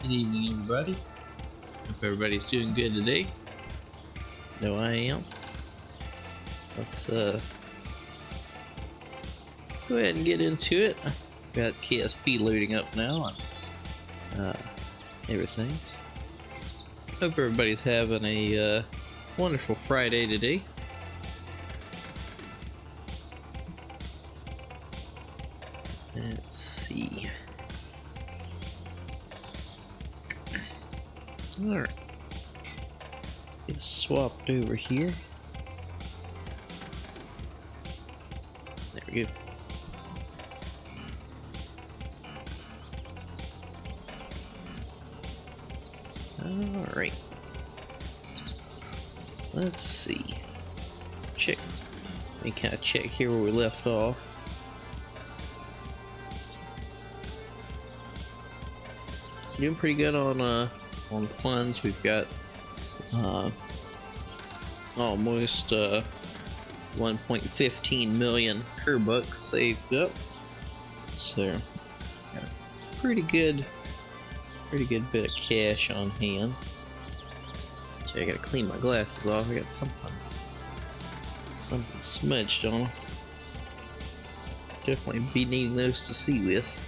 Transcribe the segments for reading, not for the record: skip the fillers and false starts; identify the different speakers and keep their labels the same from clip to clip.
Speaker 1: Good evening, everybody. Hope everybody's doing good today. No, I am. Let's go ahead and get into it. Got KSP loading up now and everything. Hope everybody's having a wonderful Friday today. Let's see. Alright. Get swapped over here. There we go. Alright. Let's see. Check. Let me kind of check here where we left off. Doing pretty good on funds. We've got almost 1.15 million per buck saved up, so got a pretty good bit of cash on hand. So I gotta clean my glasses off. I got something smudged on them. Definitely be needing those to see with.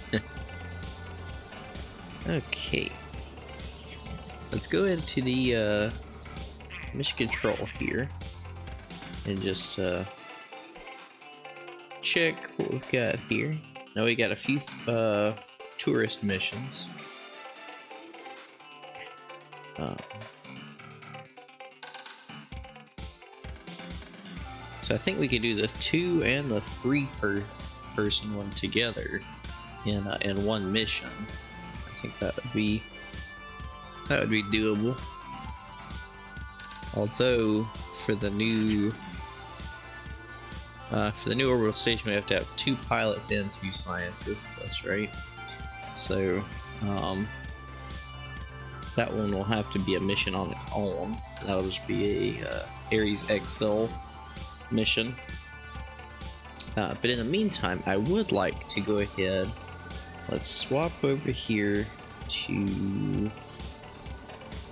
Speaker 1: Okay. Let's go into the mission control here and just check what we've got here. Now we got a few tourist missions. So I think we could do the 2 and the 3 person one together in one mission. I think that would be doable. Although for the new orbital station, we have to have 2 pilots and 2 scientists. That's right. So that one will have to be a mission on its own. That'll just be a Ares XL mission. But in the meantime, I would like to go ahead. Let's swap over here to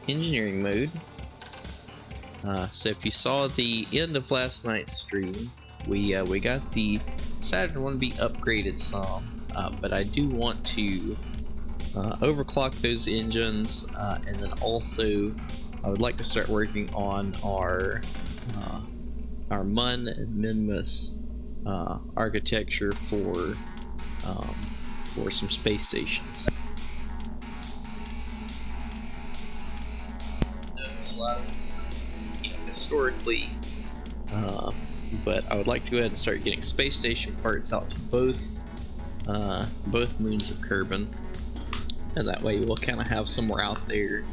Speaker 1: engineering mode. So if you saw the end of last night's stream, we got the Saturn 1B upgraded some, but I do want to overclock those engines, and then also I would like to start working on our MUN and MINMUS architecture for some space stations. There's a lot of, historically, but I would like to go ahead and start getting space station parts out to both moons of Kerbin, and that way we'll kind of have somewhere out there.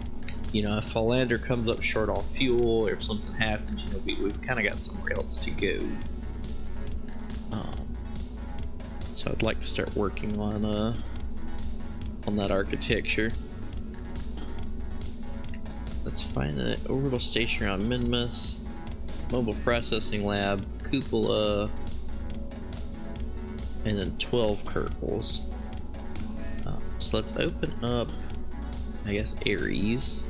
Speaker 1: If a lander comes up short on fuel, or if something happens, we've kind of got somewhere else to go. So I'd like to start working on that architecture. Let's find an orbital station around Minmus, mobile processing lab, cupola, and then 12 Kerbals. So let's open up, I guess, Ares.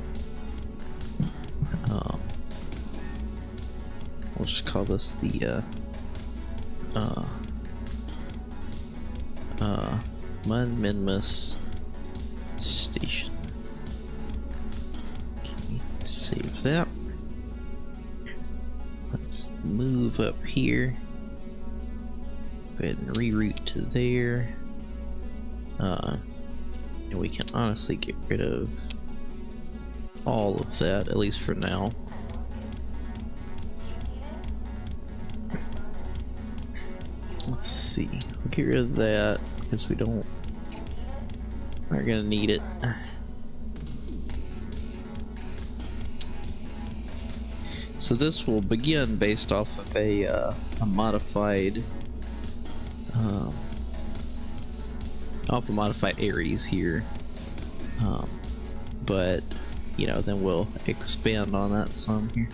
Speaker 1: We'll just call this the MUN Minmus station. Okay, save that. Let's move up here. Go ahead and reroute to there. And we can honestly get rid of all of that, at least for now. Let's see. We'll get rid of that because we aren't gonna need it. So this will begin based off of a modified Ares here, but then we'll expand on that some here.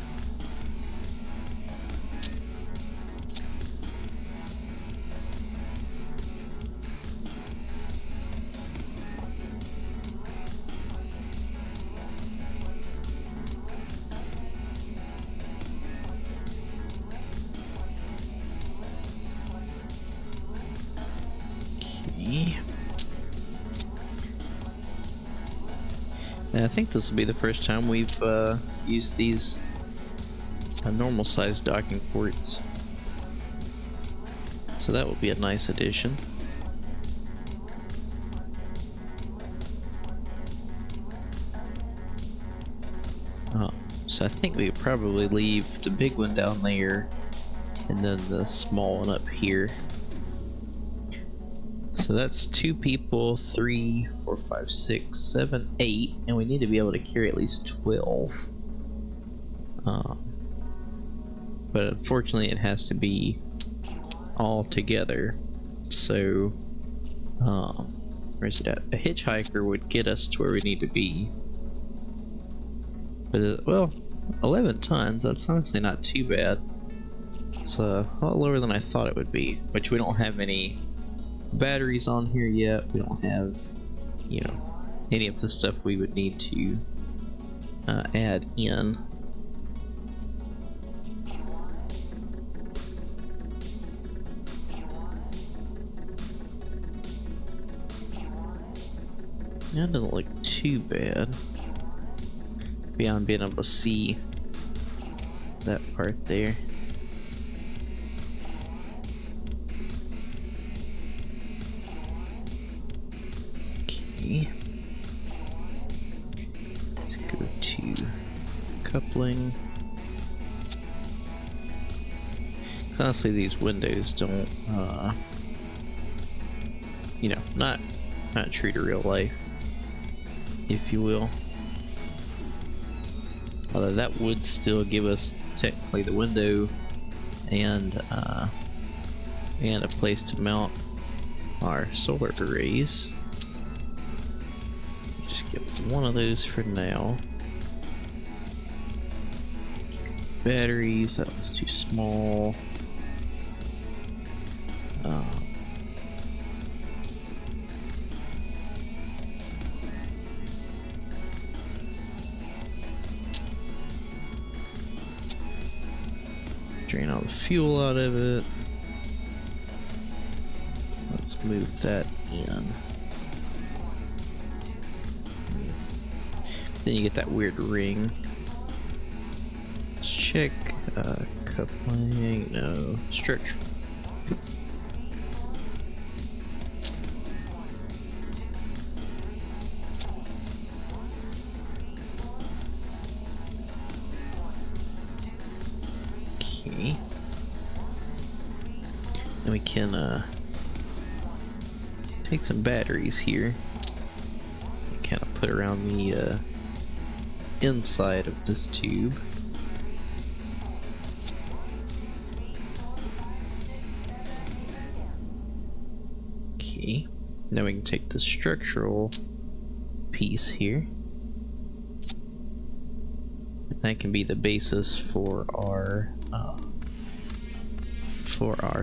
Speaker 1: And I think this will be the first time we've used these normal sized docking ports, so that will be a nice addition. So I think we could probably leave the big one down there and then the small one up here. So that's 2 people, 3, 4, 5, 6, 7, 8, and we need to be able to carry at least 12. But unfortunately it has to be all together. So, where's it at? A hitchhiker would get us to where we need to be. But, well, 11 tons, that's honestly not too bad. It's a lot lower than I thought it would be, which we don't have any batteries on here yet. We don't have, any of the stuff we would need to add in. That doesn't look too bad. Beyond being able to see that part there. Okay. Let's go to coupling. Honestly, these windows don't, you know, not true to real life, if you will. Although that would still give us technically the window and a place to mount our solar arrays. Just get one of those for now. Batteries, that one's too small. Drain all the fuel out of it. Let's move that in. Then you get that weird ring. Let's check coupling, no, structure. Okay. Then we can take some batteries here and kind of put around the inside of this tube. Okay, now we can take the structural piece here. That can be the basis for our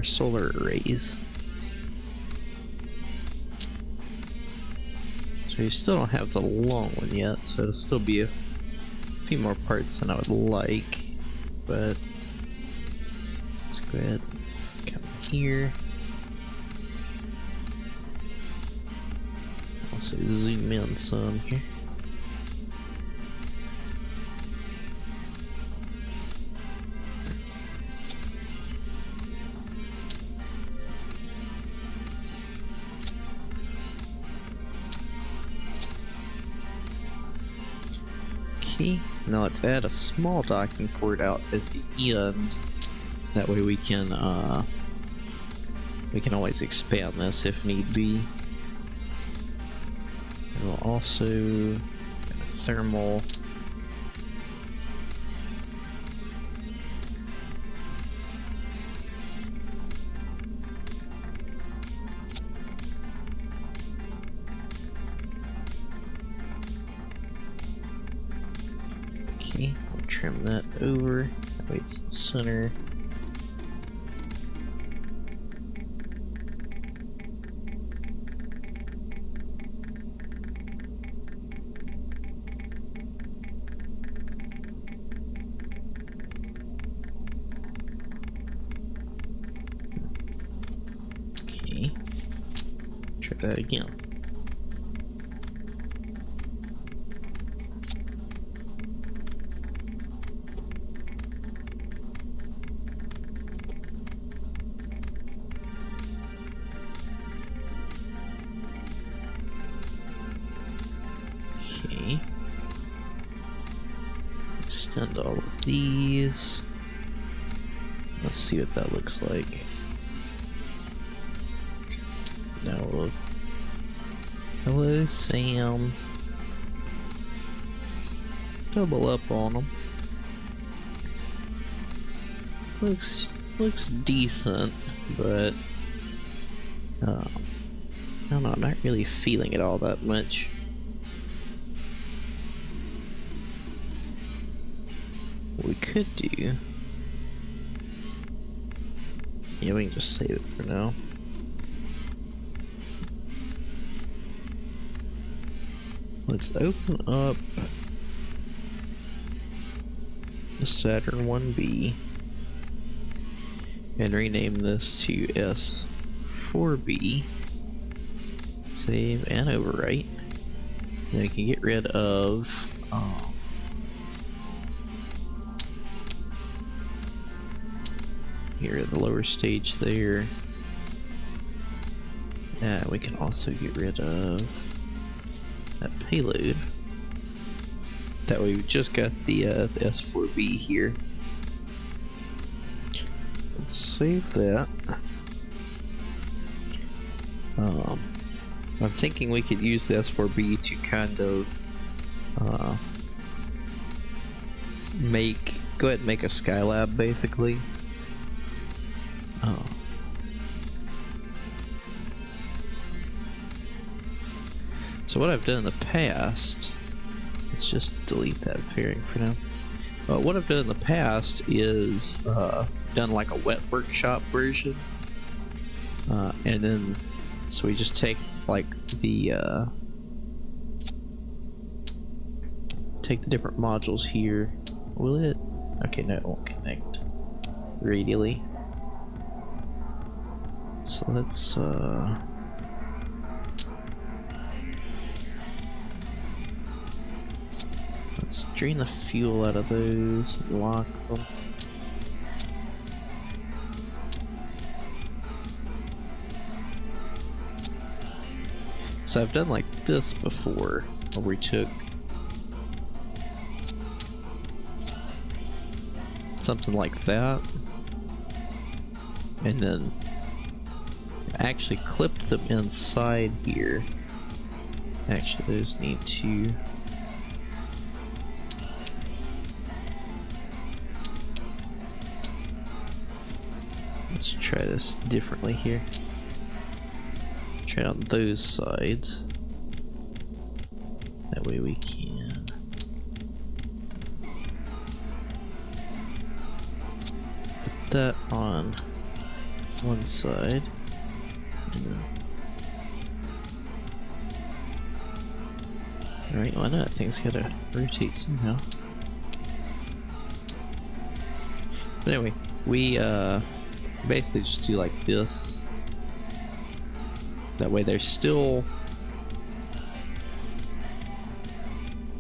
Speaker 1: solar arrays. So you still don't have the long one yet, so it'll still be a few more parts than I would like, but let's go ahead and come here. Also zoom in some here. Now let's add a small docking port out at the end. That way we can always expand this if need be. And we'll also get a thermal. Okay, we'll trim that over. That way it's in the center. Okay, try that again. Okay. Extend all of these. Let's see what that looks like. Now we'll... Hello, Sam. Double up on them. Looks decent, but I don't know, I'm not really feeling it all that much. What we could do, yeah, we can just save it for now. Let's open up the Saturn 1B and rename this to S4B. Save and overwrite. Then we can get rid of here the lower stage there. We can also get rid of that payload. That way we just got the S4B here. Let's save that. I'm thinking we could use the S4B to kind of go ahead and make a Skylab basically. So what I've done in the past, let's just delete that fairing for now. What I've done in the past is done like a wet workshop version, and then so we just take like the different modules here. Will it? Okay, no, it won't connect radially. So let's drain the fuel out of those and lock them. So I've done like this before, where we took something like that and then actually clipped them inside here. Actually, those need to let's try this differently here. Try it on those sides. That way we can put that on one side. Alright, why not? Things gotta rotate somehow. But anyway, we basically just do like this. That way they're still,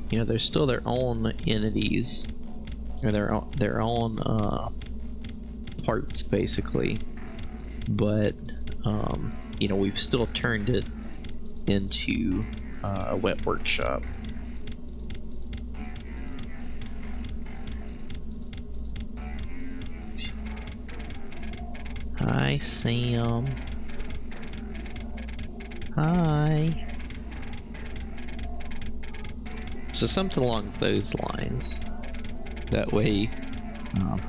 Speaker 1: you know, they're still their own entities, or their own parts basically, but you know, we've still turned it into a wet workshop. Hi, Sam. Hi. So something along those lines. That way,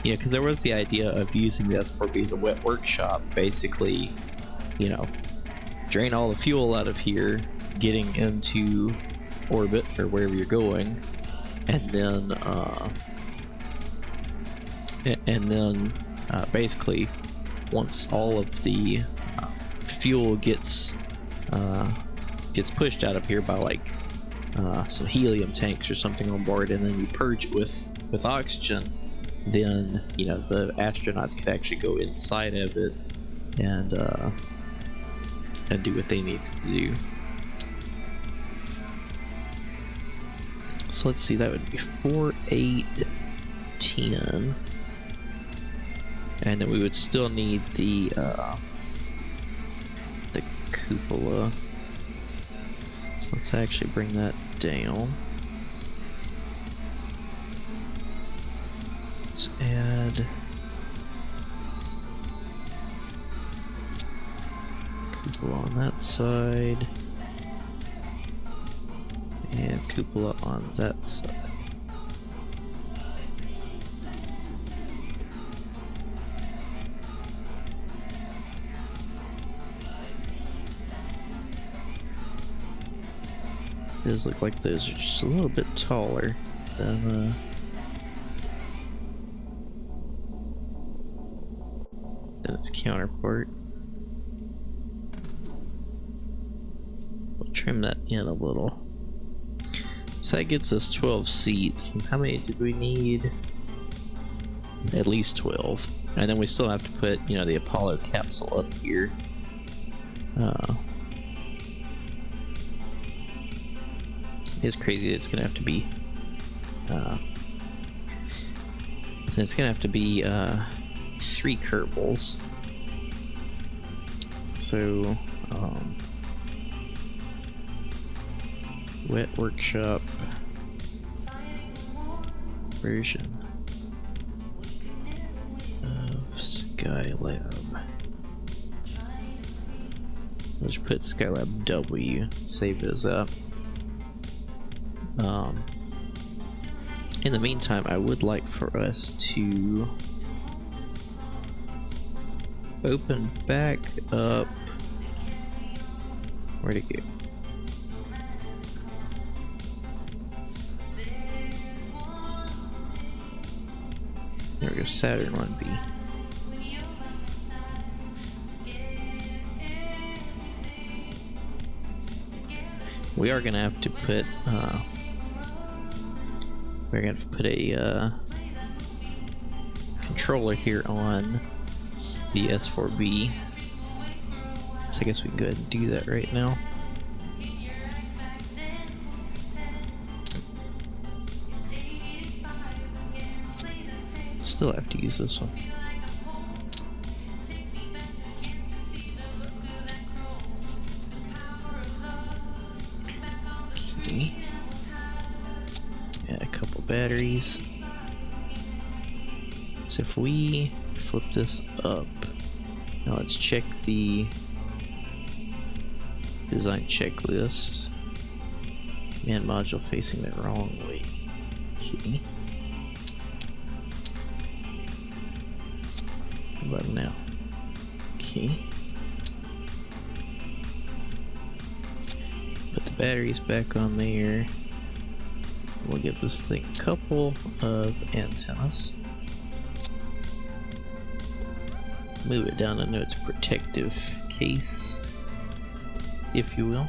Speaker 1: yeah, because there was the idea of using the S4B as a wet workshop, basically, you know, drain all the fuel out of here, getting into orbit or wherever you're going, and then basically, once all of the fuel gets pushed out of here by like some helium tanks or something on board, and then you purge it with oxygen, then you know the astronauts could actually go inside of it and do what they need to do. So let's see, that would be 4, 8, 10, and then we would still need the cupola. So let's actually bring that down. Let's add cupola on that side and cupola on that side. It does look like those are just a little bit taller than its counterpart. We'll trim that in a little. So that gets us 12 seats. And how many did we need? At least 12. And then we still have to put, you know, the Apollo capsule up here. It's crazy. It's gonna have to be. It's gonna have to be 3 Kerbals. So, Wet Workshop version of Skylab. Let's put Skylab W, save this up. In the meantime, I would like for us to open back up. Where'd it go? There we go, Saturn 1B. We are gonna have to put we're gonna have to put a controller here on the S4B. So I guess we can go ahead and do that right now. Still have to use this one. Okay. Add a couple batteries. So if we flip this up, now let's check the design checklist. Command module facing the wrong way. Okay. How about now? Okay. Put the batteries back on there. We'll give this thing a couple of antennas. Move it down into its protective case, if you will.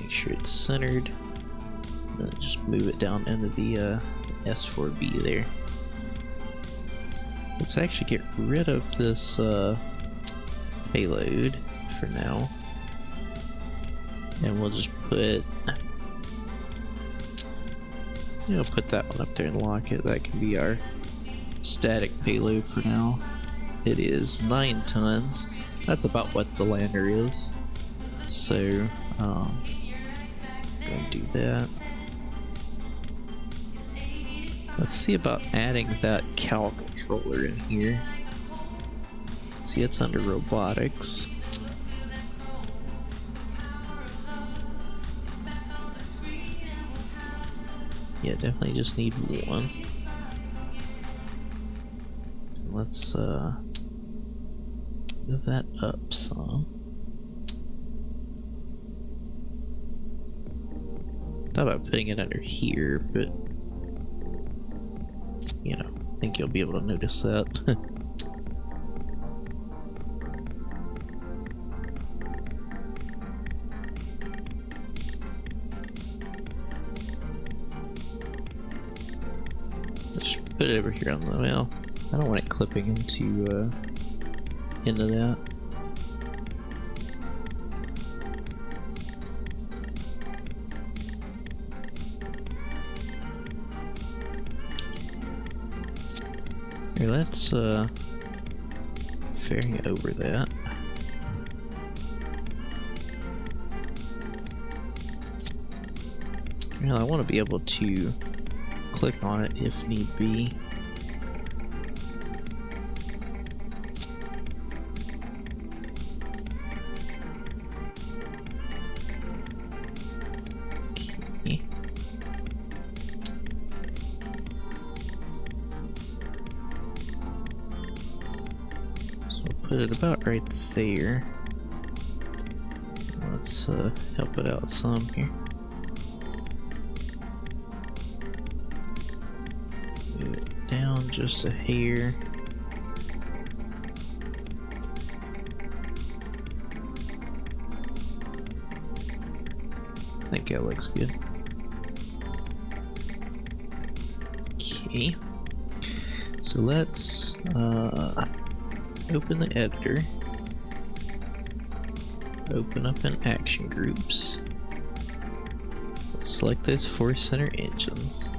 Speaker 1: Make sure it's centered. Then just move it down into the S4B there. Let's actually get rid of this payload for now. And we'll just put... put that one up there and lock it. That can be our static payload for now. It is 9 tons. That's about what the lander is. So, gonna do that. Let's see about adding that cow controller in here. See, it's under robotics. Yeah, definitely just need one. Let's move that up some. Thought about putting it under here, but I think you'll be able to notice that. Let's put it over here on the mail. I don't want it clipping into that. Here, let's fairing over that. Now I want to be able to click on it if need be. Okay. So we'll put it about right there. Let's help it out some here. Down just a hair. I think that looks good. Okay. So let's open the editor. Open up in action groups. Select those force center engines.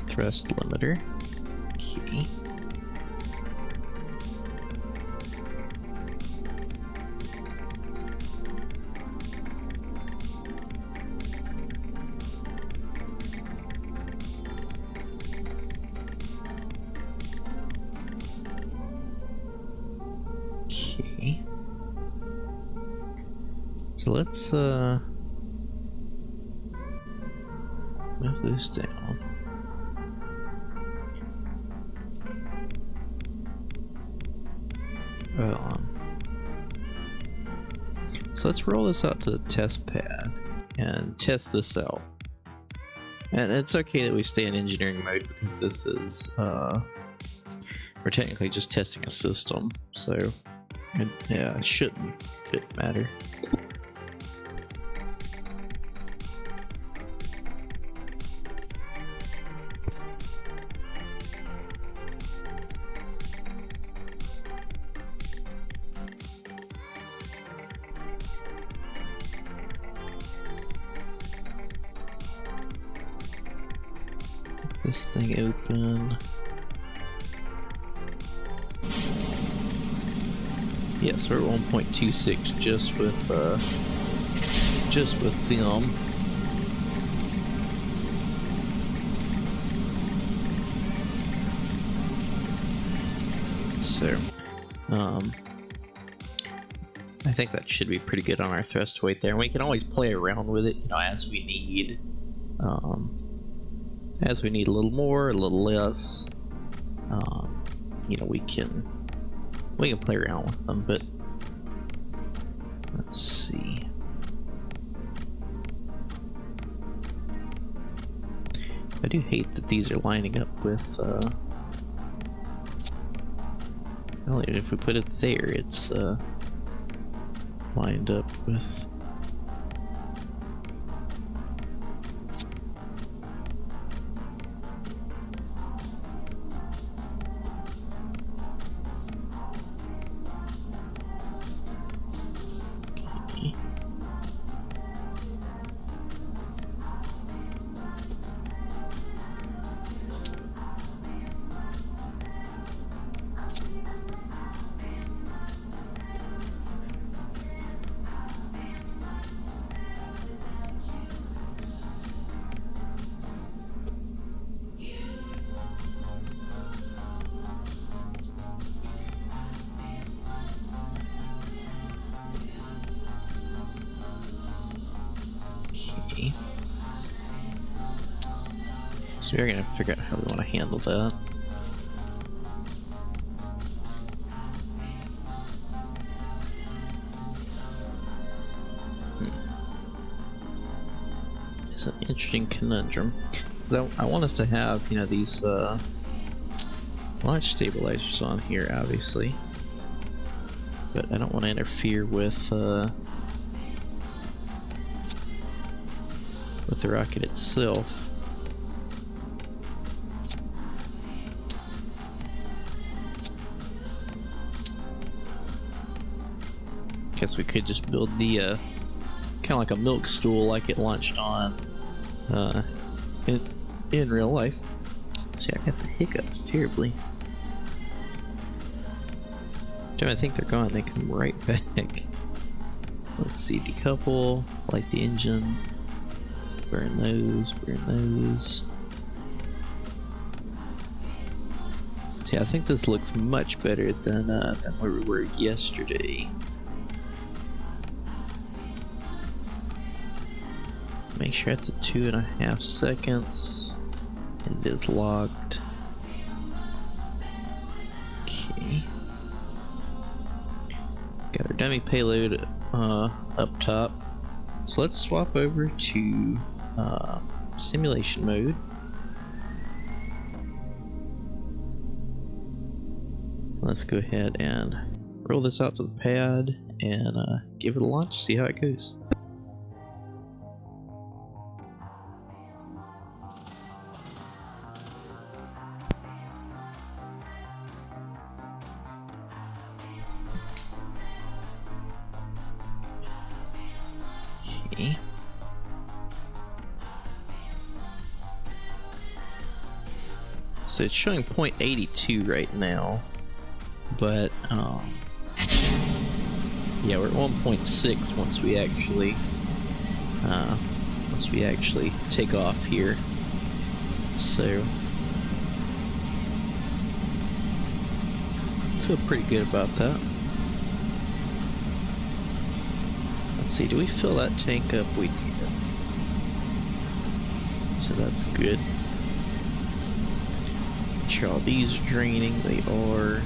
Speaker 1: Thrust limiter. Key. Okay. So let's move this down. So let's roll this out to the test pad and test this out. And it's okay that we stay in engineering mode because this is we're technically just testing a system, so it shouldn't matter. This thing open. Yes, we're at 1.26 just with them. So, I think that should be pretty good on our thrust weight there, and we can always play around with it, you know, as we need. As we need a little more, a little less, you know, we can play around with them. But let's see. I do hate that these are lining up with. Well, if we put it there, it's lined up with. So we're gonna figure out how we want to handle that. It's an interesting conundrum. So I want us to have, you know, these launch stabilizers on here, obviously, but I don't want to interfere with the rocket itself. Guess we could just build the kind of like a milk stool, like it launched on in real life. See, I got the hiccups terribly. Time I think they're gone, they come right back. Let's see, decouple, light the engine, burn those, burn those. See, I think this looks much better than where we were yesterday. Make sure it's at 2.5 seconds. It is locked. Okay. Got our dummy payload up top. So let's swap over to simulation mode. Let's go ahead and roll this out to the pad and give it a launch, see how it goes. Okay. So it's showing 0.82 right now, but yeah, we're at 1.6 once we actually take off here. So I feel pretty good about that. Let's see, do we fill that tank up? We did. So that's good. Make sure all these are draining. They are.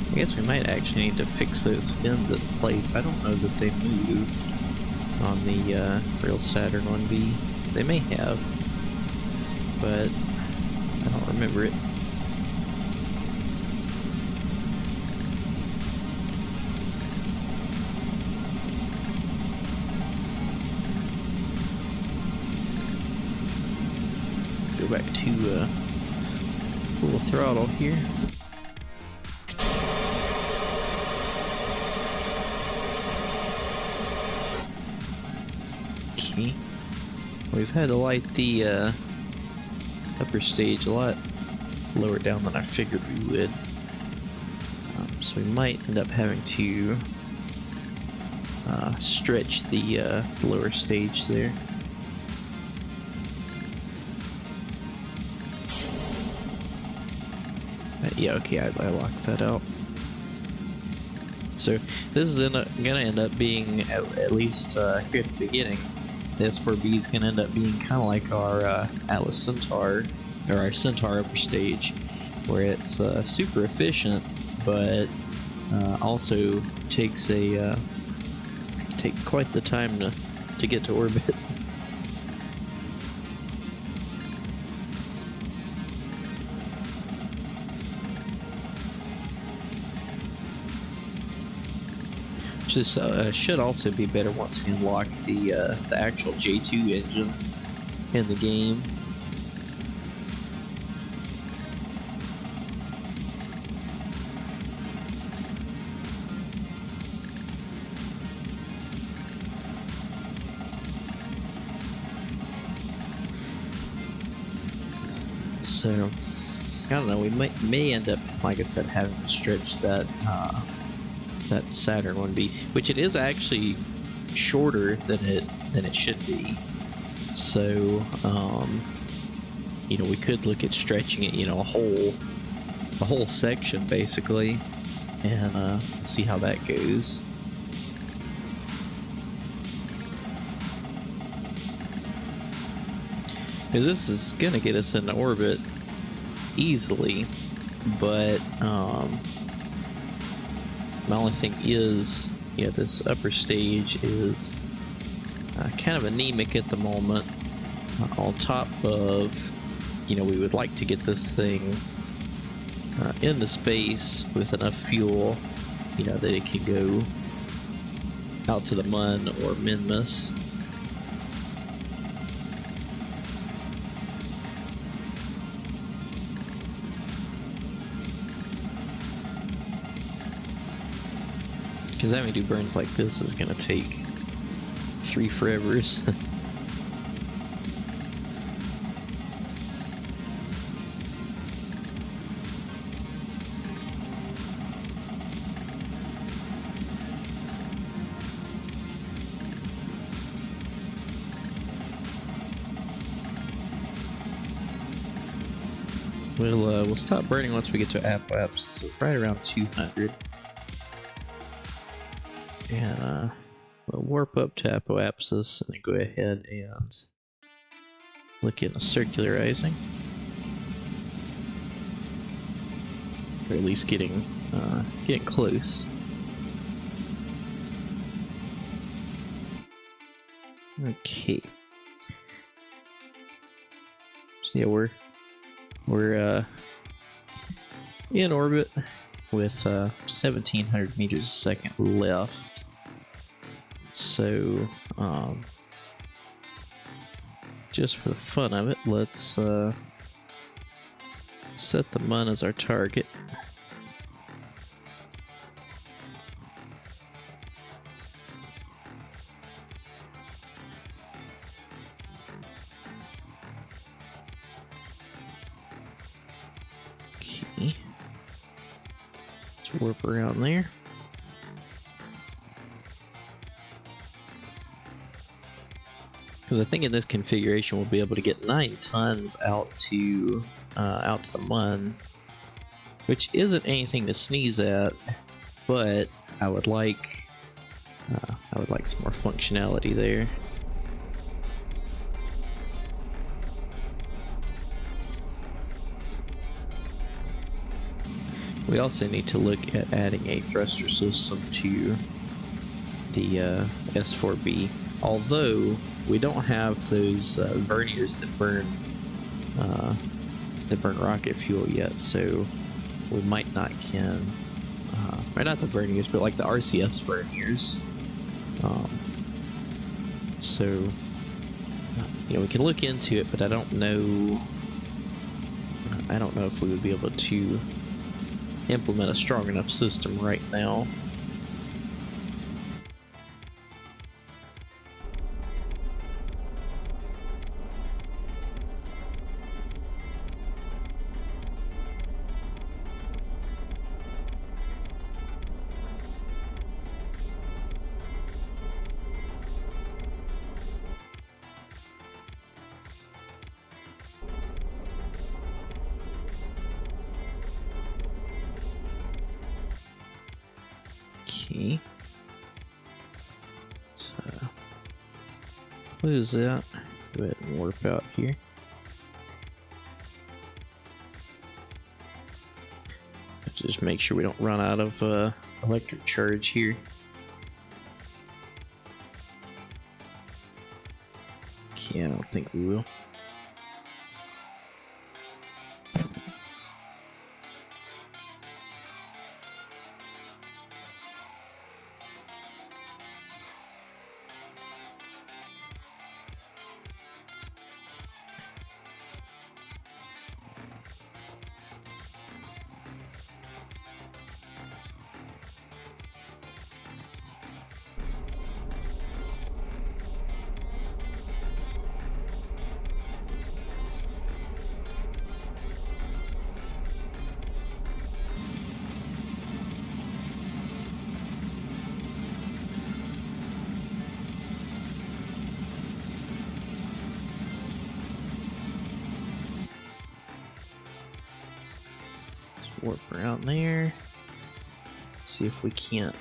Speaker 1: I guess we might actually need to fix those fins in place. I don't know that they moved on the real Saturn 1B. They may have, but I don't remember it. Go back to full throttle here. We've had to light the upper stage a lot lower down than I figured we would. So we might end up having to stretch the lower stage there. Yeah, okay, I locked that out. So this is gonna end up being, at least here at the beginning, the S4B is gonna end up being kind of like our Atlas Centaur, or our Centaur upper stage, where it's super efficient, but also takes quite the time to get to orbit. This should also be better once we unlock the actual J2 engines in the game. So I don't know. We may end up, like I said, having to stretch that Saturn 1B, which it is actually shorter than it should be. So you know, we could look at stretching it, you know, a whole section basically, and see how that goes. Because this is gonna get us into orbit easily, but my only thing is, yeah, this upper stage is kind of anemic at the moment. On top of, you know, we would like to get this thing into space with enough fuel, you know, that it can go out to the Mun or Minmus. Because having to do burns like this is going to take 3 forevers. We'll stop burning once we get to apoapsis, so right around 200. And we'll warp up to apoapsis and then go ahead and look into circularizing. Or at least getting close. Okay. So yeah, we're in orbit with 1,700 meters a second left. So just for the fun of it, let's set the Mun as our target. Okay. Let's warp around there. Because I think in this configuration we'll be able to get 9 tons out to the Mun, which isn't anything to sneeze at, but I would like some more functionality there. We also need to look at adding a thruster system to the S4B, although we don't have those verniers that burn rocket fuel yet, so we might not can, or not the verniers, but like the RCS verniers. So we can look into it, but I don't know if we would be able to implement a strong enough system right now. Okay. So close that. Go ahead and warp out here. Just make sure we don't run out of electric charge here. Okay, I don't think we will. Warp around there. See if we can't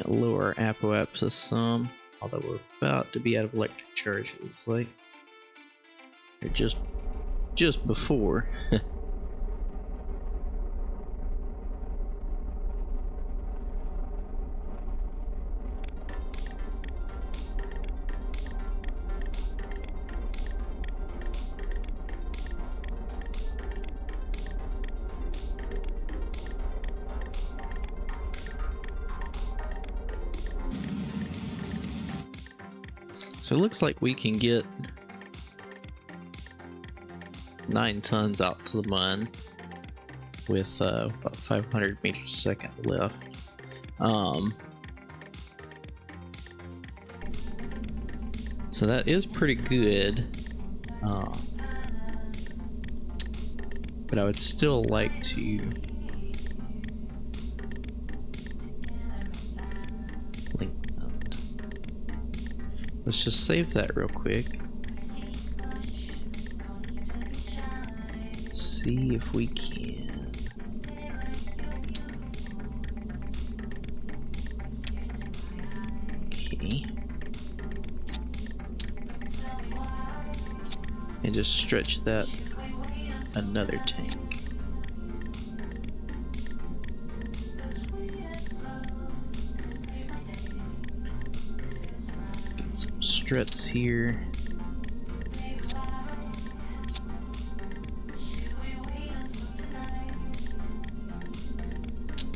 Speaker 1: lower our apoapsis some. Although we're about to be out of electric charge, it looks like. Or just before. So it looks like we can get 9 tons out to the Mun with about 500 meters a second left. So that is pretty good. But I would still like to let's just save that real quick. See if we can. Okay. And just stretch that another tank. struts here.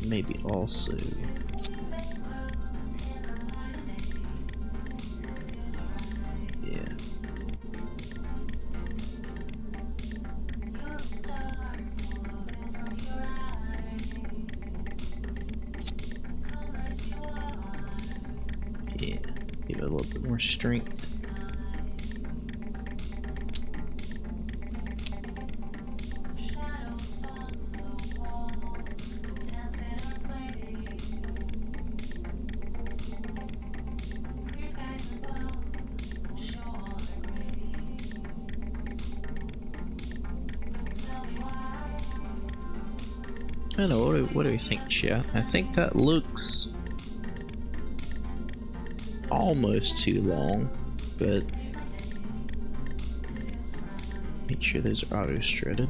Speaker 1: Maybe also. Yeah. Yeah. Give it a little bit more strength. I don't know, what do we think, chat? I think that looks almost too long, but make sure those are auto-strutted.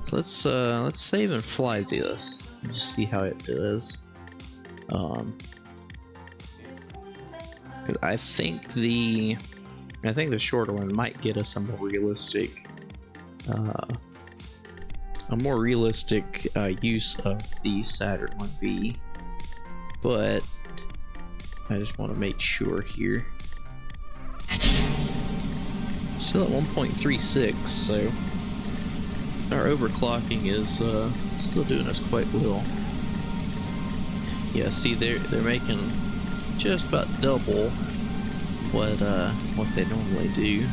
Speaker 1: So let's save and fly do this and just see how it does. I think the shorter one might get us a more realistic use of the Saturn 1B, but I just want to make sure here. Still at 1.36, so our overclocking is still doing us quite well. Yeah, see, they're making just about double what they normally do.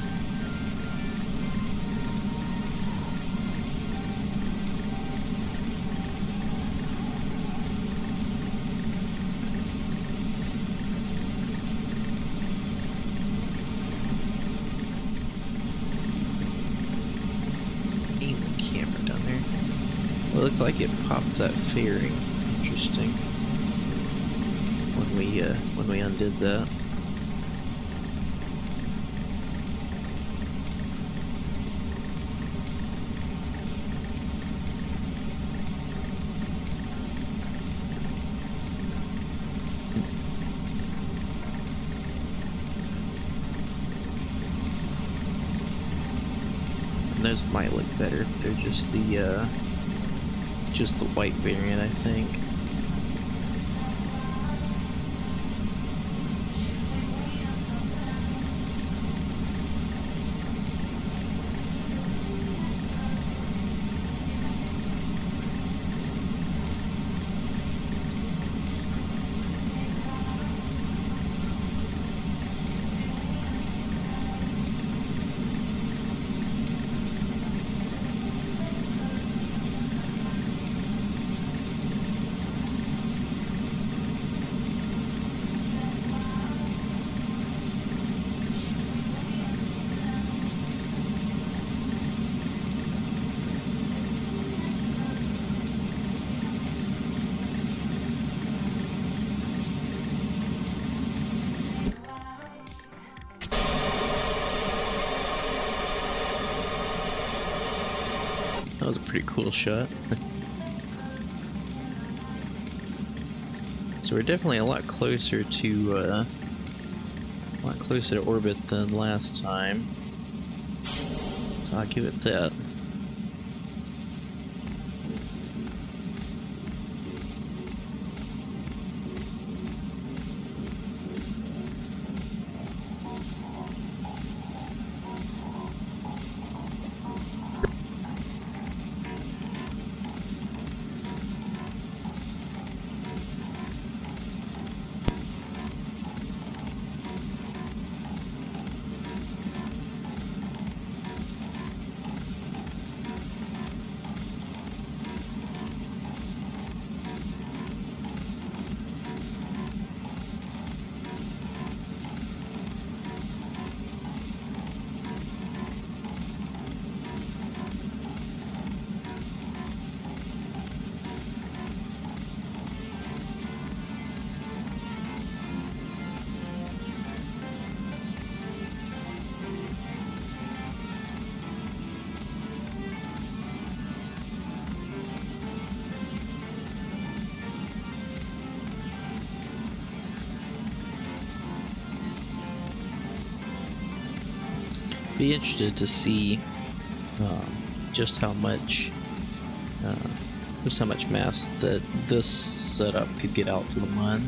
Speaker 1: Camera down there. Well, it looks like it popped that fairing. Interesting. When we undid that. Those might look better if they're just the white variant, I think. That was a pretty cool shot. So we're definitely a lot closer to orbit than last time. So I'll give it that. Be interested to see just how much mass that this setup could get out to the mun.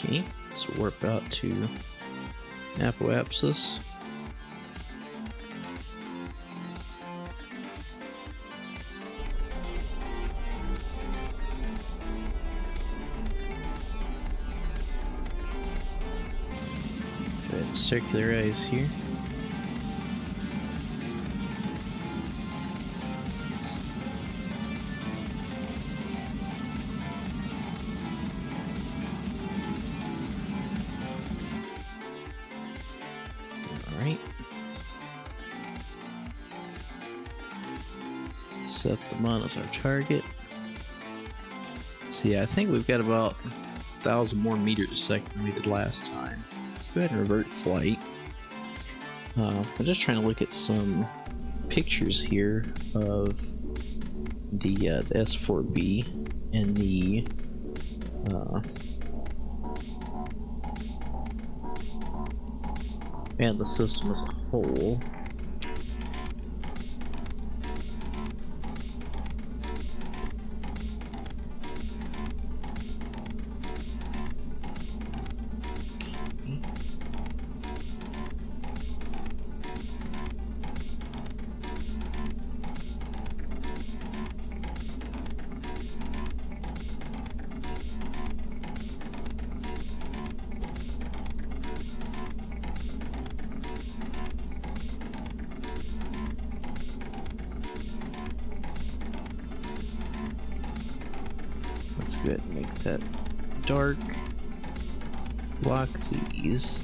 Speaker 1: Okay, let's warp out to Apoapsis. Go ahead and circularize here. Alright. Set the mun as our target. So yeah, I think we've got about 1,000 more meters a second than we did last time. Let's go ahead and revert flight. I'm just trying to look at some pictures here of the S4B and the system as a whole. Let's go ahead and make that dark. Lock these.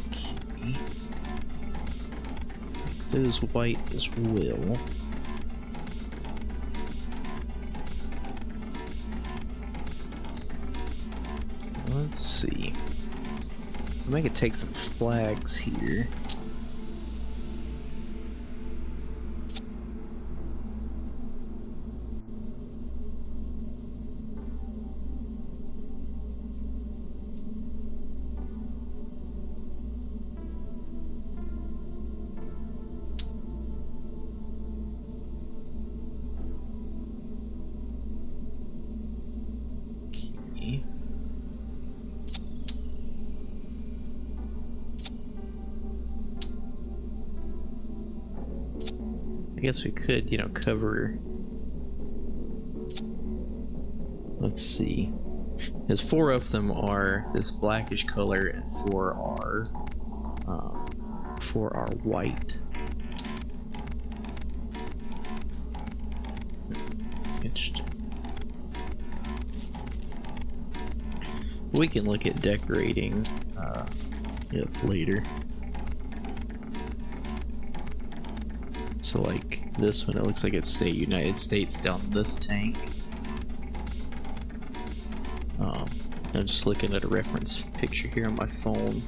Speaker 1: Okay. Make those white as well. Let's see. I could take some flags here. I guess we could, cover. Let's see. Because 4 of them are this blackish color and 4 are white. Interesting. We can look at decorating it later. So like this one, it looks like it's State United States down this tank. I'm just looking at a reference picture here on my phone.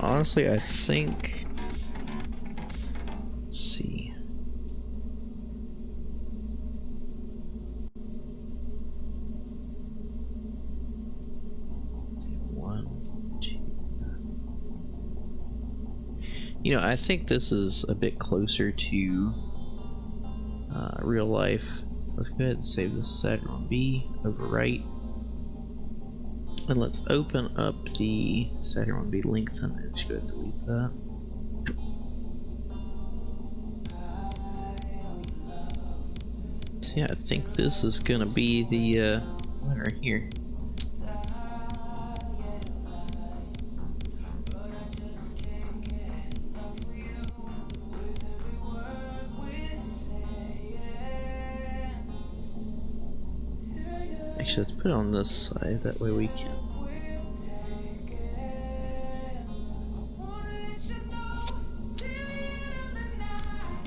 Speaker 1: Honestly, I think. Let's see. I think this is a bit closer to real life. Let's go ahead and save this Saturn B, overwrite. And let's open up the Saturn B lengthen and just go ahead and delete that. So yeah, I think this is gonna be the one right here. Actually, let's put it on this side, that way we can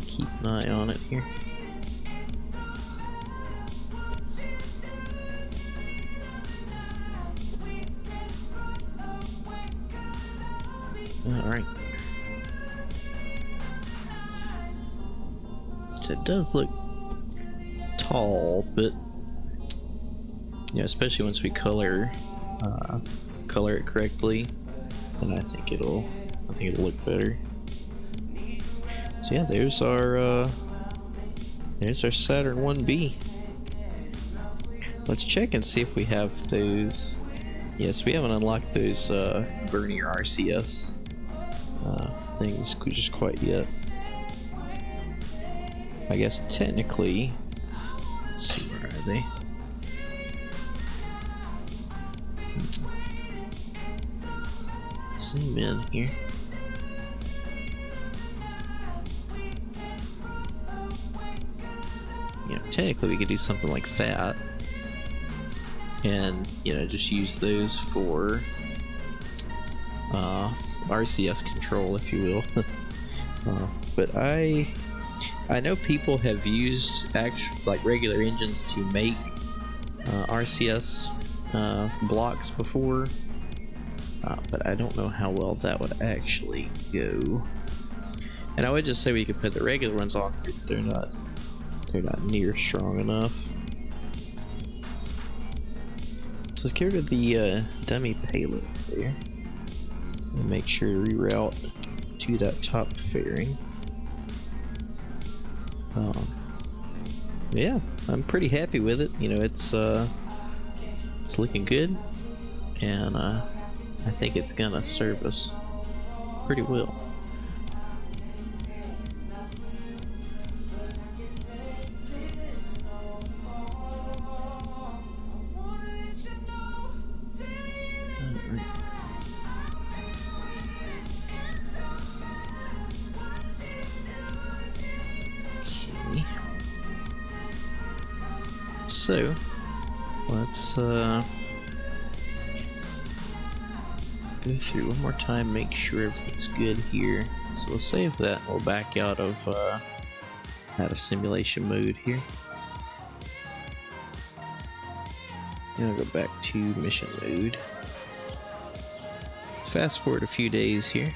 Speaker 1: keep an eye on it here. Alright. So it does look tall, but yeah, especially once we color it correctly, then I think it'll look better. So yeah, there's our Saturn 1B. Let's check and see if we have those. Yes, we haven't unlocked those vernier RCS things just quite yet. I guess technically, let's see, where are they? Zoom in here. You know, technically we could do something like that, and you know, just use those for RCS control, if you will. But I know people have used like regular engines to make RCS blocks before, but I don't know how well that would actually go. And I would just say we could put the regular ones on, but they're not near strong enough. So let's get rid of the dummy payload there, and make sure to reroute to that top fairing. Yeah, I'm pretty happy with it. You know, it's looking good, and I think it's gonna serve us pretty well. So let's go through one more time, make sure everything's good here. So we'll save that and we'll back out of simulation mode here. And I'll go back to mission mode. Fast forward a few days here.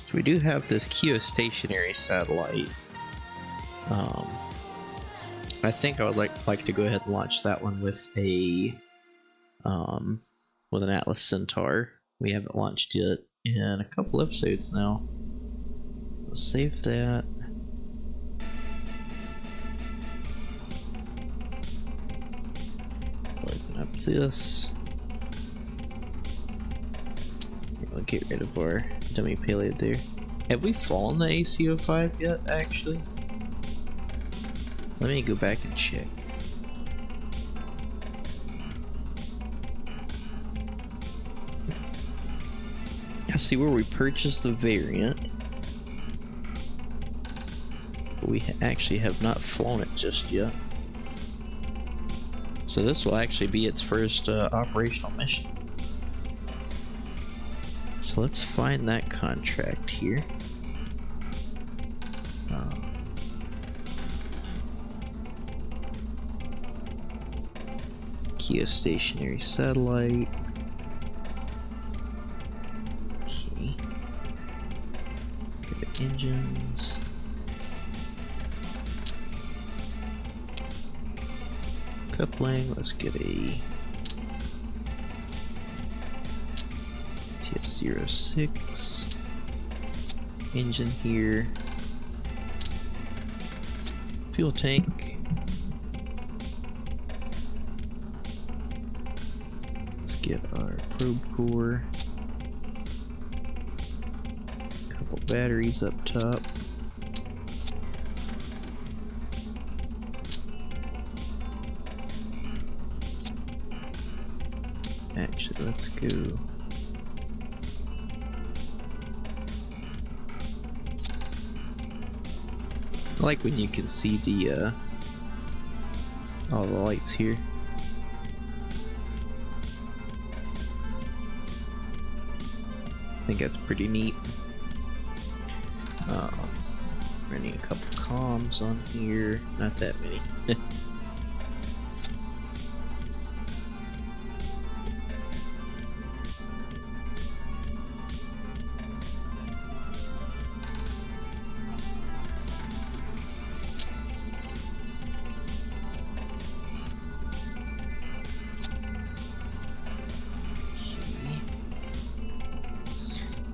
Speaker 1: So we do have this geostationary satellite. I think I would like to go ahead and launch that one with an Atlas Centaur. We haven't launched it in a couple episodes now. We'll save that. Open up this. We'll get rid of our dummy payload there. Have we fallen the AC-05 yet, actually? Let me go back and check. I see where we purchased the variant, but we actually have not flown it just yet. So this will actually be its first operational mission. So let's find that contract here. Geostationary satellite. Okay. Engines. Coupling. Let's get a TS-06 engine here. Fuel tank. Let's get our probe core. Couple batteries up top. Actually, let's go. I like when you can see the all the lights here. I think that's pretty neat. Running a couple comms on here, not that many.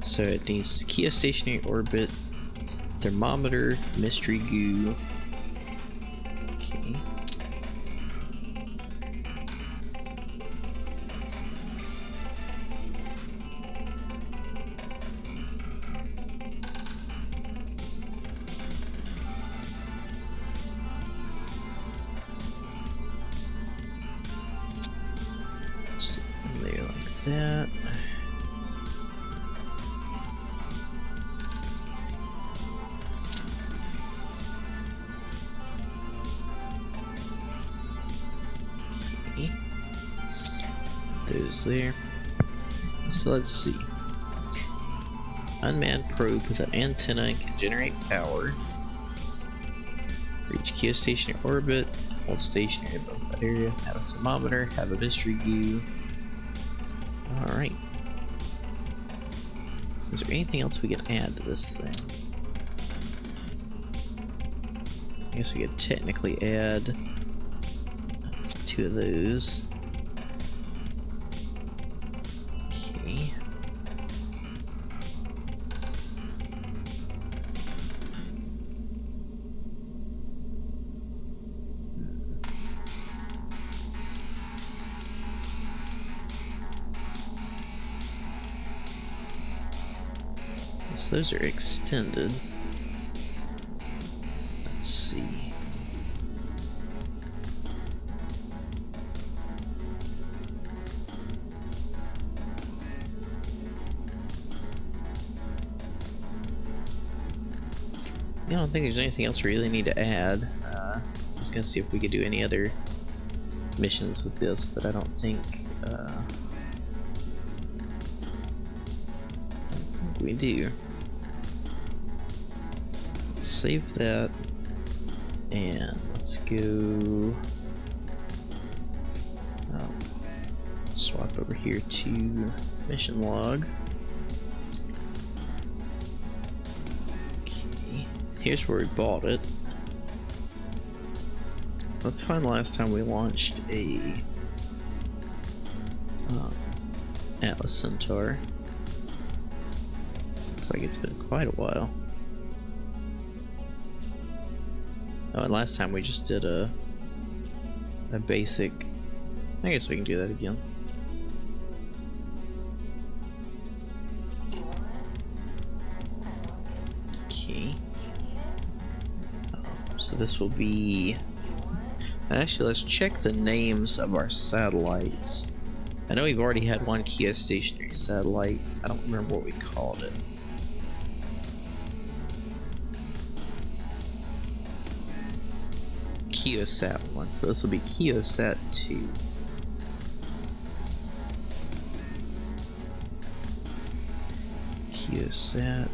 Speaker 1: So it needs geostationary orbit, thermometer, mystery goo. Okay. Just there like that. Those there. So let's see. Unmanned probe with an antenna and can generate power. Reach geostationary orbit. Hold stationary above that area. Have a thermometer. Have a mystery goo. Alright. Is there anything else we can add to this thing? I guess we could technically add 2 of those. Okay. So those are extended. Let's see. I don't think there's anything else we really need to add. I was gonna see if we could do any other missions with this, but I don't think we do. Let's save that, and let's go swap over here to mission log. Here's where we bought it. Let's find the last time we launched a Atlas Centaur. Looks like it's been quite a while. Oh, and last time we just did a basic. I guess we can do that again. Okay. So this will be... Actually, let's check the names of our satellites. I know we've already had one geostationary satellite. I don't remember what we called it. Keosat 1, so this will be Keosat 2. Keosat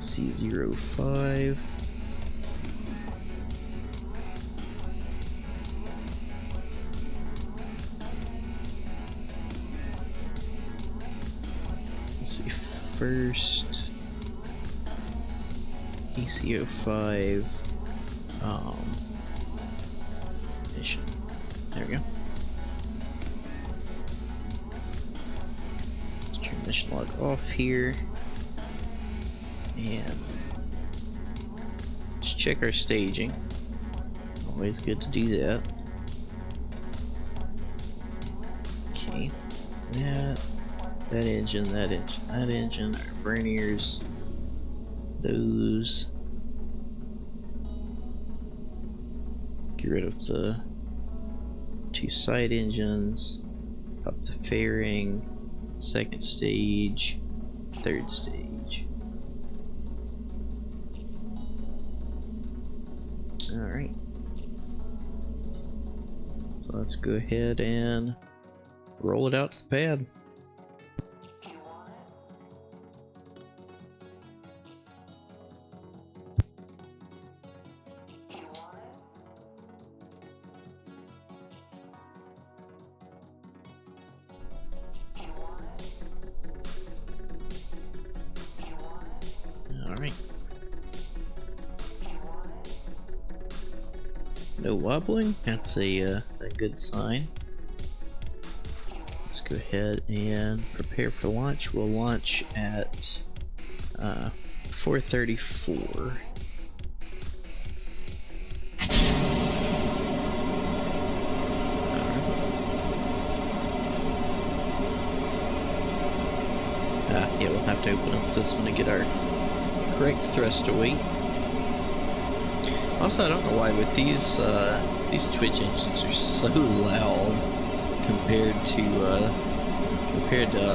Speaker 1: C05. Let's see, first ECO5 mission. There we go. Let's turn mission log off here. And let's check our staging. Always good to do that. Okay, that engine, that engine, our verniers, those. Get rid of the 2 side engines, up the fairing, 2nd stage, 3rd stage. Alright. So let's go ahead and roll it out to the pad. Alright. No wobbling, that's a good sign. Let's go ahead and prepare for launch. We'll launch at 4:34. Yeah, we'll have to open up this one to get our correct thrust to weight. Also, I don't know why, but these twitch engines are so loud compared to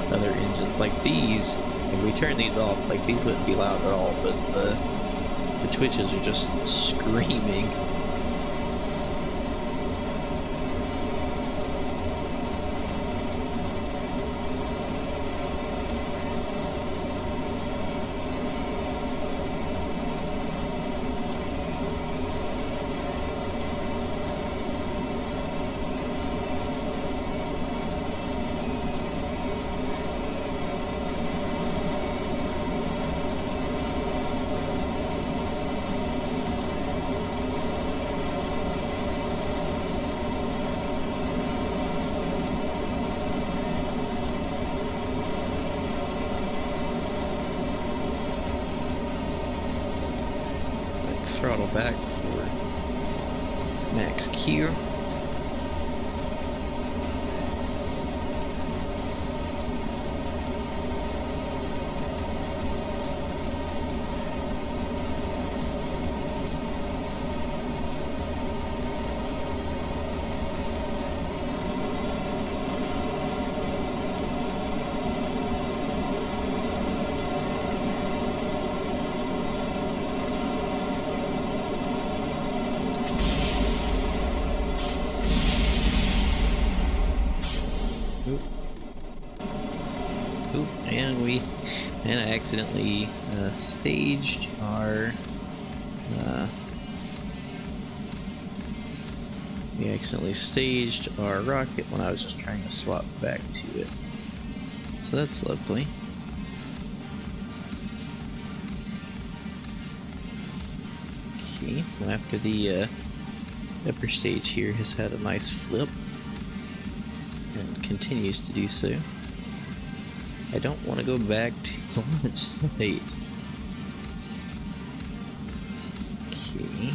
Speaker 1: other engines. Like these, if we turn these off, like these wouldn't be loud at all, but the twitches are just screaming. Throttle back for max Q. And I accidentally staged our rocket when I was just trying to swap back to it. So that's lovely. Okay, and after the upper stage here has had a nice flip and continues to do so, I don't want to go back to the launch site. Okay.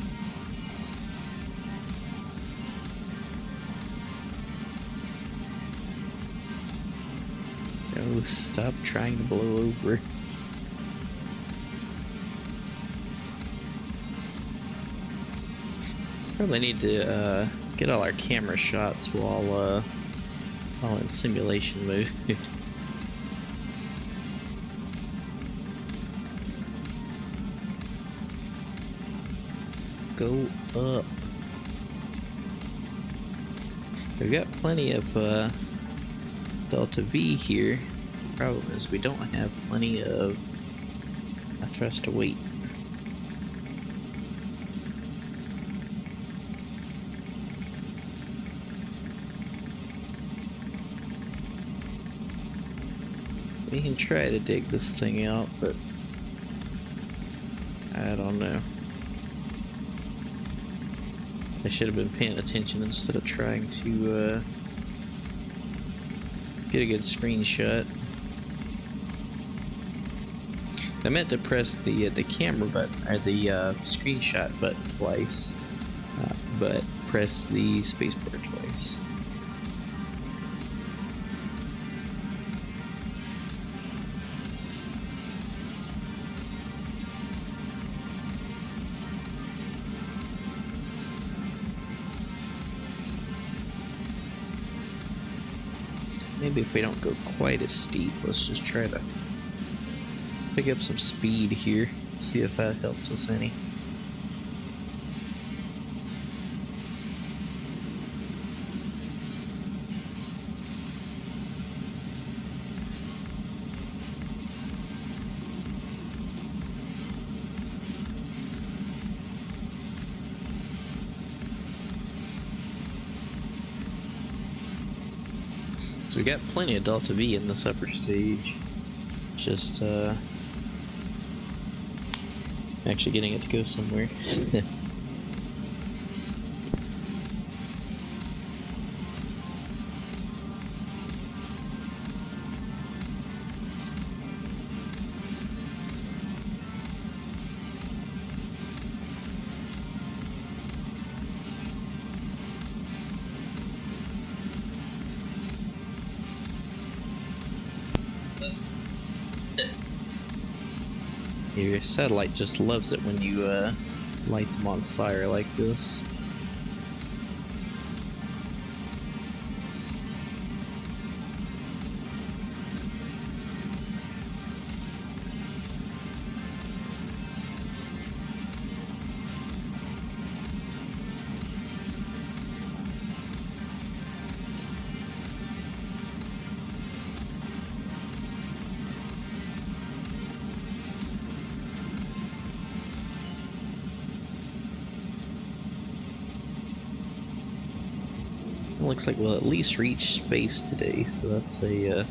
Speaker 1: Oh, stop trying to blow over. Probably need to get all our camera shots while in simulation mode. Go up. We've got plenty of delta V here. The problem is we don't have plenty of a thrust to weight. We can try to dig this thing out, but I don't know. I should have been paying attention instead of trying to get a good screenshot. I meant to press the camera button, or the screenshot button twice, but press the spacebar twice. Maybe if we don't go quite as steep, let's just try to pick up some speed here. See if that helps us any. So we got plenty of Delta V in this upper stage. Just actually getting it to go somewhere. Your satellite just loves it when you light them on fire like this. Looks like we'll at least reach space today, so that's a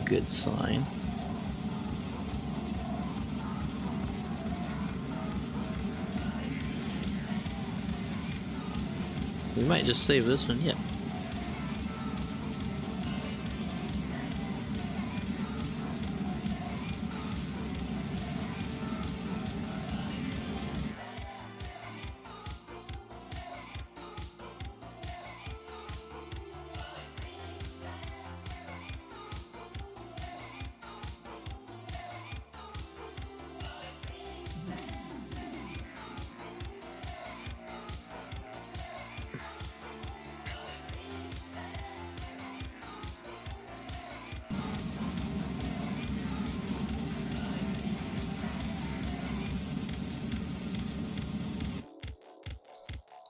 Speaker 1: good sign. We might just save this one, yeah.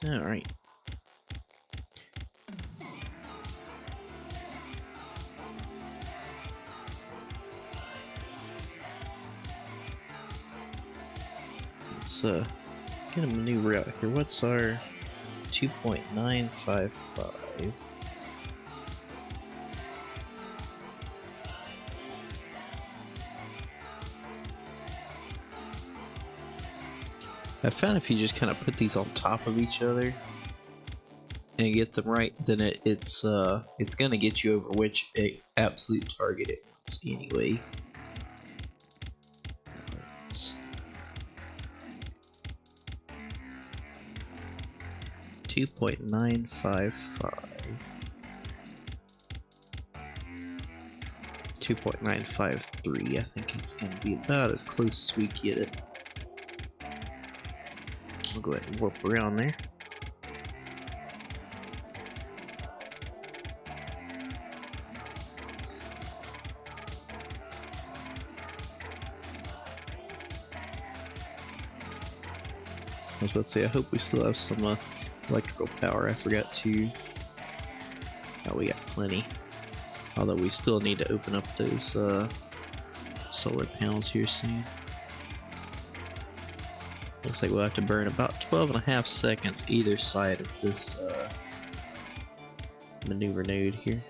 Speaker 1: All right. Let's get a maneuver out here. What's our 2.955? I found if you just kind of put these on top of each other and get them right, then it's gonna get you over which absolute target it wants anyway. 2.955. 2.953. I think it's gonna be about as close as we get it. We'll go ahead and warp around there. I was about to say, I hope we still have some electrical power. I forgot to. Oh, we got plenty. Although we still need to open up those solar panels here soon. Looks like we'll have to burn about 12.5 seconds either side of this maneuver node here.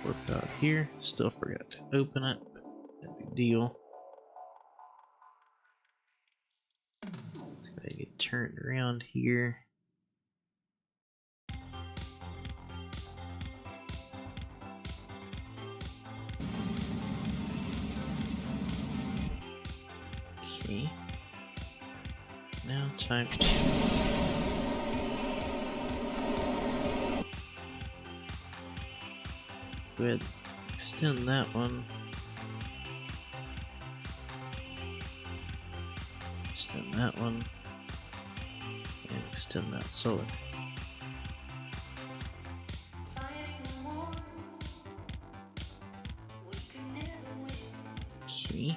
Speaker 1: warp out here. Still forgot to open it. No big deal. Just gotta get turned around here. Okay. Now time to go ahead and extend that one. Extend that one. And extend that solar. Okay.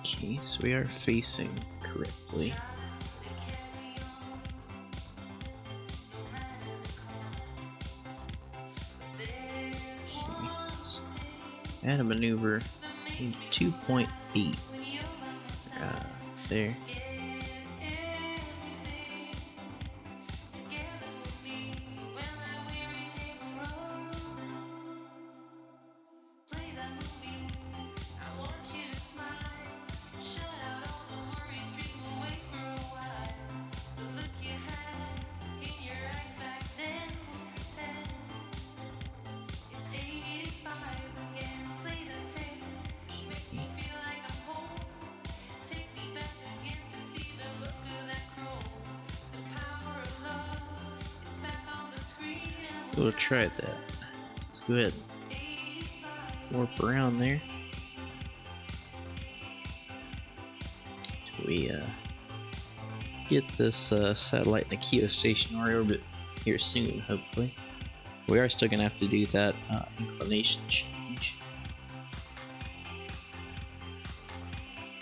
Speaker 1: Okay, so we are facing correctly. Okay, let's add a maneuver in 2.8. There. We'll try that. Let's go ahead and warp around there. Till we get this satellite in a geostationary orbit here soon, hopefully. We are still gonna have to do that inclination change.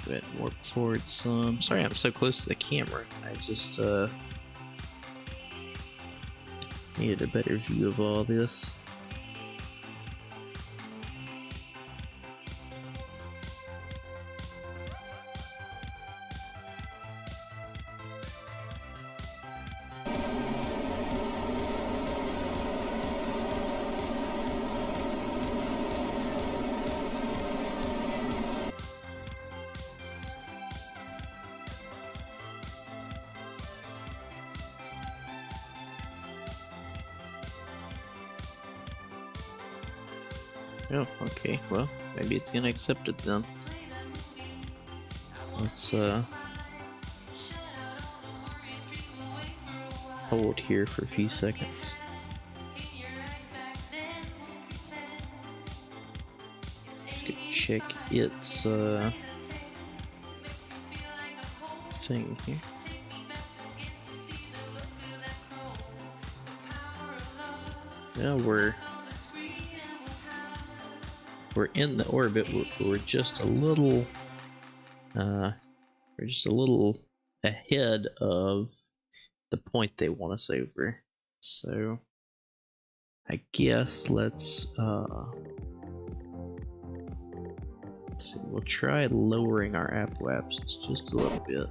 Speaker 1: Go ahead and warp forward some. Sorry I'm so close to the camera. I just needed a better view of all this. Oh, okay, well, maybe it's gonna accept it then. Let's hold here for a few seconds. Let's go check its thing here. Well, we're in the orbit. We're just a little ahead of the point they want us over. So I guess let's see. We'll try lowering our apoapsis just a little bit,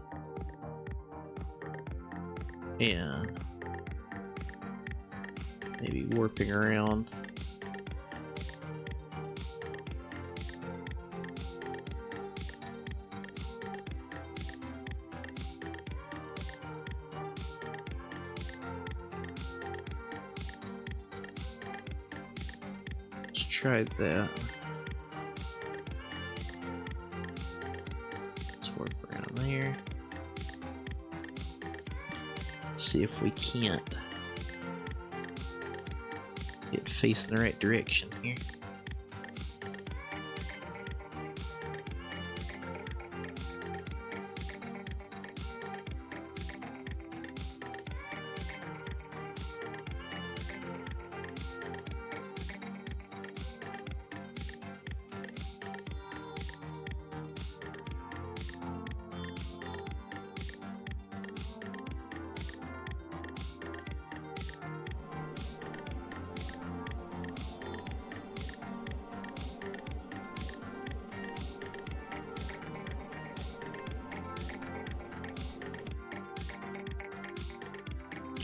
Speaker 1: and maybe warping around. Try that. Let's warp around there. See if we can't get facing the right direction here.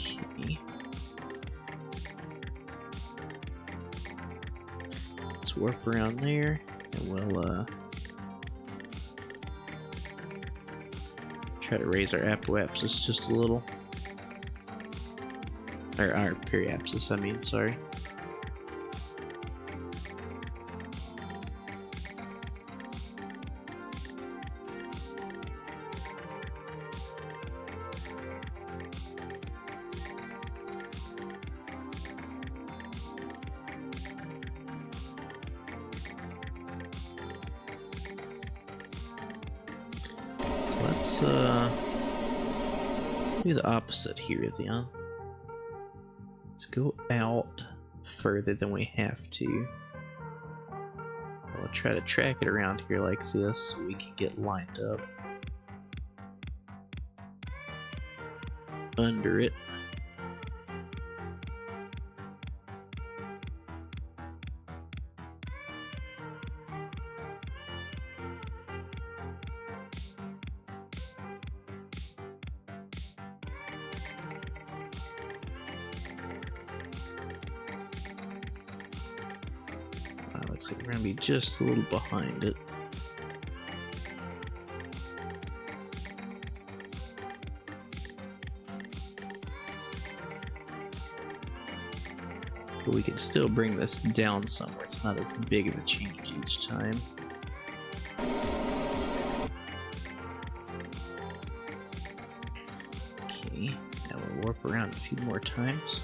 Speaker 1: Okay. Let's warp around there, and we'll try to raise our apoapsis just a little. Or our periapsis, I mean, sorry. Let's do the opposite here then. Let's go out further than we have to. We'll try to track it around here like this so we can get lined up under it. Looks like we're gonna be just a little behind it. But we can still bring this down somewhere. It's not as big of a change each time. Okay, now we'll warp around a few more times.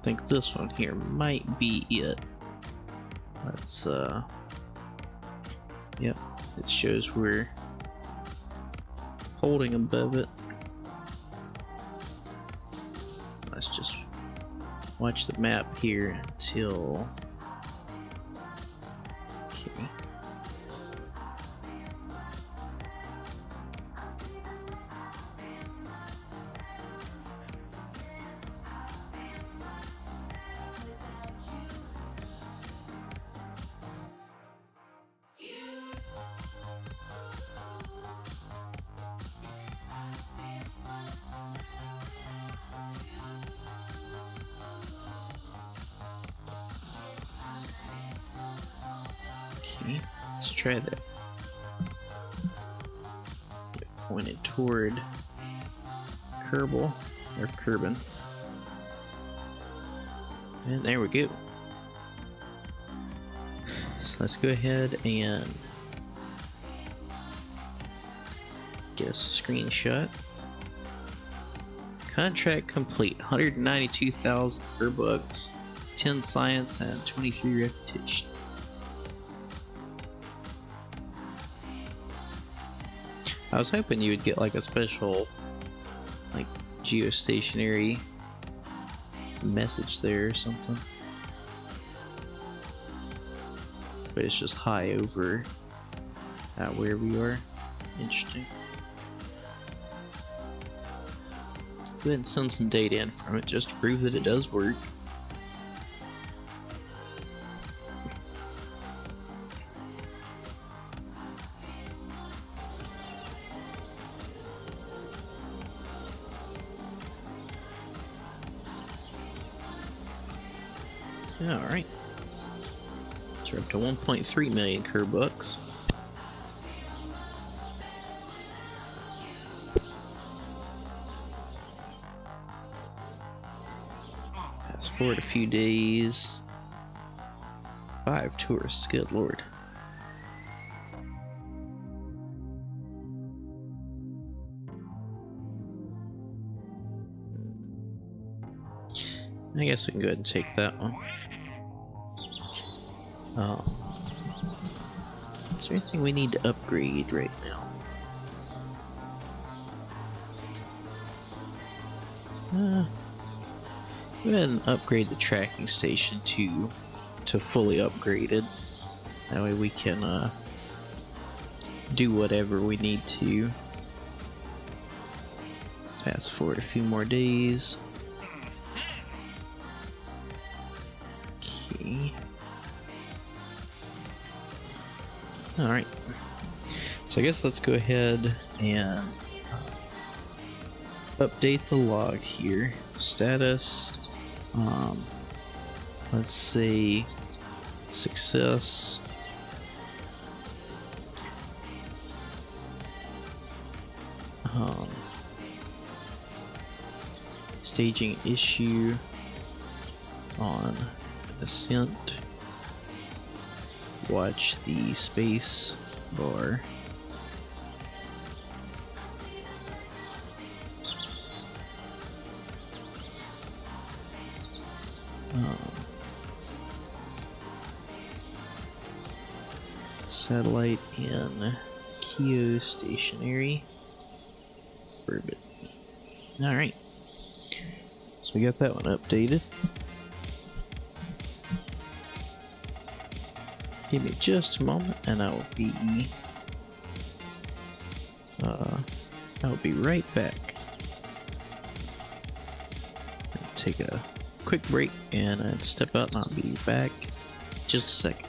Speaker 1: I think this one here might be it. Let's yep, it shows we're holding above it. Let's just watch the map here until okay. Okay, let's try that. Get pointed toward Kerbal, or Kerbin. And there we go. So let's go ahead and get us a screenshot. Contract complete. 192,000 per bucks, 10 science, and 23 reputation. I was hoping you would get like a special, like, geostationary message there or something. But it's just high over where we are. Interesting. Go ahead and send some data in from it just to prove that it does work. Alright. So we're up to 1.3 million Kerbucks. Fast forward a few days. 5 tourists, good lord. I guess we can go ahead and take that one. Is there anything we need to upgrade right now? Go ahead and upgrade the tracking station to fully upgraded. That way we can do whatever we need to. Fast forward a few more days. Okay. Alright. So I guess let's go ahead and update the log here. Status. Let's say success. Staging issue on ascent. Watch the space bar. Satellite in geostationary orbit. Alright. So we got that one updated. Give me just a moment and I will be right back. Take a quick break and step out and I'll be back just a second.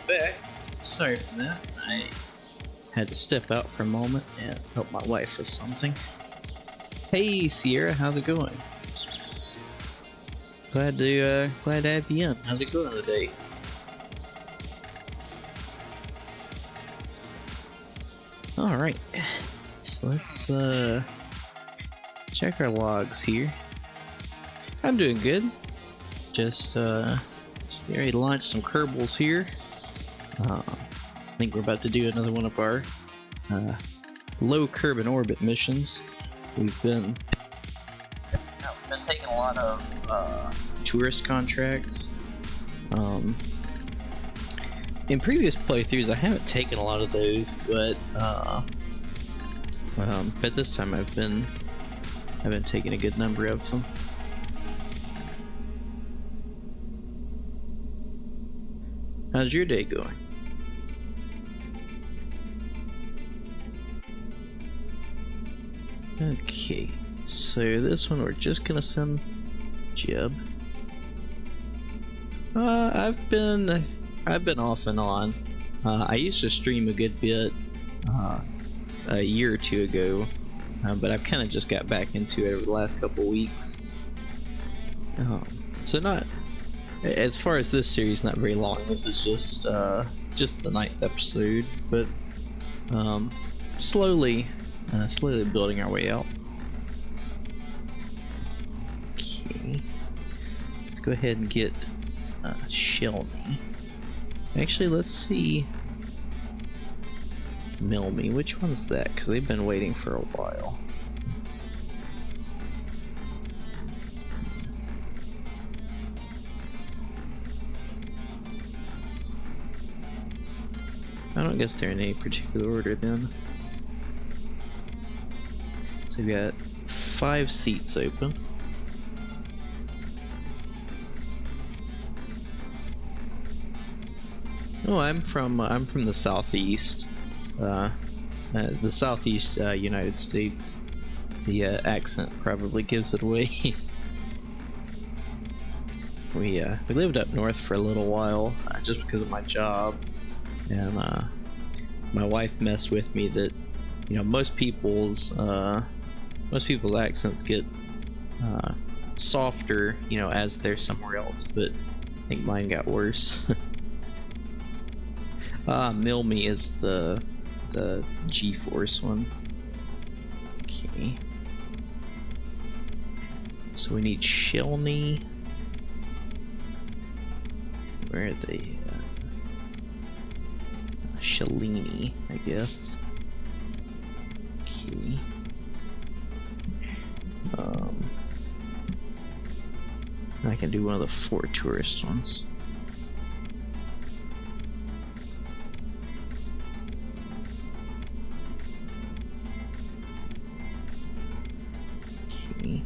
Speaker 1: Back. Sorry for that. I had to step out for a moment and help my wife with something. Hey Sierra, how's it going? Glad to have you in. How's it going today? All right, so let's check our logs here. I'm doing good. Just getting ready to launch some Kerbals here. I think we're about to do another one of our low curb and orbit missions. We've been taking a lot of tourist contracts. In previous playthroughs, I haven't taken a lot of those, but But this time I've been taking a good number of them. How's your day going? Okay, so this one we're just gonna send Jeb. I've been off and on. I used to stream a good bit a year or two ago, but I've kind of just got back into it over the last couple weeks. So not, as far as this series, not very long. This is just the 9th episode, but slowly building our way out. Okay, let's go ahead and get Shelby. Actually, let's see. Milmy, which one's that? Because they've been waiting for a while. I don't guess they're in any particular order then. So we've got 5 seats open. Oh, I'm from the southeast, the southeast United States. The accent probably gives it away. We lived up north for a little while, just because of my job, and my wife messed with me that, you know, most people's accents get softer, you know, as they're somewhere else, but I think mine got worse. Milmy is the G-Force one. Okay. So we need Shelny. Where are they? Shalini, I guess. Okay. I can do one of the 4 tourist ones. Okay.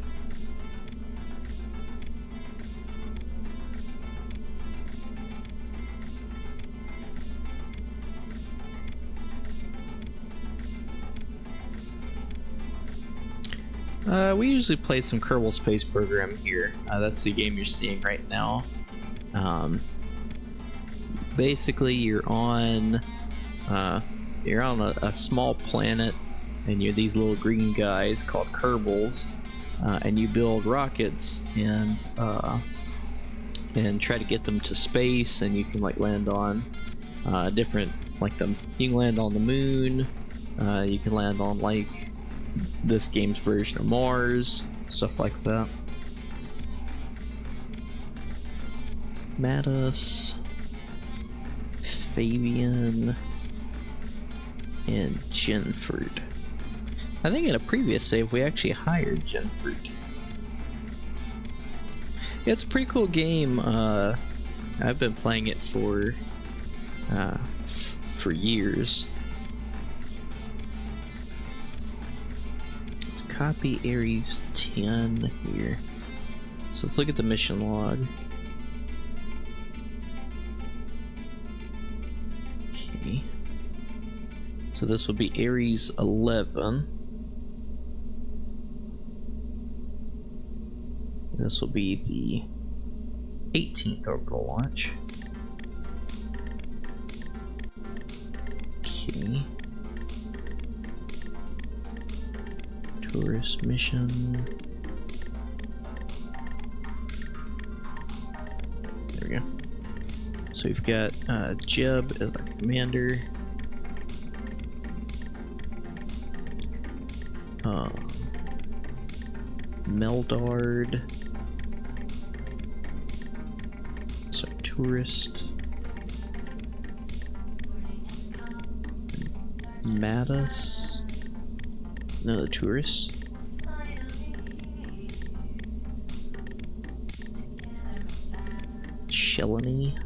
Speaker 1: We usually play some Kerbal Space Program here. That's the game you're seeing right now. Basically, you're on a small planet, and you're these little green guys called Kerbals, and you build rockets and try to get them to space, and you can like land on different, like you can land on the moon, you can land on like this game's version of Mars, stuff like that. Mattis, Fabian, and Jenford. I think in a previous save we actually hired Jenford. Yeah, it's a pretty cool game. I've been playing it for years. Let's copy Ares 10 here. So let's look at the mission log. Okay. So this will be Ares 11. This will be the 18th orbital launch. Okay. Tourist mission. There we go. So we've got Jeb as our commander. Meldard. So tourist. Mattis. Another tourist. Shelony.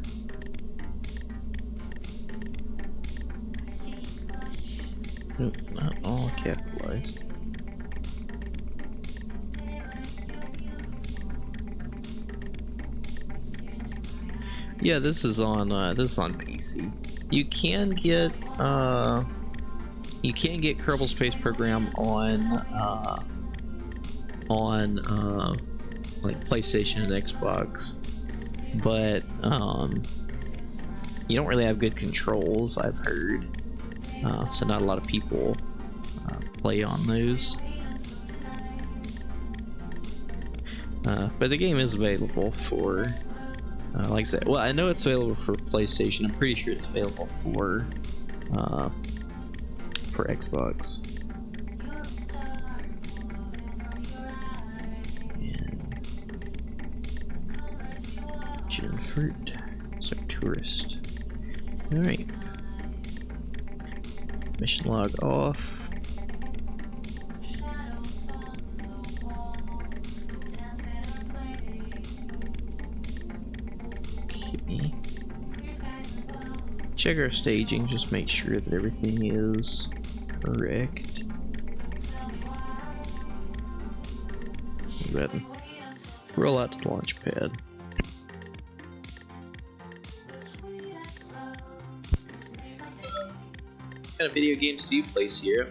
Speaker 1: Nope, not all capitalized. Yeah, this is on PC. You can get Kerbal Space Program on like PlayStation and Xbox, but you don't really have good controls, I've heard. So not a lot of people play on those. But the game is available for, like I said, well, I know it's available for PlayStation. I'm pretty sure it's available for Xbox. And Gin Fruit. So tourist. Alright. Mission log off. Okay. Check our staging, just make sure that everything is correct. Go ahead and roll out to the launch pad. What kind of video games do you play, Sierra?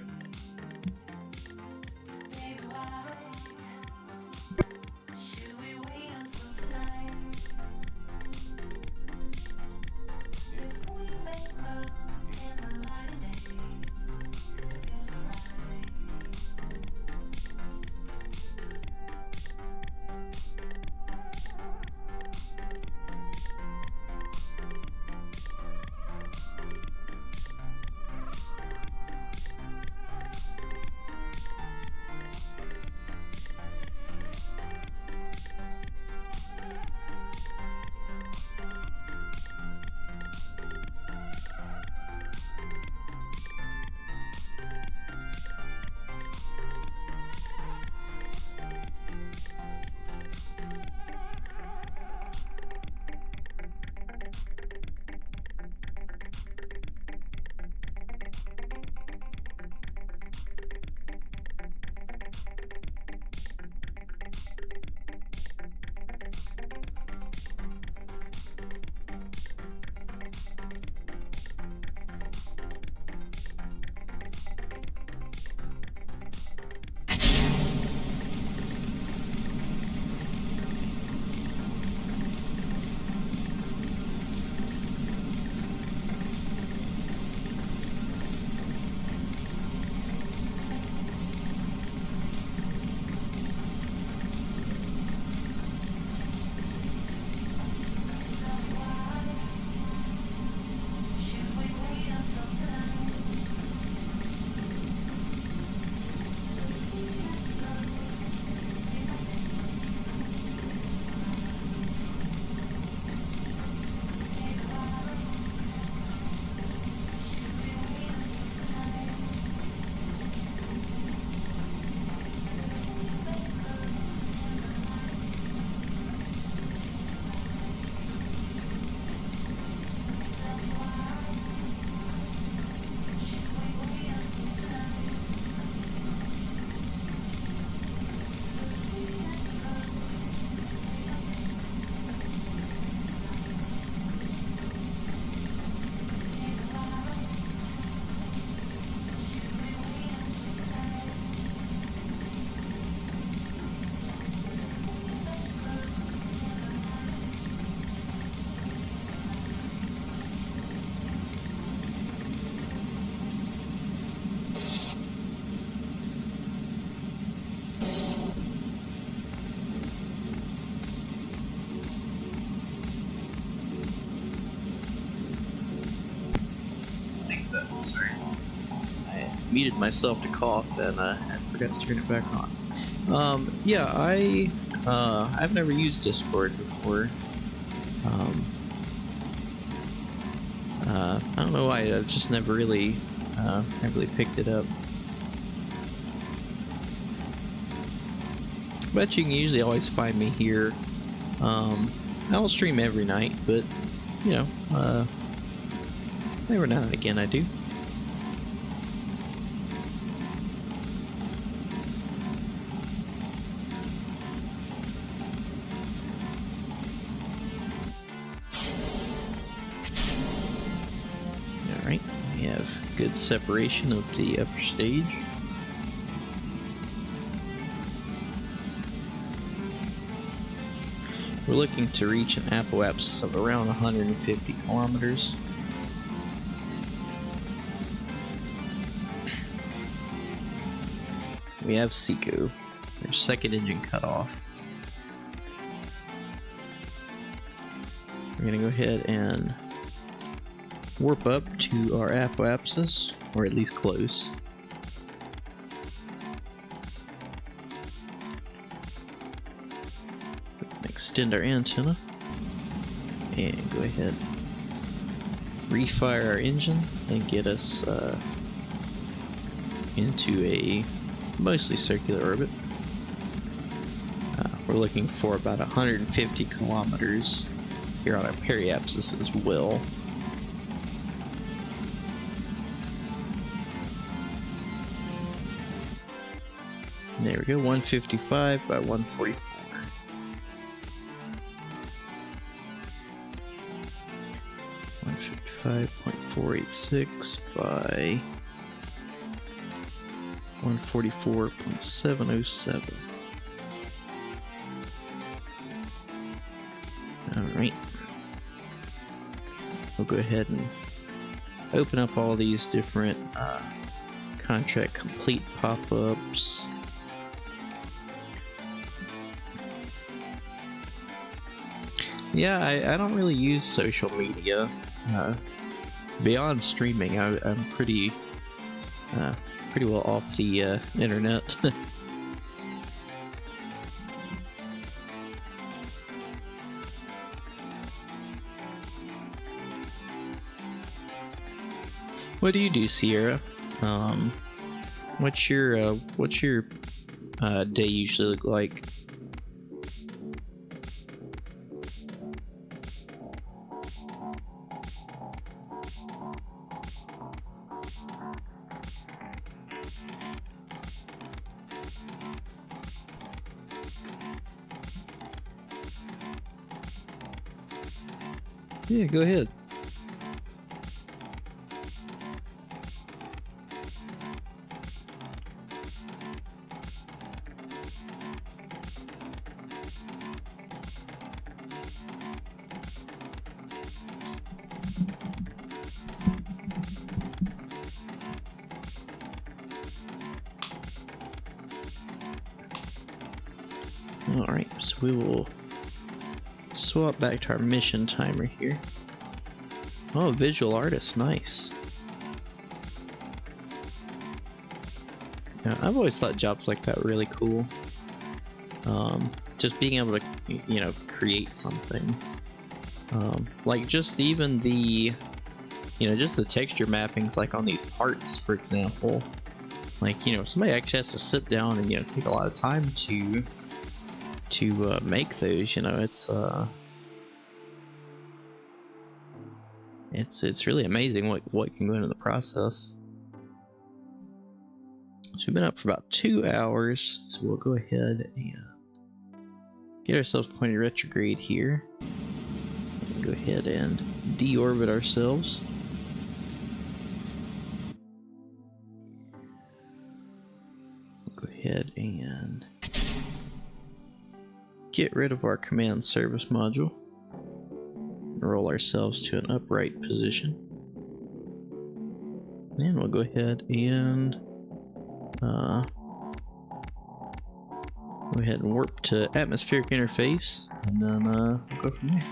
Speaker 1: Muted myself to cough and I forgot to turn it back on. Yeah, I've never used Discord before. I don't know why, I just never really picked it up. But you can usually always find me here. I don't stream every night, but you know, every now and again I do. good separation of the upper stage. We're looking to reach an apoapsis of around 150 kilometers. We have Seco, our second engine cut off. We're gonna go ahead and warp up to our apoapsis, or at least close. Extend our antenna and go ahead, refire our engine and get us into a mostly circular orbit. We're looking for about 150 kilometers here on our periapsis as well. There we go, 155 by 144. 155.486 by 144.707. Alright. We'll go ahead and open up all these different contract complete pop-ups. Yeah, I don't really use social media. Beyond streaming, I'm pretty well off the internet. What do you do, Sierra? What's your day usually look like? Yeah, go ahead. Alright, so we will swap back to our mission timer here. Oh, visual artist, nice. Yeah, I've always thought jobs like that were really cool. Just being able to, you know, create something. Like just even the, you know, just the texture mappings, like on these parts, for example. Like, you know, somebody actually has to sit down and, you know, take a lot of time to make those. You know, it's really amazing what can go into the process. So we've been up for about 2 hours, so we'll go ahead and get ourselves pointed retrograde here. And go ahead and deorbit ourselves. We'll go ahead and get rid of our command service module. Roll ourselves to an upright position. And we'll go ahead and go ahead and warp to atmospheric interface, and then we'll go from there.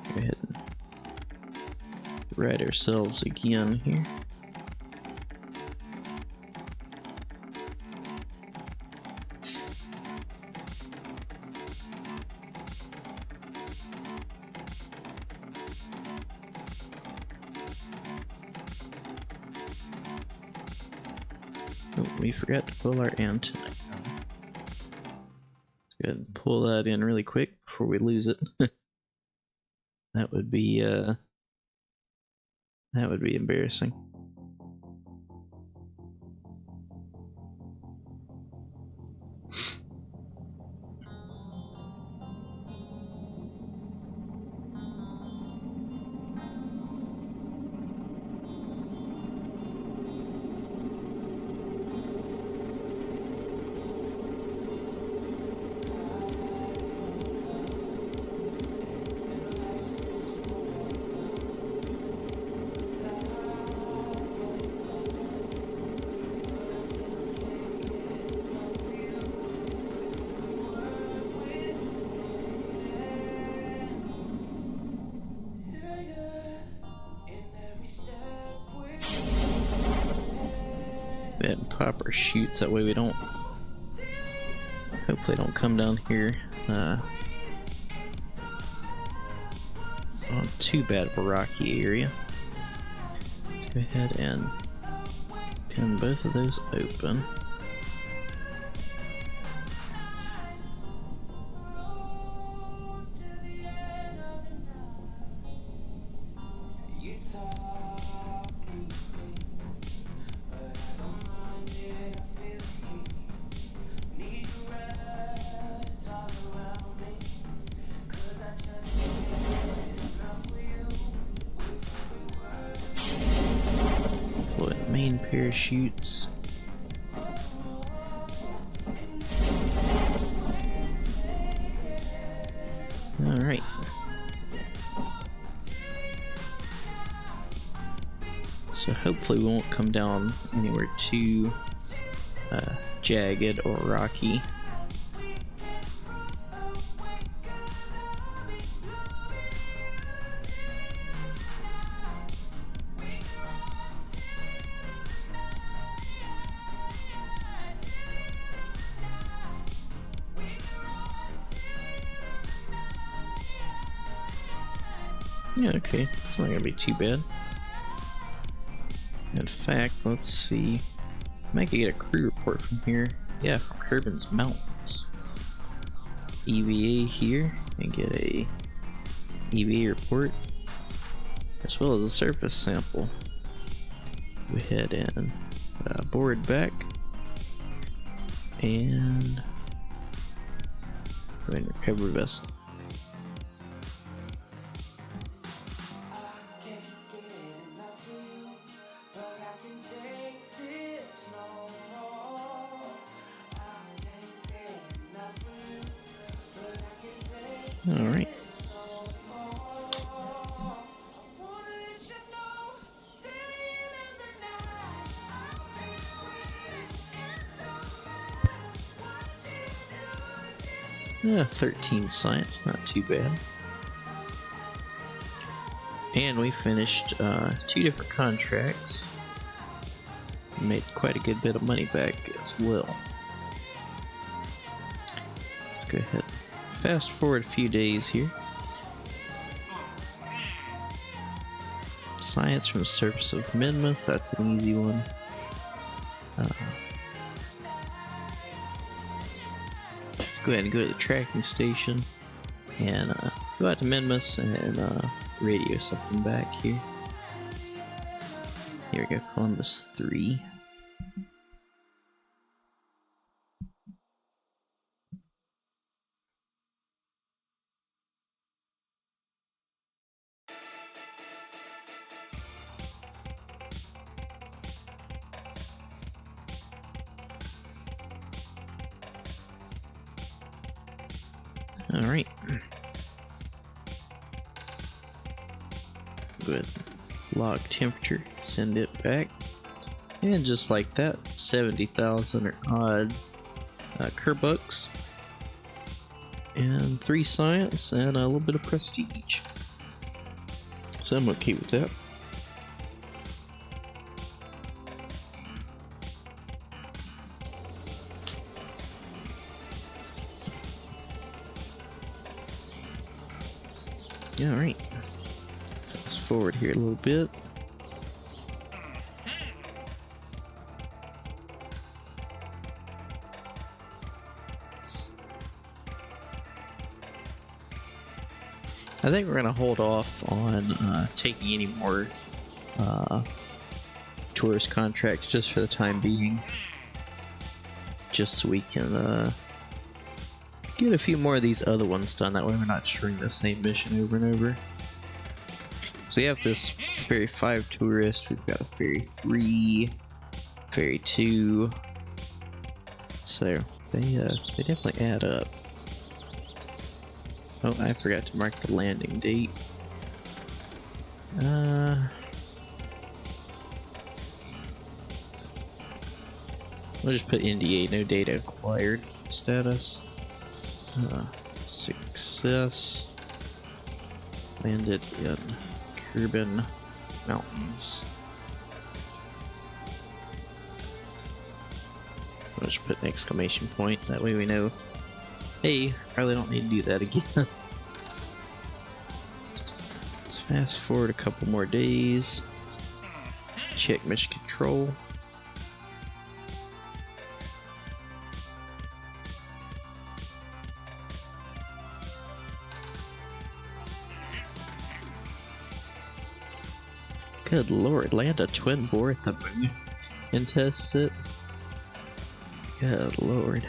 Speaker 1: Go ahead and right ourselves again here. Oh, we forgot to pull our antenna. Let's go ahead and pull that in really quick before we lose it. That would be embarrassing. ahead and pop our chutes, that way we don't, hopefully don't come down here on too bad of a rocky area. Let's go ahead and pin both of those open. Main parachutes. Alright. So hopefully we won't come down anywhere too jagged or rocky. Yeah, okay, it's not gonna be too bad. In fact, let's see. I might get a crew report from here. Yeah, from Kerbin's Mountains. EVA here, and get a EVA report, as well as a surface sample. Go ahead and board back, and go ahead and recover vessel. Alright. Yeah, 13 science, not too bad. And we finished 2 different contracts. Made quite a good bit of money back as well. Let's go ahead. Fast forward a few days here. Science from the surface of Minmus, that's an easy one. Let's go ahead and go to the tracking station and go out to Minmus and radio something back here. Here we go, Columbus 3. Alright. Good. Log temperature, send it back. And just like that, 70,000 or odd Kerbucks. And 3 science and a little bit of prestige. So I'm okay with that. Alright, fast forward here a little bit. I think we're going to hold off on taking any more tourist contracts just for the time being. Just so we can get a few more of these other ones done, that way we're not just running the same mission over and over. So we have this Ferry 5 tourist, we've got a Ferry 3, Ferry 2, so they definitely add up. Oh, I forgot to mark the landing date. We'll just put NDA, no data acquired status. Success. Landed in Kerbin Mountains. I'll just put an exclamation point. That way we know, hey, probably don't need to do that again. Let's fast forward a couple more days. Check mission control. Good lord, land a twin bore at the moon and test it. Good lord.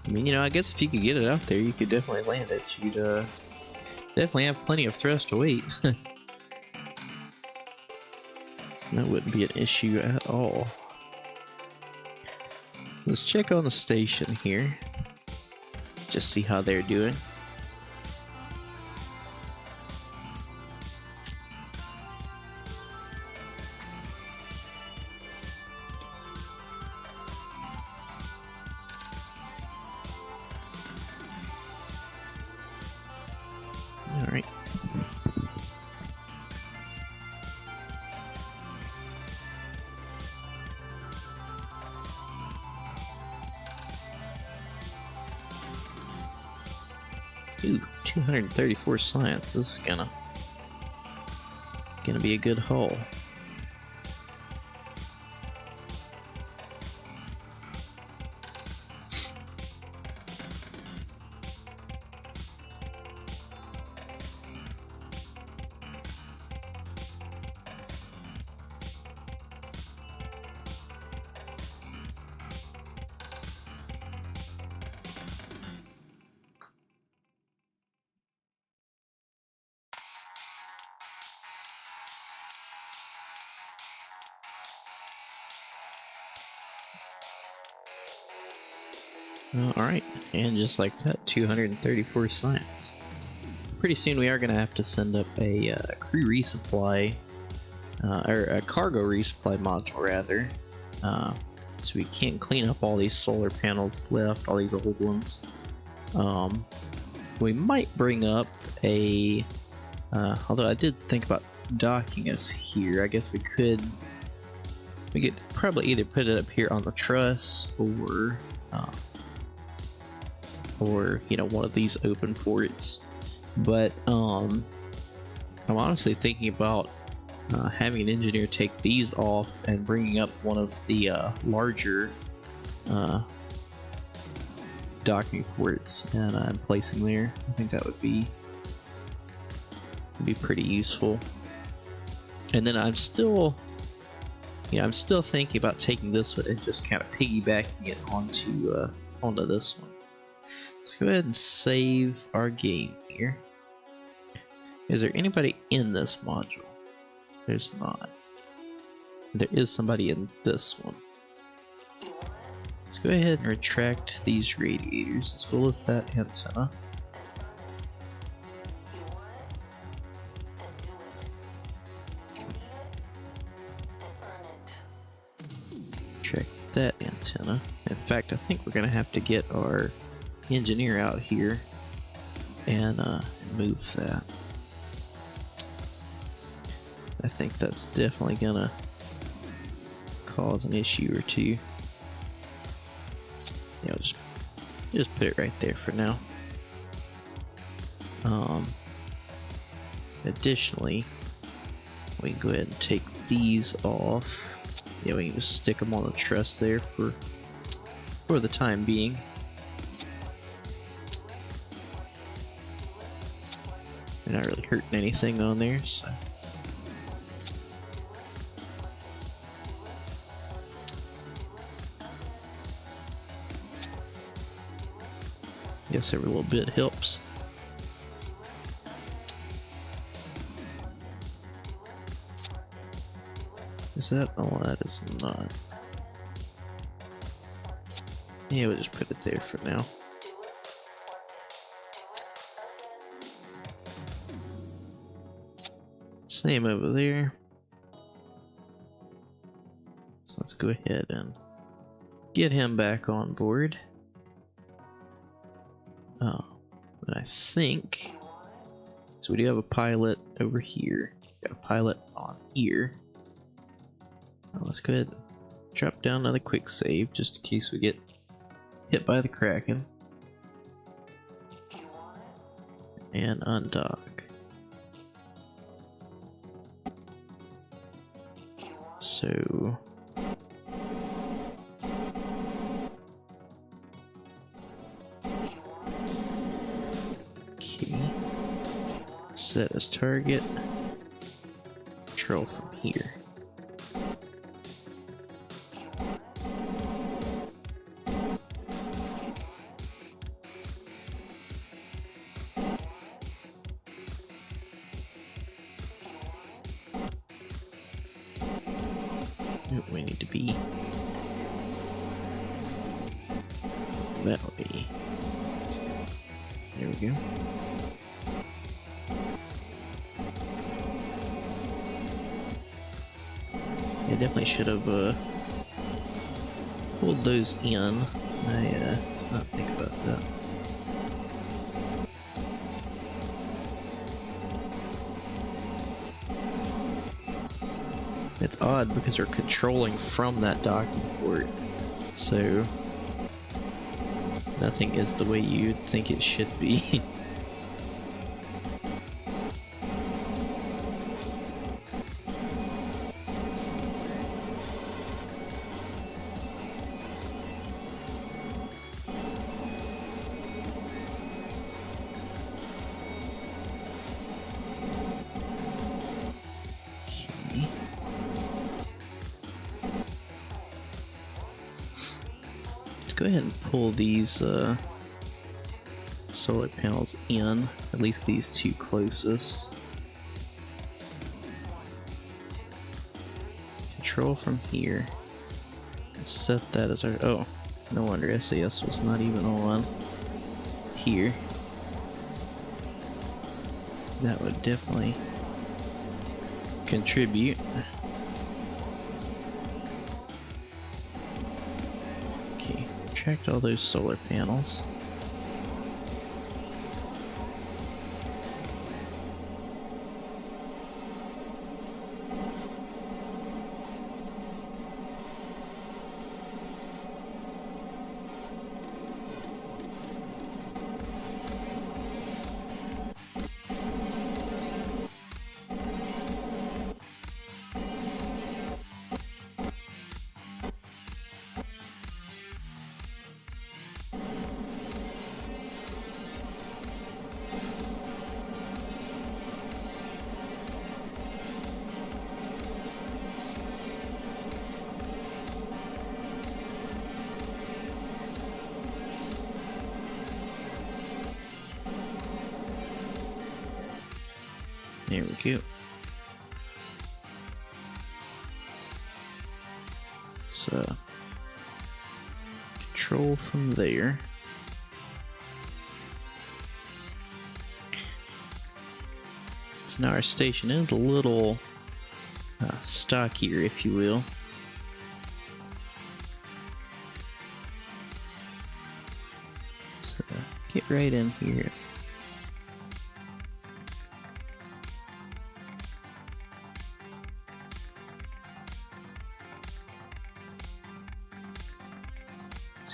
Speaker 1: I mean, you know, I guess if you could get it out there, you could definitely land it. You'd definitely have plenty of thrust to weight. That wouldn't be an issue at all. Let's check on the station here. Just see how they're doing. Alright. Ooh, 234 science. This is gonna be a good haul. Alright, and just like that, 234 science. Pretty soon we are going to have to send up a crew resupply, or a cargo resupply module rather, so we can clean up all these solar panels left, all these old ones. We might bring up a, although I did think about docking us here. I guess we could probably either put it up here on the truss or you know, one of these open ports. But I'm honestly thinking about having an engineer take these off and bringing up one of the larger docking ports and placing there. I think that would be pretty useful. And then I'm still thinking about taking this one and just kind of piggybacking it onto this one. Let's go ahead and save our game here. Is there anybody in this module? There's not. There is somebody in this one. Let's go ahead and retract these radiators as well as that antenna. Check that antenna. In fact, I think we're gonna have to get our engineer out here and move that. I think that's definitely gonna cause an issue or two. Yeah, I'll just put it right there for now. Additionally, we can go ahead and take these off. Yeah, we can just stick them on the truss there for the time being. They're not really hurting anything on there, so. Guess every little bit helps. Is that? Oh, that is not. Yeah, we'll just put it there for now. Same over there. So let's go ahead and get him back on board. But I think, so we do have a pilot over here. Got a pilot on here. Let's go ahead and drop down another quick save just in case we get hit by the Kraken. And undock. So okay. Set as target. Control from here. We need to be that way. There we go. I definitely should have pulled those in. I did not think about that. It's odd because we're controlling from that docking port, so nothing is the way you'd think it should be. Go ahead and pull these solar panels in, at least these two closest. Control from here. Set that as our... oh, no wonder SAS was not even on here. That would definitely contribute. Checked all those solar panels. There we go. So, control from there. So now our station is a little stockier, if you will. So, get right in here.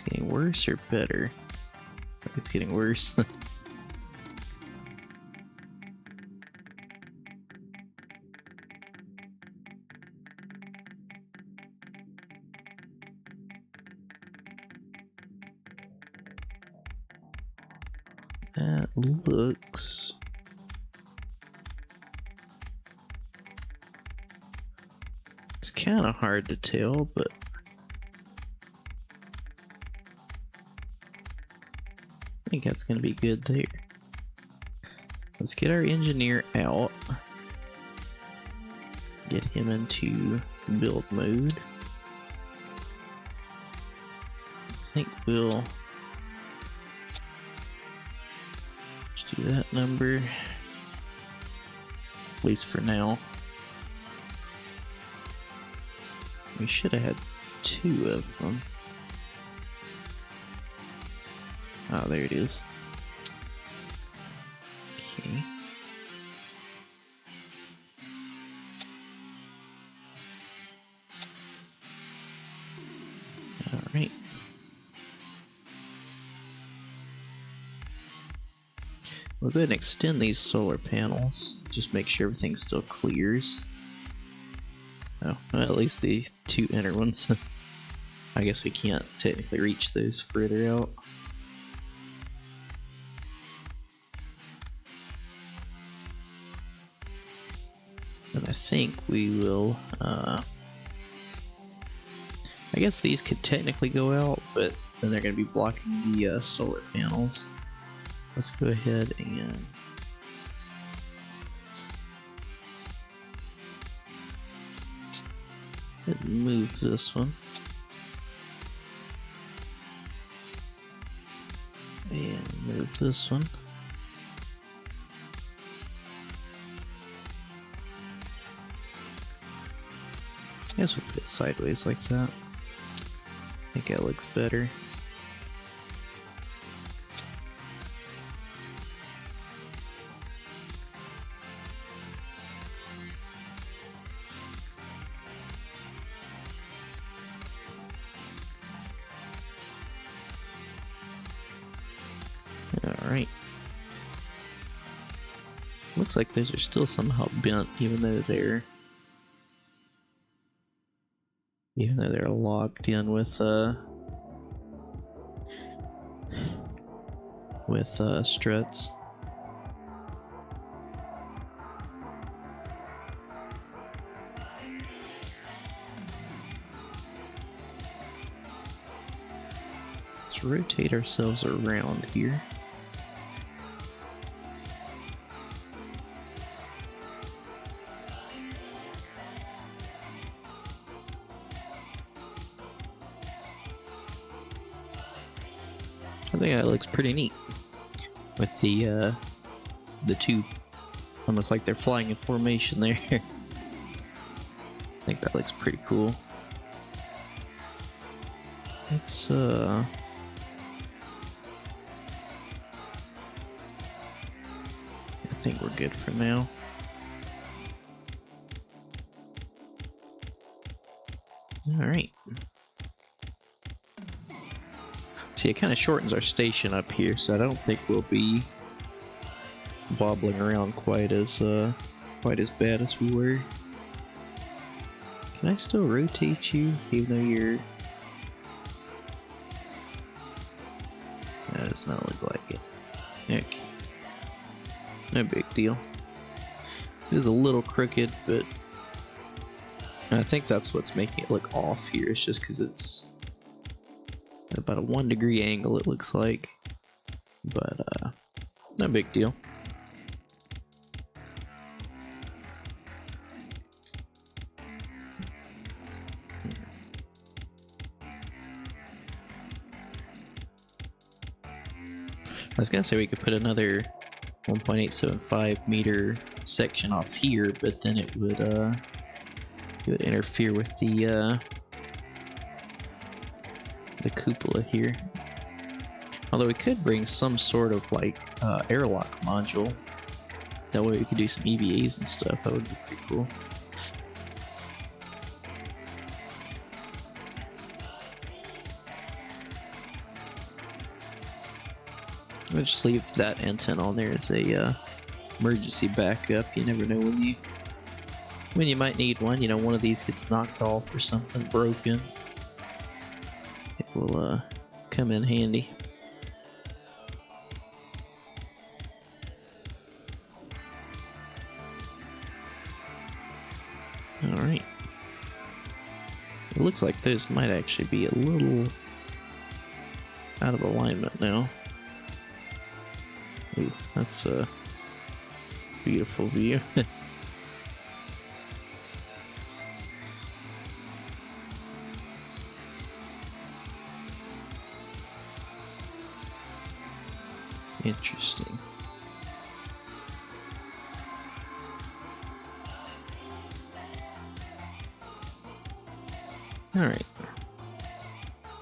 Speaker 1: Getting worse or better? I think it's getting worse. That looks... it's kind of hard to tell, but I think that's going to be good there. Let's get our engineer out. Get him into build mode. I think we'll just do that number, at least for now. We should have had 2 of them. Oh, there it is. Okay. We'll go ahead and extend these solar panels. Just make sure everything still clears. Oh, well, at least the two inner ones. I guess we can't technically reach those further out. And I think we will, I guess these could technically go out, but then they're going to be blocking the solar panels. Let's go ahead and move this one. And move this one. I guess we'll put it sideways like that. I think that looks better. Alright. Looks like those are still somehow bent, even though they're locked in with struts. Let's rotate ourselves around here. I think that looks pretty neat with the two, almost like they're flying in formation there. I think that looks pretty cool. It's I think we're good for now. All right. See, it kind of shortens our station up here, so I don't think we'll be wobbling around quite as bad as we were. Can I still rotate you, even though you're... That does not look like it. Okay. No big deal. It is a little crooked, but I think that's what's making it look off here. It's just because it's at about a 1 degree angle, it looks like, but no big deal. I was gonna say we could put another 1.875 meter section off here, but then it would interfere with the cupola here. Although we could bring some sort of like airlock module. That way we could do some EVAs and stuff. That would be pretty cool. I'll just leave that antenna on there as a emergency backup. You never know when you might need one. You know, one of these gets knocked off or something broken. It will come in handy. Alright. It looks like those might actually be a little out of alignment now. Ooh, that's a beautiful view. Interesting. Alright.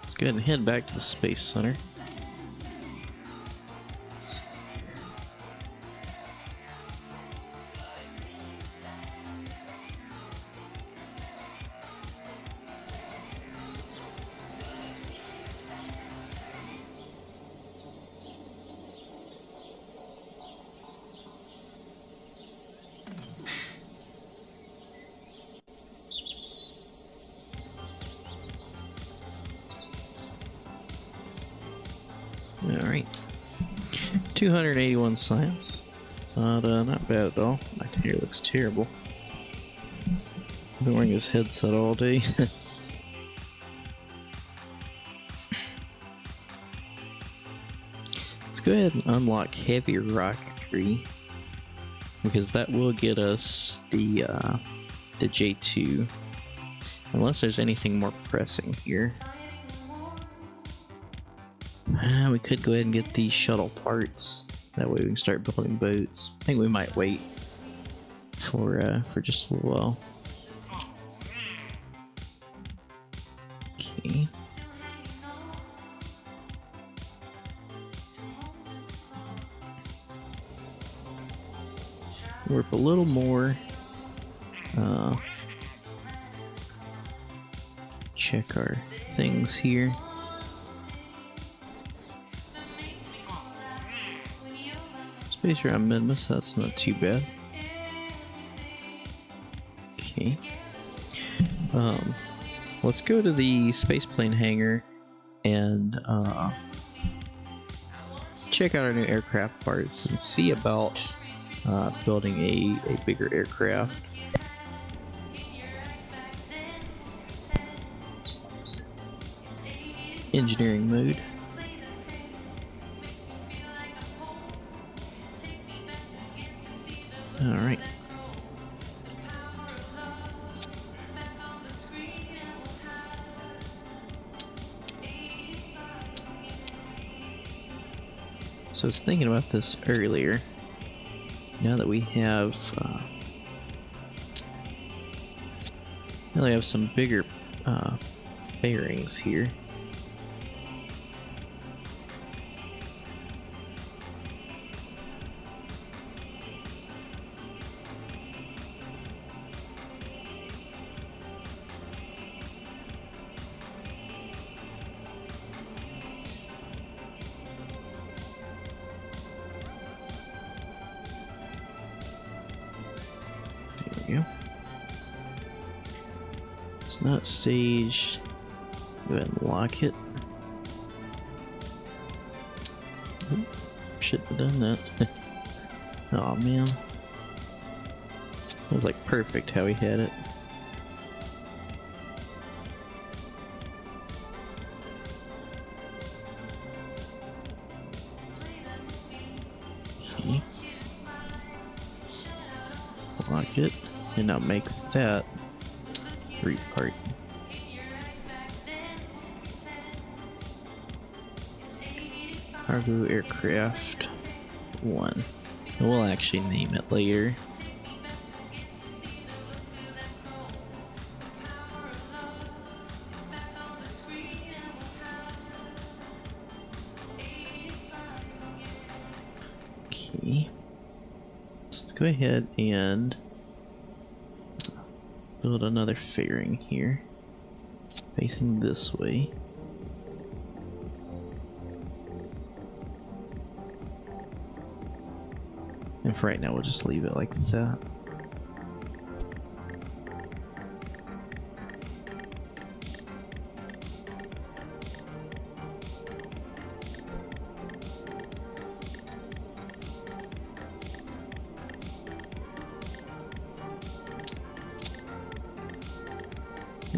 Speaker 1: Let's go ahead and head back to the Space Center. 281 science. Not bad at all. My hair looks terrible. I've been wearing this headset all day. Let's go ahead and unlock heavy rocketry, because that will get us the J2, unless there's anything more pressing here. We could go ahead and get these shuttle parts. That way we can start building boats. I think we might wait for just a little while. Okay. Warp a little more. Check our things here. Space around Midmus, that's not too bad. Okay. Let's go to the spaceplane hangar and check out our new aircraft parts and see about building a bigger aircraft. Engineering mode. Alright. So I was thinking about this earlier. Now that we have some bigger fairings here. It's not staged. Go ahead and lock it. Shouldn't have done that. Oh man. That was like perfect how he had it. Okay. Lock it. And now make that 3-part. Cargo aircraft 1. And we'll actually name it later. Okay. So let's go ahead and build another fairing here, facing this way. And for right now, we'll just leave it like that.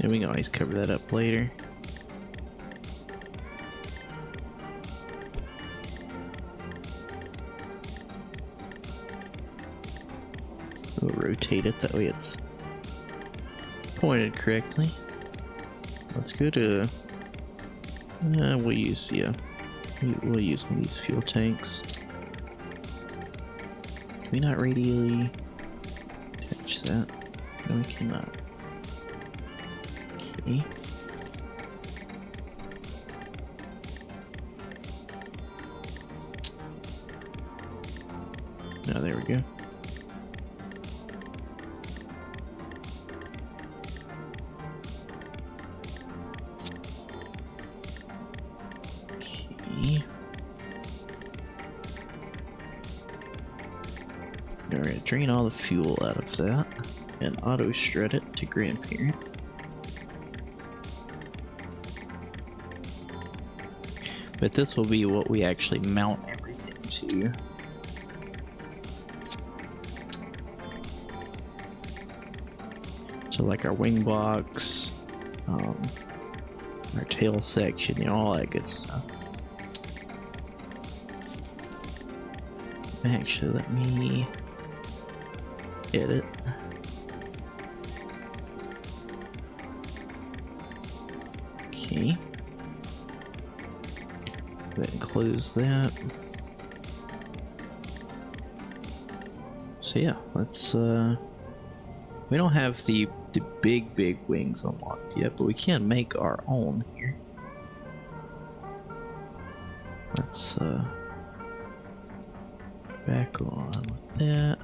Speaker 1: And we can always cover that up later. We'll rotate it, that way it's pointed correctly. Let's go to... we'll use, we'll use one of these fuel tanks. Can we not radially attach that? No, we cannot. Okay. Oh, there we go. Okay. Now we're gonna drain all the fuel out of that and auto strut it to grandparent. But this will be what we actually mount everything to. So like our wing box, our tail section, you know, all that good stuff. Actually, let me edit. Okay. Go ahead and close that. So yeah, let's we don't have the big wings unlocked yet, but we can make our own here. Let's back on with that.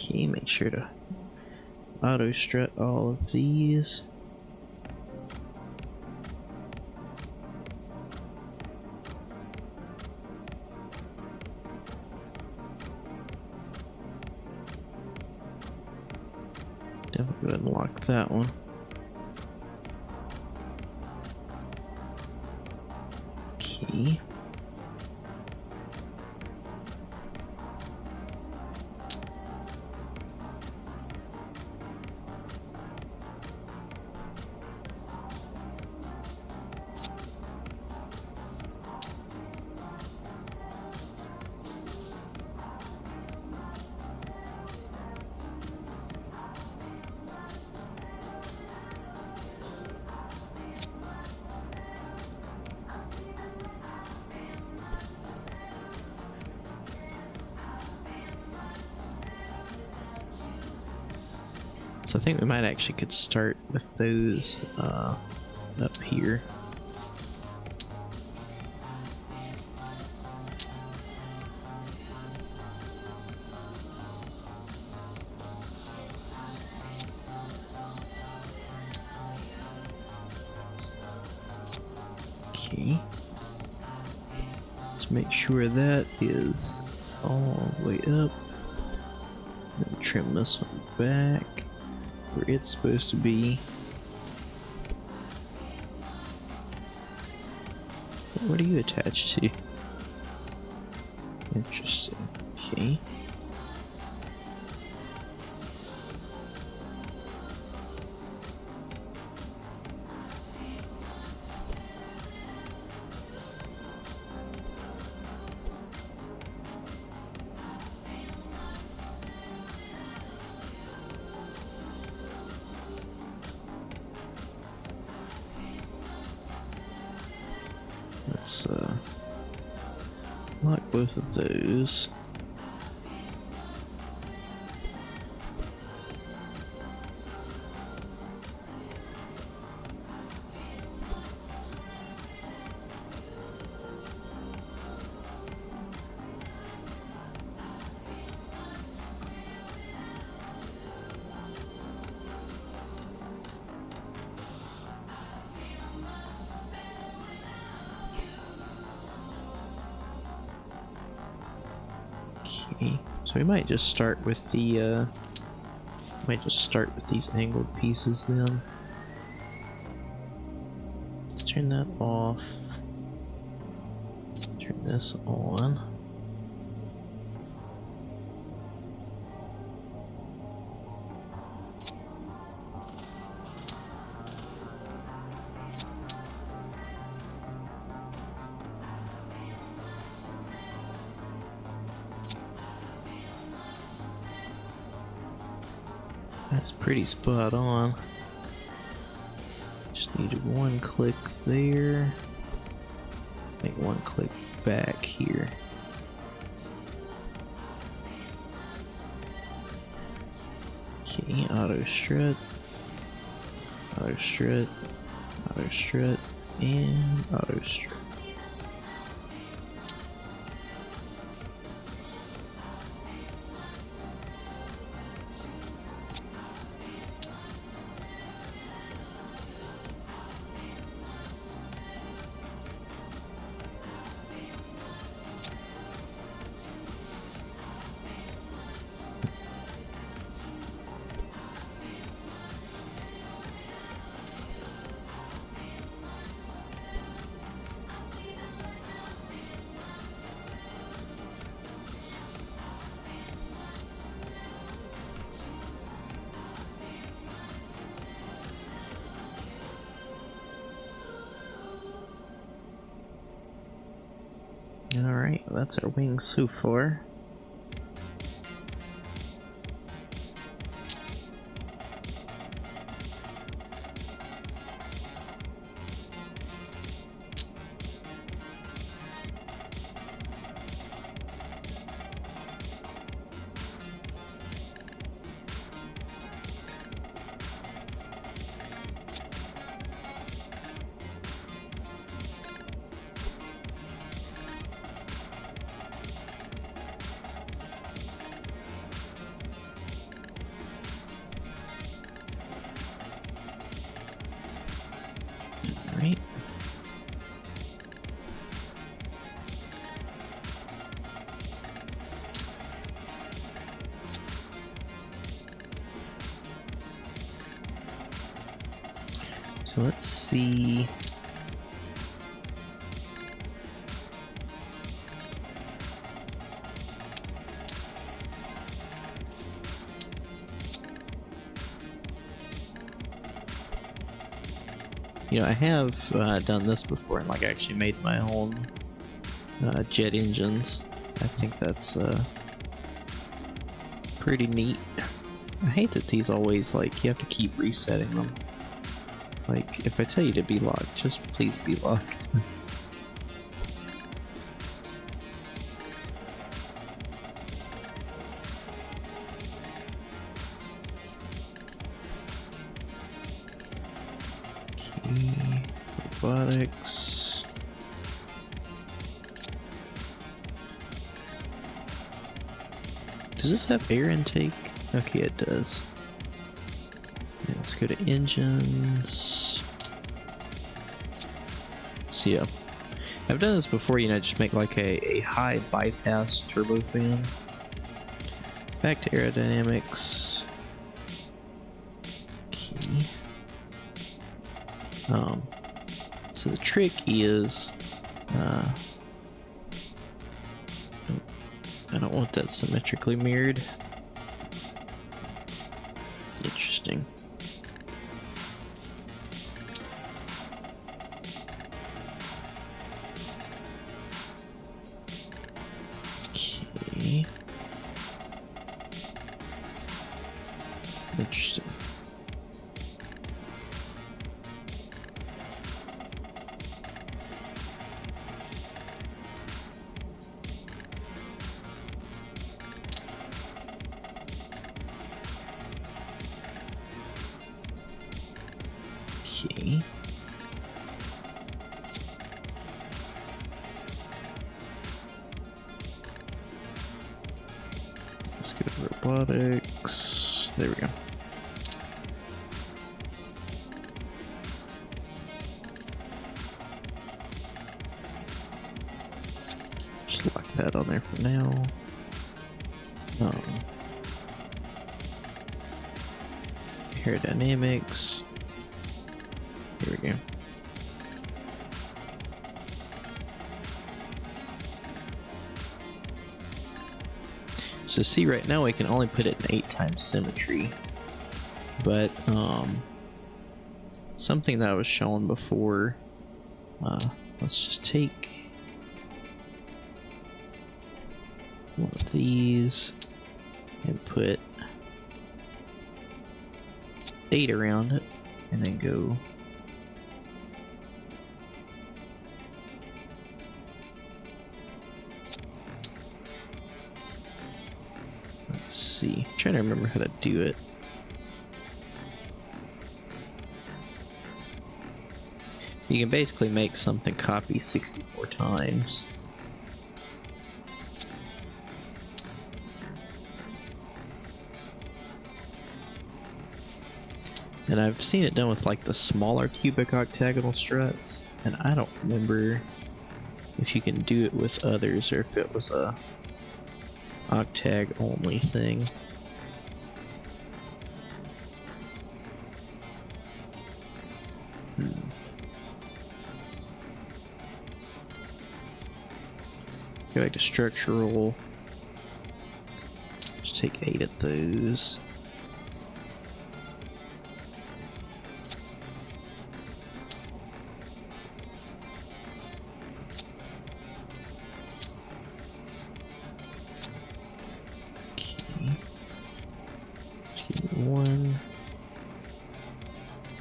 Speaker 1: Okay, make sure to auto strut all of these. Definitely go ahead and lock that one. Okay. So I think we might actually could start with those up here. Okay. Let's make sure that is all the way up. Then trim this one back where it's supposed to be. What are you attached to? Interesting. Okay. Let's lock both of those. Okay, so we might just start with the these angled pieces then. Let's turn that off. Turn this on. That's pretty spot on. Just needed one click there. Make one click back here. Okay, auto strut, auto strut, auto strut, and auto strut. Alright, well, that's our wings so far. Right. So let's see. You know, I have done this before and like actually made my own jet engines. I think that's pretty neat. I hate that these always, like, you have to keep resetting them. Like, if I tell you to be locked, just please be locked. Okay, robotics. Does this have air intake? Okay, it does. Yeah, let's go to engines. So yeah, I've done this before, you know, just make like a high bypass turbofan. Back to aerodynamics. Okay. So the trick is, I don't want that symmetrically mirrored. Interesting. Okay. Interesting. Okay. Let's go to robotics. There we go. Just lock that on there for now. Aerodynamics. Here we go. So see, right now we can only put it in 8x symmetry, but something that I was shown before, let's just take one of these and put 8 around it, and then go. Let's see. I'm trying to remember how to do it. You can basically make something copy 64 times. And I've seen it done with like the smaller cubic octagonal struts, and I don't remember if you can do it with others or if it was a octag only thing. Go back to structural. Just take 8 of those.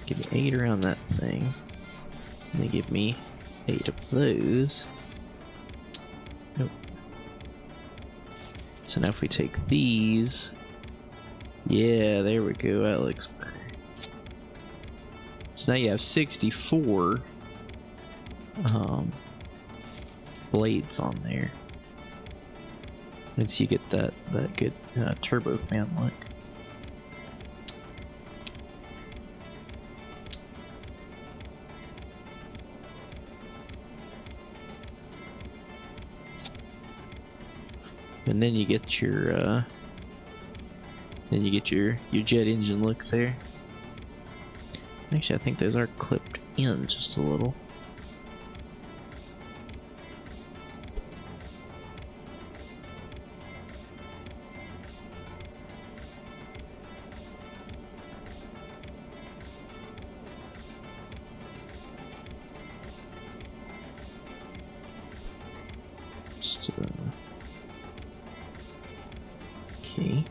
Speaker 1: Give me 8 around that thing. And they give me 8 of those. Nope. So now if we take these, yeah, there we go, that looks better. So now you have 64 blades on there. And so you get that good turbofan look. And then you get your your jet engine look there. Actually, I think those are clipped in just a little. Just, okay.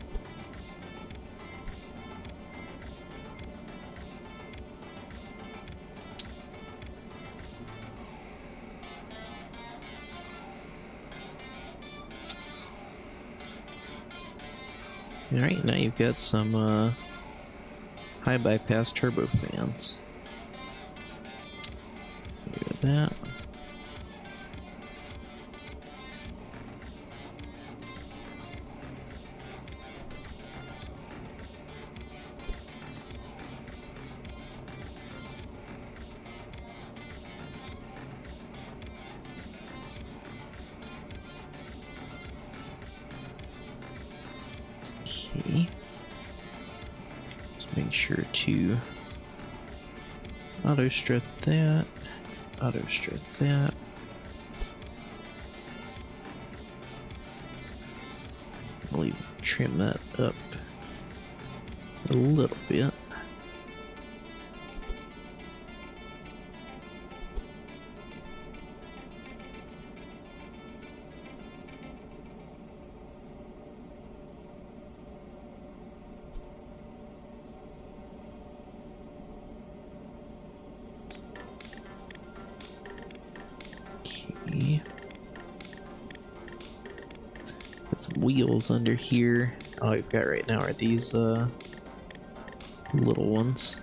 Speaker 1: Alright, now you've got some high bypass turbofans. Look at that. Okay. Just make sure to auto strut that, auto strut that. I'll even trim that up a little bit. Okay. Got some wheels under here. All I've got right now are these little ones.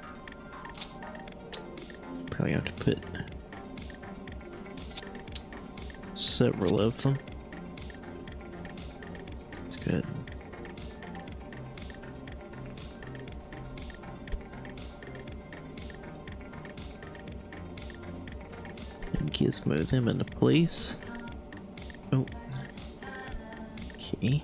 Speaker 1: Probably have to put several of them. That's good. And gizmo them into place. Oh. Okay.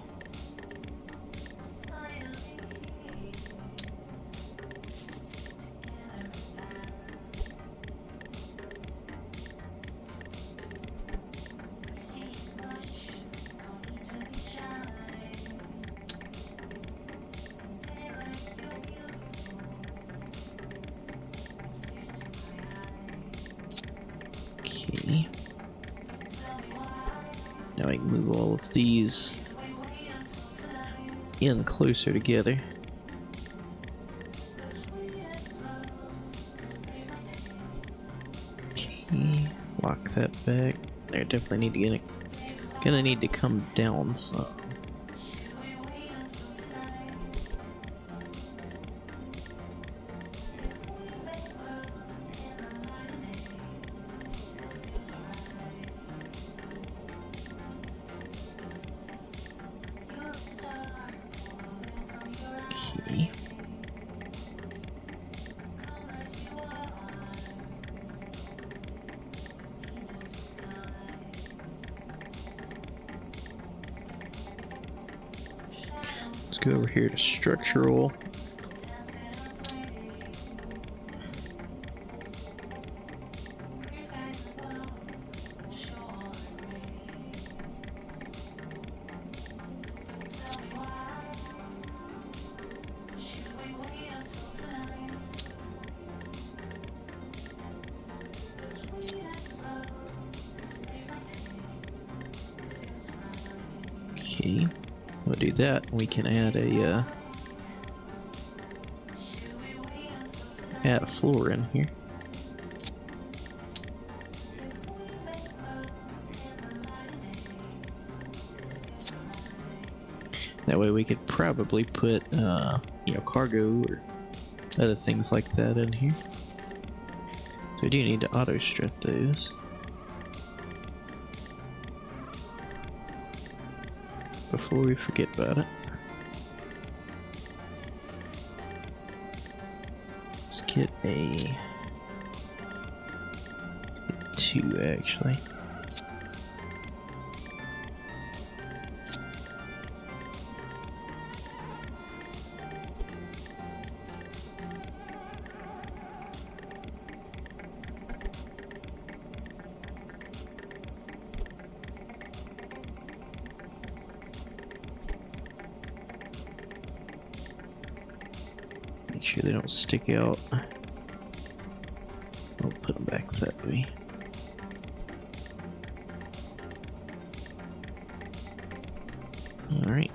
Speaker 1: Okay. Now I can move all of these in closer together. Okay, lock that back. There, definitely need to get it. Gonna need to come down some. Okay. Let's go over here to structural. Okay, we'll do that. We can add a floor in here. That way we could probably put, you know, cargo or other things like that in here. So we do need to auto strip those. Before we forget about it. Let's get a 2 actually. Make sure they don't stick out. I'll put them back that way. Alright.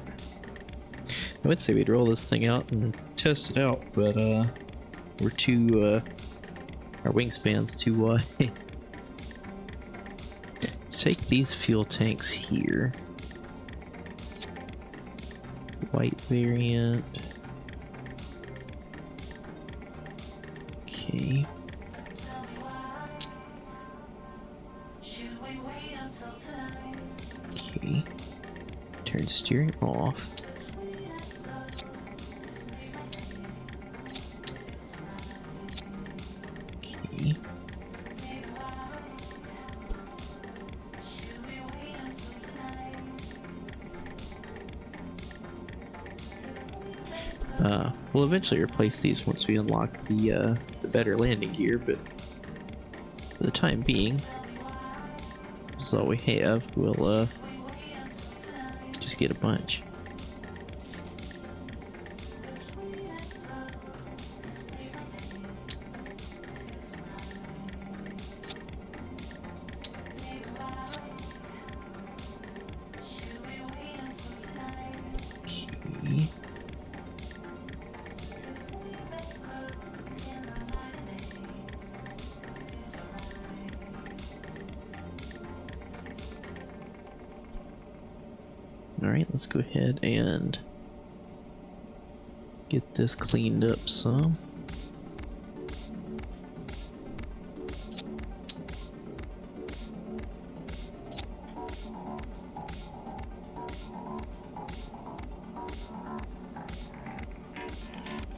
Speaker 1: I would say we'd roll this thing out and test it out, but we're too, our wingspan's too wide. Let's take these fuel tanks here. White variant. Okay. Okay. Turn steering off. Okay. We'll eventually replace these once we unlock the better landing gear, but for the time being, this is all we have. We'll just get a bunch. Okay. Alright, let's go ahead and get this cleaned up some.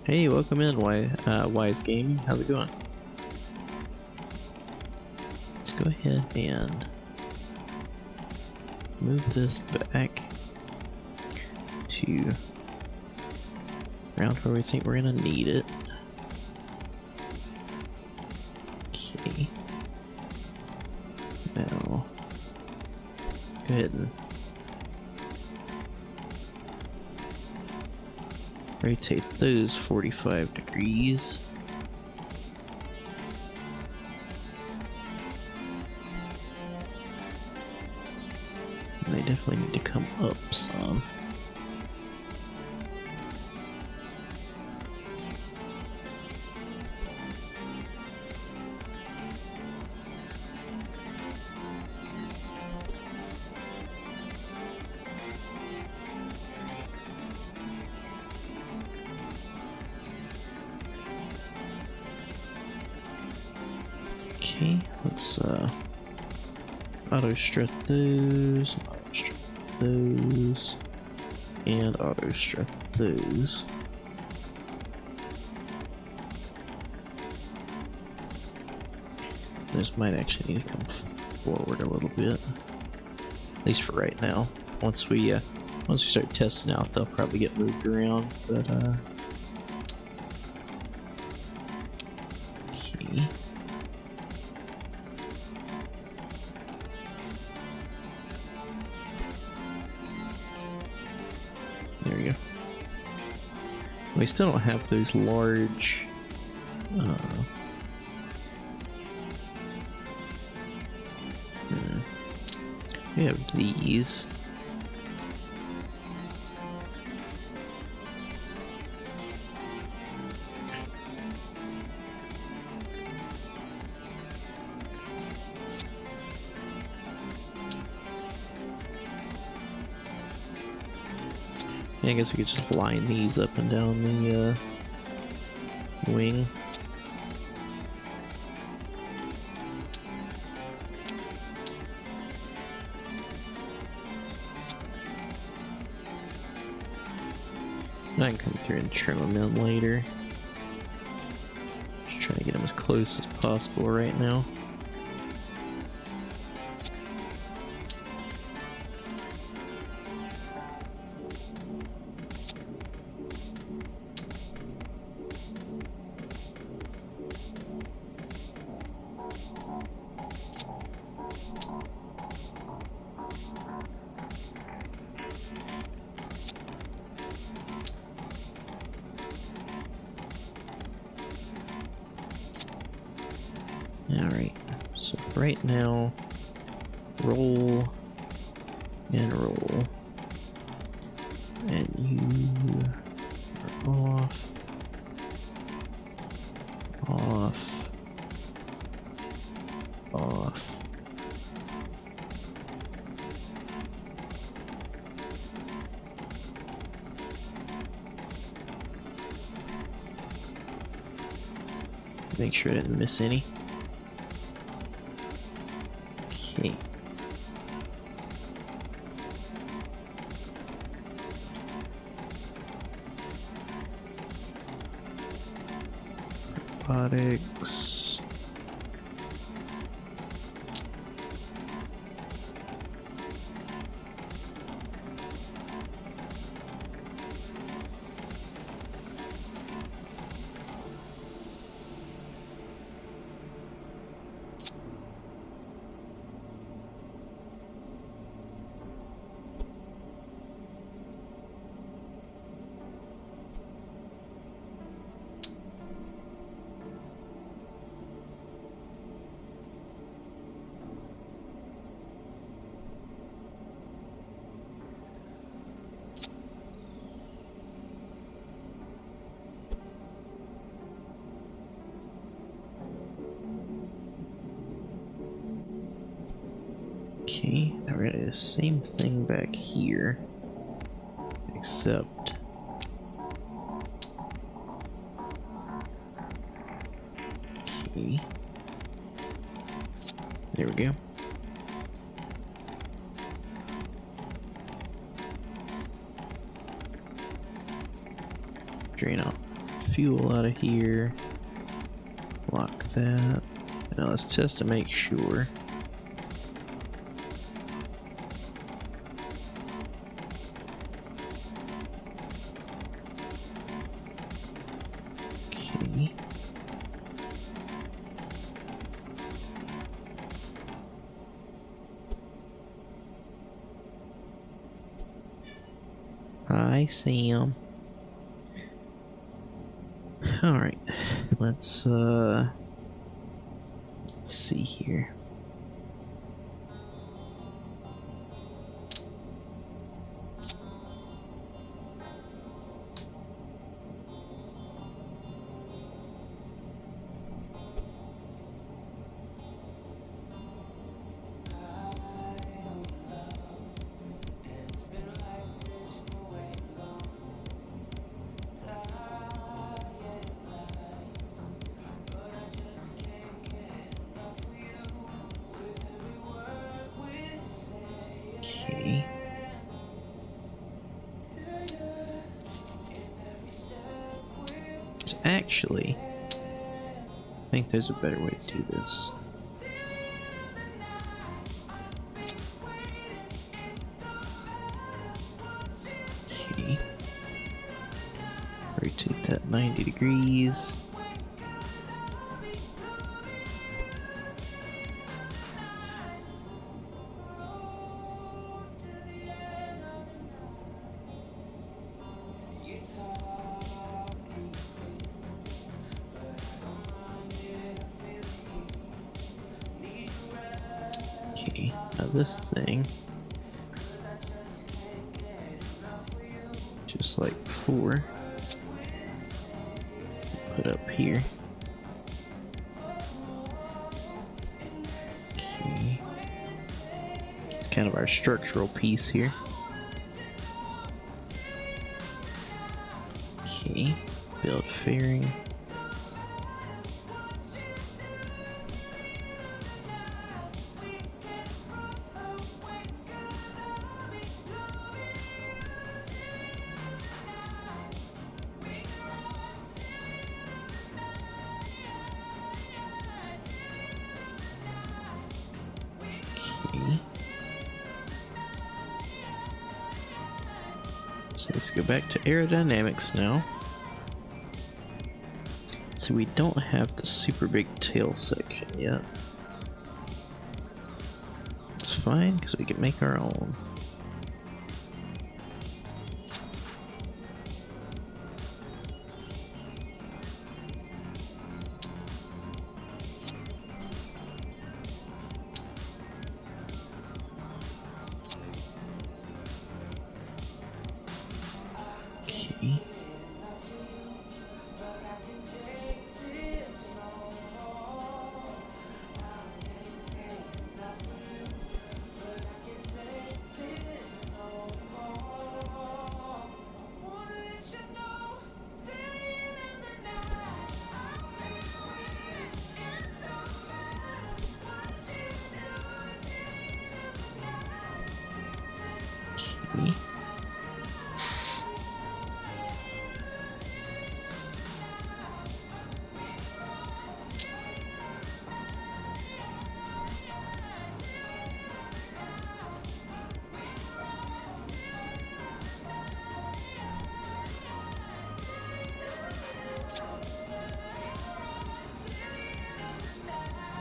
Speaker 1: Hey, welcome in, Wise Gaming. How's it going? Let's go ahead and move this back to around where we think we're gonna need it. Okay. Now, go ahead and rotate those 45 degrees. And they definitely need to come up some. Okay, let's auto strut those, and auto strut those. This might actually need to come forward a little bit, at least for right now. Once we start testing out, they'll probably get moved around. But okay. There we go. We still don't have those large. We have these. Yeah, I guess we could just line these up and down the wing. I can come through and trim them in later. Just trying to get them as close as possible right now. Alright, so right now, roll and roll. And you are off, off, off. Make sure I didn't miss any. Okay. Robotics. Okay, now we're gonna do the same thing back here, except okay. There we go. Drain out fuel out of here. Lock that. Now let's test to make sure. Okay. Hi, Sam. Alright, let's see here. Okay. Actually, I think there's a better way to do this. Okay. Rotate that 90 degrees. Okay, now this thing, just like before, put up here. Okay. It's kind of our structural piece here. Okay, build fairing. Okay. So let's go back to aerodynamics now. So we don't have the super big tail section yet. It's fine because we can make our own. Okay. Okay.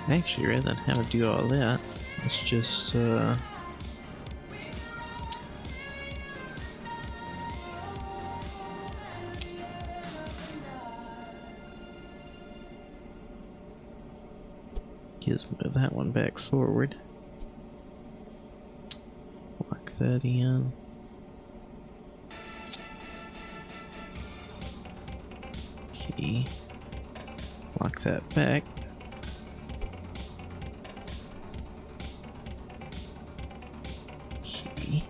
Speaker 1: Actually, rather than have to do all that, let's just gizmo that one back forward. Lock that in. Okay. Lock that back. Okay.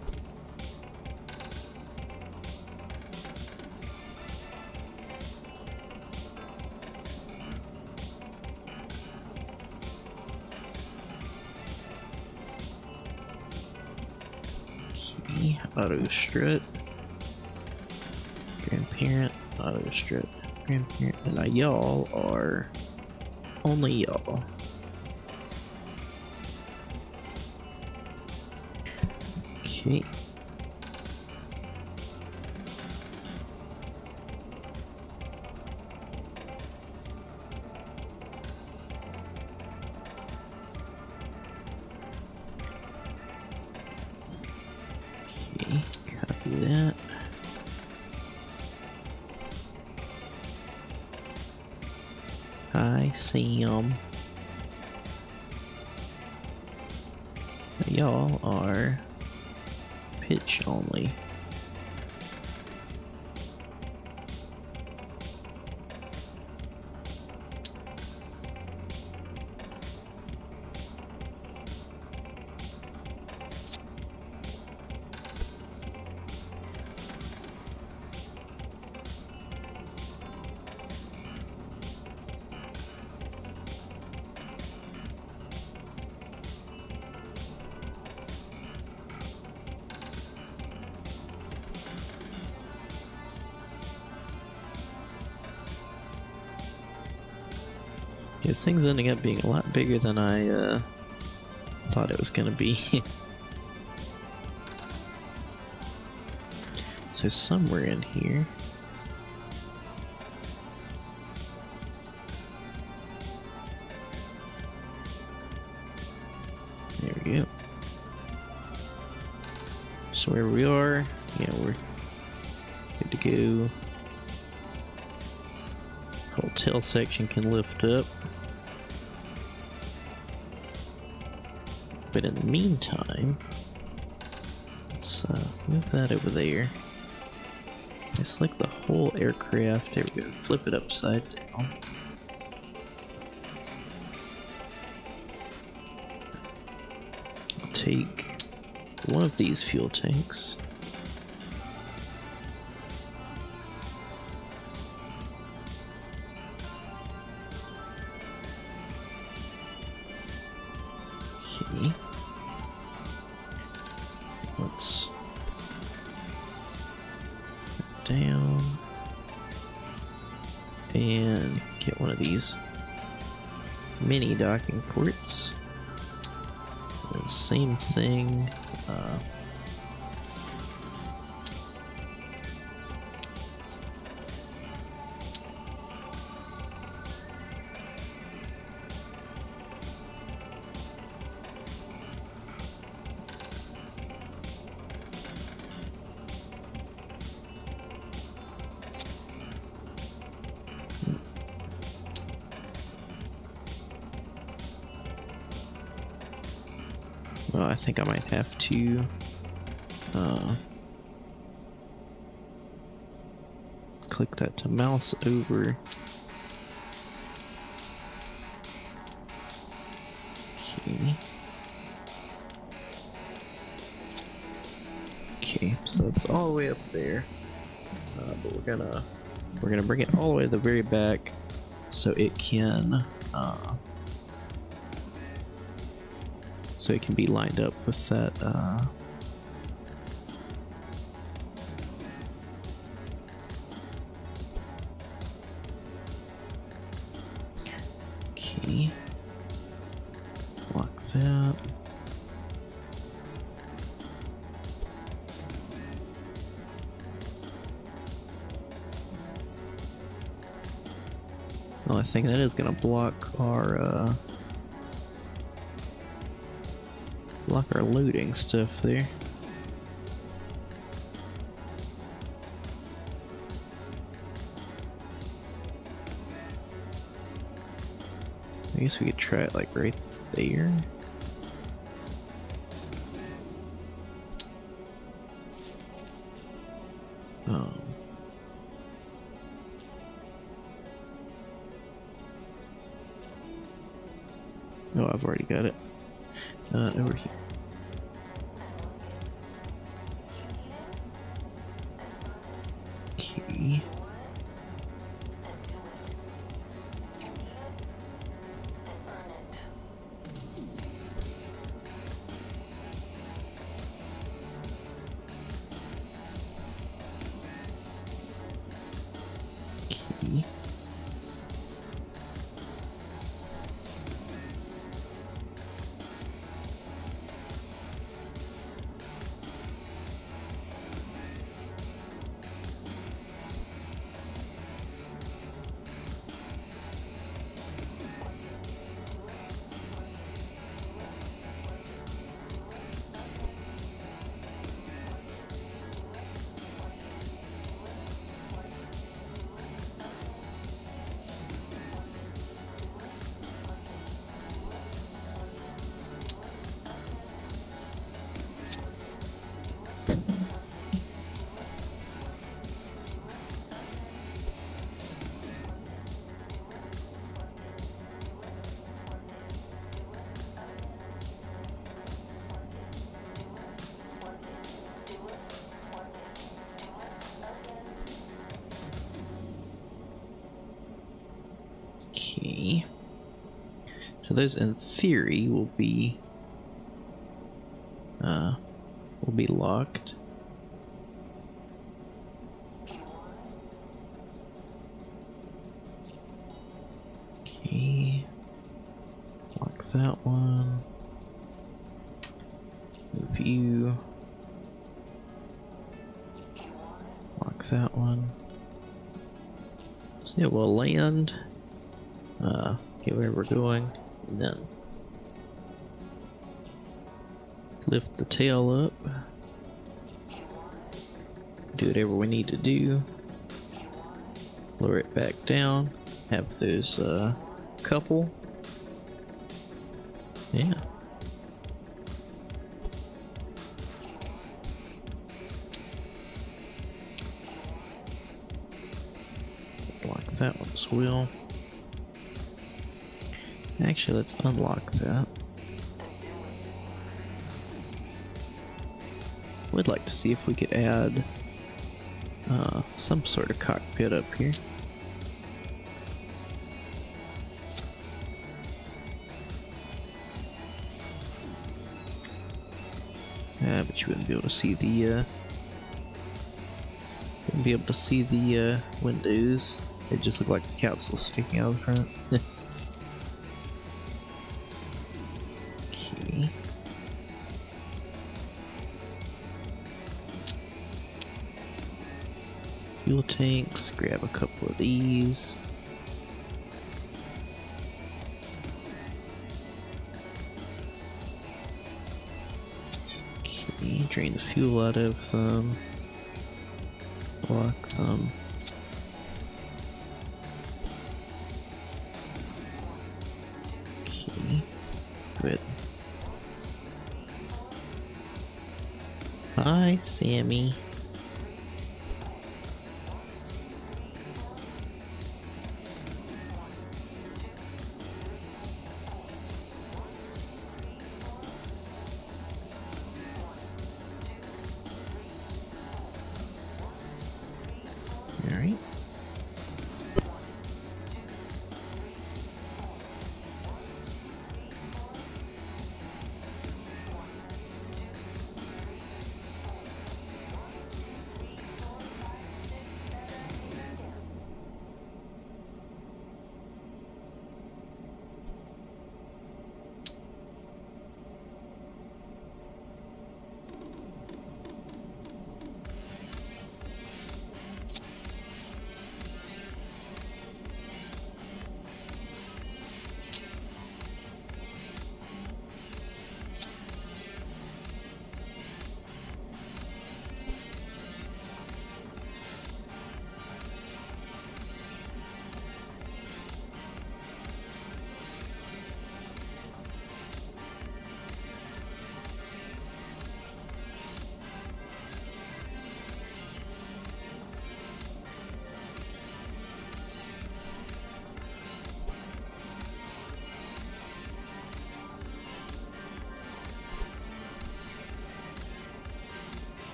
Speaker 1: Okay. Auto strut. Grandparent. Auto strut. Grandparent. And now y'all are only y'all. Okay. Okay, copy that. Hi, Sam. Y'all are pitch only. This thing's ending up being a lot bigger than I thought it was gonna be. So somewhere in here. There we go. So where we are, yeah, we're good to go. Whole tail section can lift up. But in the meantime, let's move that over there. It's like the whole aircraft. There we go. Flip it upside down. I'll take one of these fuel tanks. Okay. Let's down and get one of these mini docking ports. And same thing. Well, I think I might have to click that to mouse over. Okay. Okay, so it's all the way up there, but we're gonna bring it all the way to the very back so it can be lined up with that okay. Lock that. Well, I think that is gonna block our loading stuff there. I guess we could try it like right there. Oh, I've already got it. Over here. Okay. Okay. Okay. So those in theory will be locked. Okay. that one. View. Lock that one. It will land. Get where we're going, and then lift the tail up. Do whatever we need to do. Lower it back down. Have those couple. Yeah. Lock that one as well. Actually, let's unlock that. Would like to see if we could add some sort of cockpit up here. But you wouldn't be able to see the windows. They just look like the capsule sticking out of the front. Okay. Fuel tanks, grab a couple of these. Okay, drain the fuel out of them. Lock them. Okay, good. Hi, Sammy. Alright.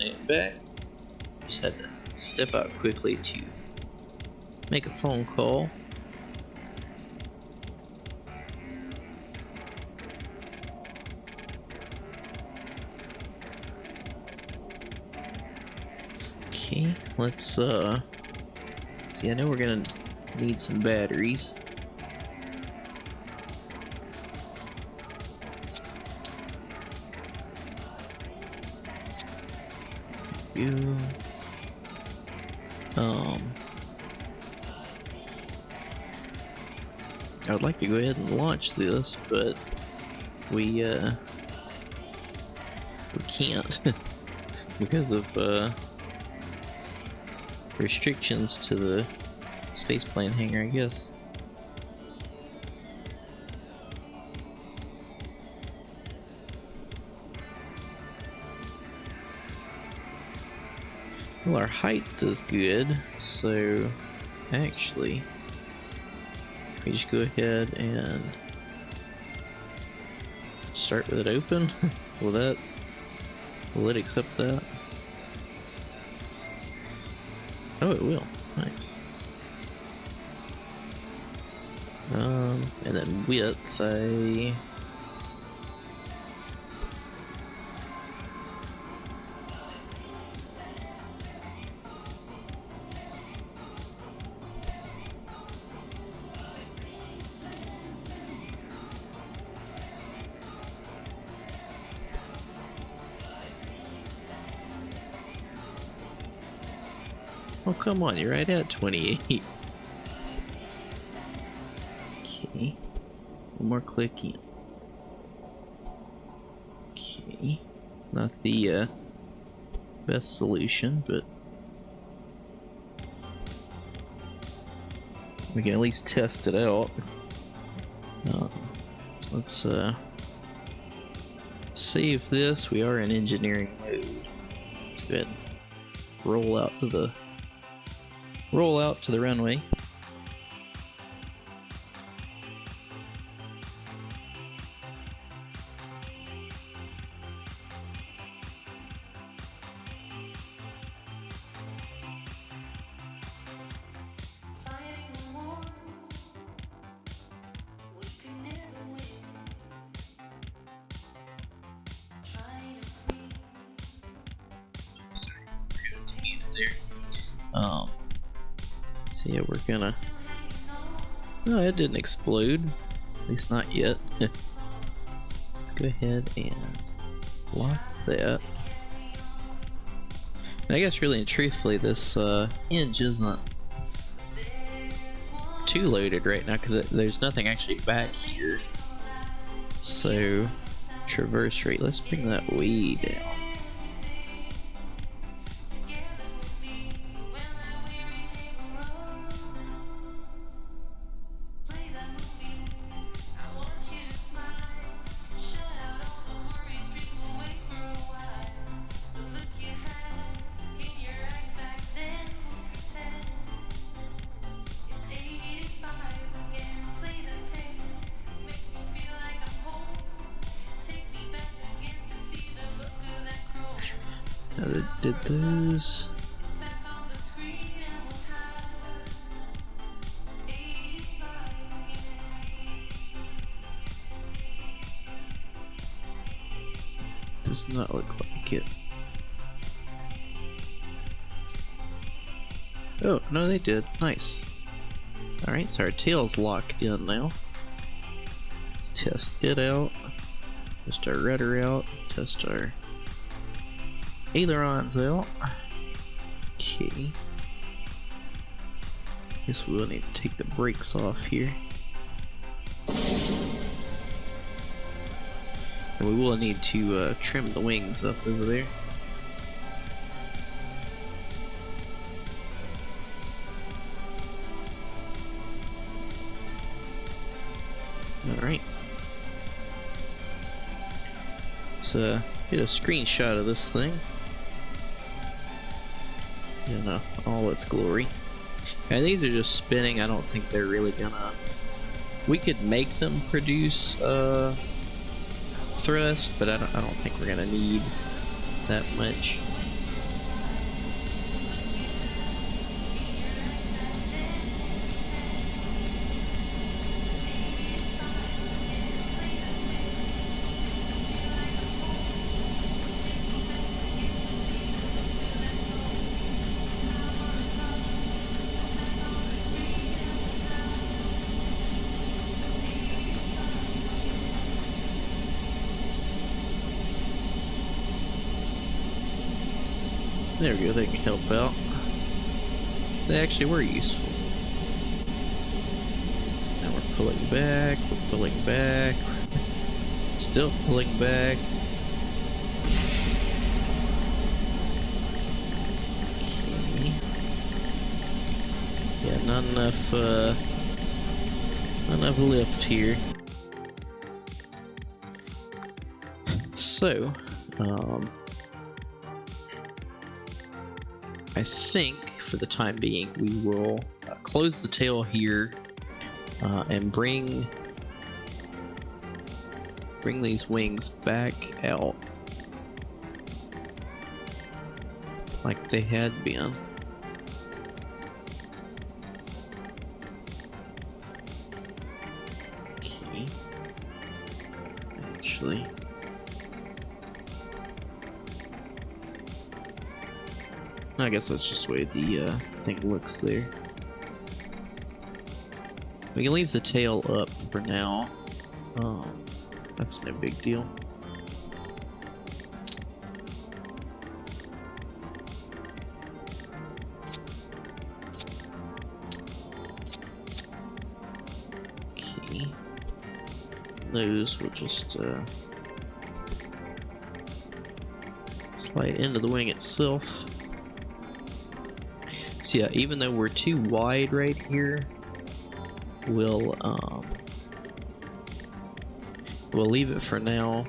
Speaker 1: am back. Just had to step out quickly to make a phone call. Okay, let's see, I know we're gonna need some batteries. Go. I would like to go ahead and launch this, but we can't because of restrictions to the spaceplane hangar, I guess. Well, our height is good, so actually, we just go ahead and start with it open. Will it accept that? Oh, it will. Nice. And then width, oh, come on, you're right at 28. Okay. One more click in. Okay. Not the best solution, but we can at least test it out. Let's save this. We are in engineering mode. Let's go ahead and roll out to the runway. So yeah, we're gonna... No, it didn't explode. At least not yet. Let's go ahead and lock that. And I guess really and truthfully, this hinge isn't too loaded right now because there's nothing actually back here. So, traverse rate, let's bring that way down. Did those? Does not look like it. Oh, no, they did. Nice. Alright, so our tail's locked in now. Let's test it out. Test our rudder out. Test our ailerons out. Okay. Guess we will need to take the brakes off here. And we will need to trim the wings up over there. Alright. Let's get a screenshot of this thing in all its glory. And these are just spinning. I don't think they're really gonna... We could make them produce thrust, but I don't think we're gonna need that much. There we go, they can help out. They actually were useful. Now we're pulling back, still pulling back. Okay. Yeah, not enough lift here. So, I think for the time being we will close the tail here and bring these wings back out like they had been. Okay. Actually, I guess that's just the way the thing looks there. We can leave the tail up for now. That's no big deal. Okay. Those will just slide into the wing itself. So yeah, even though we're too wide right here, we'll leave it for now.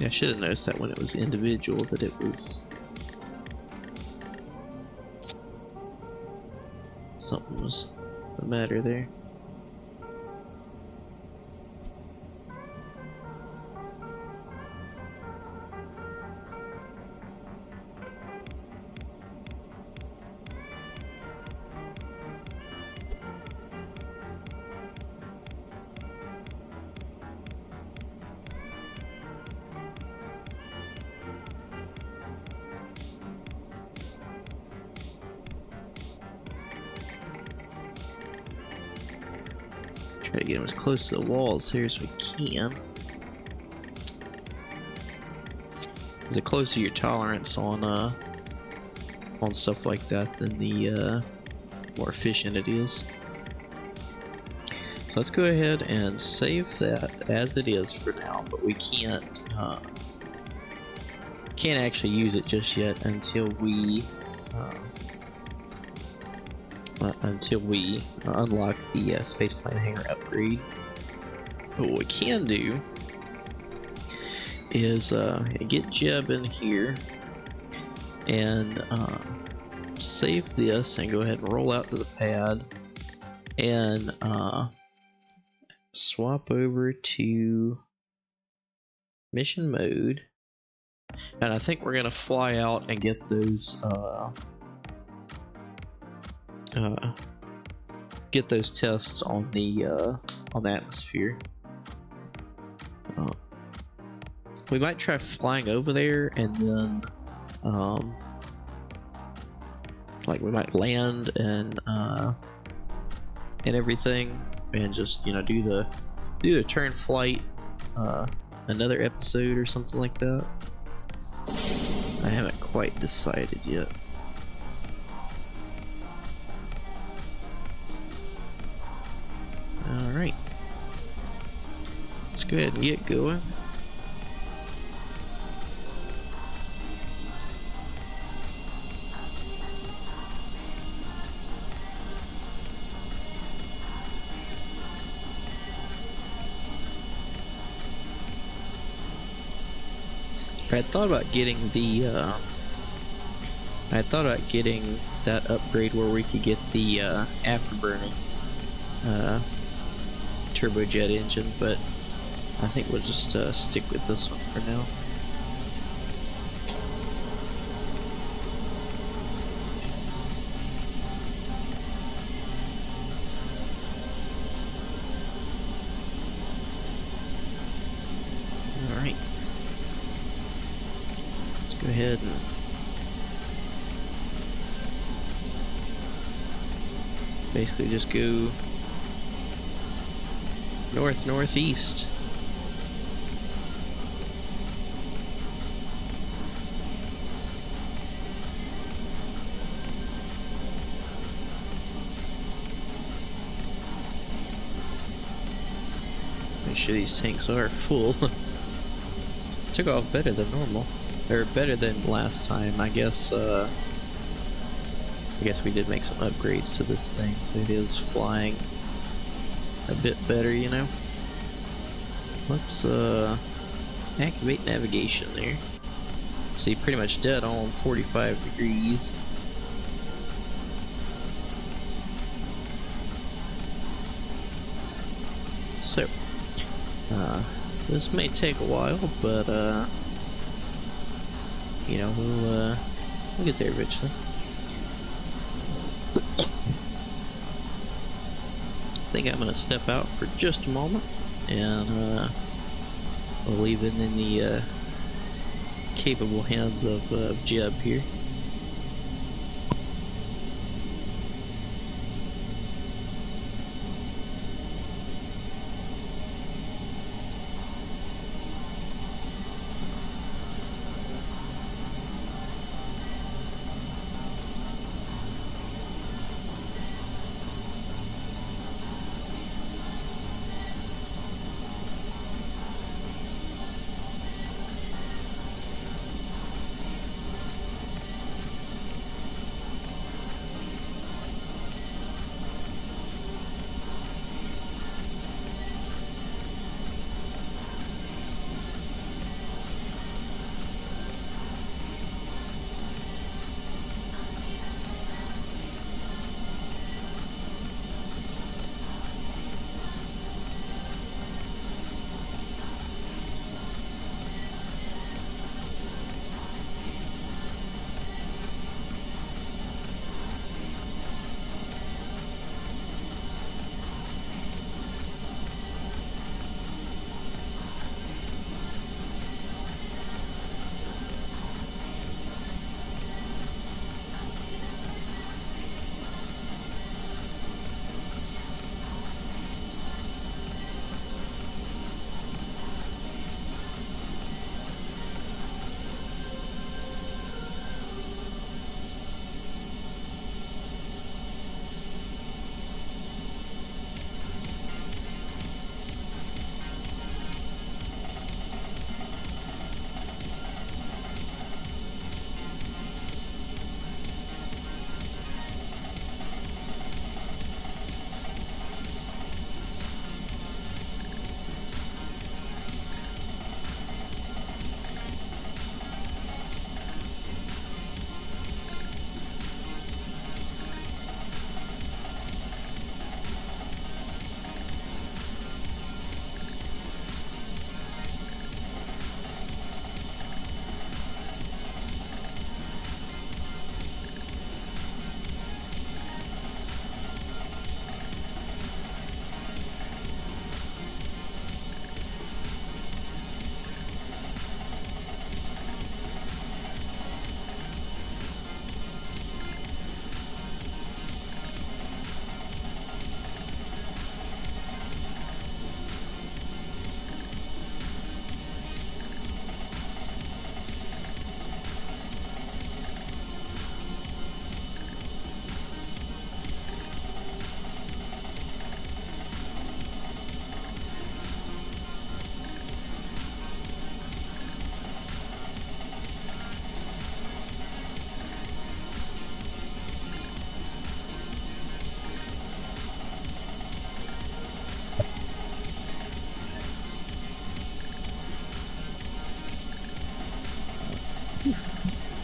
Speaker 1: Yeah, I should have noticed that when it was individual that it was something was the matter there. Try to get them as close to the walls here as we can. Because the closer your tolerance on stuff like that, then the more efficient it is. So let's go ahead and save that as it is for now, but we can't actually use it just yet until we unlock the spaceplane hangar upgrade. But what we can do is get Jeb in here and save this and go ahead and roll out to the pad and swap over to mission mode. And I think we're gonna fly out and get those tests on the atmosphere. We might try flying over there and then like we might land and everything and just, you know, do the turn flight another episode or something like that. I haven't quite decided yet. Alright. Let's go ahead and get going. I thought about getting that upgrade where we could get the afterburning turbojet engine, but I think we'll just stick with this one for now. Alright. Let's go ahead and basically just go north-northeast. Make sure these tanks are full. Took off better than normal, or better than last time. I guess we did make some upgrades to this thing, so it is flying a bit better, you know. Let's activate navigation there. See, pretty much dead on 45 degrees. So, this may take a while, but you know, we'll get there eventually. I think I'm gonna step out for just a moment, and we'll leave it in the capable hands of Jeb here.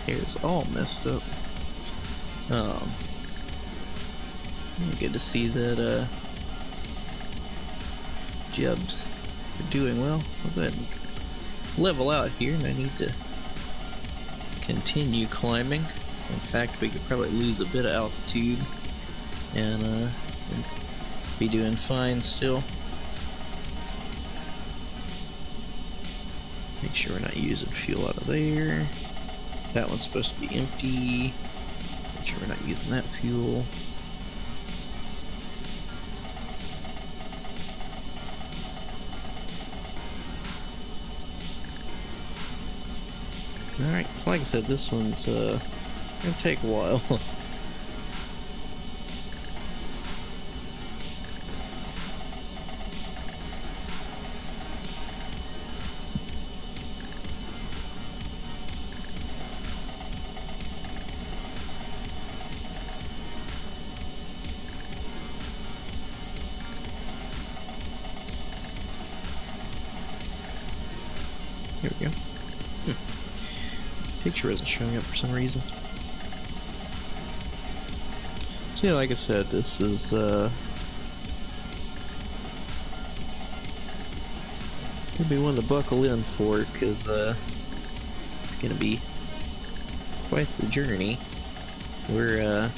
Speaker 1: Hair's all messed up. Good to see that Jebs are doing well. I'll go ahead and level out here, and I need to continue climbing. In fact, we could probably lose a bit of altitude and be doing fine still. Make sure we're not using fuel out of there. That one's supposed to be empty. Make sure we're not using that fuel. Alright, like I said, this one's gonna take a while. Here we go. Picture isn't showing up for some reason. So yeah, like I said, this is gonna be one to buckle in for, because it's gonna be quite the journey. We've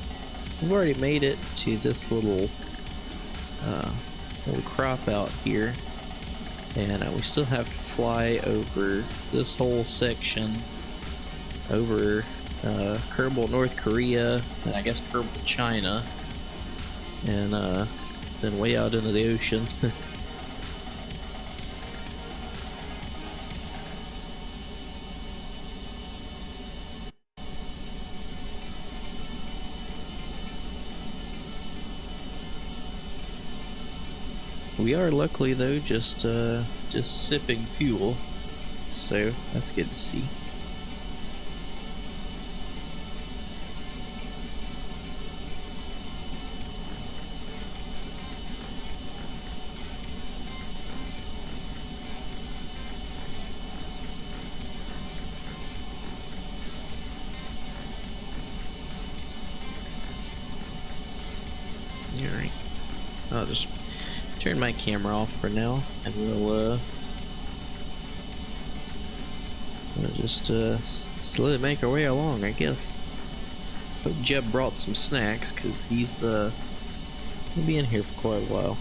Speaker 1: already made it to this little crop out here, and we still have to fly over this whole section over Kerbal, North Korea, and I guess Kerbal, China, and then way out into the ocean. We are luckily though just sipping fuel, so that's good to see. Alright, I'll just turn my camera off for now, and we'll just slowly make our way along, I guess. Hope Jeb brought some snacks, because he's gonna be in here for quite a while.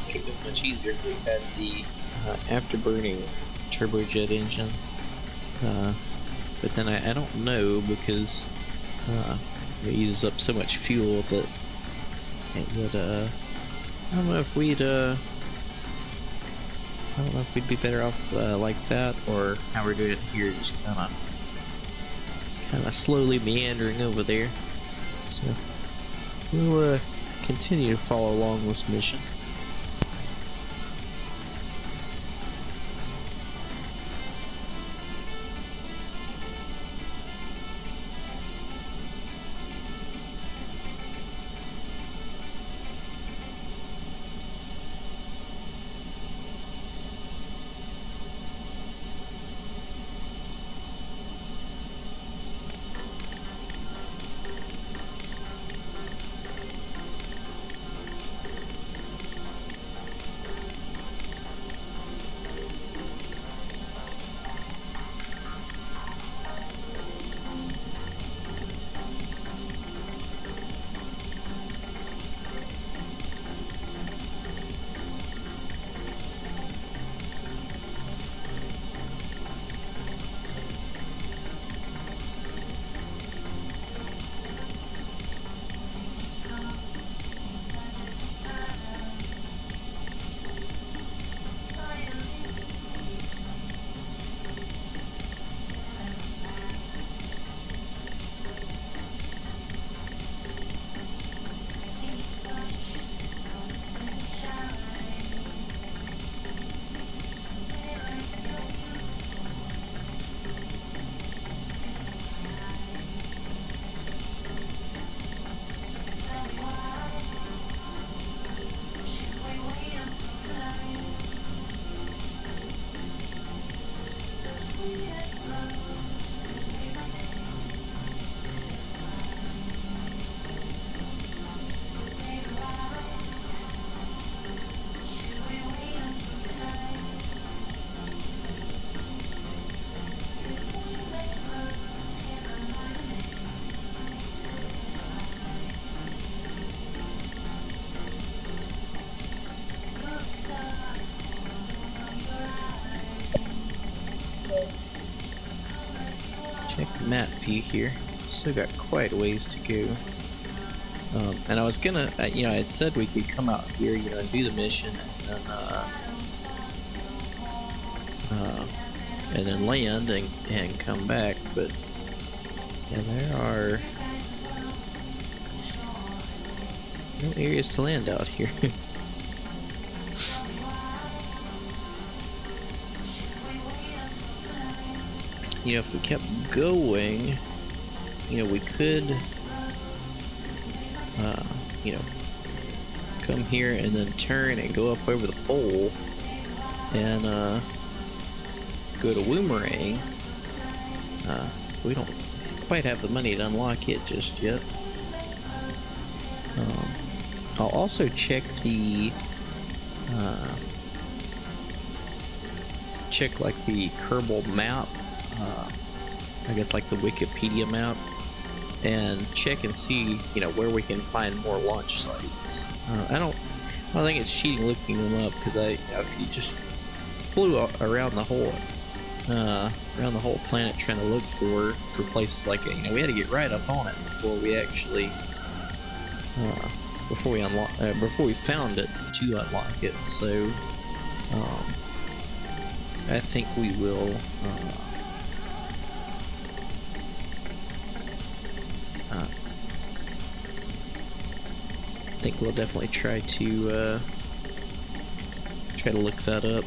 Speaker 1: Would have been much easier if we had the afterburning turbojet engine, but then I don't know, because it uses up so much fuel that it would I don't know if we'd I don't know if we'd be better off like that, or how we're doing it here, just kind of slowly meandering over there. So we'll continue to follow along this mission. Check the map view here. Still got quite a ways to go. And I was gonna, you know, I had said we could come out here, you know, and do the mission, and then land and come back. But yeah, there are no areas to land out here. You know, if we kept going, you know, we could, you know, come here and then turn and go up over the pole and go to Woomerang. We don't quite have the money to unlock it just yet. I'll also check the like the Kerbal map, I guess like the Wikipedia map, and check and see, you know, where we can find more launch sites. I don't think it's cheating looking them up, because you know, if you just flew around the whole planet trying to look for places like it, you know, we had to get right up on it before we actually before we found it to unlock it. So I think we will I think we'll definitely try to look that up.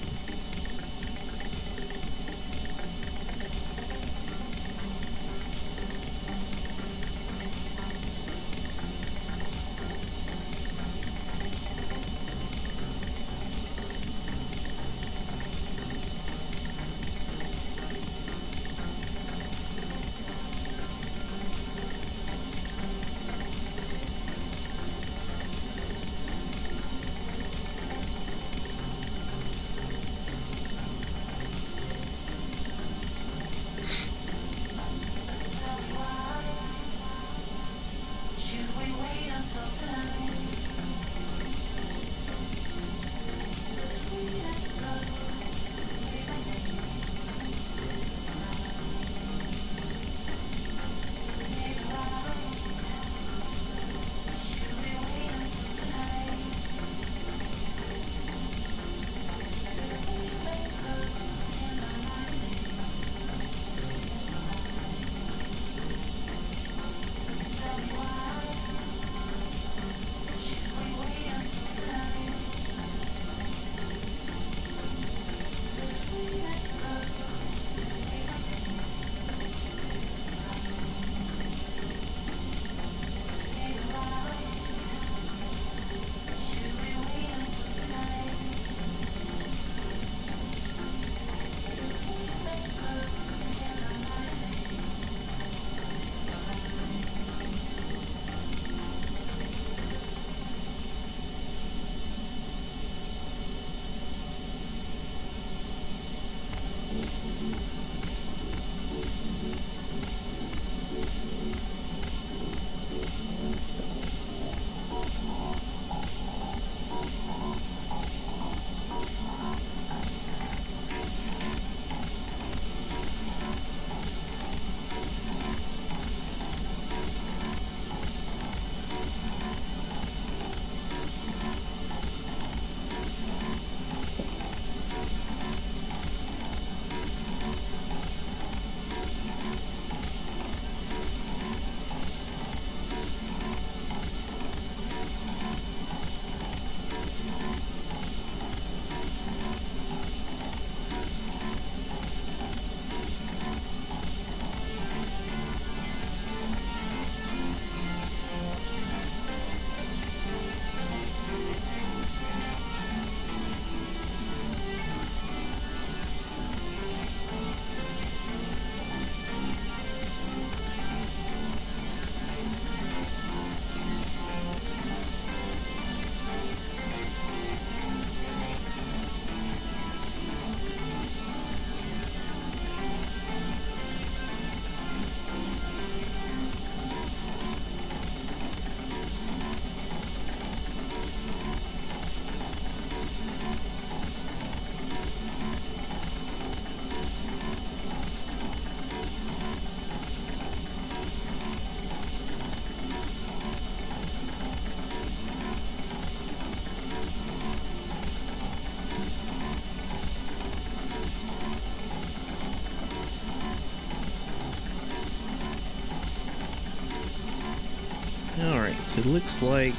Speaker 1: Alright, so it looks like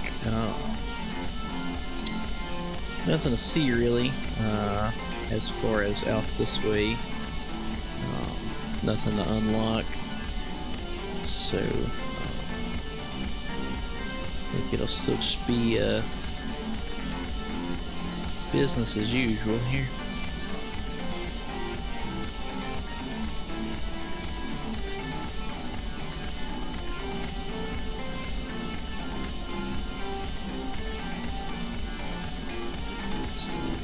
Speaker 1: nothing to see really as far as out this way. Nothing to unlock. So I think it'll still just be business as usual here.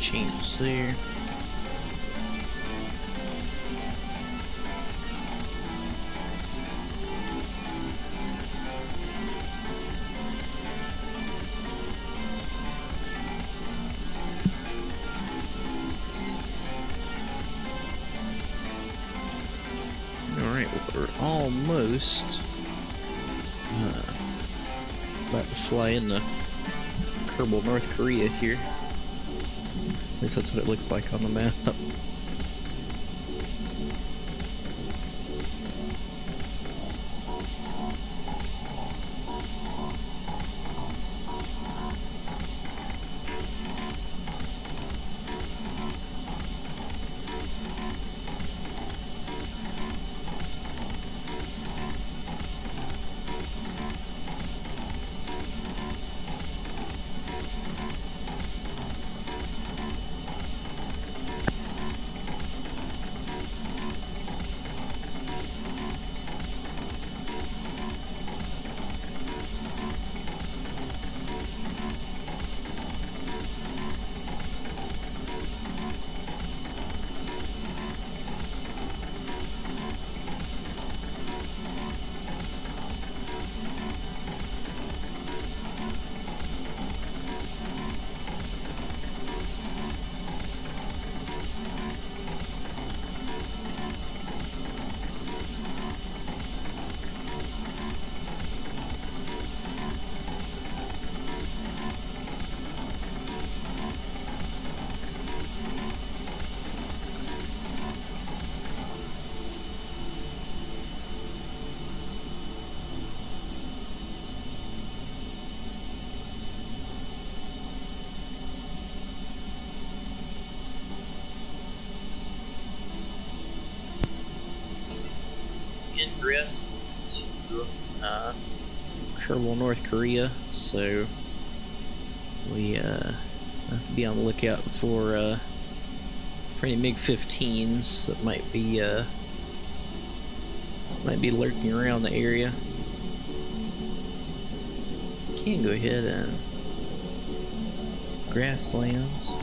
Speaker 1: Changes there. Alright, we're almost about to fly into Kerbal, North Korea here. At least that's what it looks like on the map. ingress to Kerbal, North Korea, so we have to be on the lookout for any MiG-15s that might be lurking around the area. Can go ahead and grasslands.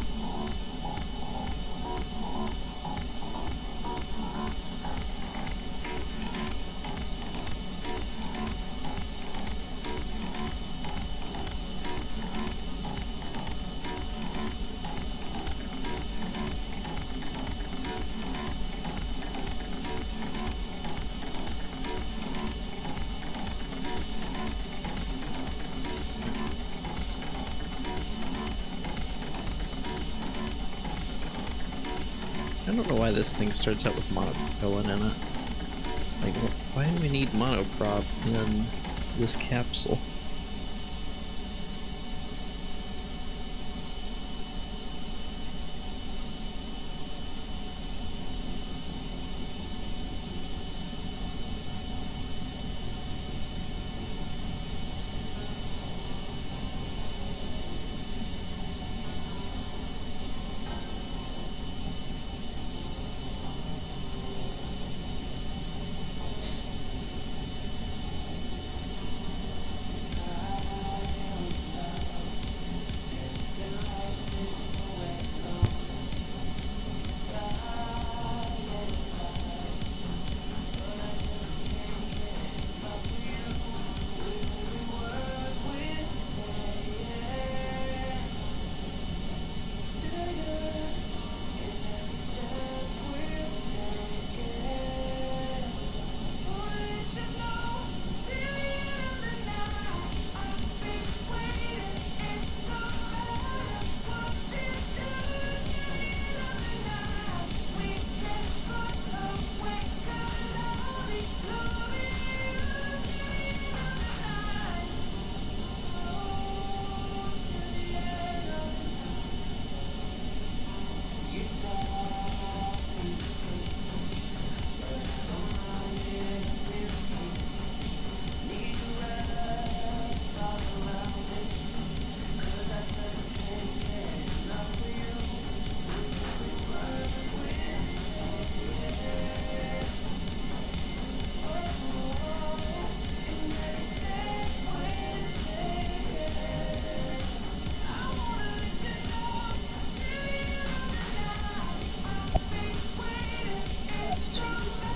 Speaker 1: I don't know why this thing starts out with monopropellant in it. Like, why do we need monoprop in this capsule?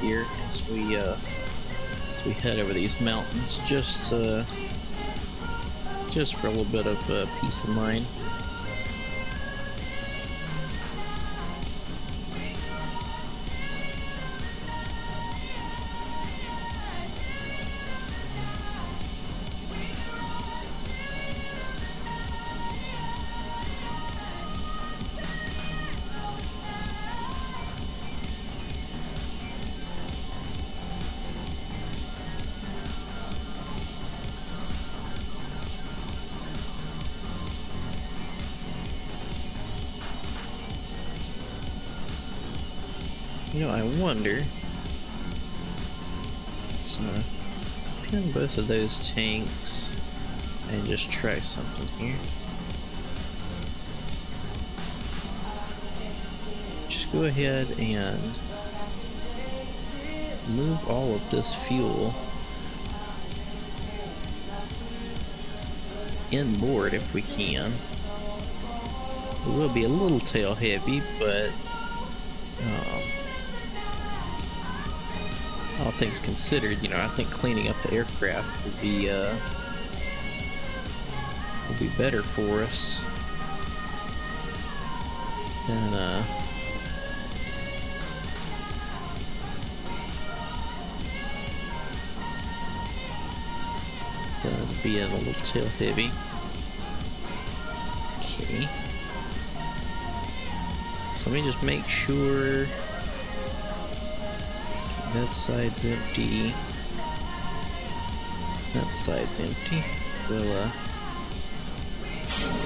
Speaker 1: Here as we head over these mountains, just for a little bit of peace of mind. You know, I wonder. So, pin both of those tanks and just try something here. Just go ahead and move all of this fuel inboard if we can. It will be a little tail heavy, but all things considered, you know, I think cleaning up the aircraft would be better for us than being a little tail heavy. Okay. So let me just make sure. That side's empty. That side's empty. We'll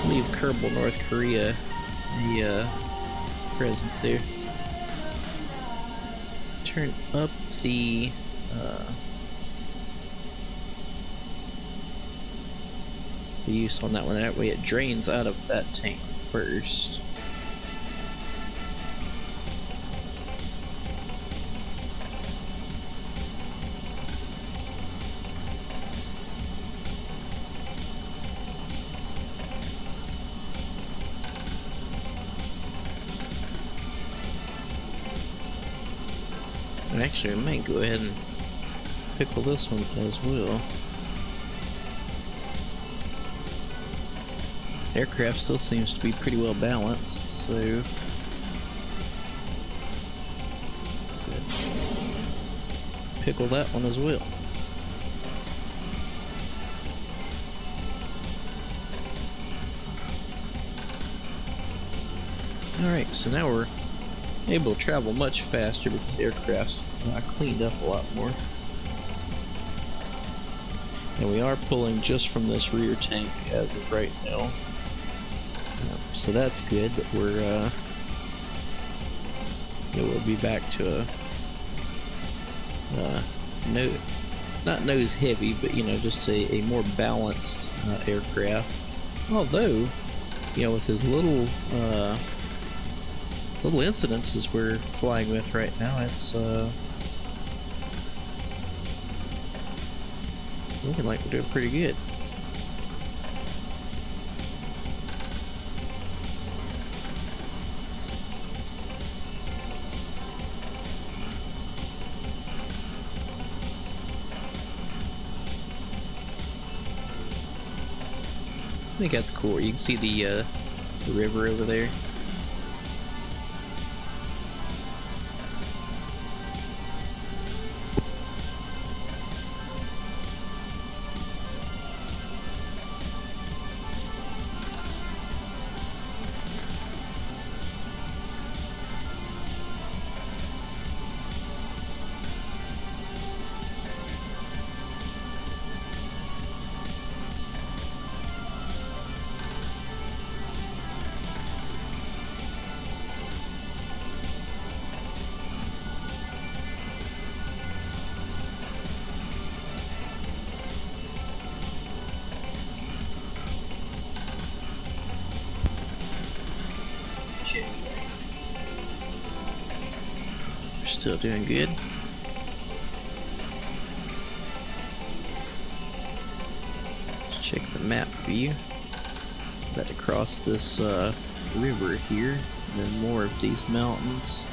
Speaker 1: leave Kerbal, North Korea, the present there. Turn up the the use on that one. That way it drains out of that tank first. And actually, I might go ahead and pickle this one as well. Aircraft still seems to be pretty well balanced, so pickle that one as well. Alright, so now we're able to travel much faster because the aircraft's cleaned up a lot more. And we are pulling just from this rear tank as of right now. So that's good, but we'll be back to a not nose heavy, but just a more balanced aircraft. Although, with his little incidences we're flying with right now, it's looking like we're doing pretty good. I think that's cool. You can see the river over there. We're still doing good. Let's check the map view. About to cross this river here, and then more of these mountains.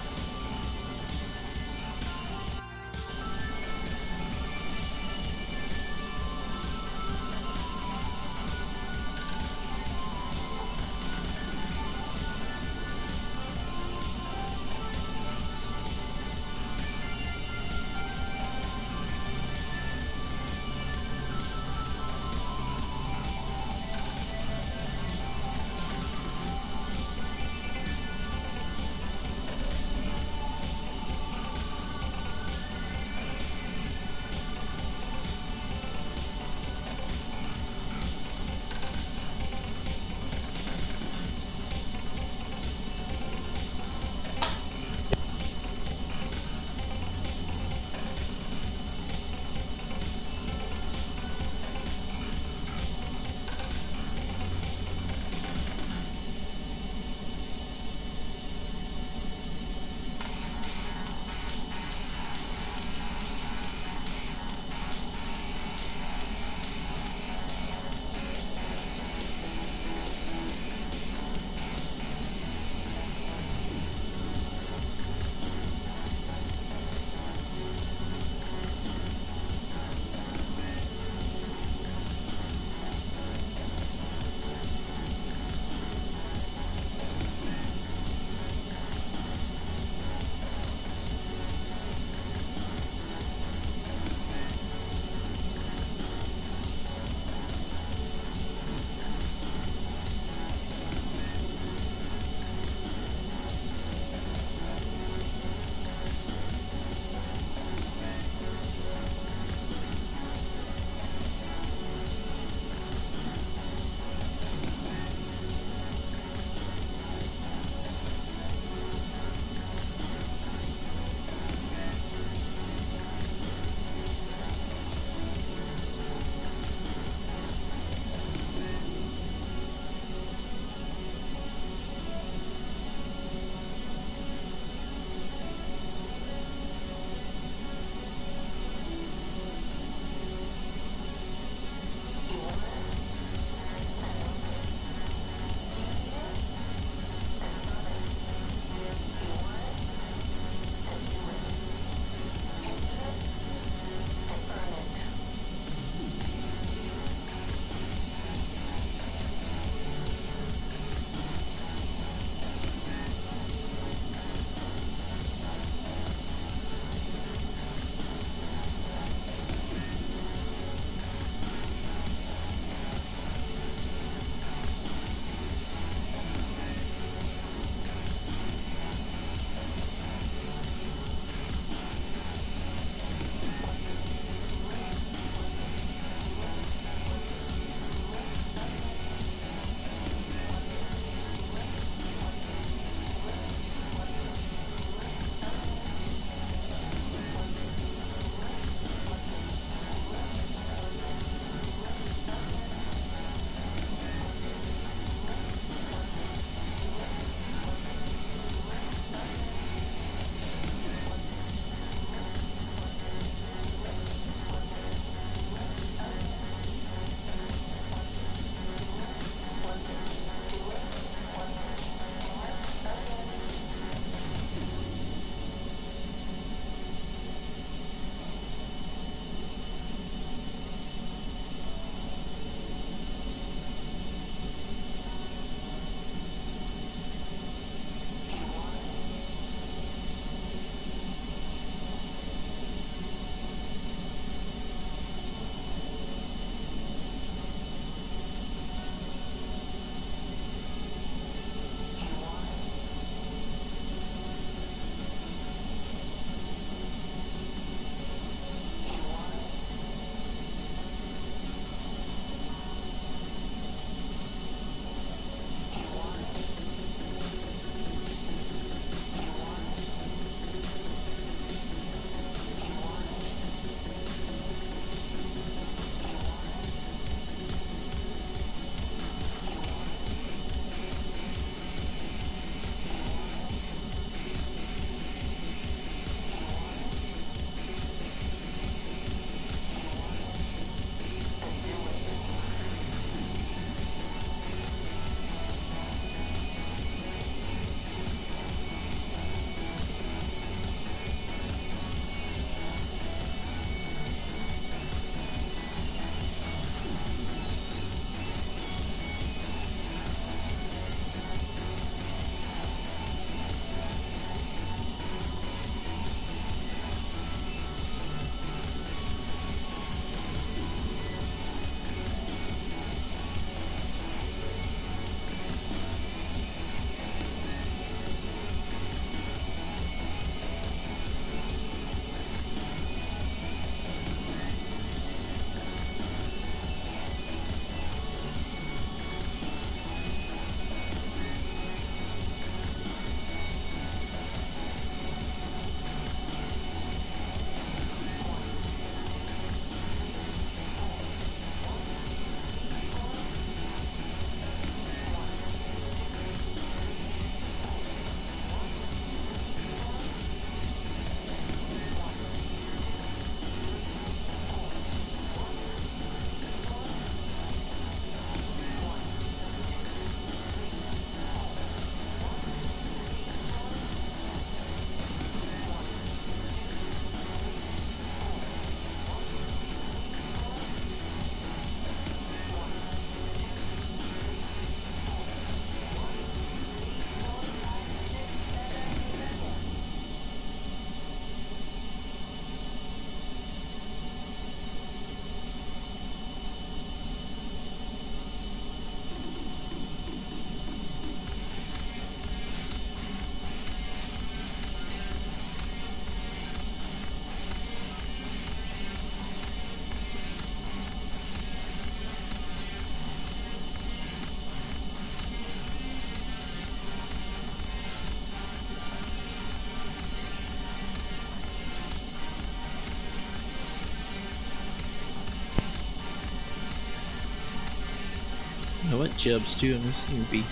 Speaker 1: know what Jeb's doing. We seem to be...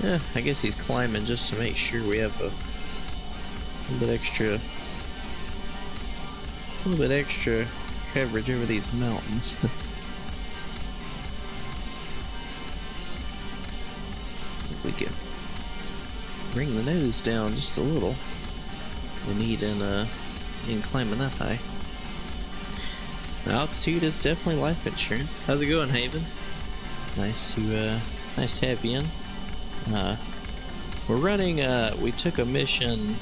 Speaker 1: Yeah, I guess he's climbing just to make sure we have a little bit extra coverage over these mountains. If we can bring the nose down just a little, we need in climbing that high. Altitude is definitely life insurance. How's it going, Haven? Nice to have you in. We're running, we took a mission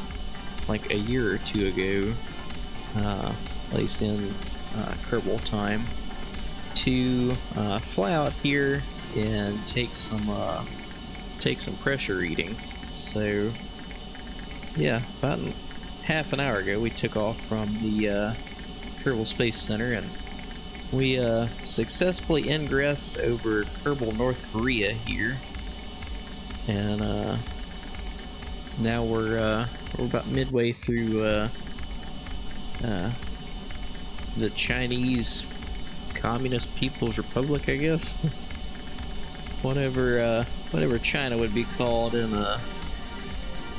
Speaker 1: like a year or two ago, at least in Kerbal time, to fly out here and take some pressure readings. So yeah, about half an hour ago we took off from the Kerbal Space Center, and we successfully ingressed over Kerbal, North Korea here, and now we're about midway through the Chinese Communist People's Republic, I guess. whatever China would be called in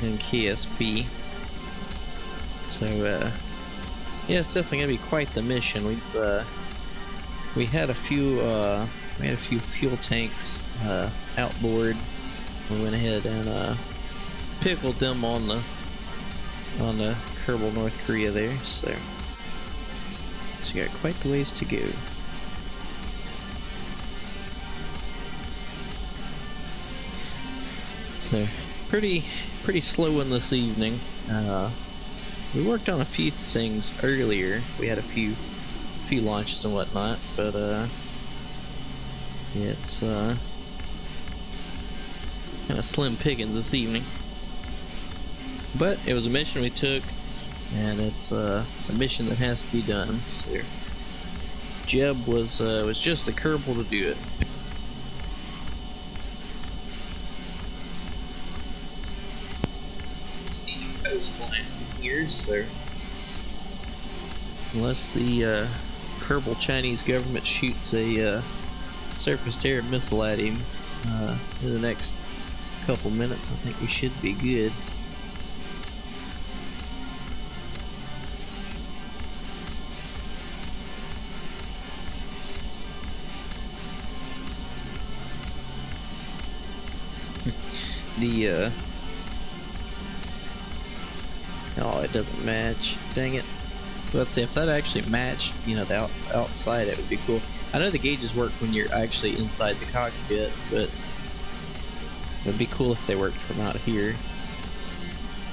Speaker 1: KSP. So yeah, it's definitely gonna be quite the mission. We had a few fuel tanks outboard. We went ahead and pickled them on the Kerbal, North Korea there. So we got quite the ways to go. So pretty slow in this evening. We worked on a few things earlier. We had a few launches and whatnot, but yeah, it's kind of slim pickings this evening. But it was a mission we took, and it's a mission that has to be done. So Jeb was just the Kerbal to do it. See the coastline here, so unless the Kerbal Chinese government shoots a surface-to-air missile at him in the next couple minutes, I think we should be good. Oh, it doesn't match. Dang it. Let's see, if that actually matched, you know, the outside, it would be cool. I know the gauges work when you're actually inside the cockpit, but it would be cool if they worked from out here.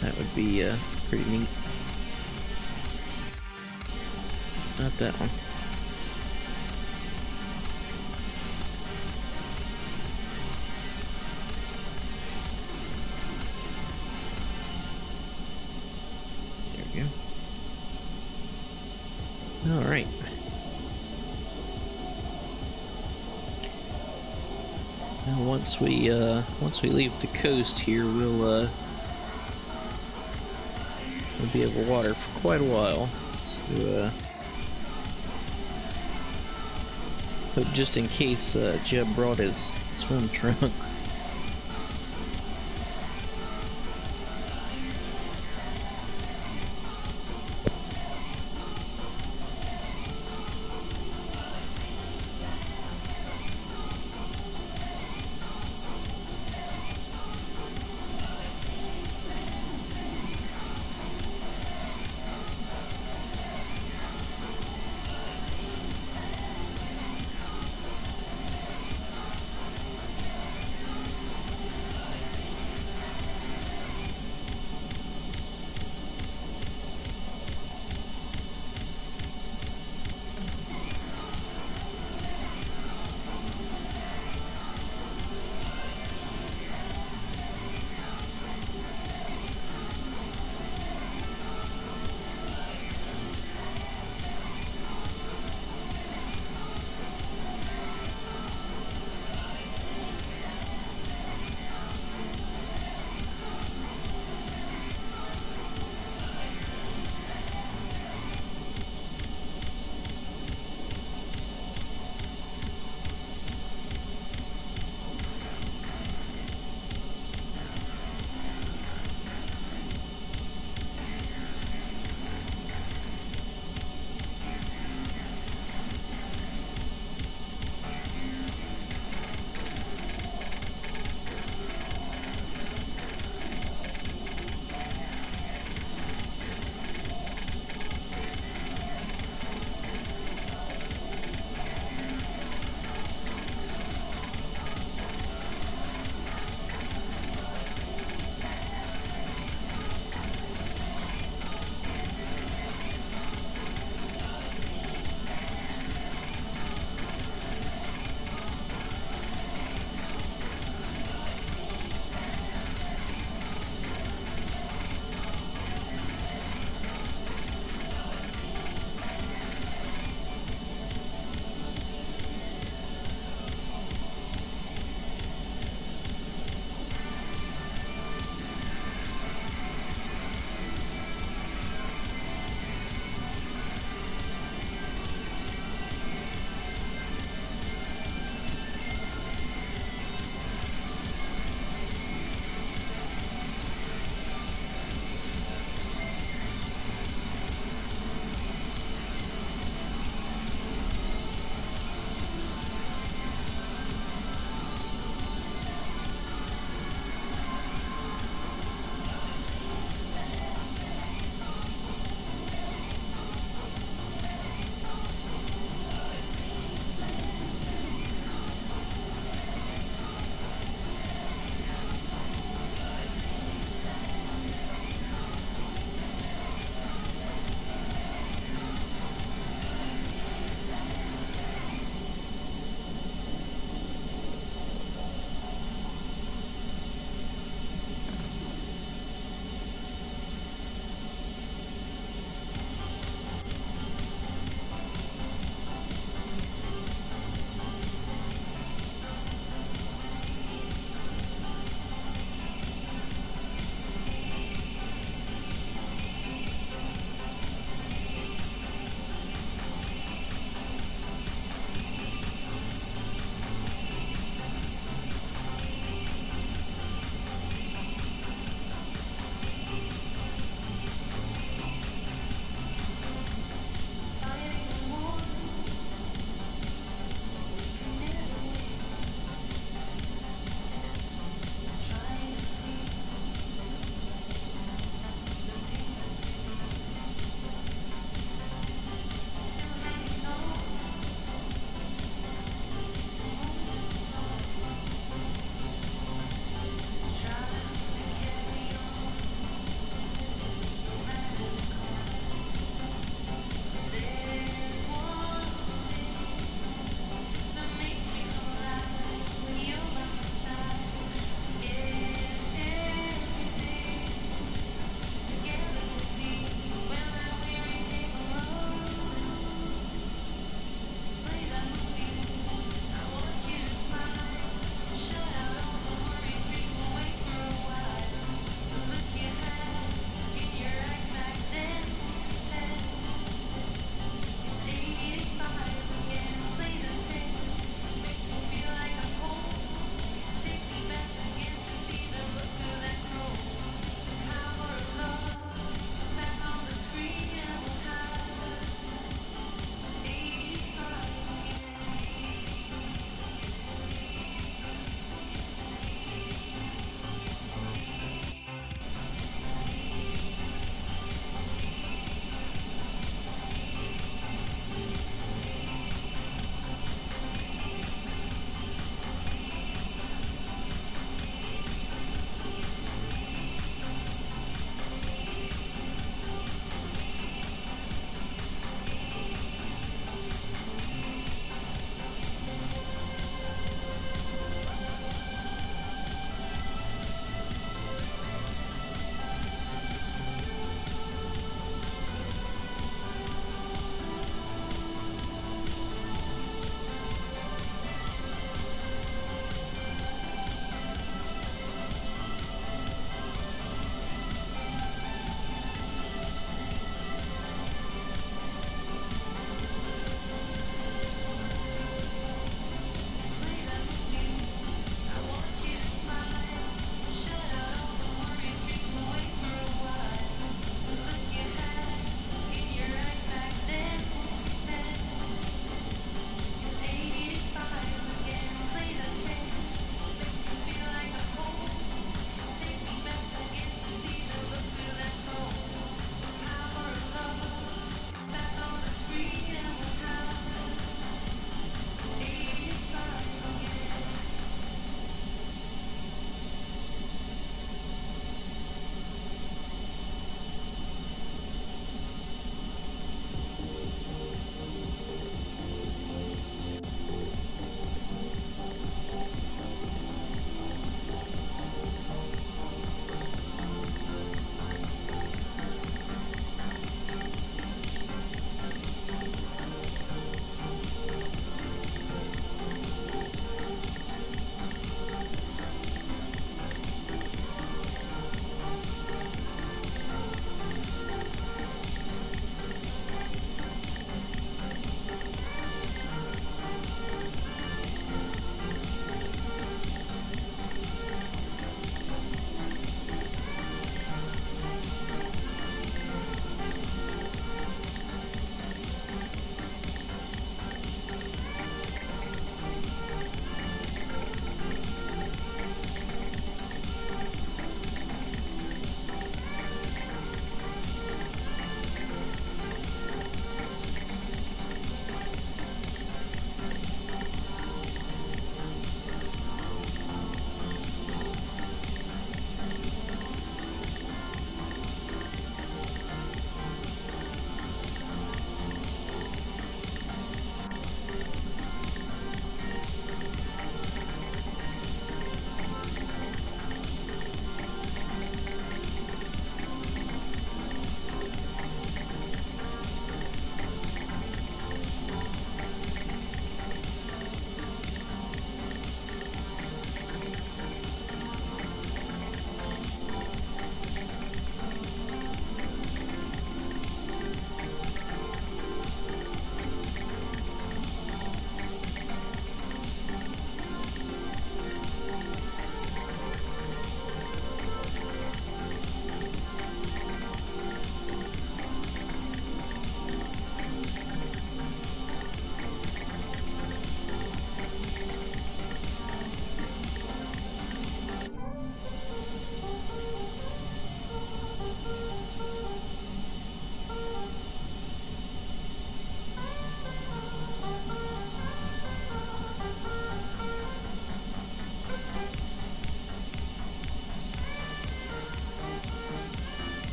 Speaker 1: That would be pretty neat. Not that one. Alright. Now once we leave the coast here, we'll be over water for quite a while. So but just in case Jeb brought his swim trunks.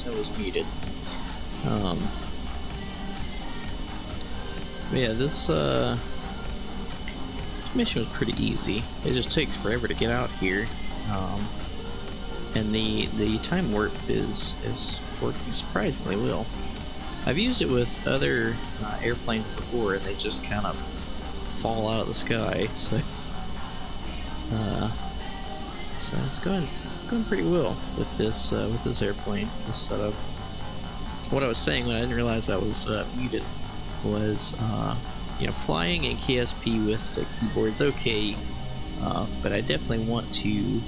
Speaker 1: I was muted. Yeah, this mission was pretty easy. It just takes forever to get out here, and the time warp is working surprisingly well. I've used it with other airplanes before, and they just kind of fall out of the sky. So it's going pretty well with this airplane, this setup. What I was saying when I didn't realize I was muted was, flying in KSP with the keyboard's okay, but I definitely want to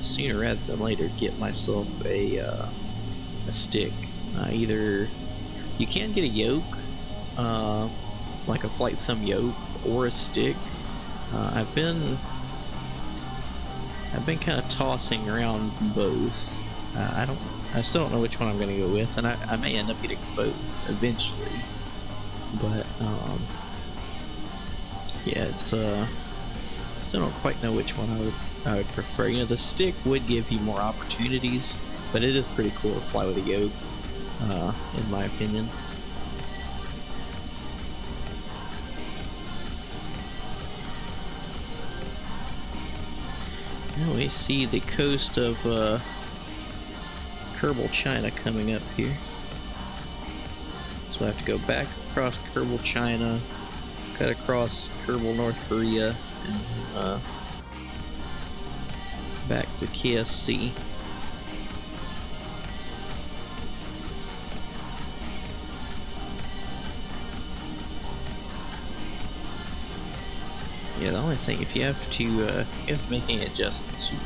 Speaker 1: sooner rather than later get myself a stick. Either you can get a yoke, like a flight sim yoke, or a stick. I've been kind of tossing around both. I still don't know which one I'm going to go with, and I may end up getting both eventually. But yeah, it's still don't quite know which one I would prefer. You know, the stick would give you more opportunities, but it is pretty cool to fly with a yoke, in my opinion. Now we see the coast of Kerbal, China coming up here. So I have to go back across Kerbal, China, cut across Kerbal, North Korea, and back to KSC. Yeah, the only thing, if you have to make any adjustments, you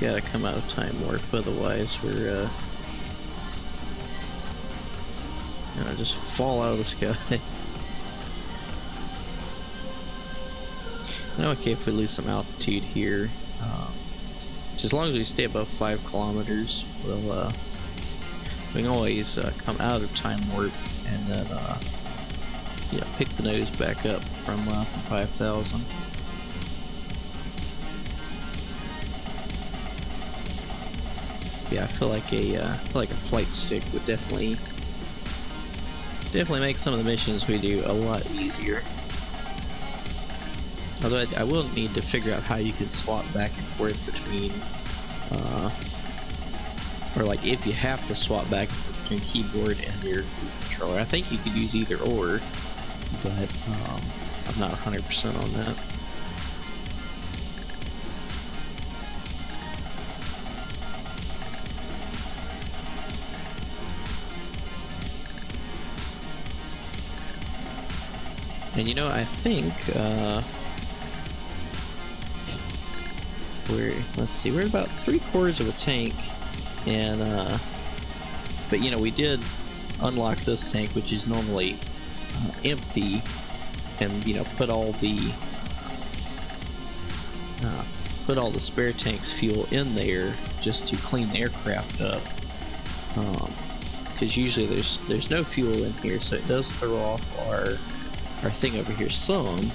Speaker 1: gotta come out of time warp, otherwise we're just fall out of the sky. Now, okay, if we lose some altitude here, as long as we stay above 5 kilometers, we can always come out of time warp and then pick the nose back up from 5,000. Yeah, I feel like a flight stick would definitely make some of the missions we do a lot easier. Although I will need to figure out how you can swap back and forth between, or like if you have to swap back and forth between keyboard and your controller. I think you could use either or, but I'm not 100% on that. And I think we're about 3/4 of a tank, and but we did unlock this tank, which is normally empty, and put all the spare tanks fuel in there just to clean the aircraft up, because usually there's no fuel in here, so it does throw off our thing over here some,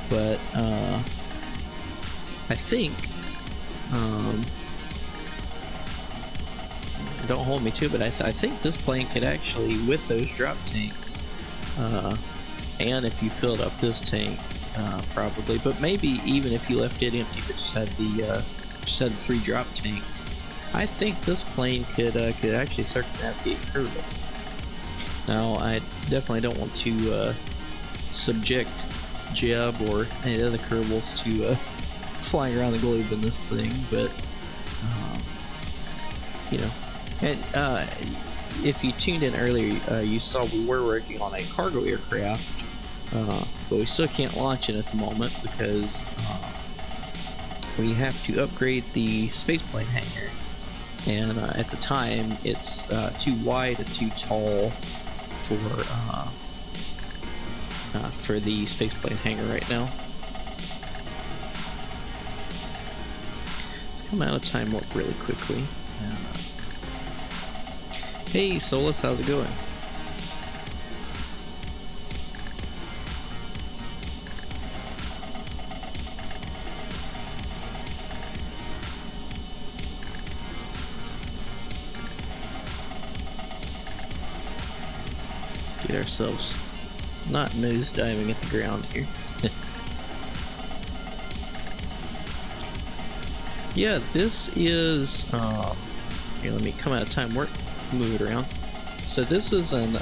Speaker 1: but I think don't hold me to it, but I think this plane could actually, with those drop tanks, and if you filled up this tank, probably, but maybe even if you left it empty but just had the 3 drop tanks, I think this plane could actually circumnavigate Kerbal. Now, I definitely don't want to subject Jeb or any other Kerbals to flying around the globe in this thing, but and if you tuned in earlier, you saw we were working on a cargo aircraft, but we still can't launch it at the moment because we have to upgrade the spaceplane hangar, and at the time it's too wide and too tall for the spaceplane hangar right now. Let's come out of time warp really quickly. Hey Solus, how's it going? Get ourselves not nosediving at the ground here. Yeah, this is, here, let me come out of time warp, move it around. So this is an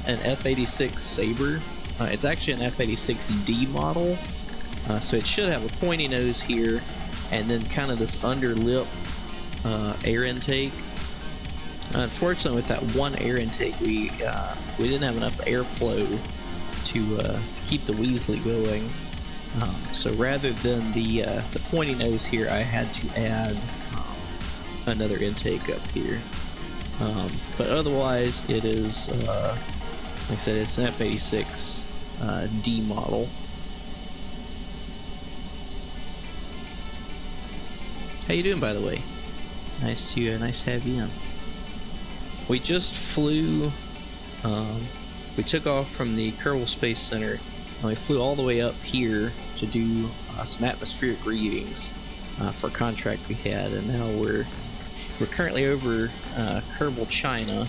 Speaker 1: F-86 Sabre. It's actually an F-86D model. So it should have a pointy nose here, and then kind of this underlip air intake. Unfortunately, with that one air intake, we didn't have enough airflow to keep the Weasley going. So rather than the pointy nose here, I had to add another intake up here. But otherwise, it is, like I said, it's an F-86 D model. How you doing, by the way? Nice to have you in. We just flew. We took off from the Kerbal Space Center, and we flew all the way up here to do some atmospheric readings for a contract we had, and now we're currently over Kerbal, China,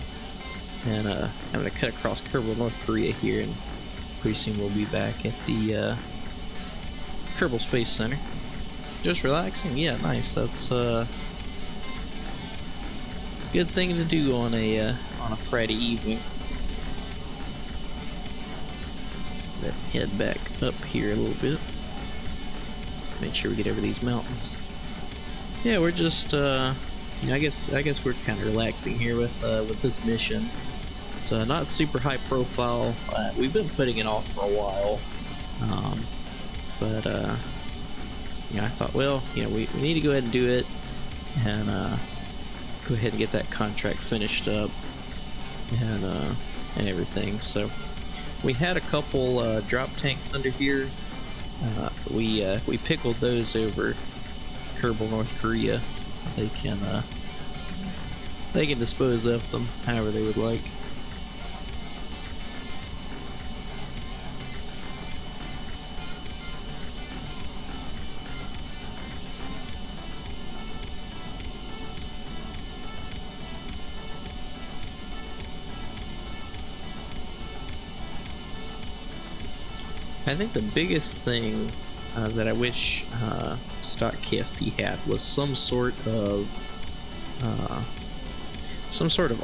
Speaker 1: and I'm gonna cut across Kerbal, North Korea here, and pretty soon we'll be back at the Kerbal Space Center. Just relaxing, yeah, nice. That's good thing to do on a Friday evening. Let's head back up here a little bit. Make sure we get over these mountains. Yeah, we're just you know, I guess we're kind of relaxing here with this mission. It's not super high profile. We've been putting it off for a while, but you know, I thought, well, you know, we need to go ahead and do it, and go ahead and get that contract finished up, and everything. So we had a couple drop tanks under here. We pickled those over Kerbal, North Korea, so they can dispose of them however they would like. I think the biggest thing that I wish stock KSP had was some sort of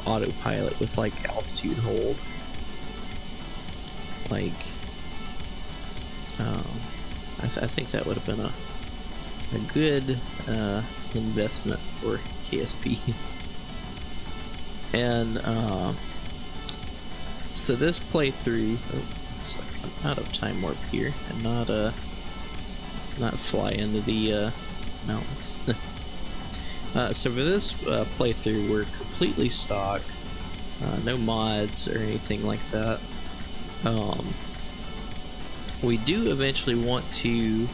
Speaker 1: autopilot with like altitude hold. Like, I think that would have been a good investment for KSP. And so this playthrough. I'm out of time warp here and not fly into the mountains. So for this playthrough, we're completely stock, no mods or anything like that. We do eventually want to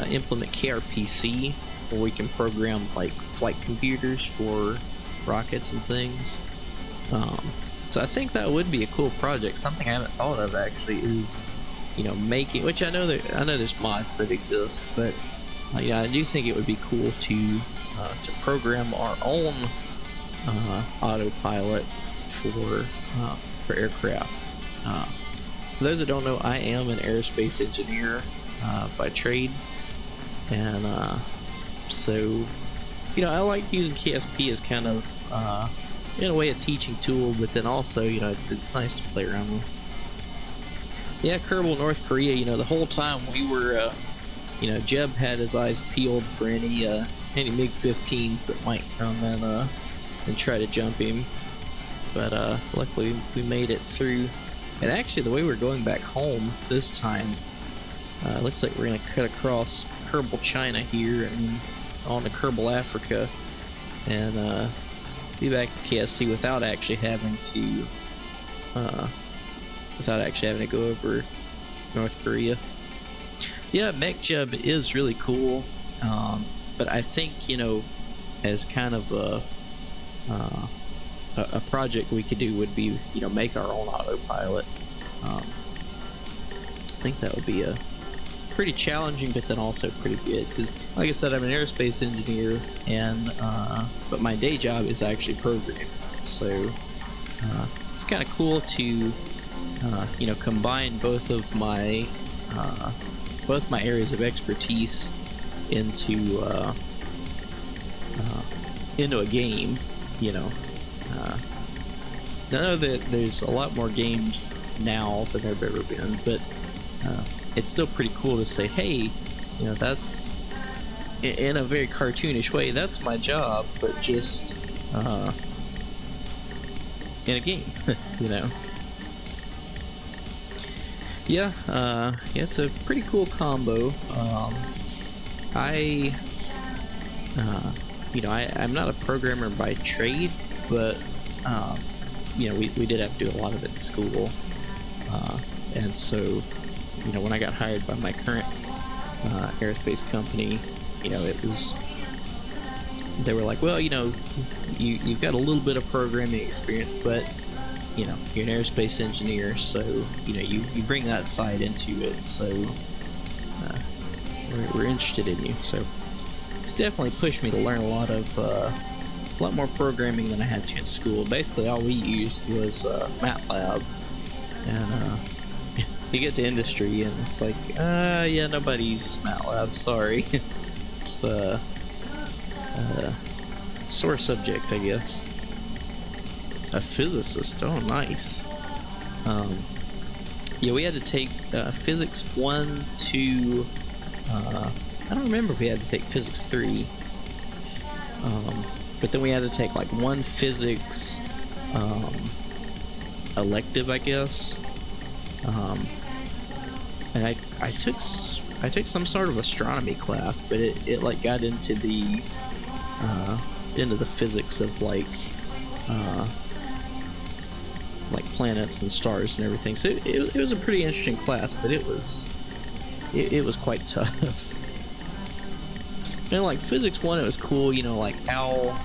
Speaker 1: implement KRPC, where we can program like flight computers for rockets and things. So I think that would be a cool project. Something I haven't thought of actually is, you know, making, which I know there's mods that exist, but yeah, I do think it would be cool to program our own autopilot for aircraft. For those that don't know, I am an aerospace engineer by trade, and so, you know, I like using KSP as kind of in a way a teaching tool, but then also, you know, it's nice to play around with. Yeah, Kerbal, North Korea, you know, the whole time we were, you know, Jeb had his eyes peeled for any MiG-15s that might come and try to jump him. But luckily we made it through. And actually, the way we're going back home this time, looks like we're gonna cut across Kerbal, China here, and on to Kerbal, Africa, and be back to KSC without actually having to go over North Korea. Yeah, MechJeb is really cool, but I think, you know, as kind of a project we could do would be, you know, make our own autopilot. I think that would be a pretty challenging, but then also pretty good. Because, like I said, I'm an aerospace engineer, and but my day job is actually programming. So it's kind of cool to you know, combine both my areas of expertise into a game. You know, I know that there's a lot more games now than there've ever been, but it's still pretty cool to say, hey, you know, that's, in a very cartoonish way, that's my job, but just in a game. You know. Yeah, it's a pretty cool combo. You know, I'm not a programmer by trade, but you know, we did have to do a lot of it in school, and so, you know, when I got hired by my current aerospace company, you know, they were like, well, you know, you've got a little bit of programming experience, but you know, you're an aerospace engineer, so you know, you bring that side into it, so we're interested in you. So it's definitely pushed me to learn a lot more programming than I had to in school. Basically, all we used was MATLAB, and you get to industry, and it's like, yeah, nobody's MATLAB. Sorry, it's a sore subject, I guess. A physicist, oh nice. Yeah, we had to take physics 1, 2, I don't remember if we had to take physics 3, but then we had to take like one physics elective, I guess, and I took some sort of astronomy class, but it like got into the physics of like planets and stars and everything. So it was a pretty interesting class, but it was quite tough. And like physics 1, it was cool, you know, like how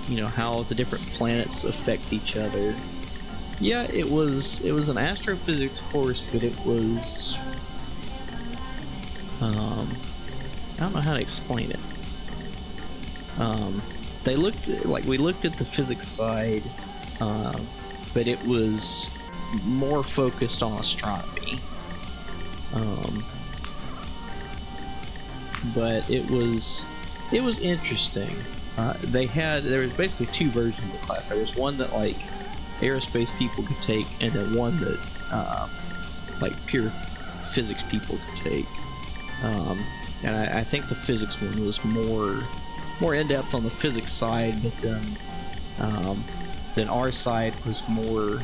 Speaker 1: you know, how the different planets affect each other. Yeah, it was an astrophysics course, but it was I don't know how to explain it. We looked at the physics side, but it was more focused on astronomy. But it was interesting. There was basically two versions of the class. There was one that like aerospace people could take, and then one that like pure physics people could take. And I think the physics one was more in depth on the physics side, but then our side was more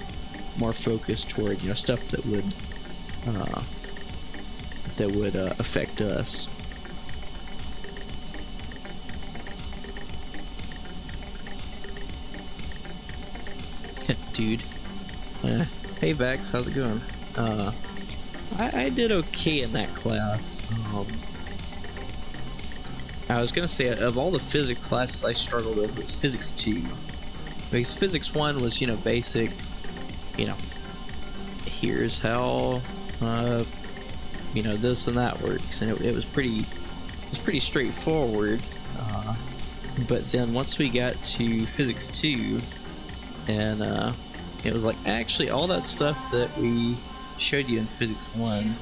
Speaker 1: focused toward, you know, stuff that would affect us. Dude. Hey Vex, how's it going? I did okay in that class. I was gonna say, of all the physics classes I struggled with, was physics 2. Because physics 1 was, you know, basic, you know, here's how, you know, this and that works, and it was pretty straightforward. But then once we got to physics 2, and it was like, actually, all that stuff that we showed you in physics 1,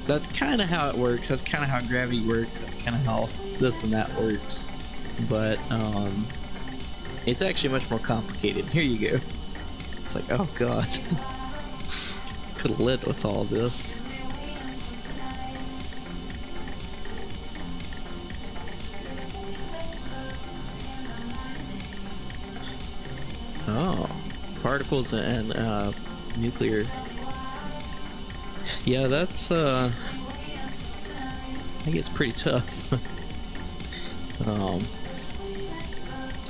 Speaker 1: that's kind of how it works. That's kind of how gravity works. That's kind of how this and that works. But it's actually much more complicated. Here you go. It's like, oh god. Could have lived with all this. Oh, particles and nuclear. Yeah, that's I think it's pretty tough.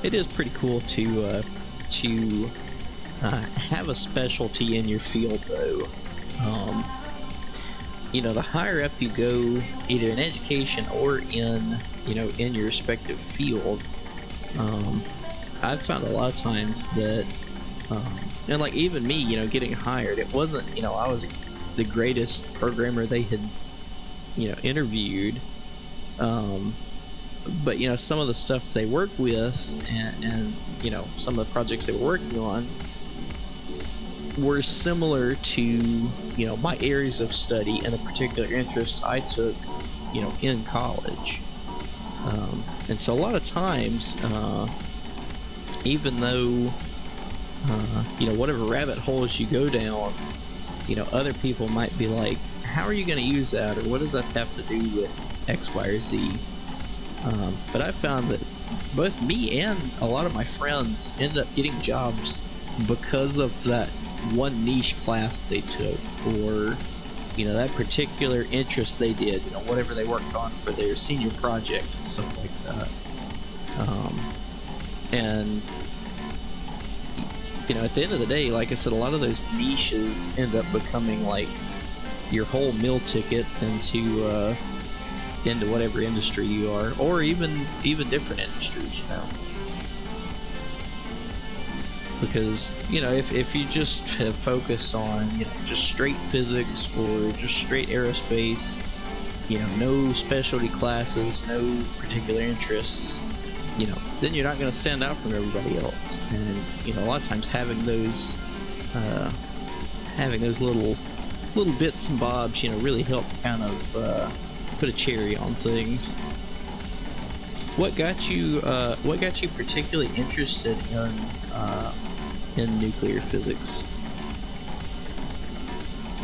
Speaker 1: It is pretty cool to have a specialty in your field, though. You know, the higher up you go, either in education or in, you know, in your respective field, I've found a lot of times that, and like even me, you know, getting hired, it wasn't, you know, the greatest programmer they had, interviewed. But some of the stuff they worked with, and some of the projects they were working on were similar to my areas of study and the particular interests I took in college. And so a lot of times, even though whatever rabbit holes you go down, other people might be like, how are you going to use that, or what does that have to do with X, Y, or Z? But I found that both me and a lot of my friends ended up getting jobs because of that one niche class they took, or that particular interest they did, whatever they worked on for their senior project and stuff like that. And at the end of the day, like I said, a lot of those niches end up becoming like your whole meal ticket into whatever industry you are, or even different industries, because if you just have focused on just straight physics or just straight aerospace, no specialty classes, no particular interests, then you're not going to stand out from everybody else. And a lot of times having those little bits and bobs really help kind of put a cherry on things. What got you particularly interested in nuclear physics?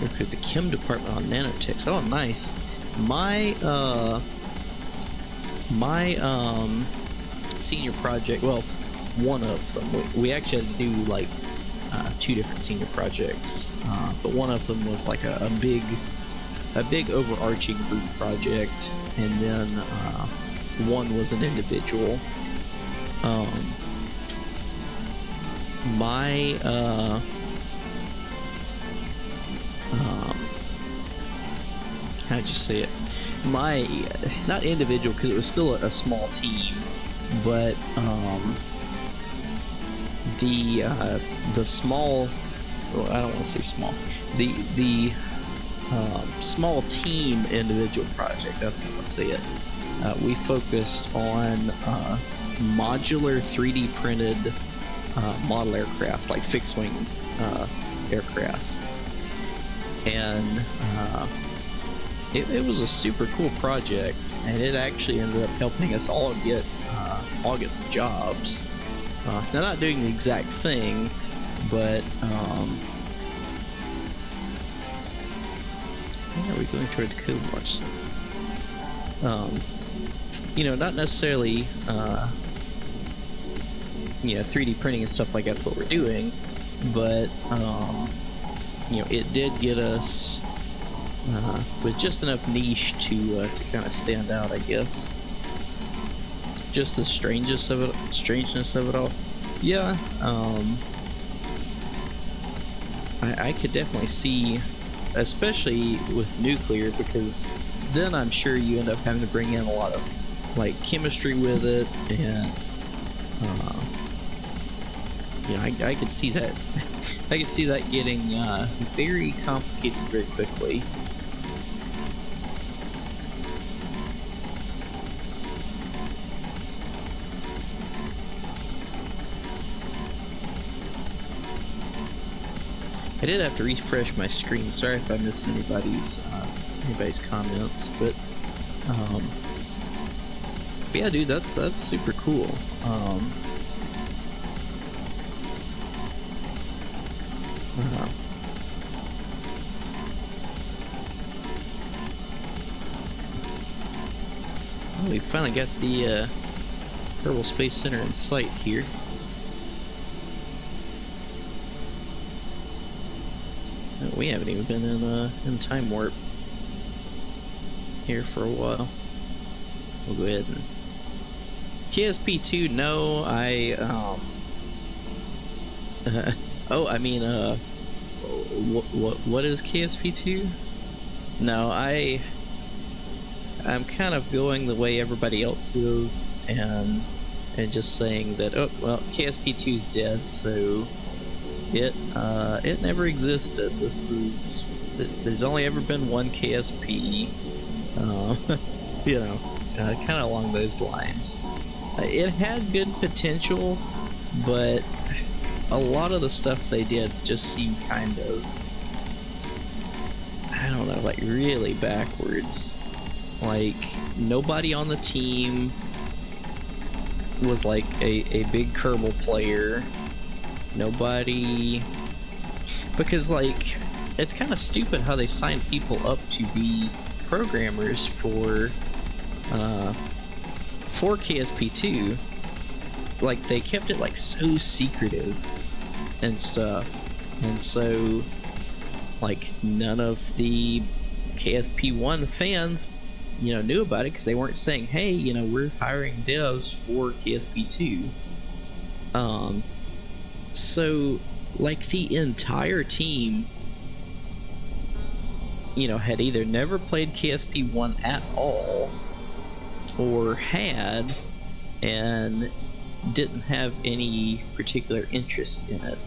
Speaker 1: Worked at the chem department on nanotechs. Oh, nice. My senior project, well, one of them, we actually had to do like 2 different senior projects, but one of them was like a big overarching group project, and then one was an individual. How'd you say it? My, not individual, because it was still a small team, but the small, well, I don't want to say small, the small team individual project, that's how I say it. We focused on modular 3D printed model aircraft, like fixed wing aircraft, and it was a super cool project, and it actually ended up helping us all get some jobs. Now, not doing the exact thing, but where are we going toward the code watch? Not necessarily 3D printing and stuff like that's what we're doing, but it did get us with just enough niche to kind of stand out, I guess. Just the strangeness of it all. Yeah, I could definitely see, especially with nuclear, because then I'm sure you end up having to bring in a lot of like chemistry with it, and I could see that. I could see that getting very complicated very quickly. I did have to refresh my screen. Sorry if I missed anybody's comments, but yeah, dude, that's super cool. Well, we finally got the Kerbal Space Center in sight here. We haven't even been in time warp here for a while. We'll go ahead and KSP2. No, what is KSP2? No, I'm kind of going the way everybody else is, and just saying that, oh well, KSP2's dead, so it never existed. This is there's only ever been one KSP. Um, you know, kind of along those lines. It had good potential, but a lot of the stuff they did just seemed kind of, I don't know, like really backwards. Like, nobody on the team was like a big Kerbal player. Nobody... Because, like, it's kind of stupid how they sign people up to be programmers for KSP2. Like, they kept it, like, so secretive and stuff. And so, like, none of the KSP1 fans, you know, knew about it because they weren't saying, hey, you know, we're hiring devs for KSP2. So, like, the entire team, you know, had either never played KSP1 at all, or had, and didn't have any particular interest in it.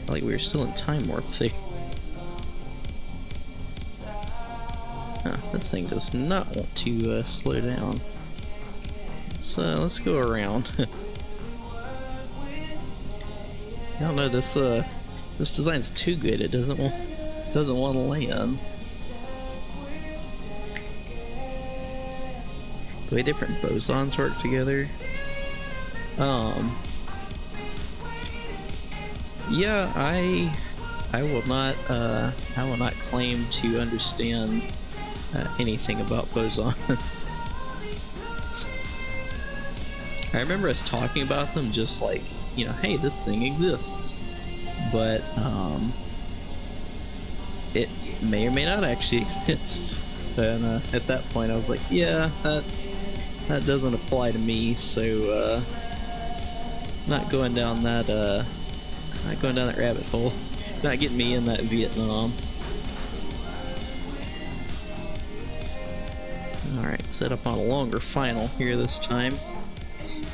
Speaker 1: Like, we were still in time warp there. This thing does not want to slow down. Let's go around. I don't know, this design's too good. It doesn't want to land. The way different bosons work together. Yeah, I will not claim to understand anything about bosons. I remember us talking about them, just like, you know, hey, this thing exists, but it may or may not actually exist. And at that point, I was like, yeah, that doesn't apply to me. So not going down that rabbit hole. Not getting me in that Vietnam. Alright, set up on a longer final here this time.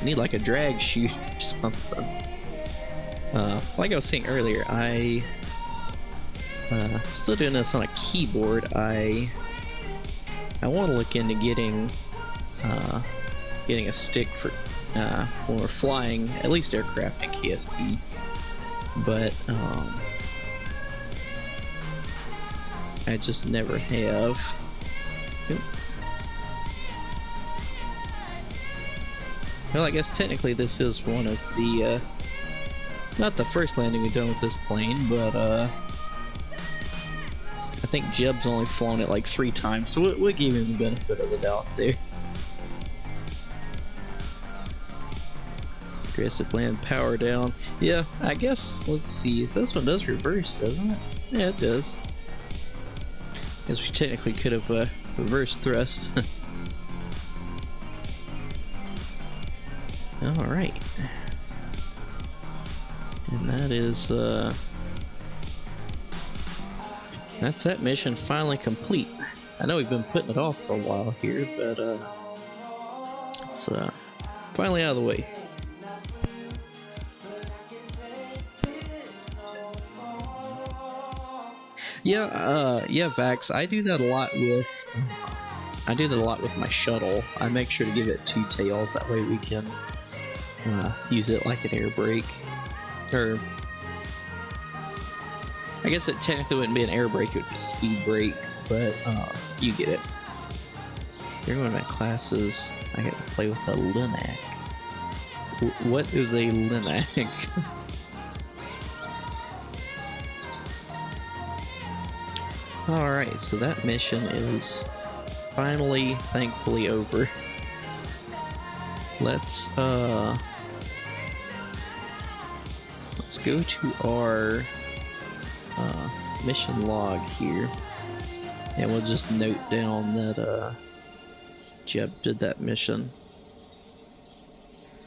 Speaker 1: I need like a drag chute or something. Like I was saying earlier, I still doing this on a keyboard. I want to look into getting a stick for when we're flying, at least aircraft in KSP. But I just never have. Oop. Well, I guess technically this is one of the not the first landing we've done with this plane, but I think Jeb's only flown it like 3 times, so we'll give him the benefit of the doubt there. Aggressive land, power down. Yeah, I guess, let's see, this one does reverse, doesn't it? Yeah, it does. Guess we technically could have reverse thrust. Alright. And that is, that's that mission finally complete. I know we've been putting it off for a while here, but it's finally out of the way. Yeah, Vax, I do that a lot with my shuttle. I make sure to give it 2 tails, that way we can use it like an air brake. Or I guess it technically wouldn't be an air brake, it would be a speed brake, but you get it. Here, one of my classes, I get to play with a Linac. What is a Linac? Alright, so that mission is finally, thankfully, over. Let's go to our mission log here, and we'll just note down that Jeb did that mission.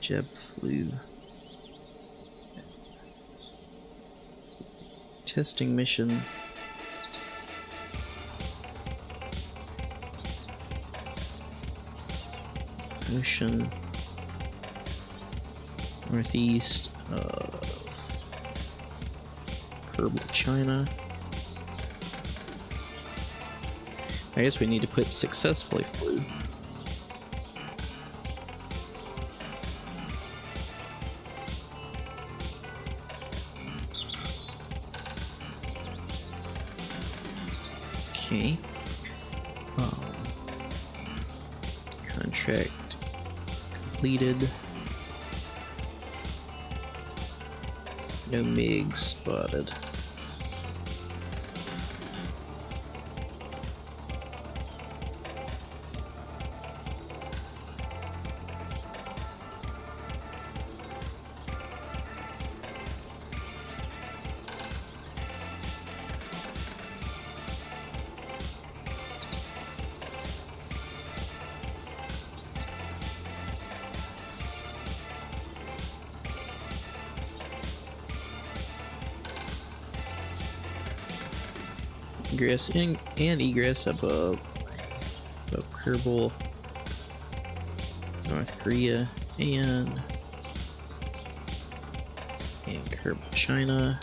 Speaker 1: Jeb flew. Testing mission. Ocean northeast of Kerbal, China. I guess we need to put successfully flew. Okay. Contract completed. No MiG spotted. Ingress and egress above Kerbal, North Korea, and Kerbal, China.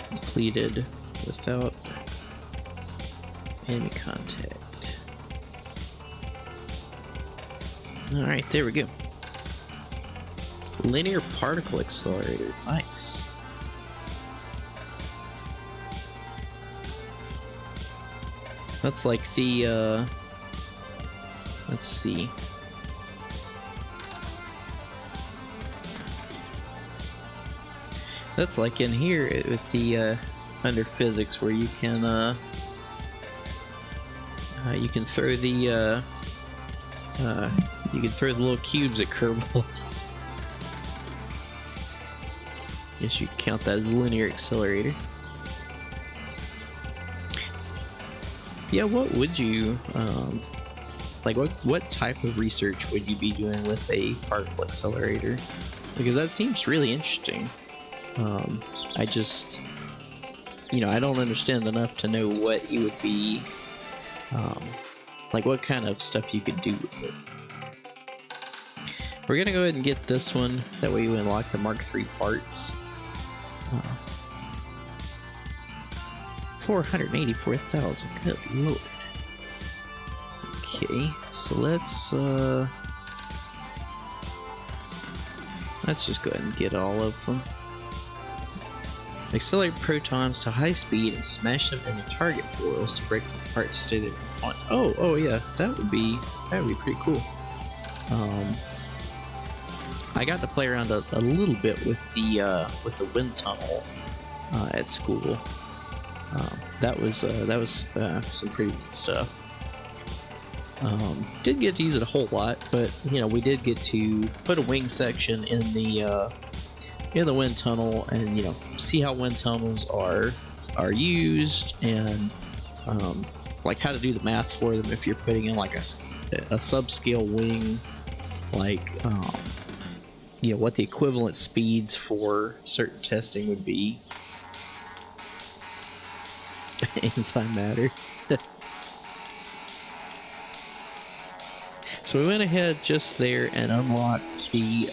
Speaker 1: Completed without enemy contact. Alright, there we go. Linear particle accelerator, nice. That's like the, let's see. That's like in here with the, under physics where you can throw the, you can throw the little cubes at Kerbals. Guess you count that as linear accelerator. Yeah, what would you, like what type of research would you be doing with a particle accelerator? Because that seems really interesting. I just, I don't understand enough to know what you would be, like what kind of stuff you could do with it. We're gonna go ahead and get this one, that way we unlock the Mark III parts. 484,000, good lord. Okay, so let's just go ahead and get all of them. Accelerate protons to high speed and smash them into target foils to break them apart to stay their components. Oh yeah, that would be pretty cool. I got to play around a little bit with the wind tunnel at school. That was some pretty good stuff. Didn't get to use it a whole lot, but we did get to put a wing section in the wind tunnel, and see how wind tunnels are used, and like how to do the math for them if you're putting in like a subscale wing, like what the equivalent speeds for certain testing would be. Antimatter. So we went ahead just there and unlocked the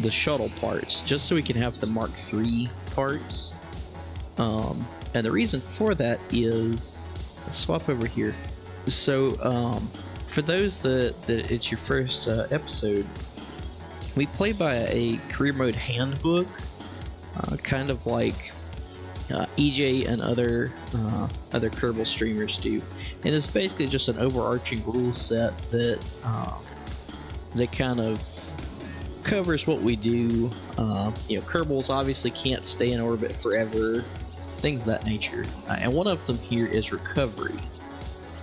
Speaker 1: shuttle parts, just so we can have the Mark III parts. And the reason for that is, let's swap over here. So for those that it's your first episode, we play by a career mode handbook, kind of like EJ and other Kerbal streamers do, and it's basically just an overarching rule set that kind of covers what we do. Kerbals obviously can't stay in orbit forever, things of that nature, and one of them here is recovery.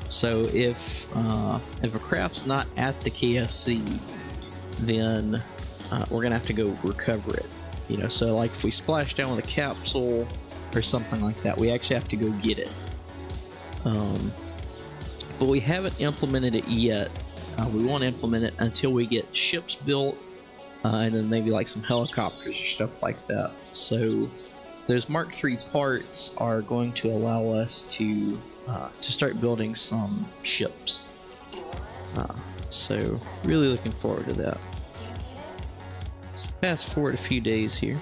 Speaker 1: So if a craft's not at the KSC, then we're gonna have to go recover it. So like if we splash down with a capsule or something like that, we actually have to go get it. But we haven't implemented it yet. We won't implement it until we get ships built, and then maybe like some helicopters or stuff like that. So those Mark III parts are going to allow us to start building some ships. So really looking forward to that. Let's fast forward a few days here.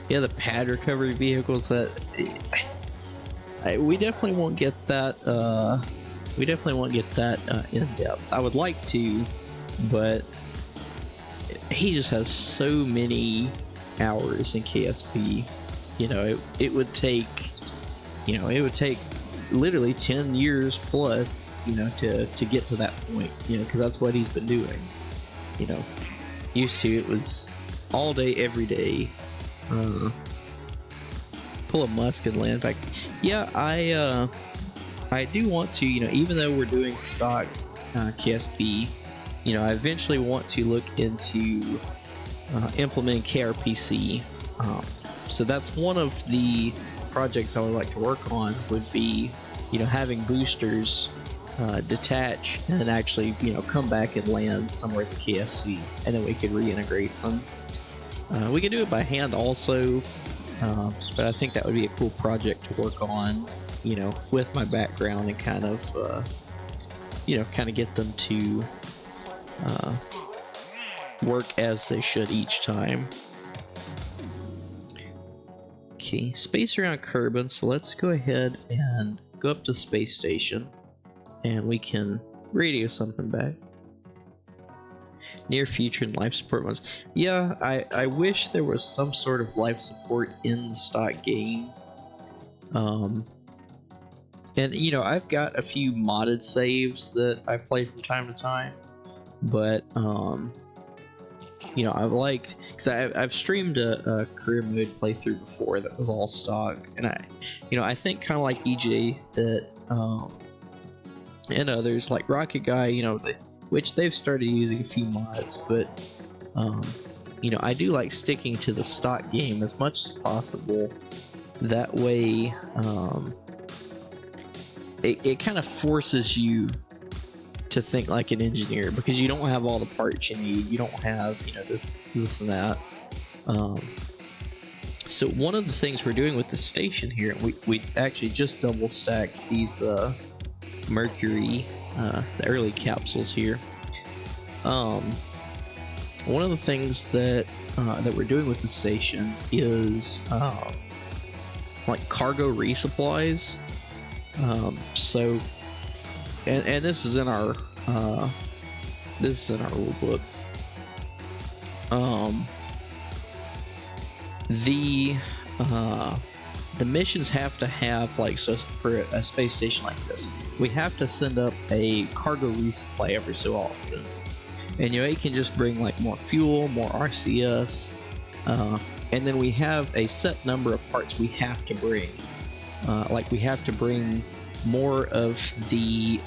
Speaker 1: Yeah, the pad recovery vehicles, that we definitely won't get that. In depth. I would like to, but he just has so many hours in KSP. It would take literally 10 years plus, to get to that point, because that's what he's been doing. Used to, it was all day, every day. Pull a musk and land back. Yeah, I do want to, even though we're doing stock KSP, I eventually want to look into implementing KRPC. So that's one of the projects I would like to work on, would be, having boosters detach and actually, come back and land somewhere at the KSC, and then we could reintegrate them. We could do it by hand also, but I think that would be a cool project to work on, with my background, and kind of get them to work as they should each time. Okay, space around Kerbin, so let's go ahead and go up to the space station, and we can radio something back. Near future and life support ones. Yeah, I wish there was some sort of life support in the stock game. And I've got a few modded saves that I play from time to time, but I've liked, because I've streamed a career mode playthrough before that was all stock, and I think kind of like EJ that and others like Rocket Guy, which they've started using a few mods, but I do like sticking to the stock game as much as possible. That way, it kind of forces you to think like an engineer, because you don't have all the parts you need. You don't have, this and that. So one of the things we're doing with the station here, we actually just double stacked these Mercury, the early capsules here. One of the things that we're doing with the station is like cargo resupplies. So, and this is in our rule book. The missions have to have, like, so for a space station like this, we have to send up a cargo resupply every so often, and it can just bring like more fuel, more RCS, and then we have a set number of parts we have to bring. Like, we have to bring more of the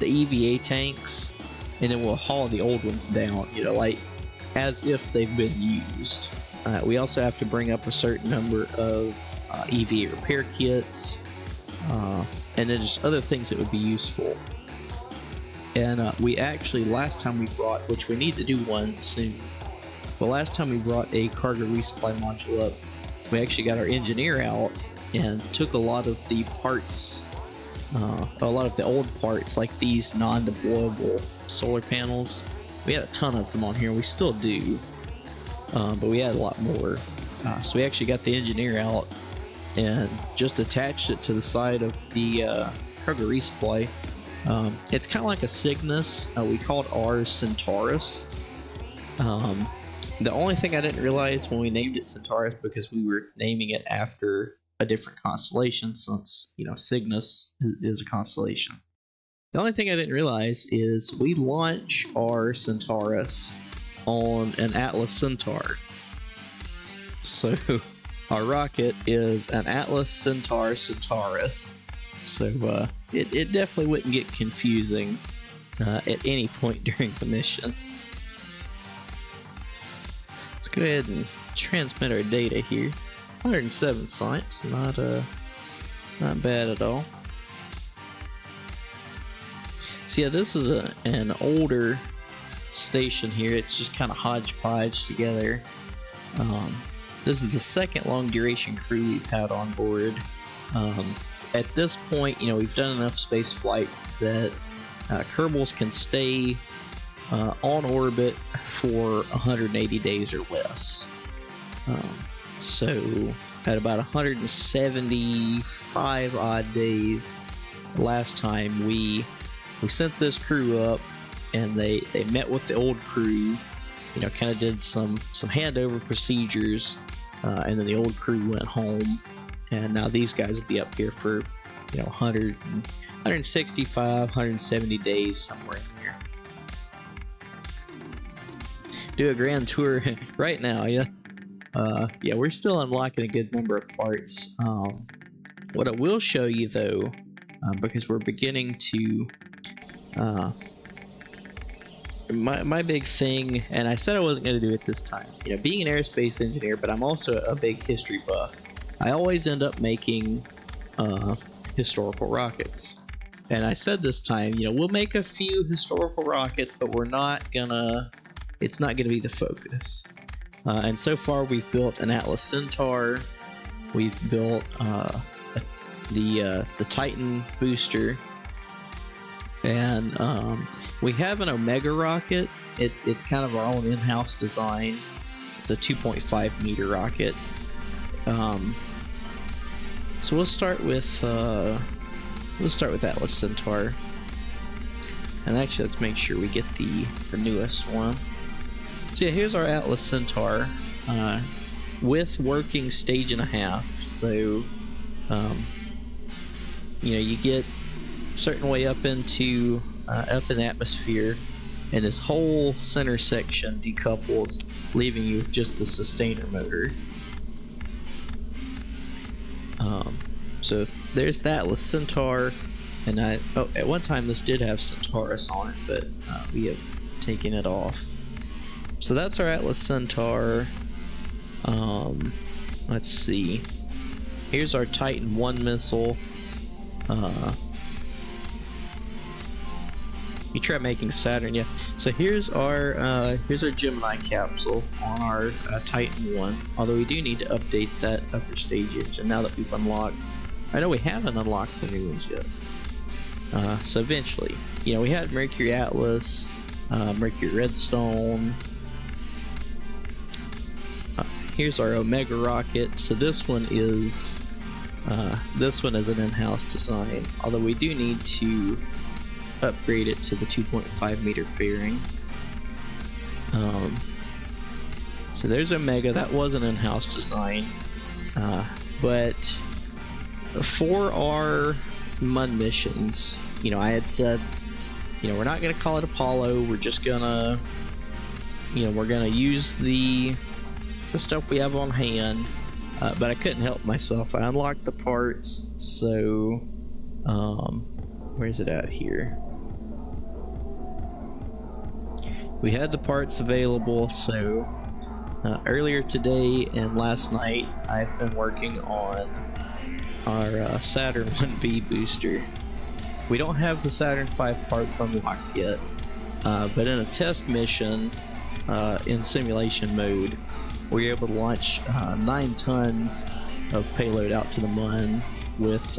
Speaker 1: EVA tanks, and then we'll haul the old ones down, like as if they've been used. We also have to bring up a certain number of EVA repair kits, and then just other things that would be useful. And we actually, last time we brought, which we need to do one soon, but last time we brought a cargo resupply module up, we actually got our engineer out and took a lot of the parts, a lot of the old parts, like these non-deployable solar panels. We had a ton of them on here, we still do, but we had a lot more. So we actually got the engineer out and just attached it to the side of the cargo resupply. It's kind of like a Cygnus. We called ours Centaurus. The only thing I didn't realize when we named it Centaurus, because we were naming it after a different constellation, since Cygnus is a constellation. The only thing I didn't realize is we launch our Centaurus on an Atlas Centaur. So our rocket is an Atlas Centaur Centaurus. So it definitely wouldn't get confusing at any point during the mission. Let's go ahead and transmit our data here. 107 sites, not bad at all. So yeah, this is an older station here. It's just kind of hodgepodge together. This is the second long duration crew we've had on board. At this point, we've done enough space flights that Kerbals can stay on orbit for 180 days or less. So at about 175 odd days last time, we sent this crew up, and they met with the old crew, kind of did some handover procedures, and then the old crew went home, and now these guys will be up here for 165, 170 days, somewhere in here. Do a grand tour right now, yeah. Yeah, we're still unlocking a good number of parts. What I will show you though, because we're beginning to my big thing, and I said I wasn't going to do it this time, being an aerospace engineer, but I'm also a big history buff. I always end up making historical rockets, and I said this time, we'll make a few historical rockets, but it's not gonna be the focus. And so far we've built an Atlas Centaur, we've built the Titan booster, and we have an Omega rocket. It's kind of our own in-house design. It's a 2.5 meter rocket. So we'll start with Atlas Centaur, and actually let's make sure we get the newest one. So yeah, here's our Atlas Centaur with working stage and a half. So you get a certain way up in the atmosphere, and this whole center section decouples, leaving you with just the sustainer motor. So there's the Atlas Centaur, and at one time this did have Centaurus on it, but we have taken it off. So that's our Atlas Centaur. Let's see. Here's our Titan 1 missile. You try making Saturn, yeah. So here's our Gemini capsule on our Titan 1. Although we do need to update that upper stage engine now that we've unlocked. I know we haven't unlocked the new ones yet. So eventually, we had Mercury Atlas, Mercury Redstone. Here's our Omega rocket. So this one is an in-house design. Although we do need to upgrade it to the 2.5 meter fairing. So there's Omega. That was an in-house design, but for our MUN missions, I had said, we're not gonna call it Apollo. We're just gonna, we're gonna use the stuff we have on hand. But I couldn't help myself. I unlocked the parts. So, where's it at here? We had the parts available, so earlier today and last night I've been working on our Saturn 1B booster. We don't have the Saturn V parts unlocked yet, but in a test mission in simulation mode, we were able to launch 9 tons of payload out to the MUN with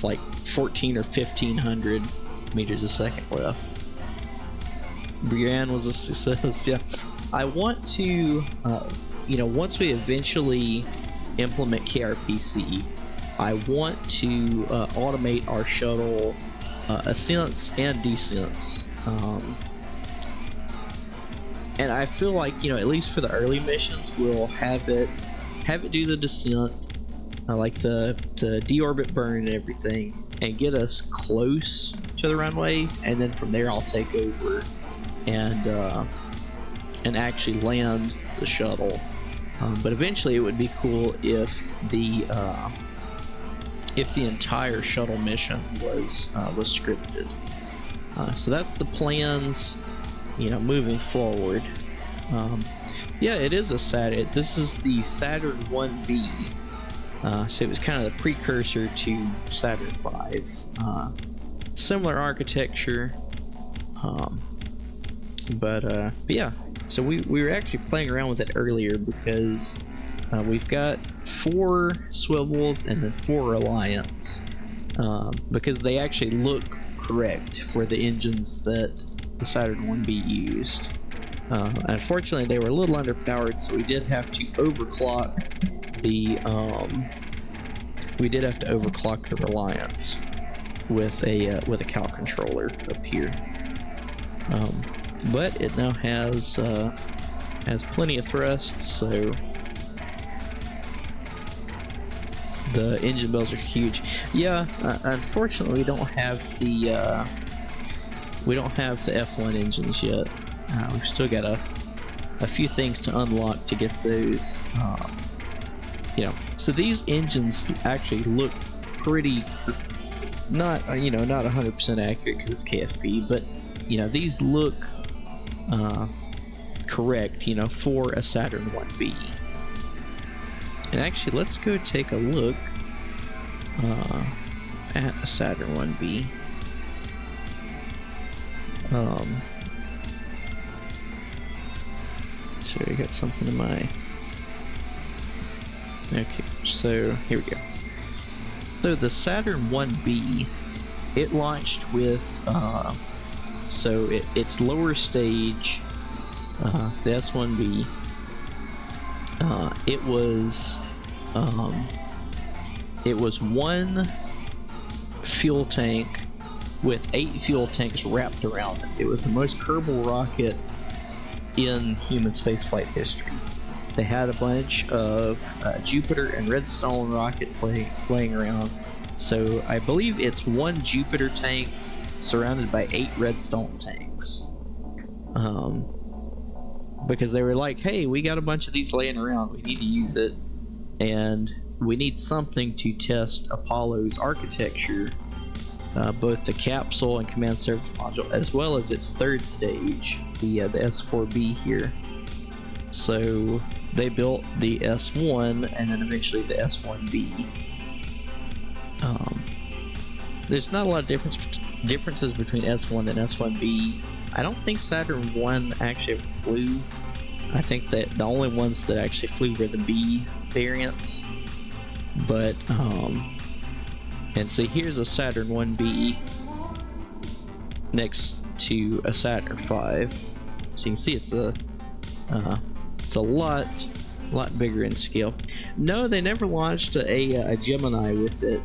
Speaker 1: like 14 or 1500 meters a second left. Brienne was a success. Yeah, I want to, once we eventually implement KRPC, I want to automate our shuttle ascents and descents. And I feel like, at least for the early missions, we'll have it do the descent, like the deorbit burn and everything, and get us close to the runway, and then from there I'll take over and actually land the shuttle. But eventually it would be cool if the entire shuttle mission was scripted. So that's the plans, moving forward. Yeah, it is a Saturn. This is the Saturn 1B. So it was kind of the precursor to Saturn V. Similar architecture. But yeah, so we were actually playing around with it earlier because we've got 4 swivels and then 4 Reliance, because they actually look correct for the engines that the Saturn 1B used. Unfortunately, they were a little underpowered, so we did have to overclock the Reliance with a cow controller up here. But it now has plenty of thrust, so the engine bells are huge. Yeah, unfortunately, we don't have the F1 engines yet. We've still got a few things to unlock to get those. So these engines actually look pretty, not 100% accurate because it's KSP, but these look correct, for a Saturn 1B. And actually, let's go take a look at a Saturn 1B. So I got something in my... Okay, so here we go. So the Saturn 1B, it launched with, its lower stage, the S1B, it was 1 fuel tank with 8 fuel tanks wrapped around it. It was the most Kerbal rocket in human spaceflight history. They had a bunch of Jupiter and Redstone rockets laying around. So I believe it's 1 Jupiter tank surrounded by 8 Redstone tanks. Because they were like, hey, we got a bunch of these laying around, we need to use it, and we need something to test Apollo's architecture, both the capsule and command service module, as well as its 3rd stage, the S4B here. So they built the S1 and then eventually the S1B. There's not a lot of differences between S1 and S1B. I don't think Saturn 1 actually ever flew. I think that the only ones that actually flew were the B variants. But, and see, here's a Saturn 1B next to a Saturn 5. So you can see it's a lot bigger in scale. No, they never launched a Gemini with it.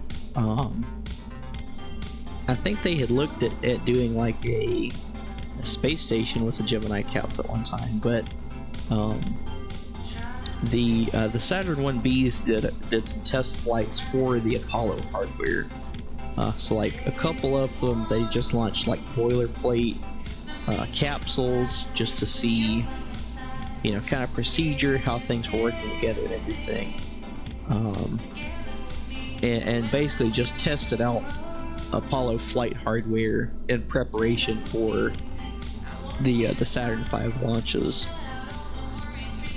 Speaker 1: I think they had looked at doing like a space station with a Gemini capsule at one time, but the Saturn 1Bs did some test flights for the Apollo hardware. So like a couple of them, they just launched like boilerplate capsules just to see, kind of procedure, how things were working together and everything. And basically just tested out Apollo flight hardware in preparation for the Saturn V launches.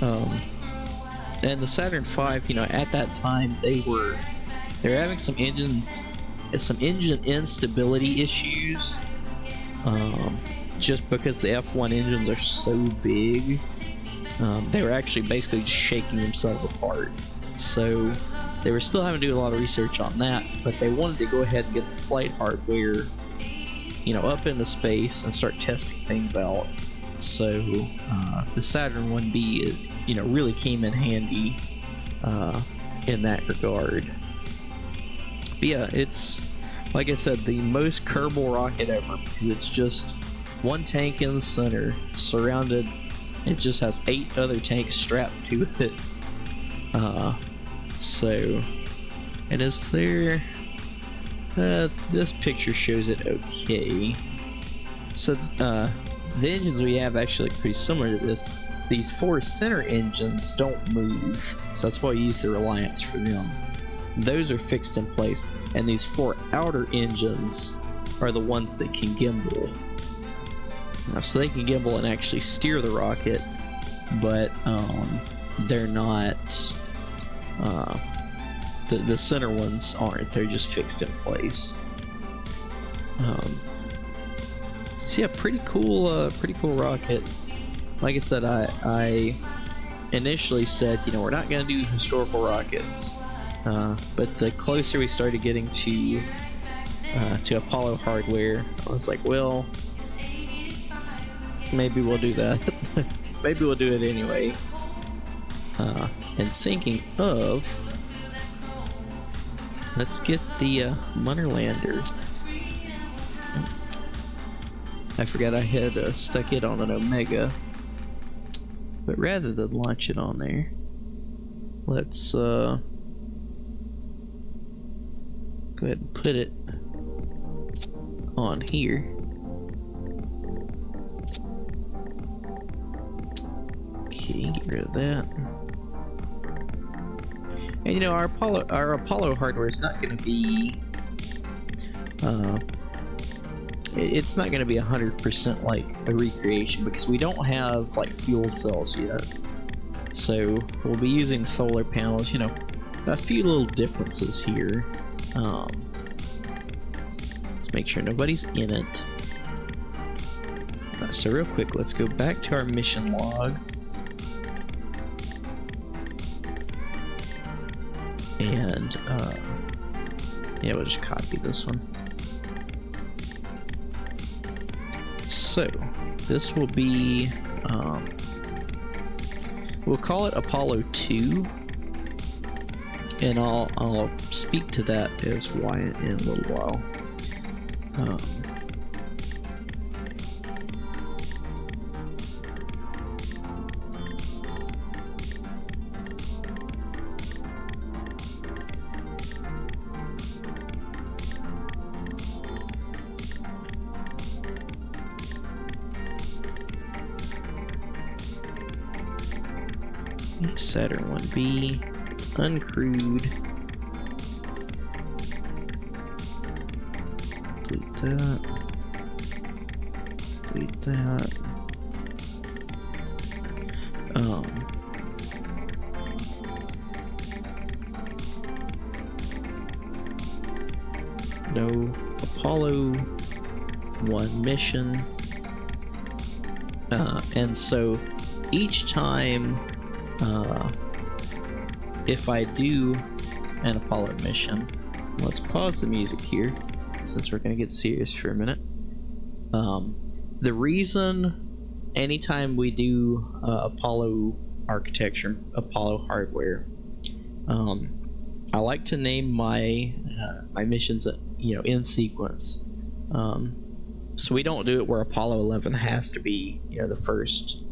Speaker 1: And the Saturn V, at that time they were having some engine instability issues, just because the F1 engines are so big. They were actually basically just shaking themselves apart. So they were still having to do a lot of research on that, but they wanted to go ahead and get the flight hardware, up into space and start testing things out. So the Saturn 1B, really came in handy in that regard. But yeah, it's, like I said, the most Kerbal rocket ever, because it's just 1 tank in the center, surrounded. It just has 8 other tanks strapped to it. So, and is there... this picture shows it okay. So, the engines we have actually look pretty similar to this. These 4 center engines don't move, so that's why I use the Reliance for them. Those are fixed in place, and these 4 outer engines are the ones that can gimbal. So they can gimbal and actually steer the rocket, but they're not... the center ones aren't. They're just fixed in place. So yeah, pretty cool rocket. Like I said, I initially said, we're not going to do historical rockets. But the closer we started getting to Apollo hardware, I was like, well, maybe we'll do that. Maybe we'll do it anyway. And thinking of, let's get the Munner lander. I forgot I had stuck it on an Omega. But rather than launch it on there, let's go ahead and put it on here. Okay, get rid of that. And our Apollo hardware is not going to be it's not going to be 100% like a recreation, because we don't have like fuel cells yet. So we'll be using solar panels, a few little differences here. Let's make sure nobody's in it. So real quick, let's go back to our mission log. And yeah, we'll just copy this one. So this will be we'll call it Apollo 2, and I'll speak to that as why in a little while. Saturn 1B, it's uncrewed. Delete that. Delete that. No Apollo 1 mission. And so each time if I do an Apollo mission, let's pause the music here since we're going to get serious for a minute. The reason anytime we do Apollo architecture, Apollo hardware, I like to name my my missions in sequence. So we don't do it where Apollo 11 has to be the first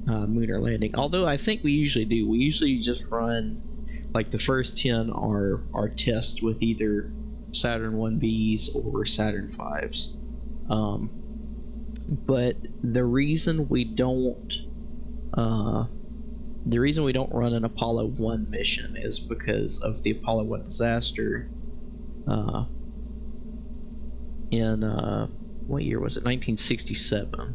Speaker 1: lunar landing. Although I think we usually do. We usually just run like the first 10 are tests with either Saturn 1Bs or Saturn 5s. But the reason we don't run an Apollo 1 mission is because of the Apollo 1 disaster in what year was it? 1967.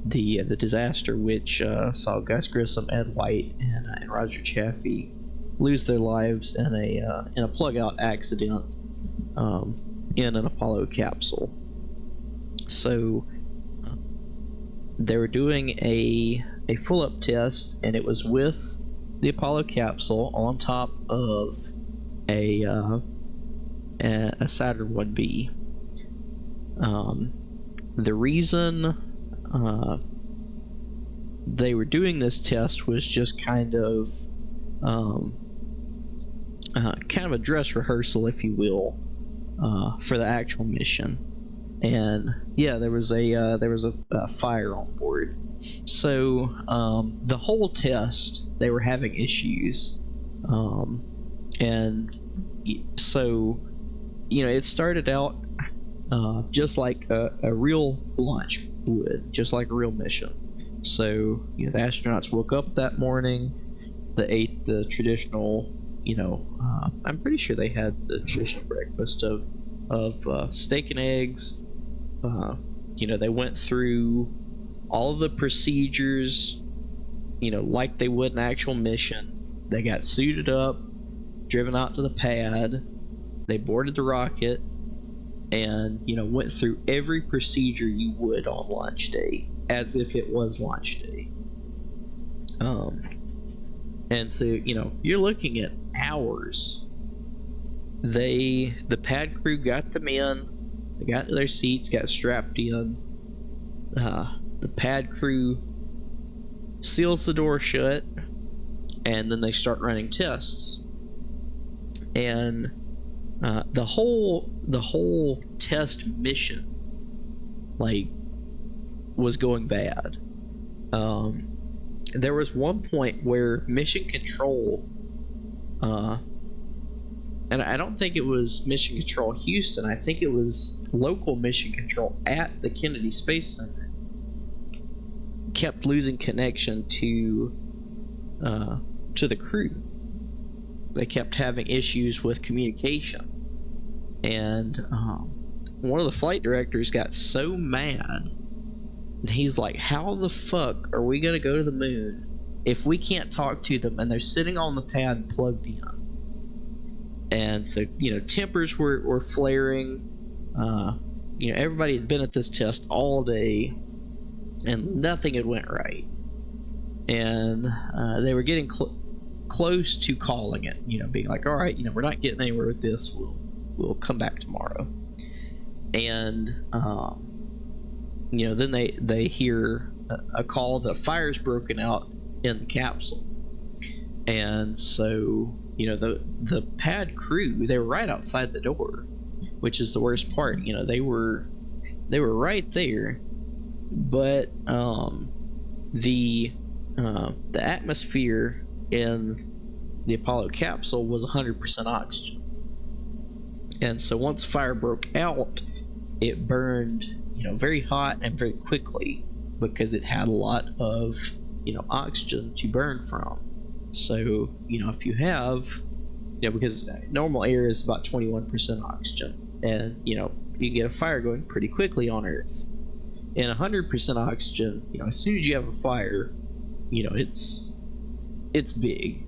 Speaker 1: The disaster which saw Gus Grissom, Ed White, and Roger Chaffee lose their lives in a plug-out accident in an Apollo capsule. So they were doing a full-up test, and it was with the Apollo capsule on top of a Saturn 1B. The reason they were doing this test was just kind of a dress rehearsal, if you will, for the actual mission. And yeah, there was a fire on board. So the whole test they were having issues, and so it started out just like a real launch would, just like a real mission. So the astronauts woke up that morning, they ate the traditional, I'm pretty sure they had the traditional breakfast of steak and eggs. They went through all of the procedures, like they would an actual mission. They got suited up, driven out to the pad, they boarded the rocket, and went through every procedure you would on launch day. as if it was launch day. And so, you know, you're looking at hours. The pad crew got them in, they got to their seats, got strapped in. The pad crew seals the door shut, and then they start running tests. And the whole test mission, like, was going bad. There was one point where mission control, and I don't think it was mission control Houston, I think it was local mission control at the Kennedy Space Center, kept losing connection to the crew. They kept having issues with communication, and one of the flight directors got so mad, and he's like, how the fuck are we gonna go to the moon if we can't talk to them and they're sitting on the pad plugged in? And so, you know, tempers were flaring. You know, everybody had been at this test all day and nothing had went right, and they were getting close to calling it, you know, being like, all right, you know, we're not getting anywhere with this, we'll come back tomorrow. And you know, then they hear a call that a fire's broken out in the capsule. And so, you know, the pad crew, they were right outside the door, which is the worst part. You know, they were right there, but the atmosphere in the Apollo capsule was 100% oxygen. And so once fire broke out, it burned, you know, very hot and very quickly, because it had a lot of, you know, oxygen to burn from. So, you know, if you have, you know, because normal air is about 21% oxygen, and, you know, you can get a fire going pretty quickly on Earth. And 100% oxygen, you know, as soon as you have a fire, you know, it's big.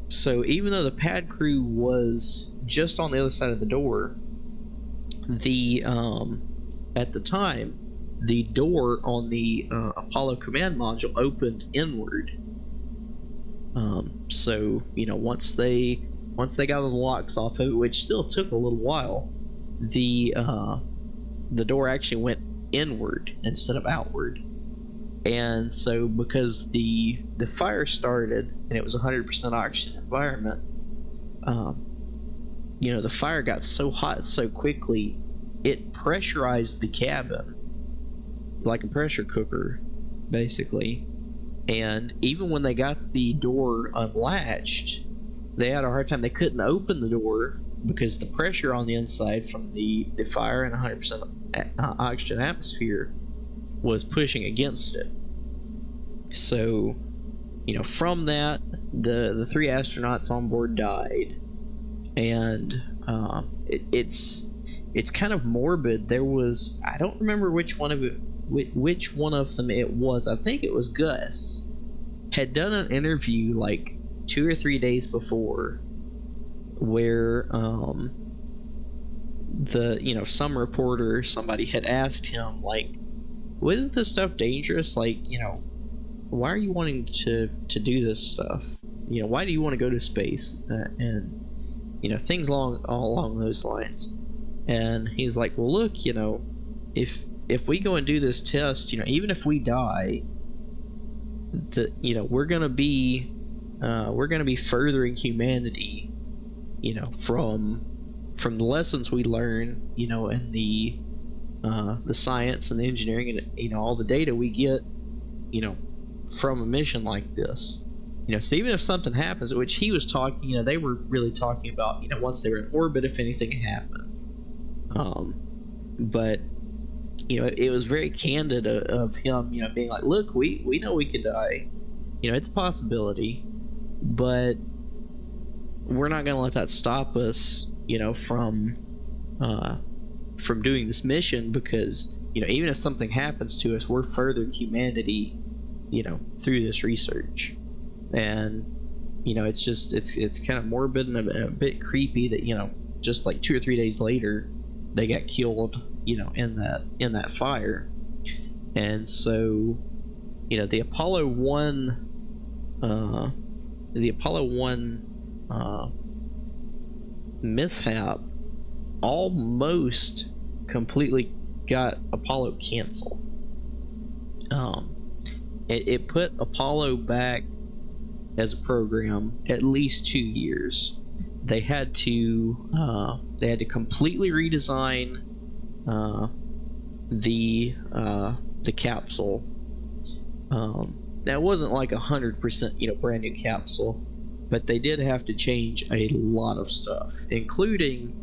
Speaker 1: So even though the pad crew was just on the other side of the door, the at the time, the door on the Apollo command module opened inward. So, you know, once they got the locks off of it, which still took a little while, the door actually went inward instead of outward. And so, because the fire started and it was 100% oxygen environment, you know, the fire got so hot so quickly, it pressurized the cabin like a pressure cooker, basically. And even when they got the door unlatched, they had a hard time. They couldn't open the door because the pressure on the inside from the fire and 100% oxygen atmosphere was pushing against it. So, you know, from that, the 3 astronauts on board died. And it's kind of morbid. There was, I don't remember which one of them it was. I think it was Gus, had done an interview like 2 or 3 days before, where some reporter, somebody had asked him, like, wasn't this stuff dangerous? Like, you know, why are you wanting to do this stuff? You know, why do you want to go to space? And you know, things all along those lines. And he's like, well, look, you know, if we go and do this test, you know, even if we die, you know, we're gonna be furthering humanity, you know, from the lessons we learn, you know, and the science and the engineering and, you know, all the data we get, you know, from a mission like this. You know, so even if something happens, which he was talking, you know, they were really talking about, you know, once they were in orbit, if anything happened. But, you know, it was very candid of him, you know, being like, look, we know we could die. You know, it's a possibility, but we're not going to let that stop us, you know, from doing this mission, because, you know, even if something happens to us, we're furthering humanity, you know, through this research. And, you know, it's just, it's kind of morbid and a bit creepy that, you know, just like 2 or 3 days later, they got killed, you know, in that fire. And so, you know, the Apollo 1 mishap almost completely got Apollo canceled. It put Apollo back as a program at least 2 years. They had to completely redesign the capsule. Now it wasn't like 100% brand new capsule, but they did have to change a lot of stuff, including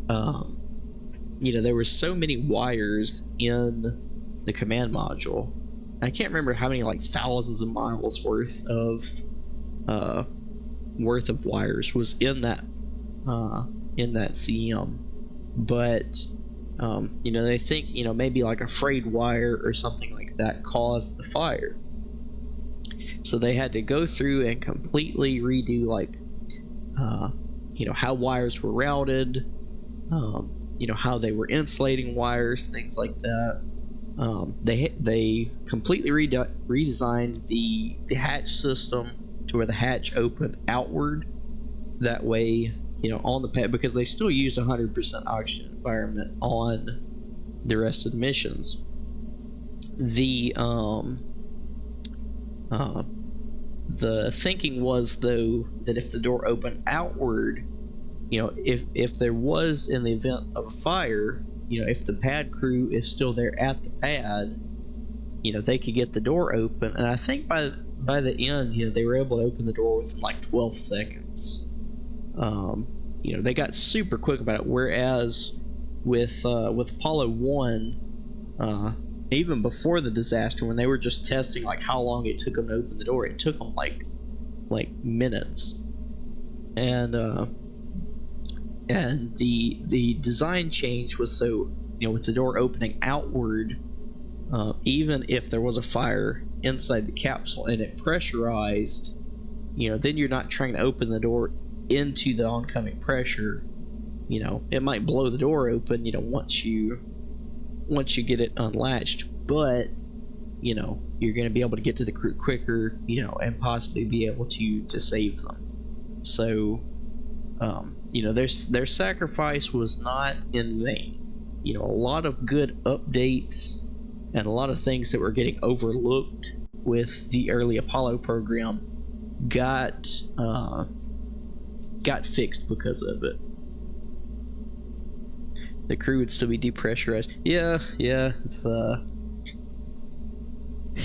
Speaker 1: there were so many wires in the command module. I can't remember how many, like thousands of miles worth of wires was in that CM, but they think maybe like a frayed wire or something like that caused the fire. So they had to go through and completely redo how wires were routed, how they were insulating wires, things like that. They completely redesigned the hatch system to where the hatch opened outward. That way, on the pad, because they still used 100% oxygen environment on the rest of the missions. The thinking was, though, that if the door opened outward, if there was, in the event of a fire, if the pad crew is still there at the pad, they could get the door open. And I think by the end, they were able to open the door within like 12 seconds. They got super quick about it. Whereas with Apollo 1, even before the disaster, when they were just testing like how long it took them to open the door, it took them like minutes. And the design change was so, with the door opening outward, even if there was a fire inside the capsule and it pressurized, then you're not trying to open the door into the oncoming pressure. It might blow the door open, once you get it unlatched, but you're going to be able to get to the crew quicker, and possibly be able to save them. So their sacrifice was not in vain. A lot of good updates and a lot of things that were getting overlooked with the early Apollo program got fixed because of it. The crew would still be depressurized. Yeah,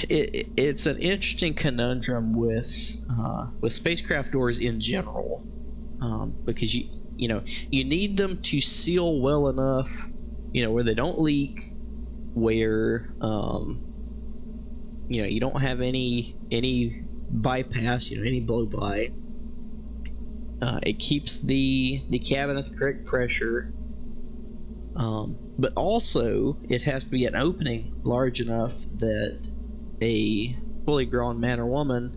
Speaker 1: it's an interesting conundrum with spacecraft doors in general, because you need them to seal well enough, where they don't leak, where you don't have any bypass, any blow by. It keeps the cabin at the correct pressure, but also it has to be an opening large enough that a fully grown man or woman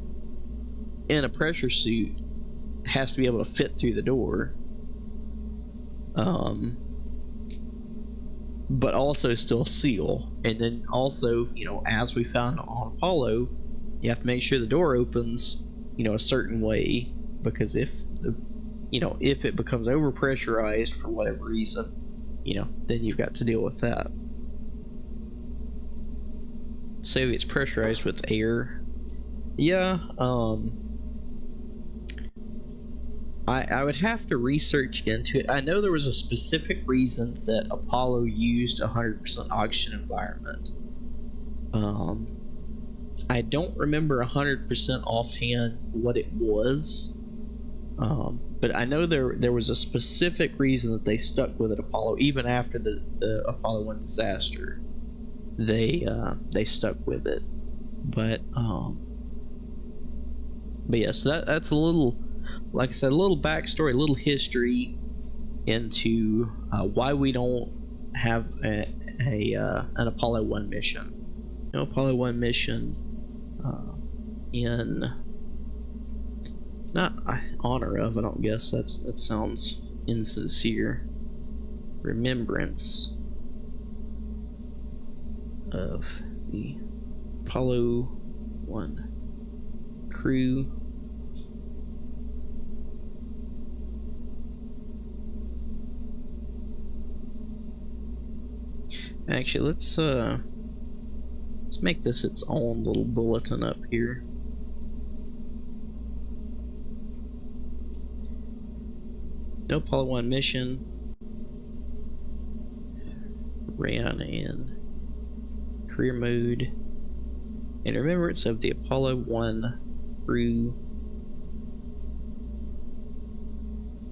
Speaker 1: in a pressure suit has to be able to fit through the door, but also still seal. And then also, as we found on Apollo, you have to make sure the door opens, a certain way, because if it becomes over pressurized for whatever reason, then you've got to deal with that. So it's pressurized with air. Yeah, I would have to research into it. I know there was a specific reason that Apollo used 100% oxygen environment. I don't remember 100% offhand what it was, but I know there was a specific reason that they stuck with it, Apollo, even after the Apollo 1 disaster. They stuck with it, but yes, that's a little, like I said, a little backstory, a little history into why we don't have an Apollo 1 mission. Apollo 1 mission in not honor of, I don't guess that sounds insincere, remembrance of the Apollo 1 crew. Actually, let's make this its own little bulletin up here. No Apollo 1 mission ran in career mode in remembrance of the Apollo 1 crew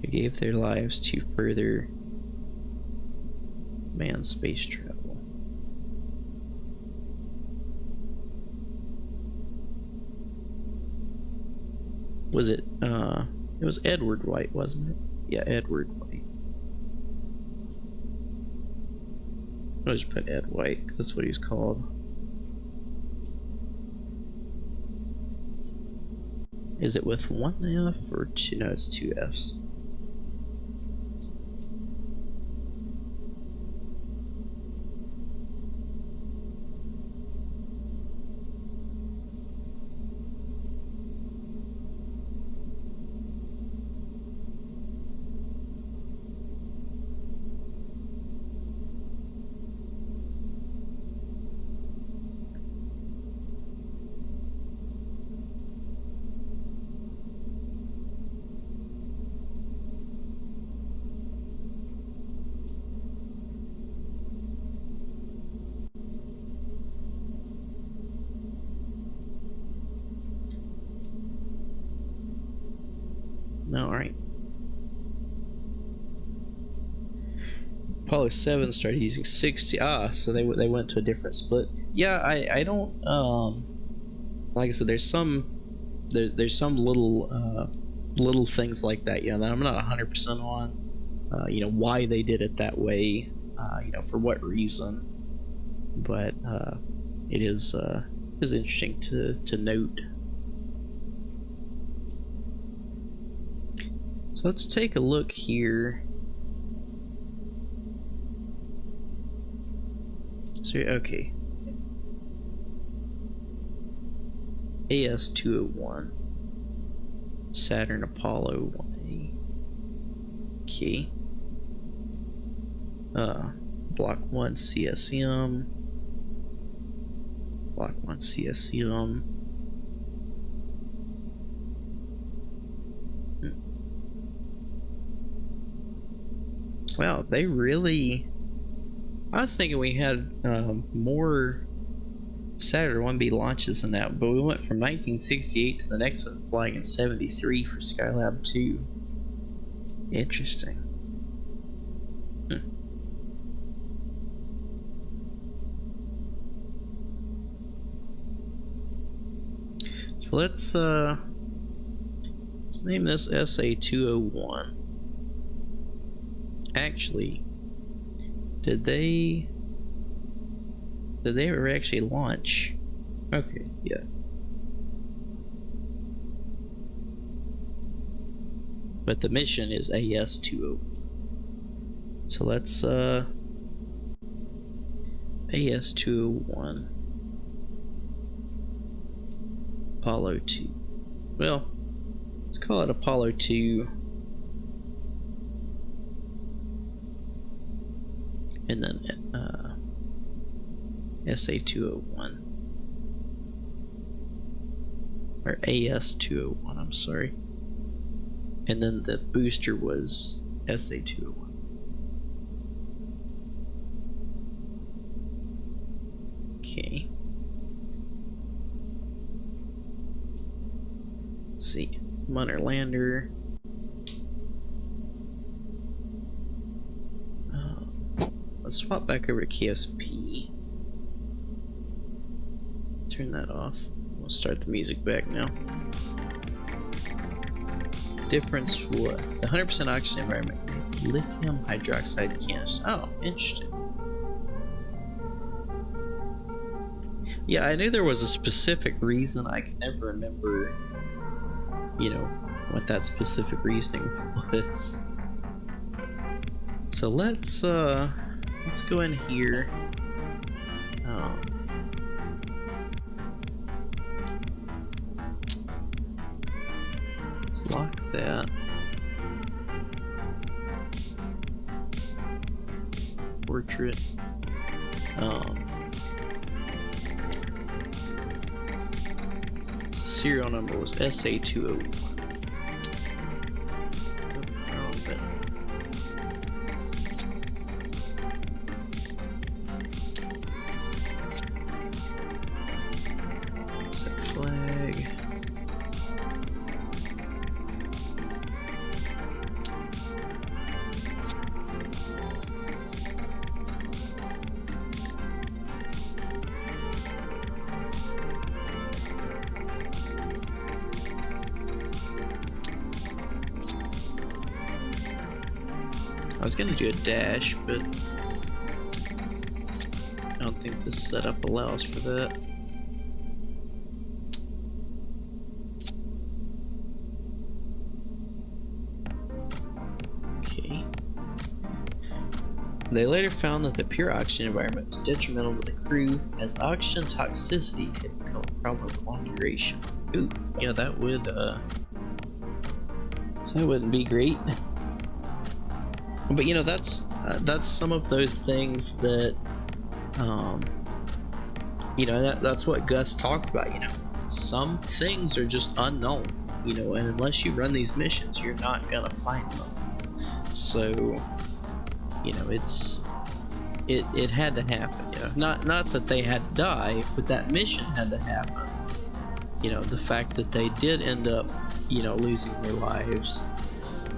Speaker 1: who gave their lives to further manned space travel. Was it was Edward White, wasn't it? Yeah, Edward White. I'll just put Ed White, because that's what he's called. Is it with one F or two? No, it's two Fs. No, alright. Apollo 7 started using 60. So they went to a different split. Yeah, I don't like I said, there's some little things like that, that I'm not 100% on. Why they did it that way, for what reason. But it is interesting to note. So let's take a look here. So, okay. AS-201. Saturn Apollo 1A. Okay. Block 1 CSM. Block 1 CSM. Wow, they really... I was thinking we had more Saturn 1B launches than that, but we went from 1968 to the next one flying in 73 for Skylab 2. Interesting. So let's name this SA-201. Actually, did they ever actually launch? Okay, yeah. But the mission is AS-201. So let's AS-201 Apollo 2. Well, let's call it Apollo 2. And then SA-201. Or AS-201, I'm sorry. And then the booster was SA-201. Okay. Let's see. Lunar lander. Let's swap back over to KSP. Turn that off. We'll start the music back now. Difference what? The 100% oxygen environment. Lithium hydroxide canister. Oh, interesting. Yeah, I knew there was a specific reason. I could never remember, what that specific reasoning was. So let's go in here. lock that. Portrait. Serial number was SA201. Set flag. I was gonna do a dash, but I don't think this setup allows for that. Okay. They later found that the pure oxygen environment was detrimental to the crew, as oxygen toxicity had become a problem of long duration. Ooh, yeah, that wouldn't be great. But you know, that's some of those things that, you know, that's what Gus talked about. You know, some things are just unknown. You know, and unless you run these missions, you're not gonna find them. So, you know, it had to happen. You know, not that they had to die, but that mission had to happen. You know, the fact that they did end up, you know, losing their lives,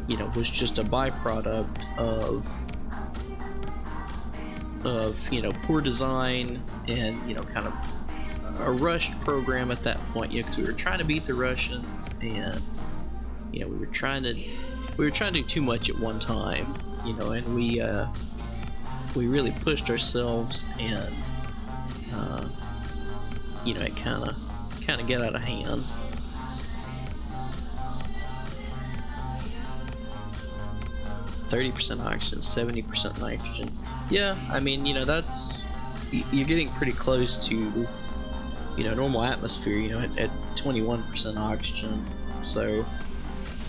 Speaker 1: you know, was just a byproduct of you know, poor design and, you know, kind of a rushed program at that point. You know, because we were trying to beat the Russians, and you know, we were trying to do too much at one time. You know, and we really pushed ourselves, and you know, it kind of got out of hand. %, oxygen, 70% nitrogen. Yeah, I mean, you know, that's, you're getting pretty close to, you know, normal atmosphere, you know, at 21% oxygen. So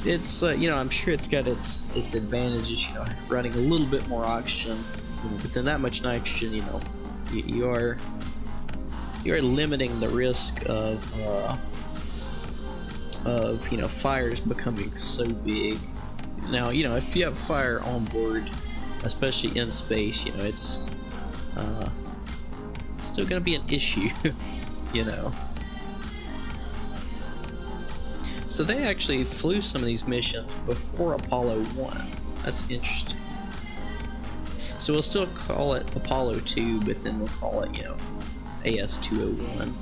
Speaker 1: it's, you know, I'm sure it's got its advantages, you know, running a little bit more oxygen, you know, but then that much nitrogen, you know, you are limiting the risk of you know, fires becoming so big. Now, you know, if you have fire on board, especially in space, you know, it's still gonna be an issue, you know. So they actually flew some of these missions before Apollo 1. That's interesting. So we'll still call it Apollo 2, but then we'll call it, you know, AS201.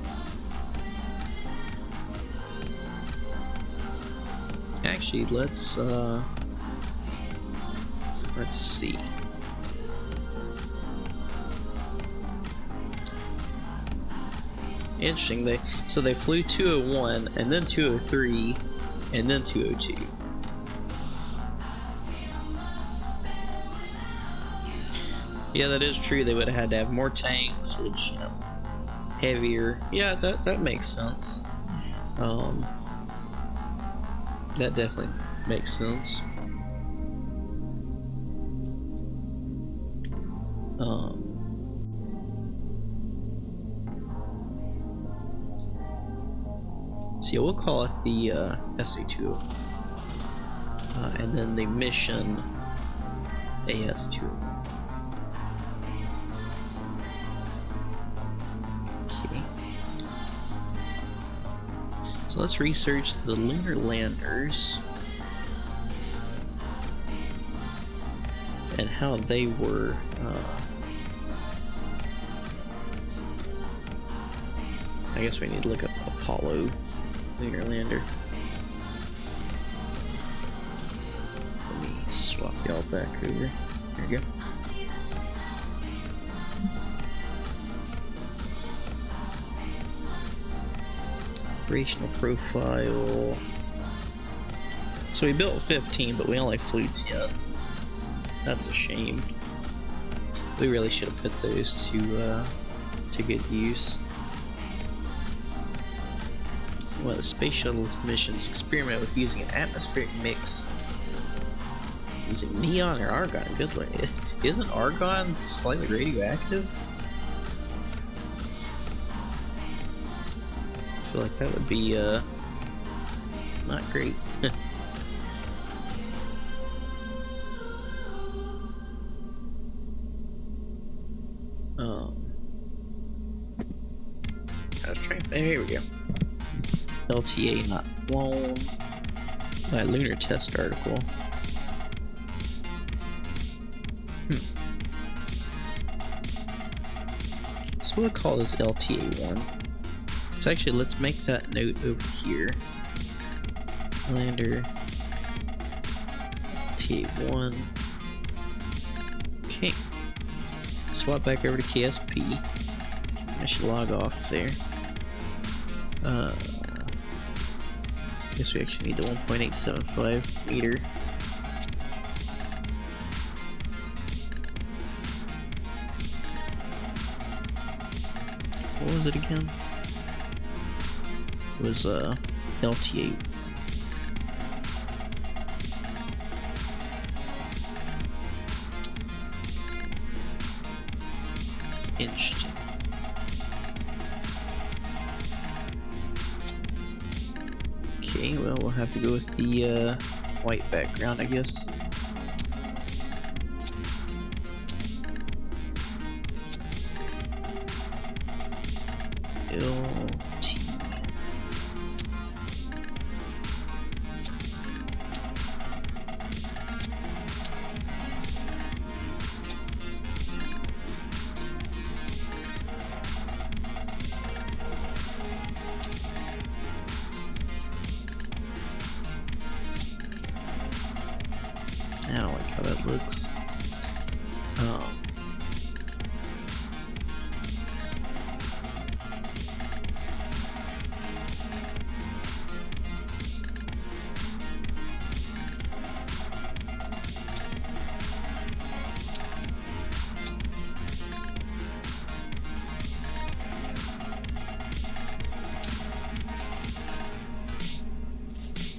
Speaker 1: Actually, let's see. Interesting. They flew 201 and then 203 and then 202. Yeah, that is true. They would have had to have more tanks, which, you know, heavier. Yeah, that makes sense. That definitely makes sense. So yeah, we'll call it the SA2, and then the mission AS2. Okay. So let's research the lunar landers and how they were. I guess we need to look up Apollo lunar lander. Let me swap y'all back over. There we go. Operational profile. So we built 15, but we only flew 10. That's a shame. We really should have put those to good use. Well, the space shuttle missions experiment with using an atmospheric mix using neon or argon. Good one. Isn't argon slightly radioactive? I feel like that would be not great. I was trying. Here we go. LTA not flown. My lunar test article. So we'll call this LTA1. So actually, let's make that note over here. Lander LTA1. Okay. Swap back over to KSP. I should log off there. I guess we actually need the 1.875 meter. What was it again? It was LTA. Interesting. Okay, well, we'll have to go with the white background, I guess. LT. I don't like how that looks.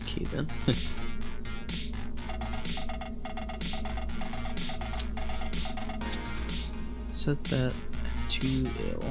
Speaker 1: Okay then. Set that to L.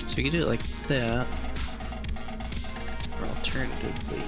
Speaker 1: So we can do it like that, or alternatively.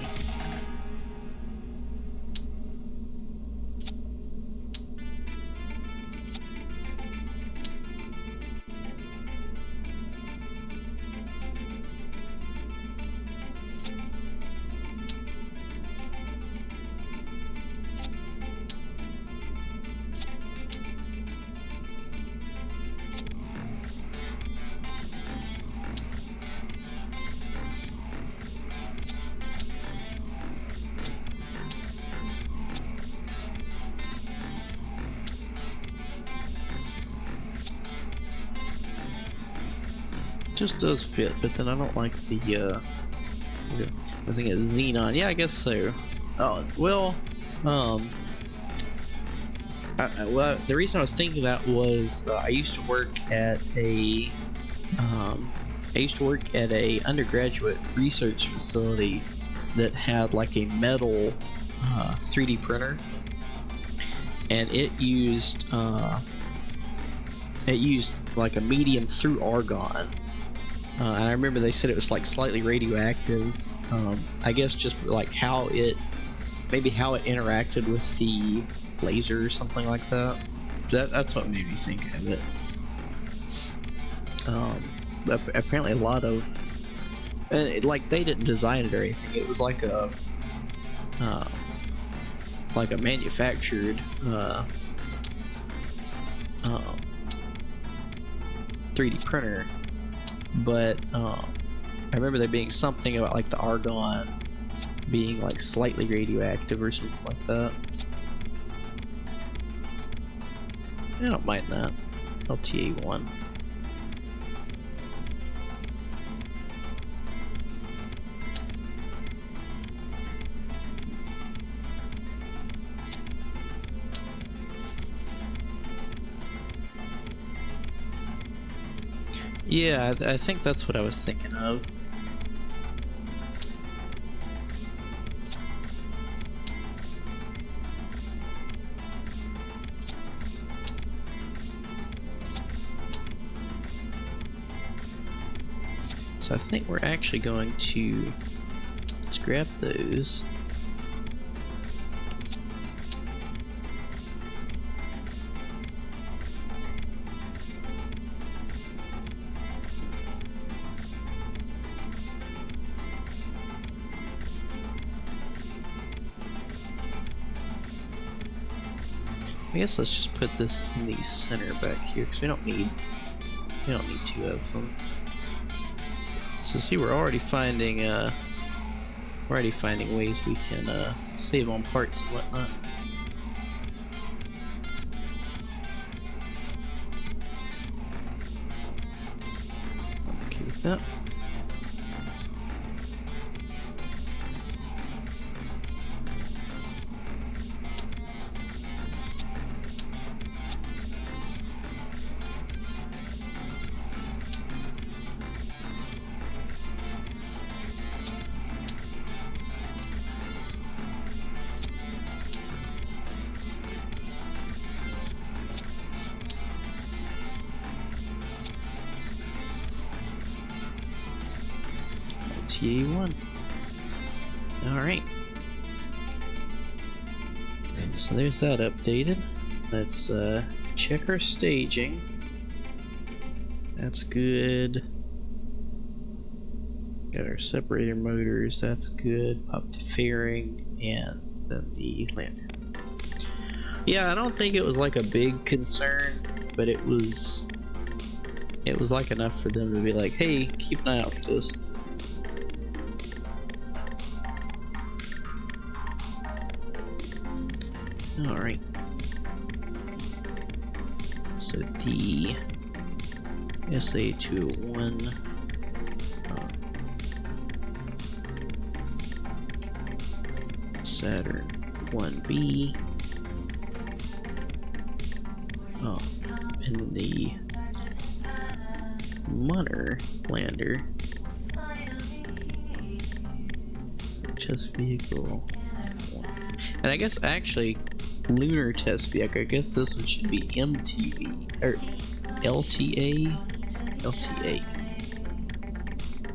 Speaker 1: Just does fit, but then I don't like the I think it's xenon. Yeah, I guess so. Oh well, well, the reason I was thinking that was I used to work at a I used to work at a undergraduate research facility that had like a metal 3D printer, and it used like a medium through argon, and I remember they said it was like slightly radioactive. I guess just like how it interacted with the laser or something like that. That's what made me think of it. Apparently a lot of, and like they didn't design it or anything. It was like a manufactured 3D printer, but I remember there being something about like the argon being like slightly radioactive or something like that. I don't mind that. LTA1. Yeah, I think that's what I was thinking of. So I think we're actually going to grab those. I guess let's just put this in the center back here because we don't need two of them. So see, we're already finding ways we can save on parts and whatnot. I'm okay with that. TA1. Alright. So there's that updated. Let's check our staging. That's good. Got our separator motors, that's good. Pop the fairing and then the lamp. Yeah, I don't think it was like a big concern, but it was like enough for them to be like, hey, keep an eye out for this. Alright. So the SA201 Saturn 1B, and then the Munner lander, test vehicle, and I guess actually lunar test vehicle. I guess this one should be MTV or LTA. LTA.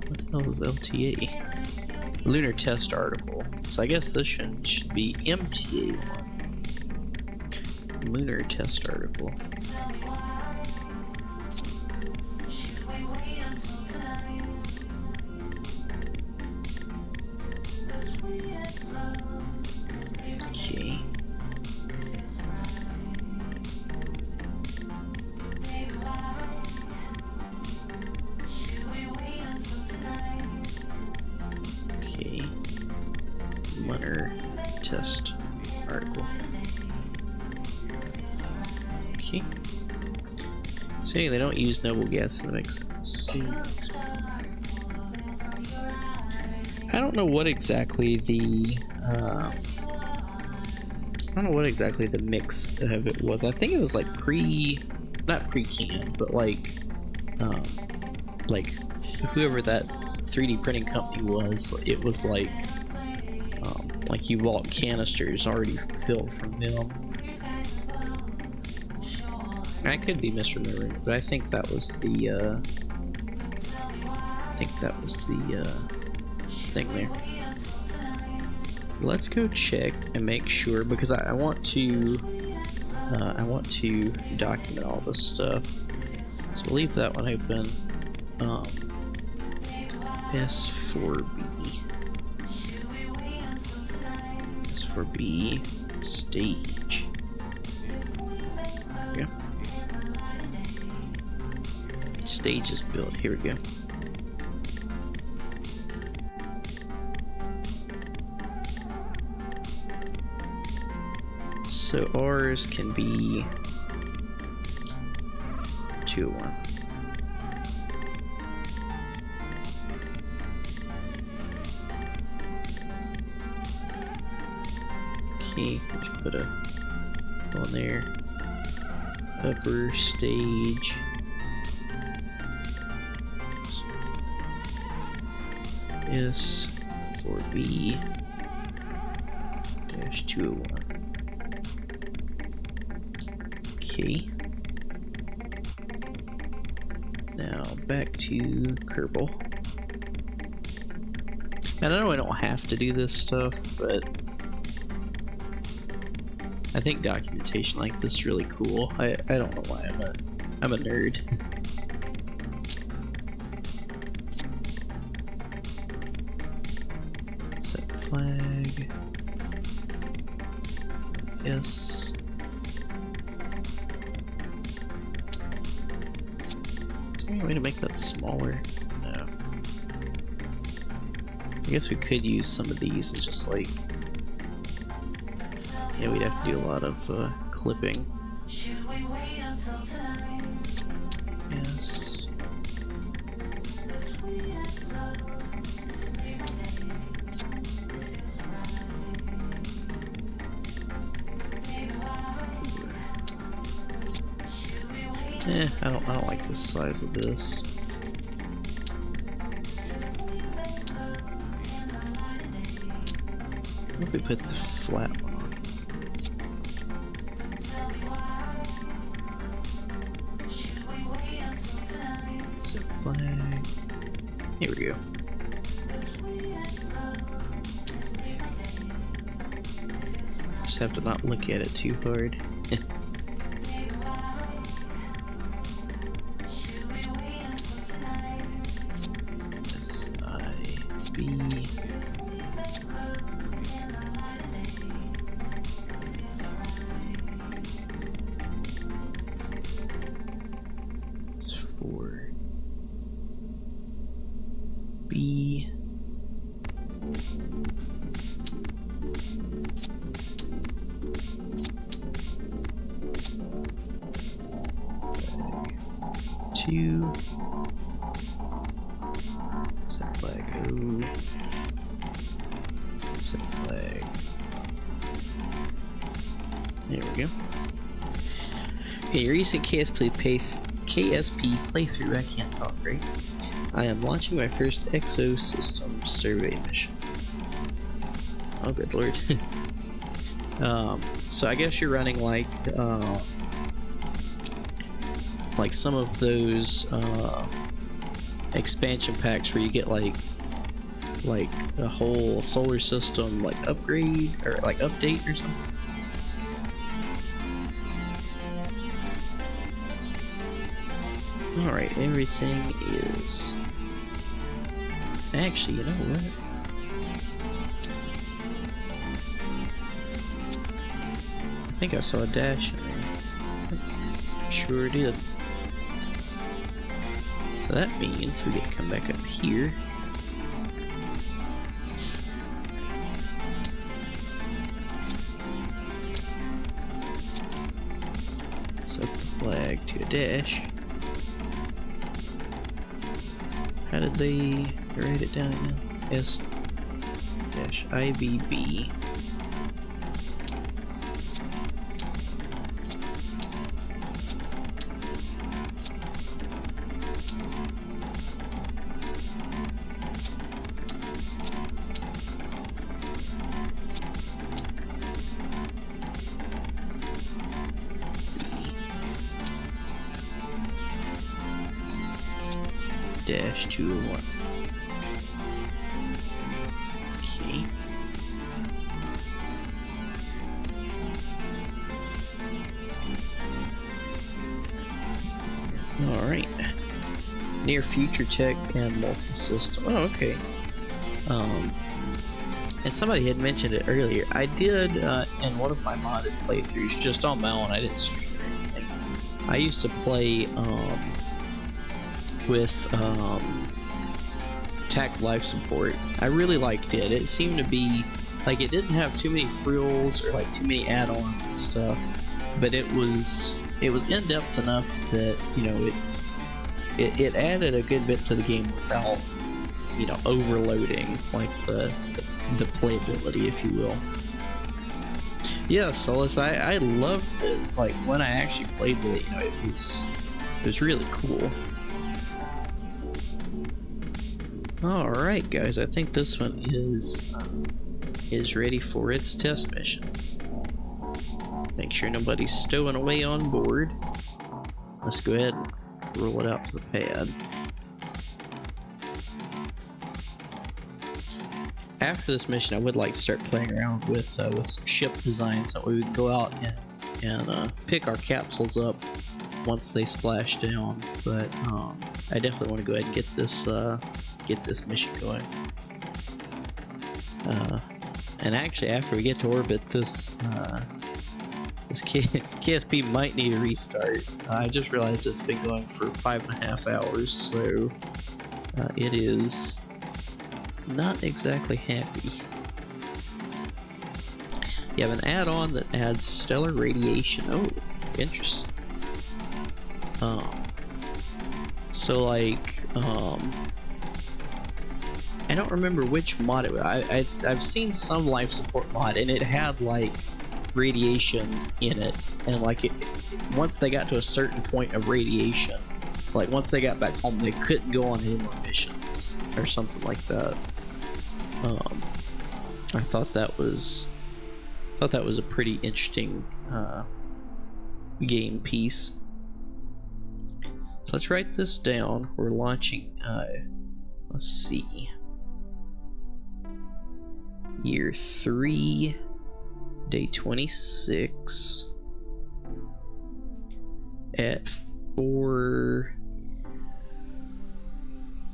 Speaker 1: What the hell is LTA? Lunar test article. So I guess this should be MTA1. Lunar test article. Okay. Okay. Munner test article. Okay. So they don't use noble gas in the mix. I don't know what exactly the mix of it was. I think it was like not pre-canned, but like whoever that 3D printing company was, it was like you bought canisters already filled from them. I could be misremembering, but I think that was the thing there. Let's go check and make sure, because I want to document all this stuff. So we'll leave that one open. S4B. S4B stage. Yeah. Stage is built. Here we go. So ours can be 201. Okay, just put a on there. Upper stage. S4B dash 201. Okay. Now back to Kerbal. And I know I don't have to do this stuff, but I think documentation like this is really cool. I don't know why I'm a nerd. Set flag. Yes. Is there any way to make that smaller? No. I guess we could use some of these and just like, yeah, we'd have to do a lot of clipping. Yes. I don't like the size of this. What if we put the flat one on? Set flag. Here we go. Just have to not look at it too hard. B. Two. Set flag O. Set flag. There we go. Hey, recent KSP playthrough. I can't talk right. I am launching my first exosystem survey mission. Oh, good lord. So I guess you're running like some of those expansion packs where you get like a whole solar system like upgrade or like update or something. Alright, everything is... Actually, you know what? I think I saw a dash in there. Sure did. So that means we get to come back up here. Set the flag to a dash. How did they write it down again? S-IBB. 201. Okay. Alright. Near future tech and multi-system. Oh, okay. And somebody had mentioned it earlier. I did, in one of my modded playthroughs, just on my own, I didn't stream or anything. I used to play, with, TAC Life Support. I really liked it. It seemed to be, like, it didn't have too many frills or, like, too many add-ons and stuff. But it was in-depth enough that, you know, it added a good bit to the game without, you know, overloading, like, the playability, if you will. Yeah, Solus, I loved it. Like, when I actually played with it, you know, it was really cool. Alright, guys, I think this one is ready for its test mission. Make sure nobody's stowing away on board. Let's go ahead and roll it out to the pad. After this mission, I would like to start playing around with some ship designs so we would go out and pick our capsules up once they splash down. But I definitely want to go ahead and get this mission going. And actually, after we get to orbit, this KSP might need a restart. I just realized it's been going for 5.5 hours, so it is not exactly happy. You have an add-on that adds stellar radiation. Oh, interesting. So like, I don't remember which mod it was. I've seen some life support mod, and it had like radiation in it, and like once they got to a certain point of radiation, like once they got back home, they couldn't go on any more missions or something like that. I thought that was a pretty interesting game piece. So let's write this down. We're launching. Let's see. Year 3, day 26 at 4.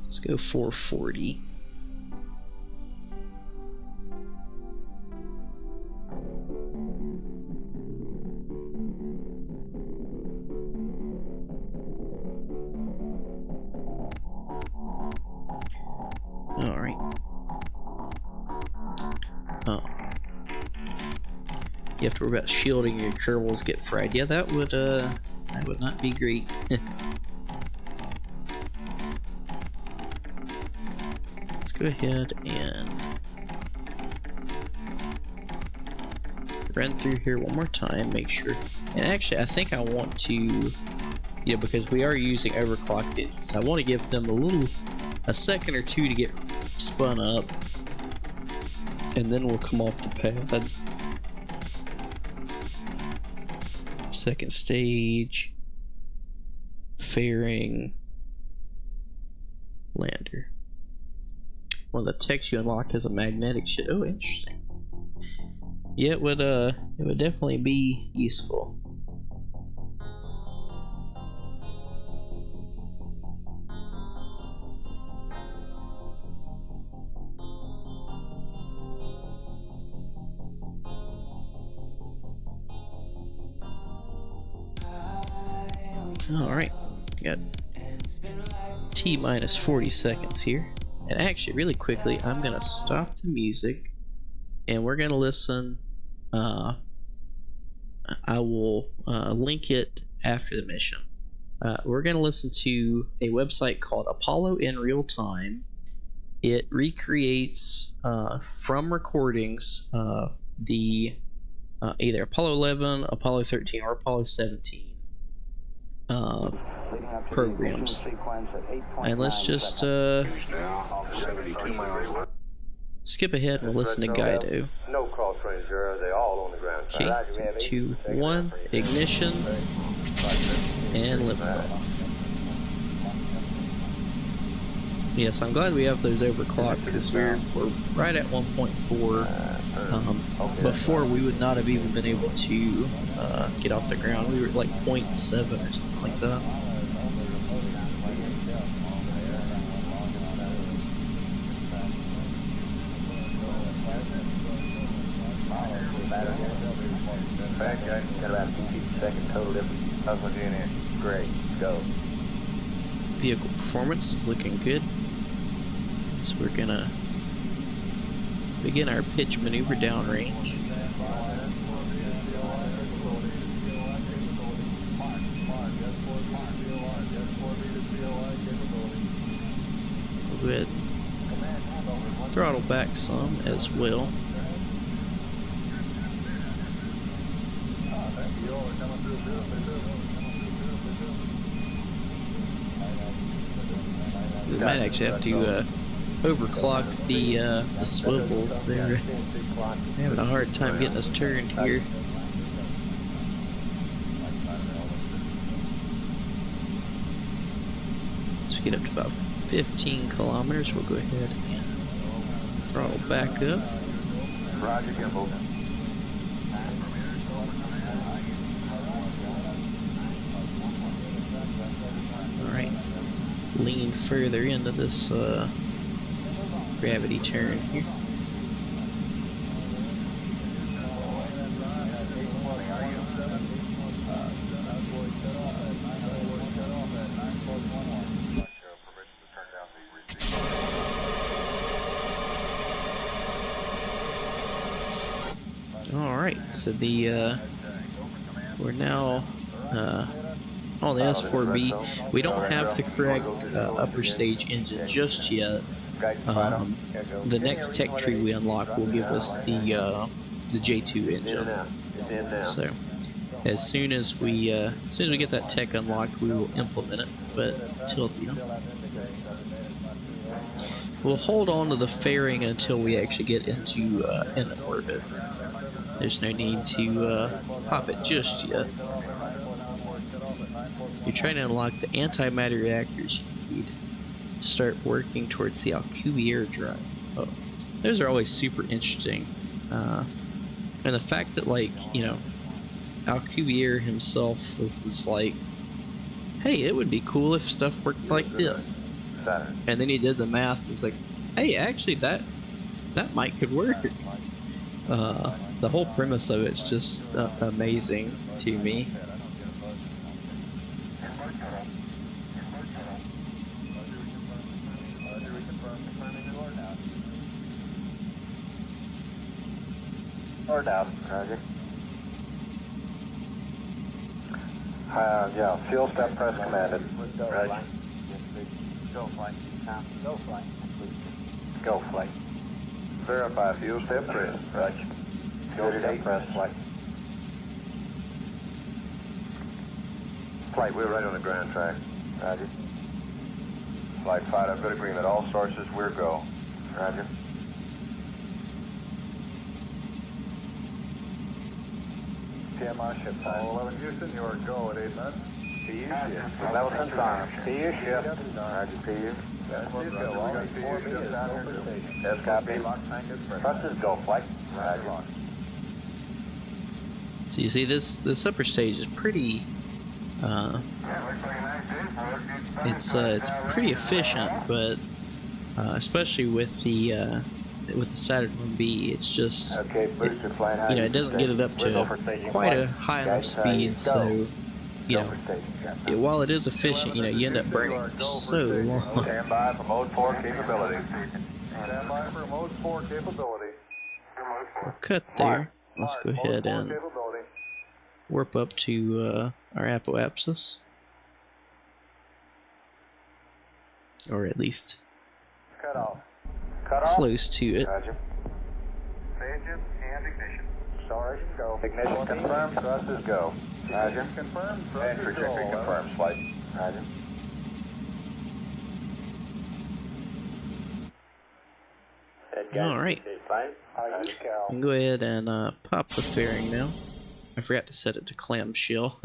Speaker 1: Let's go 4:40. All right. Oh. You have to worry about shielding your kernels get fried. Yeah, that would not be great. Let's go ahead and run through here one more time, make sure. And actually, I think I want to, because we are using overclocked engines, I want to give them a second or two to get spun up, and then we'll come off the pad. Second stage, fairing, lander. One of the techs you unlock has a magnetic ship. Oh, interesting. Yeah, it would definitely be useful. Alright, got T minus 40 seconds here. And actually, really quickly, I'm gonna stop the music and we're gonna listen. I will link it after the mission. We're gonna listen to a website called Apollo in Real Time. It recreates from recordings the either Apollo 11, Apollo 13, or Apollo 17 programs. And let's just skip ahead and listen to Guido.
Speaker 2: No cross range error, they all on the ground.
Speaker 1: Okay, 3, 2, 1, ignition, and lift off. Yes, I'm glad we have those overclocked because we're right at 1.4. Before we would not have even been able to get off the ground. We were at like 0.7 or something like that.
Speaker 2: Back, guys. Got about 2 seconds total difference. Hustle in. Great. Go.
Speaker 1: Vehicle performance is looking good. So we're gonna begin our pitch maneuver downrange. We'll go ahead and throttle back some as well. We might actually have to overclock the swivels. They're having a hard time getting us turned here. Let's get up to about 15 kilometers. We'll go ahead and throttle back up.
Speaker 2: Roger, gimbal.
Speaker 1: Alright, lean further into this gravity turn here. Alright, so we're now on the S4B. We don't have the correct upper stage engine just yet. The next tech tree we unlock will give us the J2 engine. So as soon as we get that tech unlocked, we will implement it. But till then, we'll hold on to the fairing until we actually get into in orbit. There's no need to pop it just yet. You're trying to unlock the antimatter reactors you need to start working towards the Alcubierre drive. Oh, those are always super interesting. And the fact that, like, you know, Alcubierre himself was just like, hey, it would be cool if stuff worked like this. And then he did the math and it's like, hey, actually that might could work. The whole premise of it's just amazing to me.
Speaker 2: Or down, Roger. Yeah, fuel step press commanded. Roger. Go flight. Go flight. Go flight. Verify fuel step press. Roger. Go step press flight. Flight, we're right on the ground track. Roger. Flight 5, I've got agreement. All sources, we're go. Roger. TMR ship time. 11 Houston, you are go at 8 minutes. PU shift. Level confirmed. PU shift. Roger, PU. Yes, copy. Buses go, flight. Roger.
Speaker 1: So you see, this upper stage is pretty. It's pretty efficient, but especially with the Saturn 1B, it's just it doesn't get it up to quite a high enough speed. So while it is efficient, you end up burning for so long.
Speaker 2: Stand by for mode 4 capability. Stand by for mode 4 capability.
Speaker 1: We'll cut there. Let's go ahead and warp up to our apoapsis, or at least close to it.
Speaker 2: Roger. Engine and ignition. Sorry, go. Ignition confirmed. Thrusters go. Roger. Confirmed. And trajectory confirmed. Flight. Roger.
Speaker 1: All right. I can go ahead and pop the fairing now. I forgot to set it to clamshell.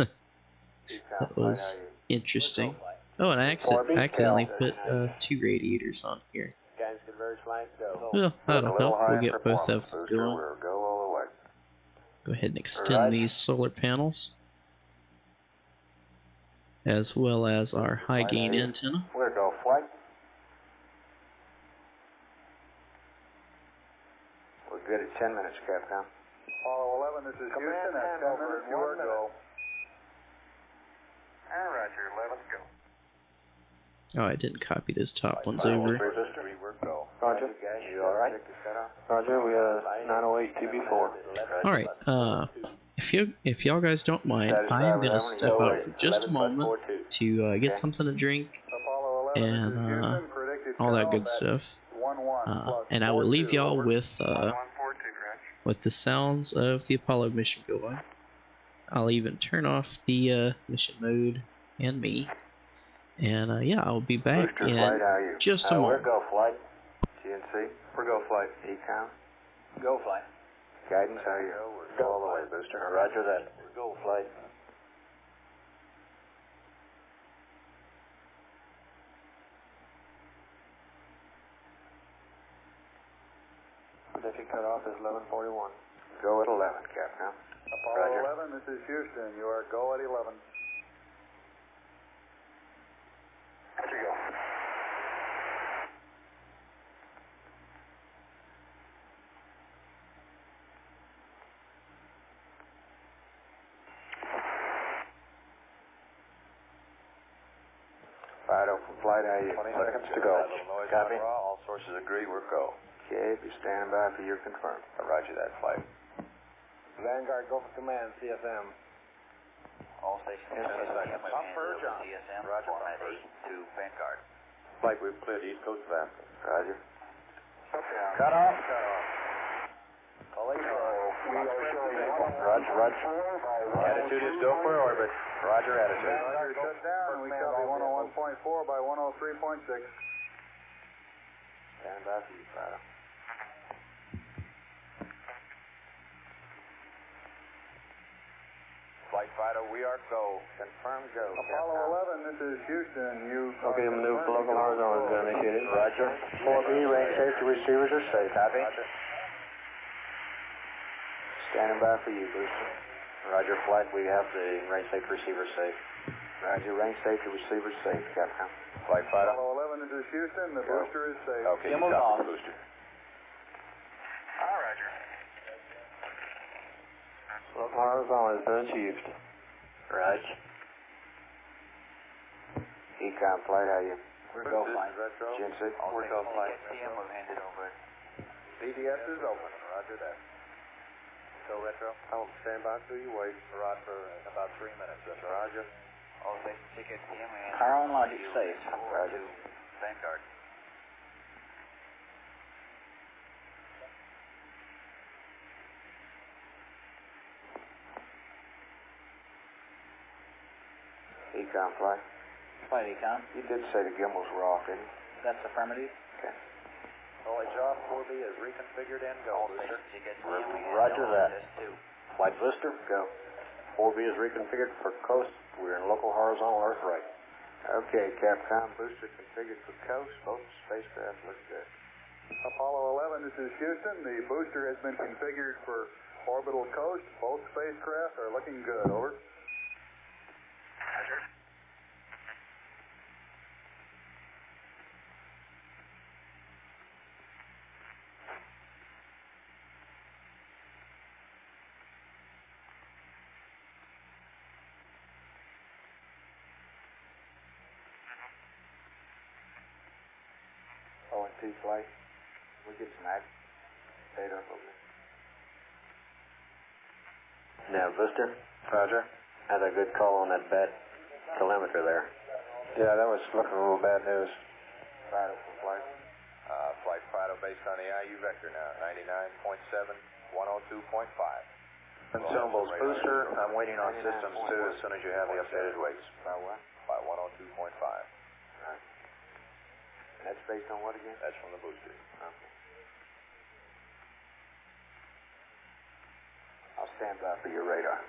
Speaker 1: That was interesting. Oh, and I accidentally put 2 radiators on here.
Speaker 2: Guidance converge flight, go.
Speaker 1: Well, that'll help. We'll get both of them
Speaker 2: Booster,
Speaker 1: going.
Speaker 2: we'll go all the way.
Speaker 1: Go ahead and extend these solar panels, as well as our high gain antenna.
Speaker 2: We'll go flight. We're good at 10 minutes, Capcom.
Speaker 3: Apollo 11, this is Houston. At 10 minutes, you are go.
Speaker 2: Roger, 11, go.
Speaker 1: Oh, I didn't copy those top ones over.
Speaker 2: Roger. You all right? Roger, we have 908 TB4.
Speaker 1: All right. If y'all guys don't mind, I am gonna step out for just a moment to get something to drink and all that good stuff. And I will leave y'all with the sounds of the Apollo mission going. I'll even turn off the mission mode and me. And yeah, I'll be back in just a moment.
Speaker 2: We're go flight. GNC. We're go flight. Econ. Go flight. Guidance, how are you? Go all the way, booster. Roger that. Go flight. Predicted cutoff is 11:41. Go at 11, Capcom.
Speaker 3: Apollo 11, this is Houston. You are go at 11.
Speaker 2: Roger, go. Fido from flight, how are you?
Speaker 3: 20 seconds to go.
Speaker 2: Copy.
Speaker 3: All sources agree, we're go.
Speaker 2: Okay, if you stand by for your confirm.
Speaker 3: Roger that flight.
Speaker 2: Vanguard, go for command, CSM.
Speaker 4: All stations.
Speaker 3: Up for John.
Speaker 4: CSM.
Speaker 3: Roger.
Speaker 4: 498 to Vanguard.
Speaker 3: Flight, we've cleared East Coast of Africa.
Speaker 2: Roger.
Speaker 3: Cut off. Cut off.
Speaker 2: Roger, Roger.
Speaker 3: Attitude is go for orbit. Roger, attitude. Vanguard shut down. We copy 101.4 by 103.6.
Speaker 2: Stand by for you, Fido.
Speaker 3: Flight Fido, we are go.
Speaker 2: Confirm go.
Speaker 3: Apollo 11, this is Houston. You.
Speaker 2: Okay, maneuver for local horizontal is going to initiate it. Roger. 4B, range safety receivers are safe. Copy.
Speaker 3: Roger.
Speaker 2: Standing by for you, booster. Roger, flight, we have the range safety receiver safe. Roger, range safety receiver safe, Capcom.
Speaker 3: Flight Fido. Apollo 11, this is Houston. The booster is safe.
Speaker 4: Okay, you copy
Speaker 3: the booster.
Speaker 4: Roger.
Speaker 2: Local horizontal has been achieved. Roger. Econ flight, how are you?
Speaker 4: We're go flight.
Speaker 2: GNC,
Speaker 4: All
Speaker 2: we're go flight.
Speaker 4: KSP, we'll hand it over.
Speaker 3: BDS is open. Roger that. So retro.
Speaker 2: I'll stand by till you wait.
Speaker 3: Rod for about 3 minutes. Retro.
Speaker 2: Roger.
Speaker 4: All stations KSP, we hand
Speaker 2: Power on logic
Speaker 4: you
Speaker 2: safe.
Speaker 4: Roger. Vanguard.
Speaker 2: Econ flight.
Speaker 4: Flight Econ.
Speaker 2: You did say the gimbals were off, didn't you?
Speaker 4: That's affirmative.
Speaker 2: Okay.
Speaker 3: Only job 4B is reconfigured and go.
Speaker 4: All
Speaker 3: Booster.
Speaker 4: stations KSP, we hand
Speaker 2: Roger
Speaker 4: over
Speaker 2: that.
Speaker 4: this to.
Speaker 2: Flight booster, go. 4B is reconfigured for coast. We're in local horizontal Earth right. Okay, Capcom, booster configured for coast. Both spacecraft look good.
Speaker 3: Apollo 11, this is Houston. The booster has been configured for orbital coast. Both spacecraft are looking good. Over.
Speaker 2: O&T flight. We get some data from it. Now, booster.
Speaker 3: Roger.
Speaker 2: Had a good call on that bad telemeter there.
Speaker 3: Yeah, that was looking a little bad news.
Speaker 2: Fido for flight.
Speaker 3: Flight Fido based on the IU vector now. 99.7, 102.5. Consumables booster. I'm waiting on systems too as soon as you have the updated weights.
Speaker 2: By what?
Speaker 3: By 102.5.
Speaker 2: Right. And that's based on what again?
Speaker 3: That's from the booster.
Speaker 2: Okay. I'll stand by for your radar.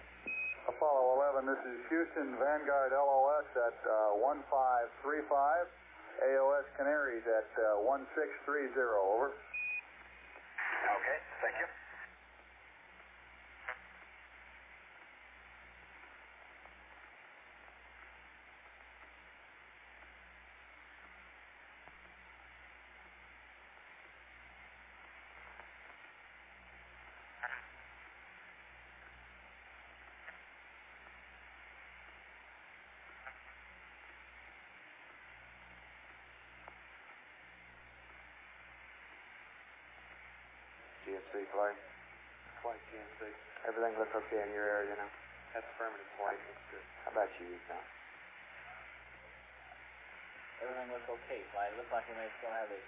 Speaker 2: Apollo 11, this is Houston Vanguard LOS at 1535. AOS Canaries at 1630, over.
Speaker 3: Okay, thank you.
Speaker 2: GNC flight. Flight GNC. Everything looks okay in your area now? That's affirmative flight. Looks good. How about you, Ethan?
Speaker 4: Everything looks okay, flight. It looks like he may still have his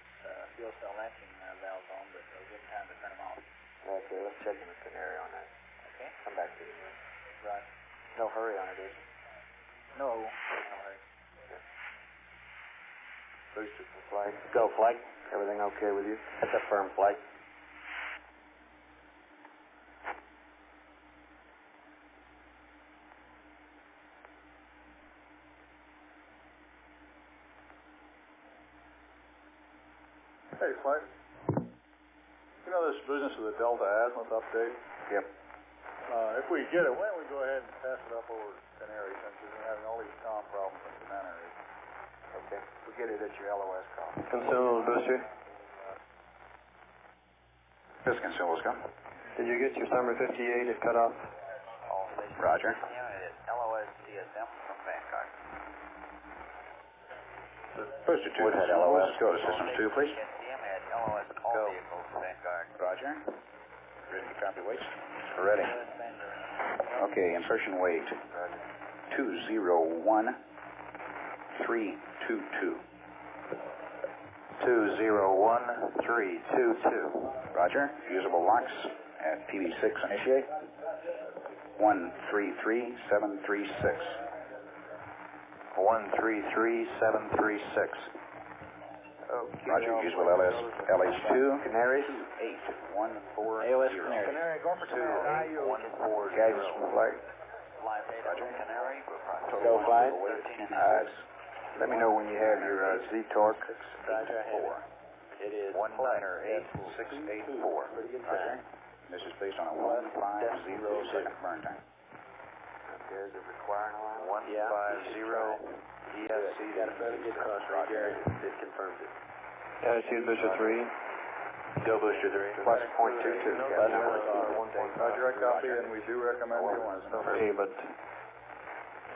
Speaker 4: fuel cell latching valves on, but it'll give him time to turn them off.
Speaker 2: Okay, let's check in the Canary on that.
Speaker 4: Okay.
Speaker 2: Come back to you.
Speaker 4: Right.
Speaker 2: No hurry on it, is there?
Speaker 4: No hurry.
Speaker 2: Booster for flight. Go, flight. Everything okay with you? That's a firm flight. Hey, flight. You know this business of the Delta Azimuth update? Yep. If we get it, why don't we go ahead and pass it up over to Canary since we've been having all these comm problems in Canary. Okay. We'll get it at your LOS call.
Speaker 3: Consumables booster. This consumables come.
Speaker 2: Did you get your summer 58 at cutoff?
Speaker 4: All stations.
Speaker 3: Roger.
Speaker 4: Unit LOS CSM from Vanguard.
Speaker 3: Booster 2 had LOS. Go to systems 2, please.
Speaker 4: SDM had LOS all vehicles Vanguard.
Speaker 3: Roger. Ready to copy weights? Ready. Okay, insertion weight. 201322. 201322. Roger. Usable locks at PB6 initiate. 133736. 133736.
Speaker 2: Okay.
Speaker 3: Roger. Usable LH2.
Speaker 2: Canaries?
Speaker 3: 8140.
Speaker 4: AOS Canary.
Speaker 2: Canary, go for Canary.
Speaker 3: 8140. Guidance flight.
Speaker 4: Flight data from Canary.
Speaker 2: Go, flight.
Speaker 4: 13.5.
Speaker 2: Let me know when you have your Z-torque.
Speaker 4: Roger, I have it. It is
Speaker 3: 198,684. Roger. This is based on a 150 second burn time.
Speaker 2: Okay, is it requiring a line?
Speaker 3: 150 ESC.
Speaker 2: Got a better good cross right there. It confirmed it.
Speaker 3: Attitude booster 3. Go booster 3.
Speaker 2: Plus .22. Roger, I copy, and we do recommend doing stuff.
Speaker 3: Okay, but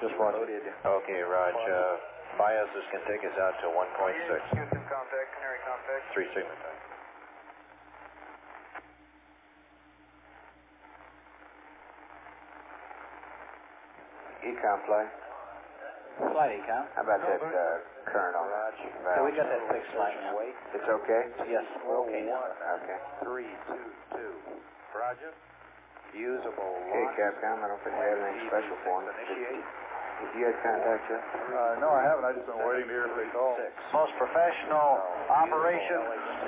Speaker 3: just watch it. Okay, Raj. Biases can take us out to 1.6.
Speaker 2: Houston contact, Canary contact.
Speaker 3: 3 signal time.
Speaker 2: Econ play.
Speaker 4: Flight econ.
Speaker 2: How about that current on that?
Speaker 4: So we got that fixed flight now.
Speaker 2: It's okay?
Speaker 4: Yes, we're okay now.
Speaker 2: Okay.
Speaker 3: 322. Roger. Usable
Speaker 2: Okay, Capcom, I don't think we have anything special for him. Did you guys contact yet? No, I haven't. I just been waiting to hear if they call.
Speaker 5: Most professional operation,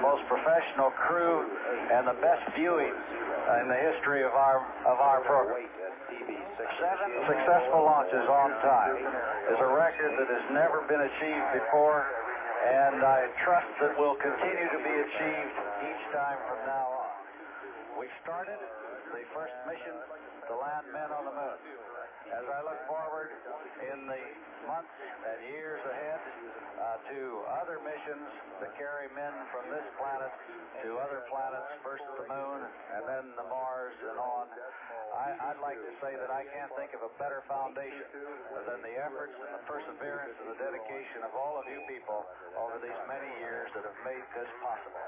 Speaker 5: most professional crew, and the best viewing in the history of our program. 7 successful launches on time is a record that has never been achieved before, and I trust that will continue to be achieved each time from now on. We started the first mission to land men on the moon. As I look forward in the months and years ahead to other missions to carry men from this planet to other planets, first the moon and then the Mars and on, I'd like to say that I can't think of a better foundation than the efforts and the perseverance and the dedication of all of you people over these many years that have made this possible.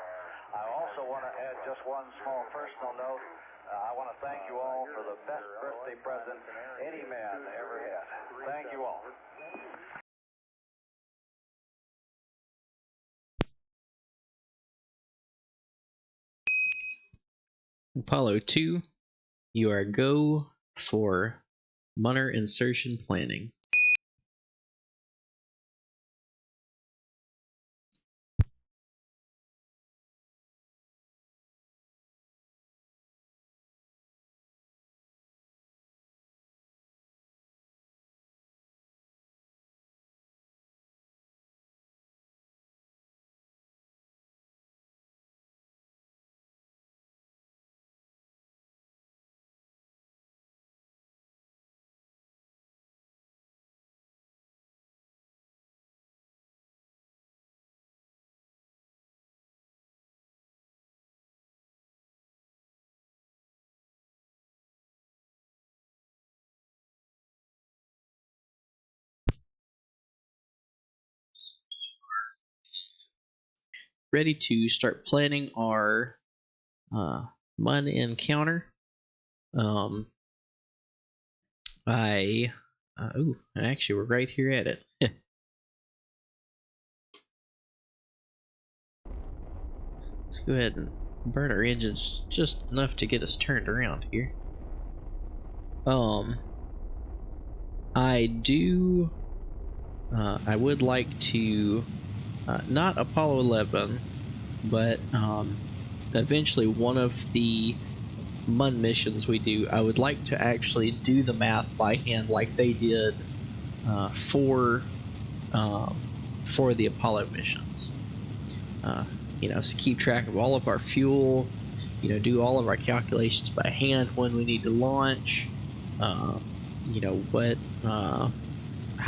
Speaker 5: I also want to add just one small personal note. I want to thank you all for the best birthday present any man ever had. Thank you all.
Speaker 1: Apollo 2, you are go for Munner insertion planning. ready to start planning our MUN encounter. Actually, we're right here at it. Let's go ahead and burn our engines just enough to get us turned around here. I would like to, not Apollo 11, but eventually one of the MUN missions we do, I would like to actually do the math by hand like they did for the Apollo missions. So keep track of all of our fuel, do all of our calculations by hand when we need to launch, how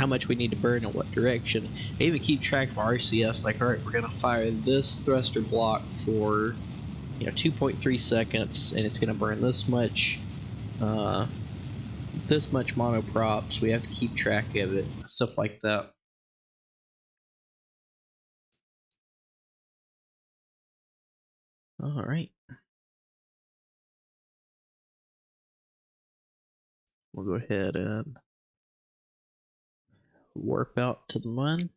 Speaker 1: much we need to burn in what direction. I even keep track of RCS, like, all right, we're going to fire this thruster block for 2.3 seconds, and it's going to burn this much monoprops. We have to keep track of it, stuff like that. All right. We'll go ahead and warp out to the MUN.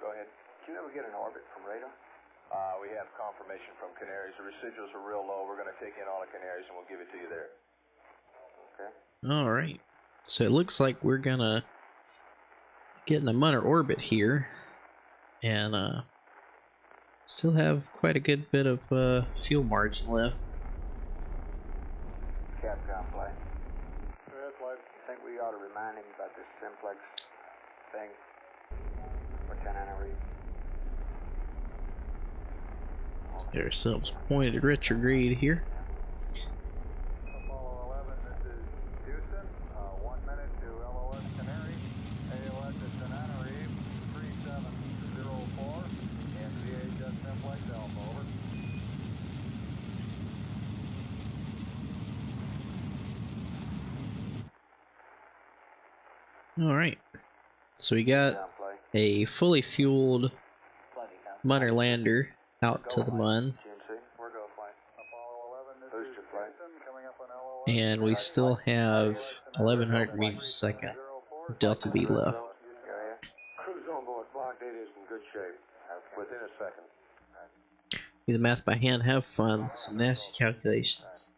Speaker 3: Go ahead.
Speaker 2: Did you ever get an orbit from radar?
Speaker 3: We have confirmation from Canaries. The residuals are real low. We're going to take in all the Canaries and we'll give it to you there.
Speaker 2: Okay.
Speaker 1: All right. So it looks like we're gonna get in a MUN orbit here, and still have quite a good bit of fuel margin left.
Speaker 2: Capcom flight. I think we ought to remind him about this simplex thing. Lieutenant Henry.
Speaker 1: Get ourselves pointed retrograde here.
Speaker 3: Apollo 11, this is Houston. 1 minute to LOS Canary. AOS at Tenerife 3704. And VHS Simplex Alpha, over.
Speaker 1: Alright. So we got a fully fueled Munner lander out to the MUN. And we still have 1100 meters a second Delta V left.
Speaker 3: Cruise on board. Block data is in good shape. Within a second.
Speaker 1: Do the math by hand, have fun, some nasty calculations.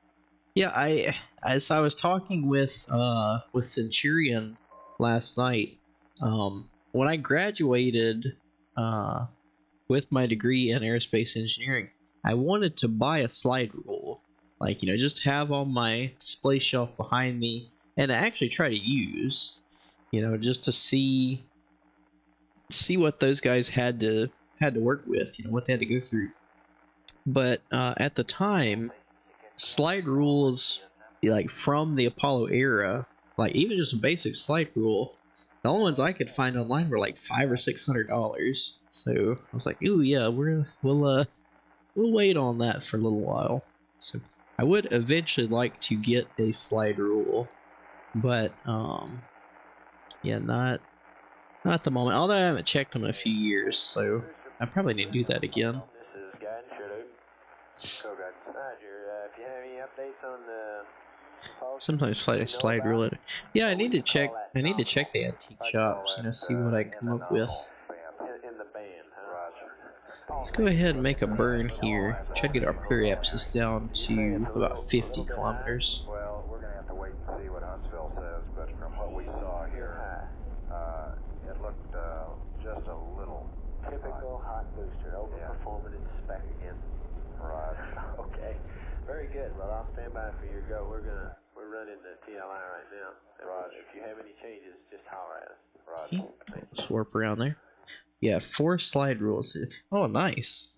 Speaker 1: Yeah, as I was talking with Centurion last night, when I graduated with my degree in aerospace engineering, I wanted to buy a slide rule, like, just have on my display shelf behind me, and actually try to use, just to see what those guys had to work with, what they had to go through. But at the time, slide rules, like, from the Apollo era, like, even just a basic slide rule, the only ones I could find online were like $500 or $600. So I was like, ooh, yeah, we'll wait on that for a little while. So I would eventually like to get a slide rule, but yeah, not at the moment. Although I haven't checked them in a few years, so I probably need to do that again.
Speaker 3: This is guidance, sure, dude. Roger. If you have any updates on the...
Speaker 1: Sometimes flight a slide rule. Yeah, I need to check the antique shops, see what I can come up with.
Speaker 3: In the band, huh?
Speaker 1: Let's go ahead and make a burn here. Try to get our periapsis down to about 50 kilometers.
Speaker 3: Well, we're going to have to wait and see what Huntsville says, but from what we saw here, it looked just a little...
Speaker 2: Typical hot booster, overperforming its spec again.
Speaker 3: Right.
Speaker 2: Okay. Very good. Well, I'll stand by for your go. We're running the TLI right now.
Speaker 3: Roger.
Speaker 2: If you have any changes, just holler at us.
Speaker 3: Roger.
Speaker 1: Just warp around there. Yeah, 4 slide rules. Oh, nice.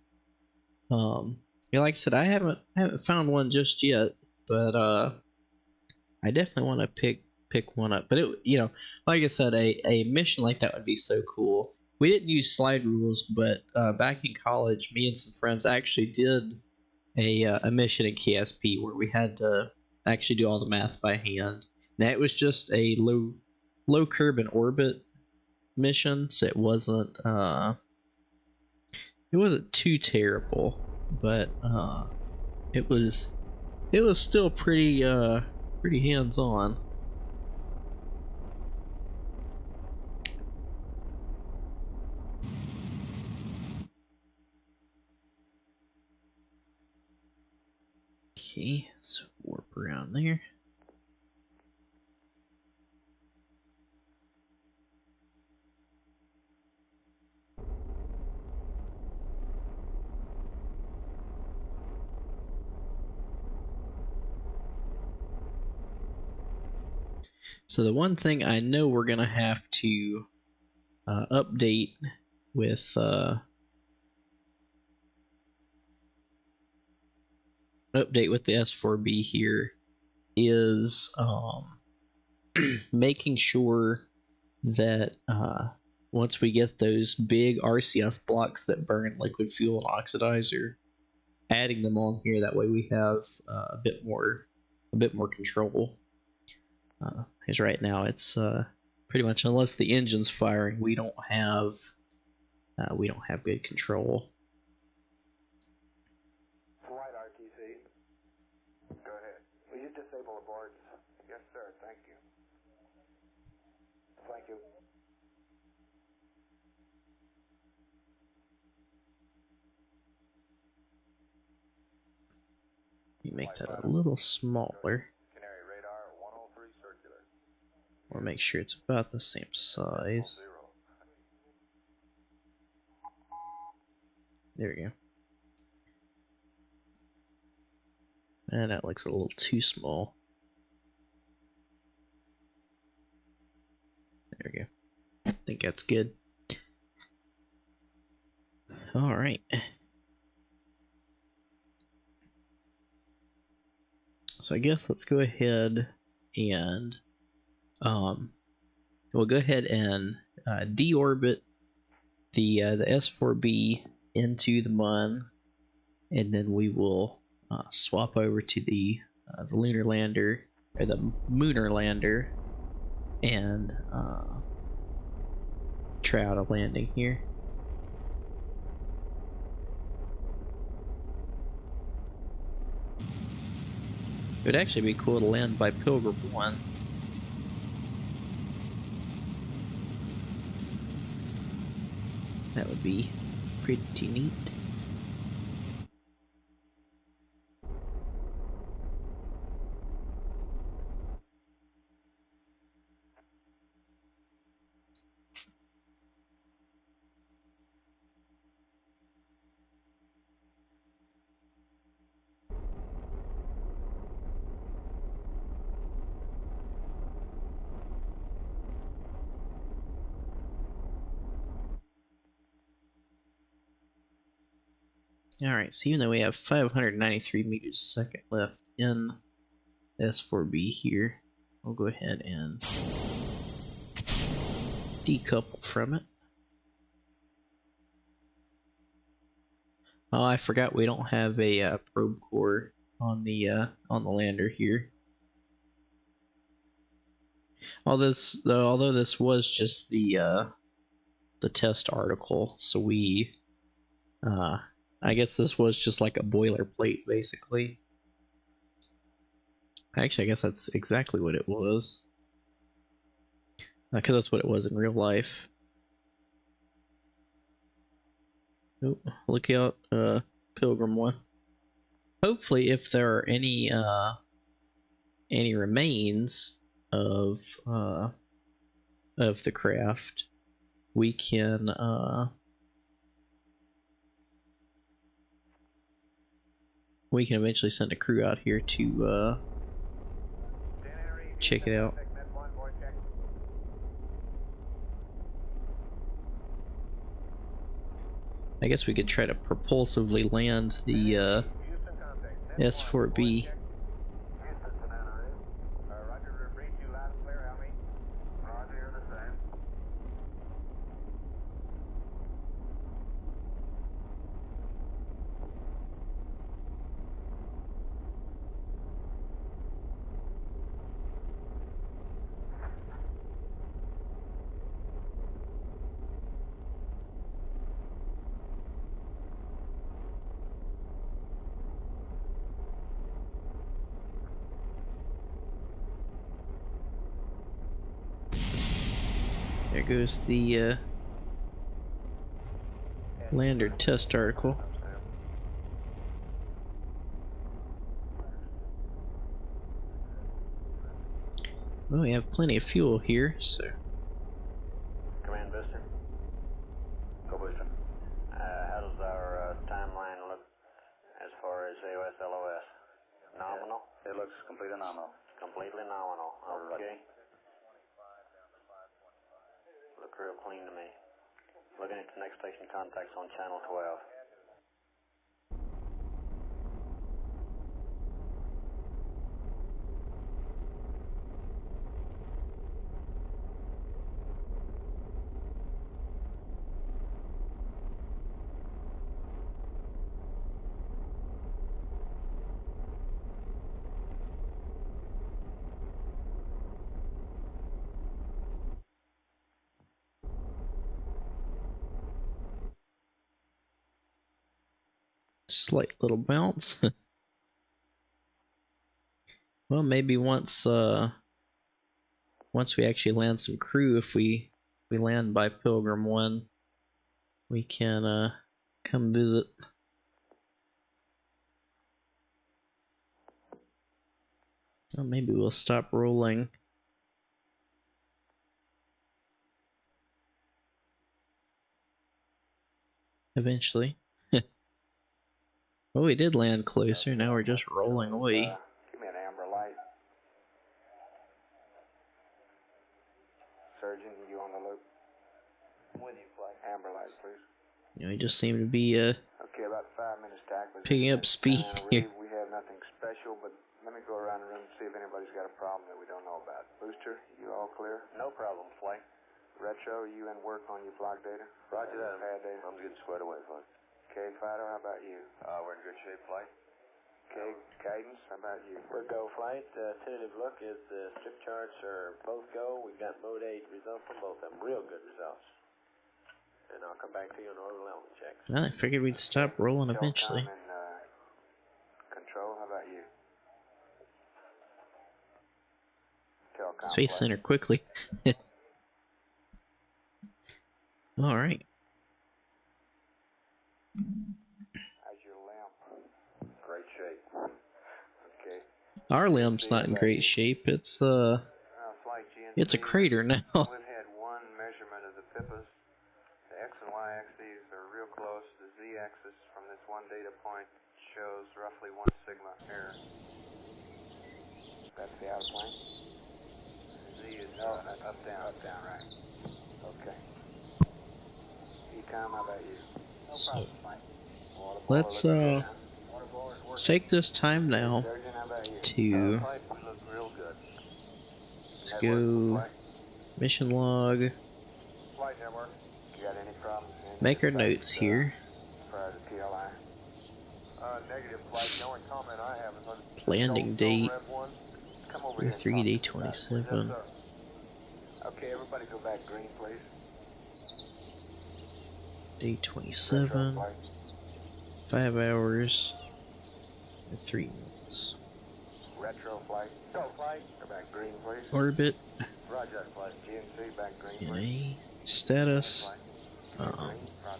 Speaker 1: Yeah, like I said, I haven't found one just yet. but I definitely want to pick one up. But it, like I said, a mission like that would be so cool. We didn't use slide rules, but back in college, me and some friends actually did a mission in KSP where we had to actually do all the math by hand. Now it was just a low curb and orbit mission, so it wasn't too terrible, but it was still pretty hands on. Okay, so warp around there. So the one thing I know we're gonna have to update with the S4B here is making sure that once we get those big RCS blocks that burn liquid fuel and oxidizer, adding them on here, that way we have a bit more control. Because right now it's pretty much, unless the engine's firing, we don't have good control.
Speaker 2: Flight RTC. Go ahead. Will you disable the boards? Yes, sir. Thank you. Thank you.
Speaker 1: You make that a little smaller.
Speaker 3: Canary radar 103 circular.
Speaker 1: We'll make sure it's about the same size. There we go. And that looks a little too small. There we go. I think that's good. All right. So I guess let's go ahead and we'll go ahead and deorbit the S4B into the MUN, and then we will swap over to the lunar lander, or the mooner lander, and try out a landing here. It would actually be cool to land by Pilgrim 1. That would be pretty neat. Alright, so even though we have 593 meters a second left in S4B here, we'll go ahead and decouple from it. Oh, I forgot we don't have a probe core on the lander here. Although this was just the test article, so we I guess this was just like a boilerplate, basically. Actually, I guess that's exactly what it was. Because that's what it was in real life. Oh, look out, Pilgrim 1. Hopefully, if there are any remains of the craft, we can eventually send a crew out here to check it out. I guess we could try to propulsively land the S4B. There goes the lander test article. Well, we have plenty of fuel here, so.
Speaker 5: Command Booster. Go Booster. How does our timeline look as far as AOS LOS? Nominal?
Speaker 3: It looks completely nominal.
Speaker 5: Completely nominal. Okay. Look real clean to me. Looking at the next station contacts on channel 12.
Speaker 1: Slight little bounce. Well, maybe once we actually land some crew, if we land by Pilgrim 1, we can come visit. Well, maybe we'll stop rolling. Eventually. Well, we did land closer, now we're just rolling away.
Speaker 5: Give me an amber light. Surgeon, you on the loop? I'm with you, Flight. Amber light, please.
Speaker 1: You know, we just seem to be
Speaker 5: Okay, about 5 minutes to acquisition.
Speaker 1: picking up speed here.
Speaker 5: We have nothing special, but let me go around the room and see if anybody's got a problem that we don't know about. Booster, you all clear? No problem, Flight. Retro, you in work on your flock data?
Speaker 3: Roger that.
Speaker 5: Pad data?
Speaker 3: I'm getting squared away, Flight.
Speaker 5: Okay, Fido, how about you?
Speaker 3: We're in good shape, Flight.
Speaker 5: Okay, Cadence, how about you?
Speaker 6: We're go, Flight. Tentative look is the strip charts are both go. We've got mode 8 results from both of them. Real good results. And I'll come back to you on orbital element checks.
Speaker 1: Well, I figured we'd stop rolling eventually.
Speaker 5: Telcom and control, how about you? Telcom,
Speaker 1: Space
Speaker 5: Flight.
Speaker 1: Center quickly. Alright.
Speaker 5: How's your lamp? Great shape. Okay.
Speaker 1: Our limb's not in great shape. It's
Speaker 5: Flight GNC.
Speaker 1: it's a crater now.
Speaker 5: We've had one measurement of the PIPAs. The X and Y axes are real close. The Z axis from this one data point shows roughly 1 sigma error. That's the outer plane? Z is up, down, right. Okay. Ecom, how about you?
Speaker 6: No problem, Flight.
Speaker 1: Let's take this time now
Speaker 5: Surgeon, how about you?
Speaker 1: to
Speaker 5: Flight, we look real good.
Speaker 1: let's
Speaker 5: Network,
Speaker 1: go
Speaker 5: Flight.
Speaker 1: mission log,
Speaker 5: Flight network. You got any problems?
Speaker 1: make our notes here.
Speaker 5: Prior to TLI. Negative, Flight. The only comment I have is on
Speaker 1: Landing date
Speaker 5: Rev 1. Come over here and
Speaker 1: 3
Speaker 5: talk
Speaker 1: day
Speaker 5: to me about it, please.
Speaker 1: 27.
Speaker 5: Yes, sir. Okay, everybody go back green, please.
Speaker 1: Day
Speaker 5: Retro
Speaker 1: 27.
Speaker 5: flight.
Speaker 1: 5 hours and 3 minutes.
Speaker 5: Retro flight. Go flight. Go back green, please.
Speaker 1: Orbit
Speaker 5: Roger that flight. GNC back green,
Speaker 1: in
Speaker 5: please.
Speaker 1: a status.
Speaker 5: Flight. Green. Roger.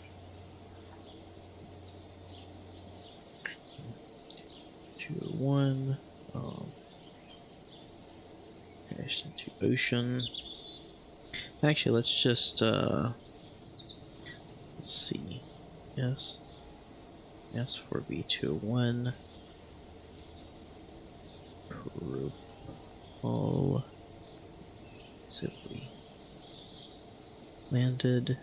Speaker 1: 201. Crashed into ocean. Actually, let's just let's see. Yes. Yes for B201. Propulsively landed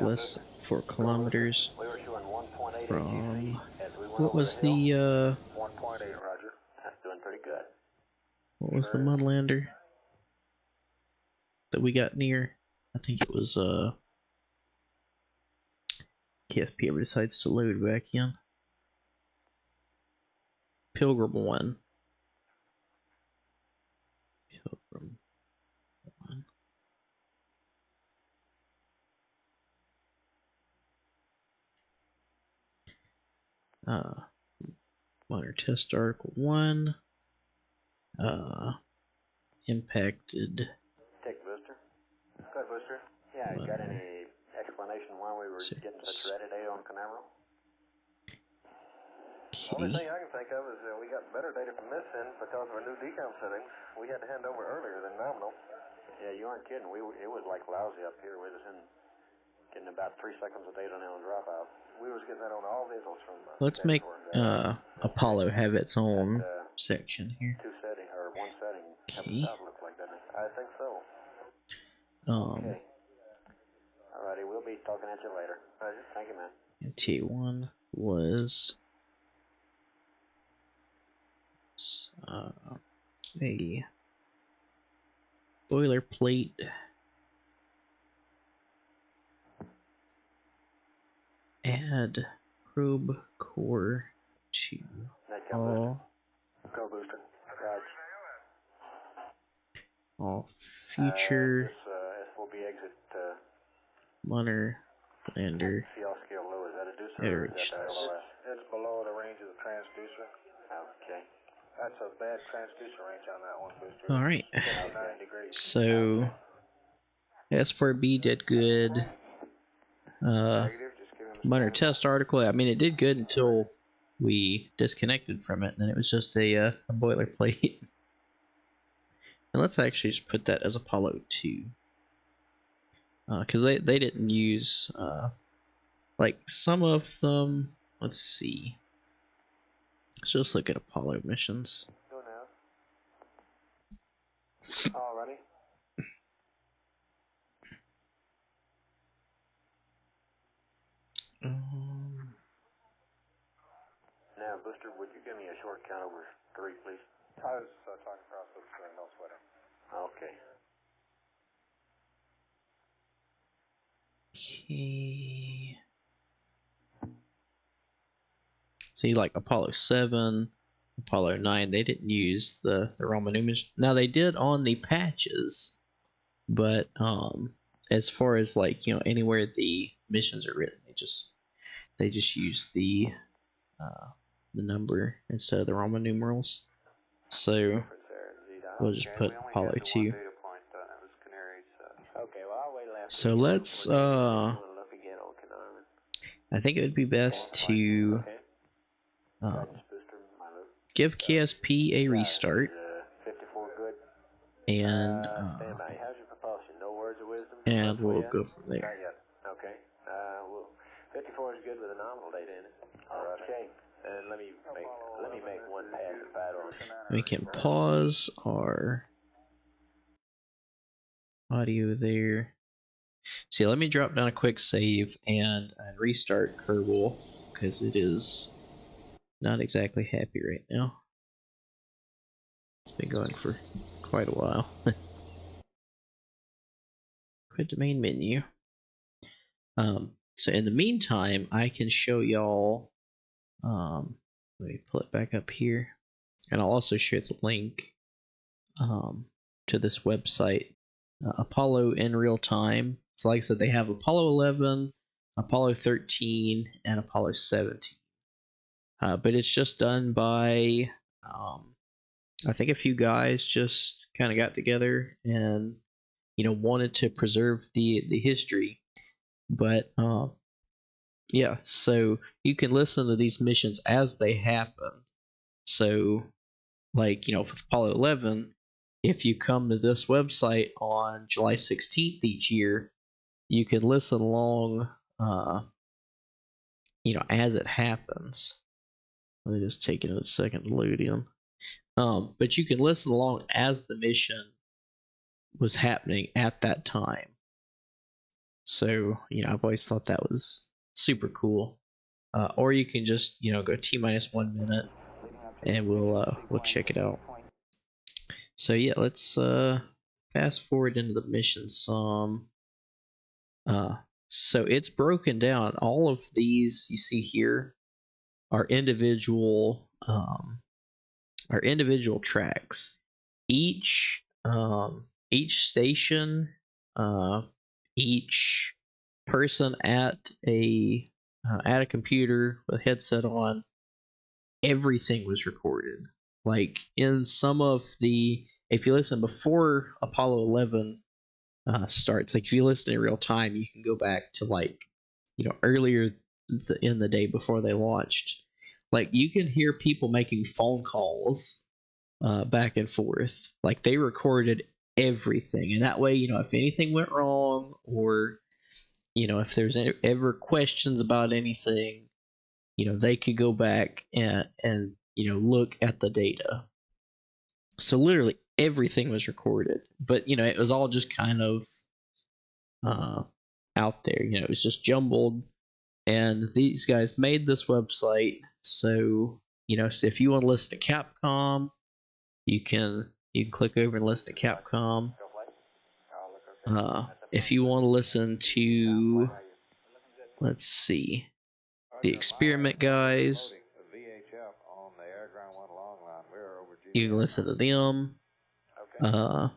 Speaker 1: less than 4 kilometers
Speaker 5: We were showing 1.8
Speaker 1: from
Speaker 5: as we went
Speaker 1: what
Speaker 5: over
Speaker 1: was
Speaker 5: the hill.
Speaker 1: the
Speaker 5: 1.8, Roger. That's doing pretty good.
Speaker 1: what was the mudlander that we got near? I think it was KSP ever decides to load back in. Pilgrim 1. Pilgrim 1. Minor test article 1. Impacted
Speaker 5: Take booster. Go ahead, booster.
Speaker 6: got any explanation why we were getting such red today on Canaveral?
Speaker 3: The only thing I can think of is we got better data from this end because of our new decom settings. We had to hand over earlier than nominal.
Speaker 6: Yeah, you aren't kidding. It was like lousy up here. We was getting about 3 seconds of data now on dropout.
Speaker 3: We was getting that on all vehicles from.
Speaker 1: Let's make Apollo have its own section here.
Speaker 6: One setting.
Speaker 1: Okay.
Speaker 6: Look like that.
Speaker 3: I think so.
Speaker 6: Okay. Alrighty, we'll be talking at you later. Thank you, man.
Speaker 1: And T1 was a boilerplate add probe core to all
Speaker 6: Go booster.
Speaker 1: all future
Speaker 6: This S4B exit
Speaker 1: lunar lander
Speaker 6: CL scale low. Is that a deucer or is that
Speaker 1: iterations.
Speaker 6: LOS?
Speaker 3: It's below the range of the transducer.
Speaker 6: Okay.
Speaker 3: That's a bad transducer range on that one, booster.
Speaker 1: All right.
Speaker 3: 59 degrees.
Speaker 1: So S4B did good. Minor test article. I mean, it did good until we disconnected from it, and then it was just a boilerplate. And let's actually just put that as Apollo 2, because they didn't use like some of them. Let's see. Let's just look at Apollo missions.
Speaker 6: Go now. Alrighty. Now, Booster, would you give me a short count over 3, please?
Speaker 3: I was talking across with no sweater.
Speaker 6: Okay.
Speaker 1: Okay. See, like Apollo 7, Apollo 9, they didn't use the Roman numerals. Now they did on the patches, but as far as like, you know, anywhere the missions are written, they just use the number instead of the Roman numerals. So we'll just put Apollo 2. So let's I think it would be best to give KSP a restart, and we'll go from there.
Speaker 6: Okay. Well, 54 is good with a nominal data in it. Okay. And let me make one pass at that on.
Speaker 1: We can pause our audio there. See, let me drop down a quick save and restart Kerbal, because it is not exactly happy right now. It's been going for quite a while. Quit the main menu. So in the meantime, I can show y'all. Let me pull it back up here, and I'll also share the link to this website, Apollo in real time. So like I said, they have Apollo 11, Apollo 13, and Apollo 17. But it's just done by, I think a few guys just kind of got together and, you know, wanted to preserve the history. But yeah, so you can listen to these missions as they happen. So, like, you know, with Apollo 11, if you come to this website on July 16th each year, you can listen along, you know, as it happens. Let me just take a second to load in. But you can listen along as the mission was happening at that time. So, you know, I've always thought that was super cool. Or you can just, you know, go T-1 minute and we'll check it out. So yeah, let's fast forward into the mission some. So it's broken down. All of these you see here are individual tracks. Each station, each person at a computer with a headset on, everything was recorded. Like in some of the, if you listen before Apollo 11, starts. Like if you listen in real time, you can go back to like, earlier in the day before they launched. Like you can hear people making phone calls back and forth. Like they recorded everything, and that way, if anything went wrong, or if there's ever questions about anything, they could go back and look at the data. So literally everything was recorded, but it was all just kind of out there. It was just jumbled, and these guys made this website. So so if you want to listen to Capcom, you can click over and listen to Capcom. If you want to listen to, let's see, the Experiment guys, you can listen to them.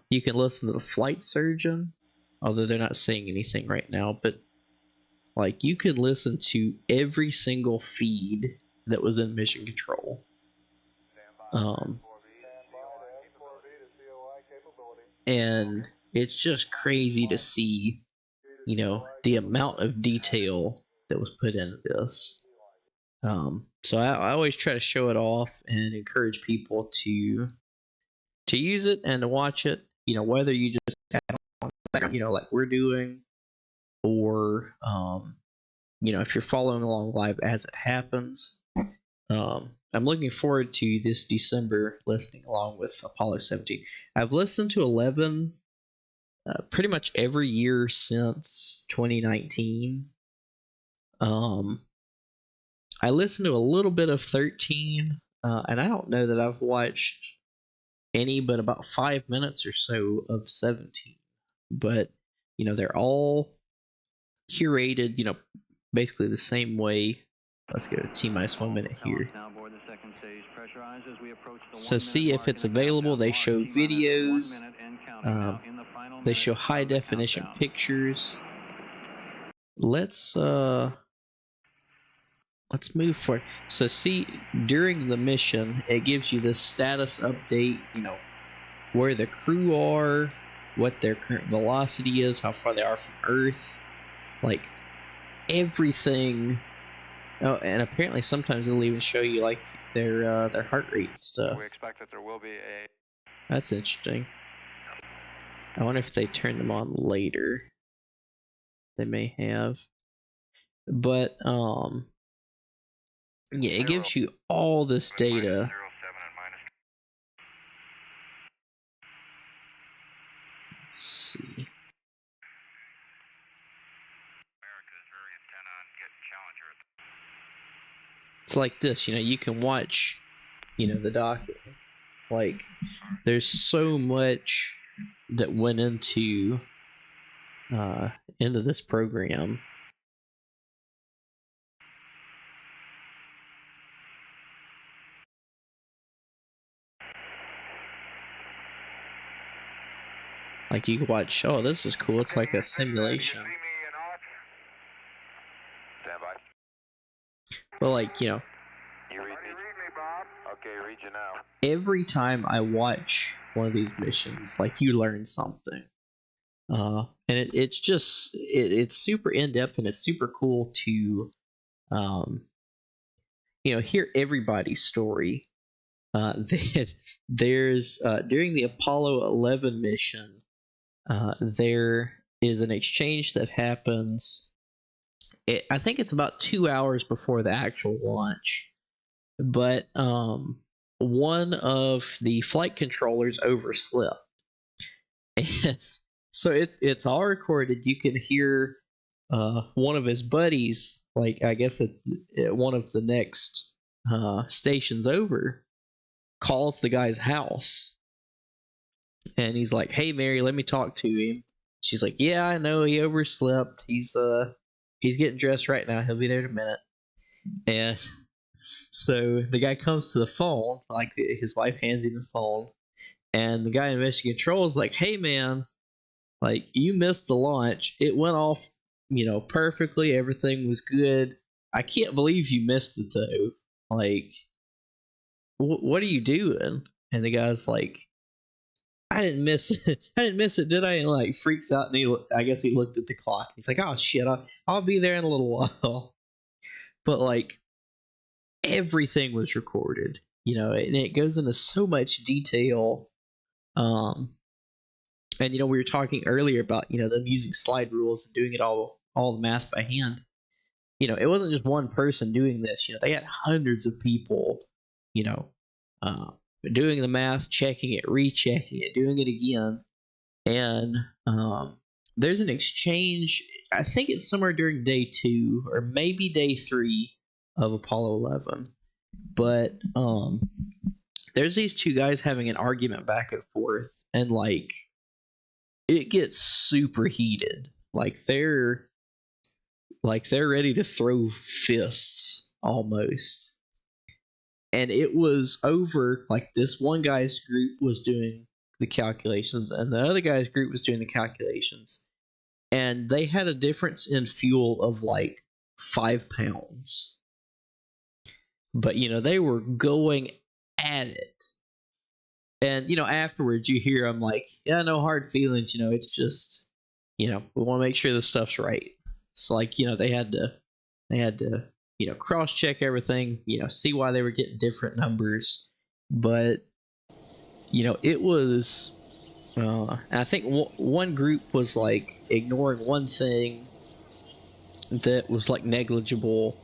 Speaker 1: You can listen to the Flight Surgeon, although they're not saying anything right now, but like you can listen to every single feed that was in Mission Control. And it's just crazy to see, the amount of detail that was put into this. So I always try to show it off and encourage people to use it and to watch it. Whether you just add on, like we're doing, or if you're following along live as it happens. I'm looking forward to this December listening along with Apollo 17. I've listened to 11 pretty much every year since 2019. I listened to a little bit of 13, and I don't know that I've watched any but about 5 minutes or so of 17. But, they're all curated, basically the same way. Let's go to T-minus 1 minute here. So see if it's available. They show videos. They show high definition pictures. Let's move forward. So see, during the mission, it gives you this status update, where the crew are, what their current velocity is, how far they are from Earth, like everything. Oh, and apparently sometimes they'll even show you like their heart rate stuff.
Speaker 3: We expect that there will be a...
Speaker 1: That's interesting. I wonder if they turn them on later. They may have. But yeah, it gives you all this data. Let's see. It's like this, you can watch, the docking. Like, there's so much that went into this program. Like you can watch, oh, this is cool. It's like a simulation. But like,
Speaker 3: You read me, Bob? Okay, read you now.
Speaker 1: Every time I watch one of these missions, like you learn something. And it's just it's super in-depth, and it's super cool to hear everybody's story. There's during the Apollo 11 mission, there is an exchange that happens. I think it's about 2 hours before the actual launch, but one of the flight controllers overslept, and so it's all recorded. You can hear one of his buddies, like I guess at one of the next stations over, calls the guy's house, and he's like, "Hey Mary, let me talk to him." She's like, "Yeah, I know, he overslept. He's getting dressed right now. He'll be there in a minute." And so the guy comes to the phone, like his wife hands him the phone, and the guy in Mission Control is like, "Hey man, like you missed the launch. It went off, perfectly. Everything was good. I can't believe you missed it though. Like, what are you doing?" And the guy's like, I didn't miss it. I didn't miss it, did I? And like freaks out, and I guess he looked at the clock. He's like, oh shit, I'll be there in a little while. But like everything was recorded, and it goes into so much detail. And we were talking earlier about them using slide rules and doing it all the math by hand. It wasn't just one person doing this. They had hundreds of people, doing the math, checking it, rechecking it, doing it again. And there's an exchange. I think it's somewhere during day 2 or maybe day 3 of Apollo 11. But there's these two guys having an argument back and forth, and like it gets super heated. Like they're ready to throw fists almost. And it was over, like this one guy's group was doing the calculations and the other guy's group was doing the calculations. And they had a difference in fuel of like 5 pounds. But, they were going at it. And, afterwards you hear them like, yeah, no hard feelings, it's just, we want to make sure this stuff's right. So like, they had to, cross-check everything, see why they were getting different numbers. But, it was, I think one group was like ignoring one thing that was like negligible,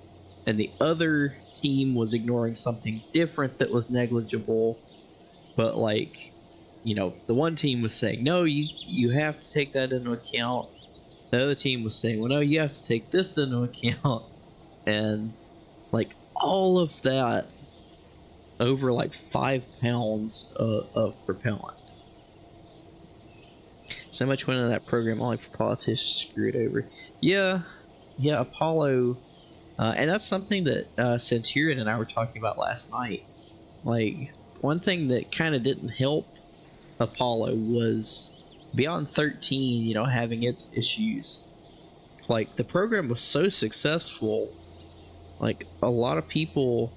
Speaker 1: and the other team was ignoring something different that was negligible. But like, the one team was saying, no, you have to take that into account. The other team was saying, well, no, you have to take this into account. And like all of that over like 5 pounds of propellant. So much went into that program only for politicians to screw it over. Yeah, Apollo, and that's something that Centurion and I were talking about last night. Like, one thing that kind of didn't help Apollo was Beyond 13, having its issues. Like, the program was so successful, like, a lot of people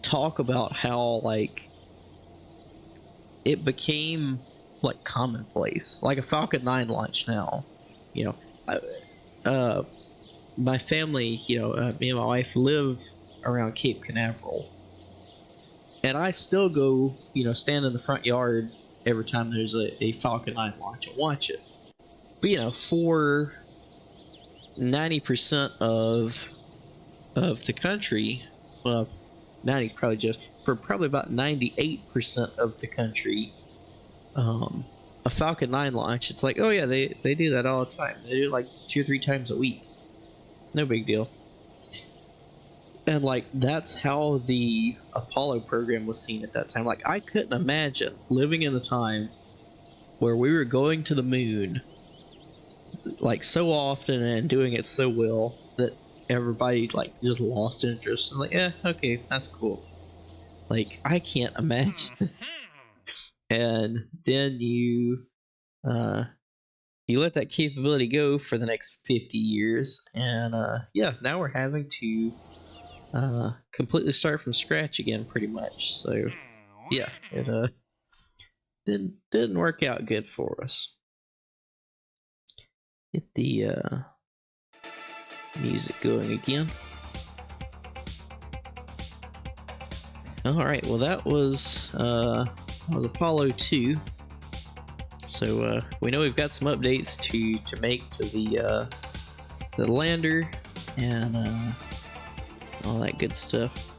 Speaker 1: talk about how, like, it became, like, commonplace. Like a Falcon 9 launch now. My family, me and my wife live around Cape Canaveral. And I still go, stand in the front yard every time there's a Falcon 9 launch and watch it. But, for 90% of the country, well, 90 is probably just, for probably about 98% of the country, a Falcon 9 launch, it's like, oh yeah, they do that all the time. They do it like 2 or 3 times a week. No big deal. And like, that's how the Apollo program was seen at that time. Like, I couldn't imagine living in a time where we were going to the moon like so often and doing it so well that everybody like just lost interest and like, yeah, okay, that's cool. Like, I can't imagine. And then you let that capability go for the next 50 years, and now we're having to completely start from scratch again, pretty much. So yeah, it didn't work out good for us. Get the music going again. All right, well that was Apollo 2. So we know we've got some updates to make to the lander and all that good stuff.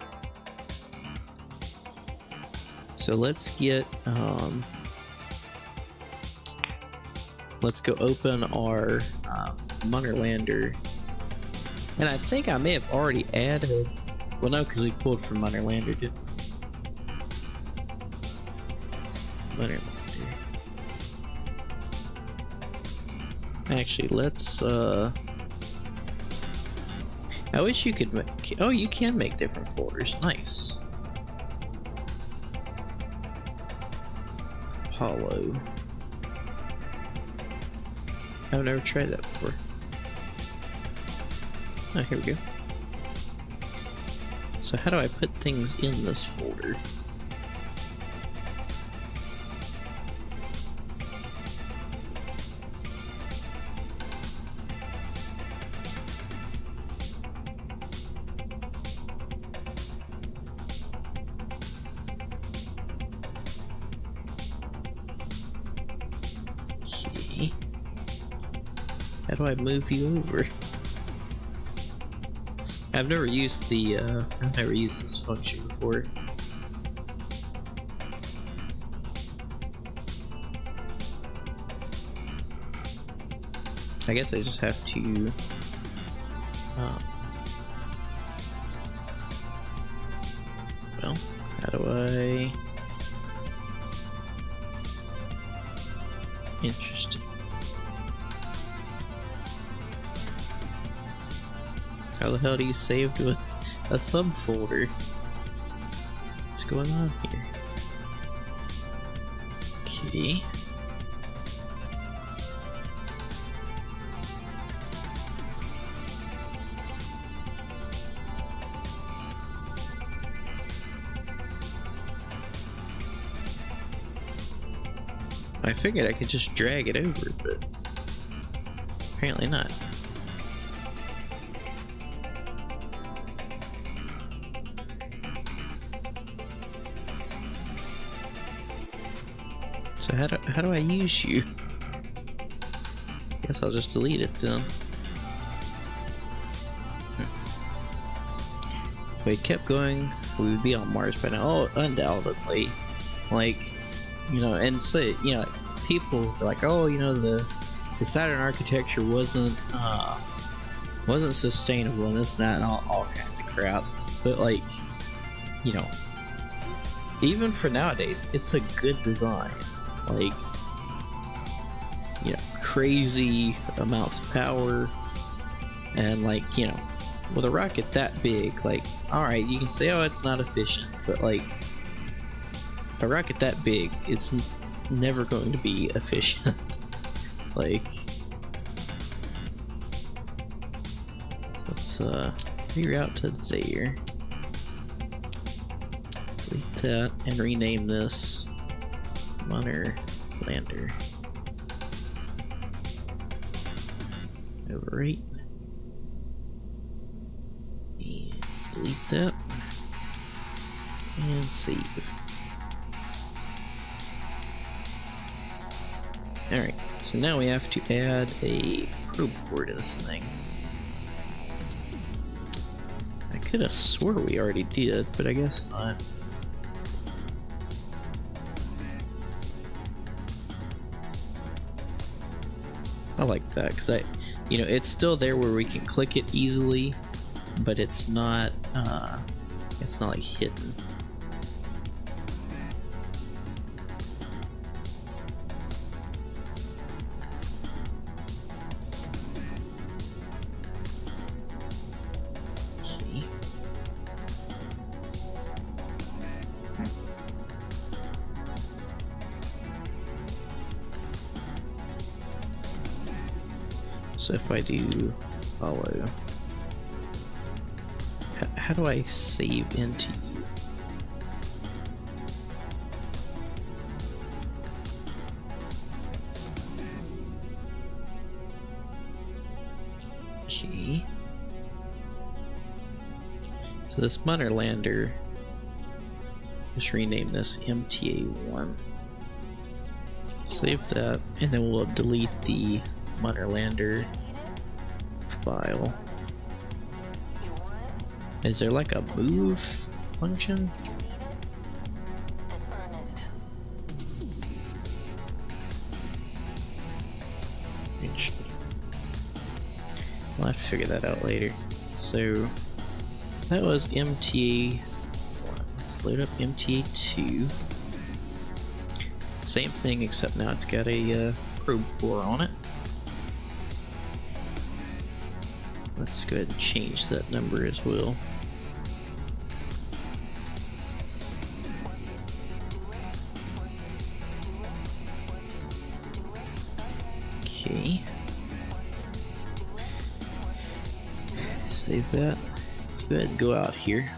Speaker 1: So let's get let's go open our Lunar lander, and I think I may have already added. Well, no, because we pulled from Lunar lander, didn't we? Lunar lander. Actually, let's I wish you could make... Oh, you can make different folders. Nice. Apollo. I've never tried that before. Oh, here we go. So how do I put things in this folder? How do I move you over? I've never used this function before. I guess I just have to well, how do I... Interesting. How the hell do you save to a subfolder? What's going on here? Okay. I figured I could just drag it over, but apparently not. So how do I use you? Guess I'll just delete it then. If we kept going, we would be on Mars by now. Oh, undoubtedly. Like, you know, and say, you know, people are like, oh, you know, the Saturn architecture wasn't sustainable and this and that and all kinds of crap. But like, you know, even for nowadays, it's a good design. Like, you know, crazy amounts of power, and like, you know, with a rocket that big, like, alright, you can say, oh, it's not efficient, but like, a rocket that big, it's never going to be efficient. Like, let's reroute to there, delete that, and rename this Munner Lander. Overwrite. And delete that. And save. Alright, so now we have to add a probe core to this thing. I could have swore we already did, but I guess not. I like that, because you know, it's still there where we can click it easily, but it's not like hidden. Okay. So if I do follow, how do I save into you? Okay. So this Munner Lander, just rename this MTA1. Save that, and then we'll delete the Munner Lander file. Is there like a move function? Interesting. We'll have to figure that out later. So that was MTA1. Let's load up MTA2. Same thing, except now it's got a probe core on it. Let's go ahead and change that number as well. Okay. Save that. Let's go ahead and go out here.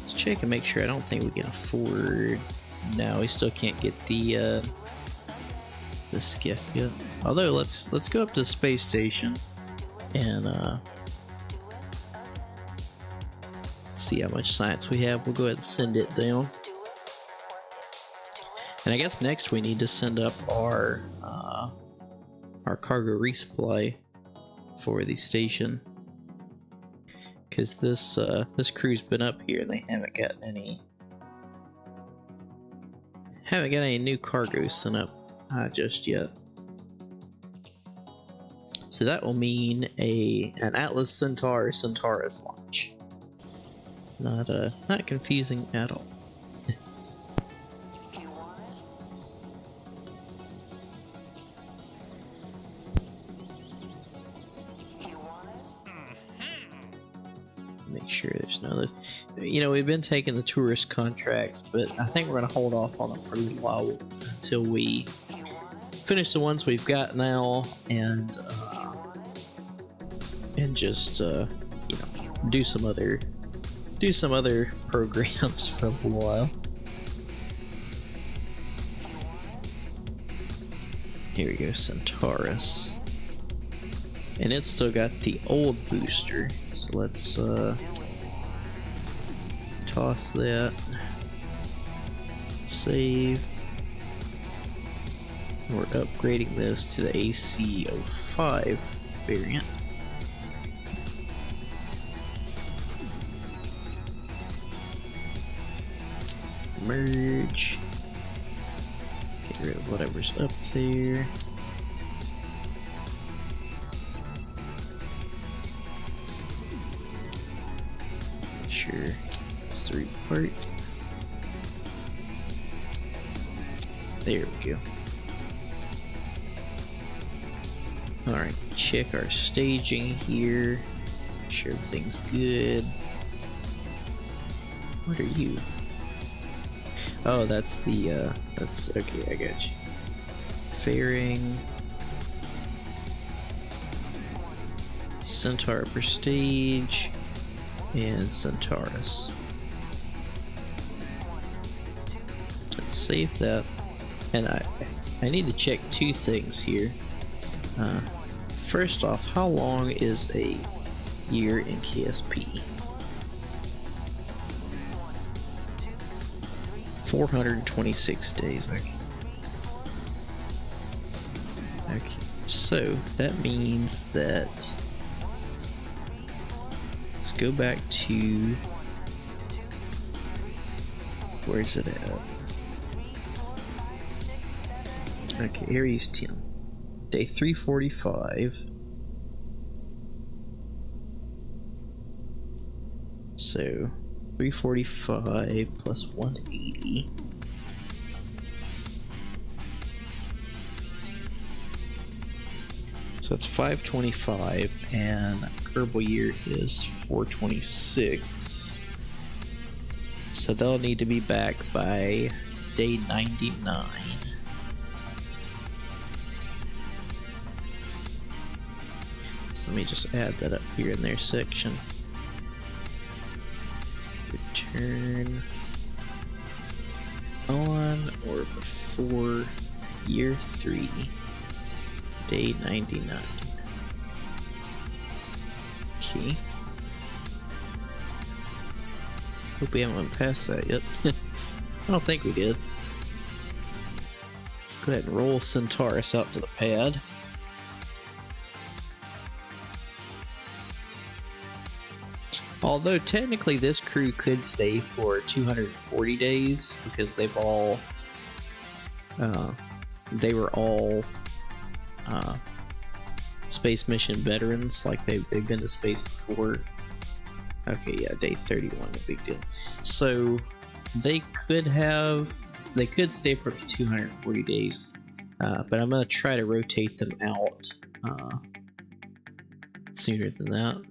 Speaker 1: Let's check and make sure. I don't think we can afford. No, we still can't get the skiff yet. Although let's go up to the space station and see how much science we have. We'll go ahead and send it down. And I guess next we need to send up our cargo resupply for the station, because this crew's been up here and they haven't got any new cargo sent up just yet. So that will mean an Atlas Centaur Centaurus launch. Not confusing at all. Make sure there's no other. You know, we've been taking the tourist contracts, but I think we're gonna hold off on them for a little while until we finish the ones we've got now, and just you know, do some other programs for a little while. Here we go, Centaurus. And it's still got the old booster, so let's toss that. Save. We're upgrading this to the AC-05 variant. Merge. Get rid of whatever's up there. Sure, it's the report. There we go. Alright, check our staging here. Make sure everything's good. What are you? Oh, that's the, that's, okay, I got you. Fairing. Centaur Prestige. And Centaurus. Let's save that. And I need to check two things here. First off, how long is a year in KSP? 426 days. Okay. Okay. So that means that let's go back to, where's it at? Okay, Aries 10. Day 345. So 345 plus 180. So it's 525, and Kerbal year is 426. So they'll need to be back by day 99. So let me just add that up here in their section. Return on or before year 3, day 99. Okay. Hope we haven't went past that yet. I don't think we did. Let's go ahead and roll Centaurus out to the pad. Although technically this crew could stay for 240 days because they've all, they were all space mission veterans, like they've been to space before. Okay, yeah, day 31, no big deal. So they could stay for 240 days, but I'm gonna try to rotate them out sooner than that.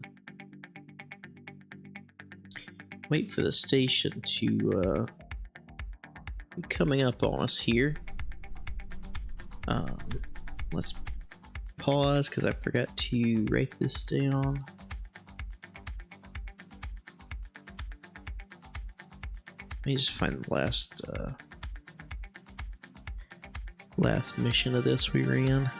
Speaker 1: Wait for the station to be coming up on us here. Let's pause because I forgot to write this down. Let me just find the last mission of this we ran.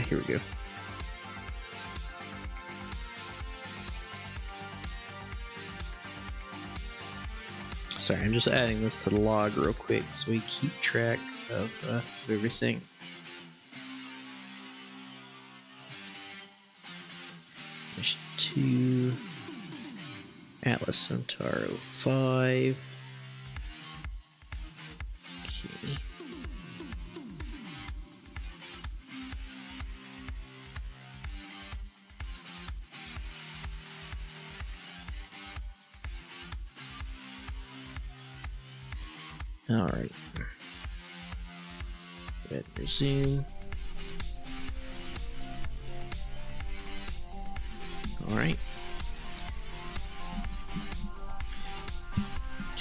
Speaker 1: here we go. Sorry, I'm just adding this to the log real quick so we keep track of everything. Mission 2, Atlas Centaur 05. Okay. All right. Go ahead and resume. All right.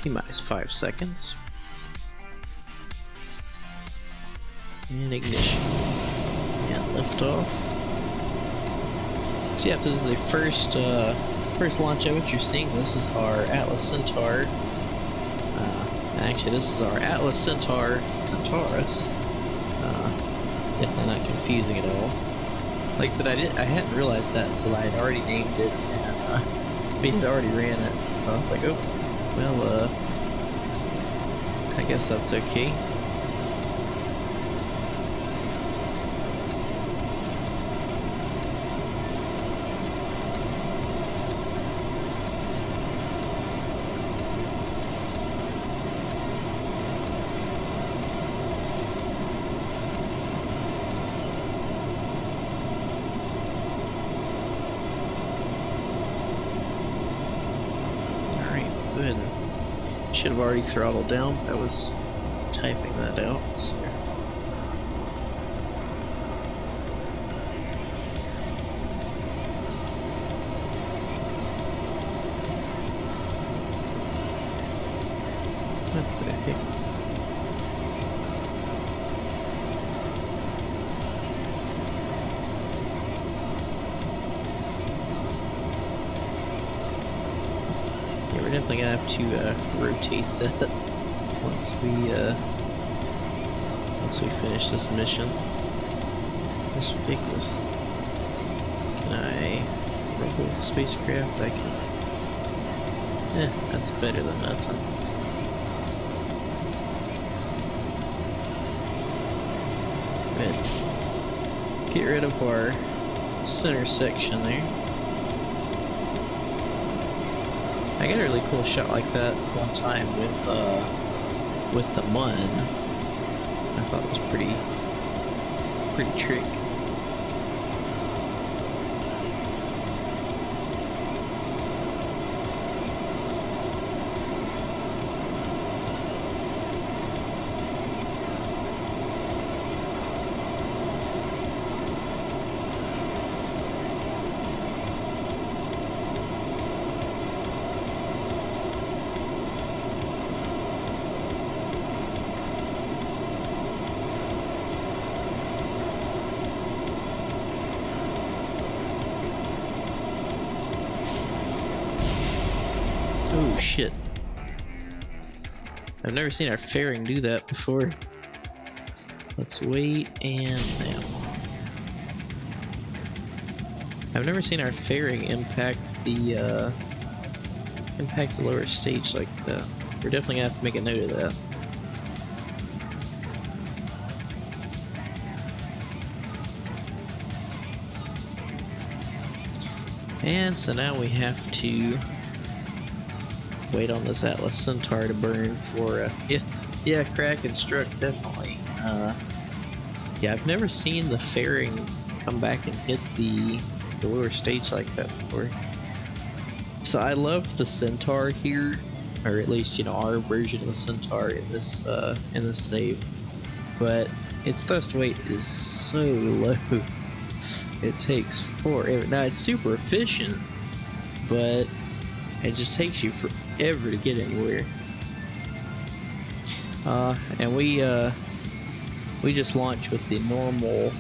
Speaker 1: T-minus 5 seconds. And ignition. And liftoff. So yeah, if this is the first launch of it you're seeing, this is our Atlas Centaur. Actually, this is our Atlas Centaur Centaurus. Definitely not confusing at all. Like I said, I hadn't realized that until I had already named it and we had already ran it. So I was like, oh, well, I guess that's okay. Good. Should have already throttled down. I was typing that out. So. What the heck? We're definitely gonna have to rotate that once we finish this mission. That's ridiculous. Can I roll with the spacecraft? I can. That's better than nothing. Good. Get rid of our center section there. I got a really cool shot like that one time with the Mun. I thought it was pretty trick. Oh shit. I've never seen our fairing do that before. Let's wait and now. I've never seen our fairing impact the lower stage like that. We're definitely gonna have to make a note of that. And so now we have to wait on this Atlas Centaur to burn for yeah, crack and struck definitely. Yeah, I've never seen the fairing come back and hit the lower stage like that before. So I love the Centaur here, or at least our version of the Centaur in this save, but its thrust weight is so low. It takes forever. Now it's super efficient, but it just takes you forever to get anywhere. And we just launched with the normal.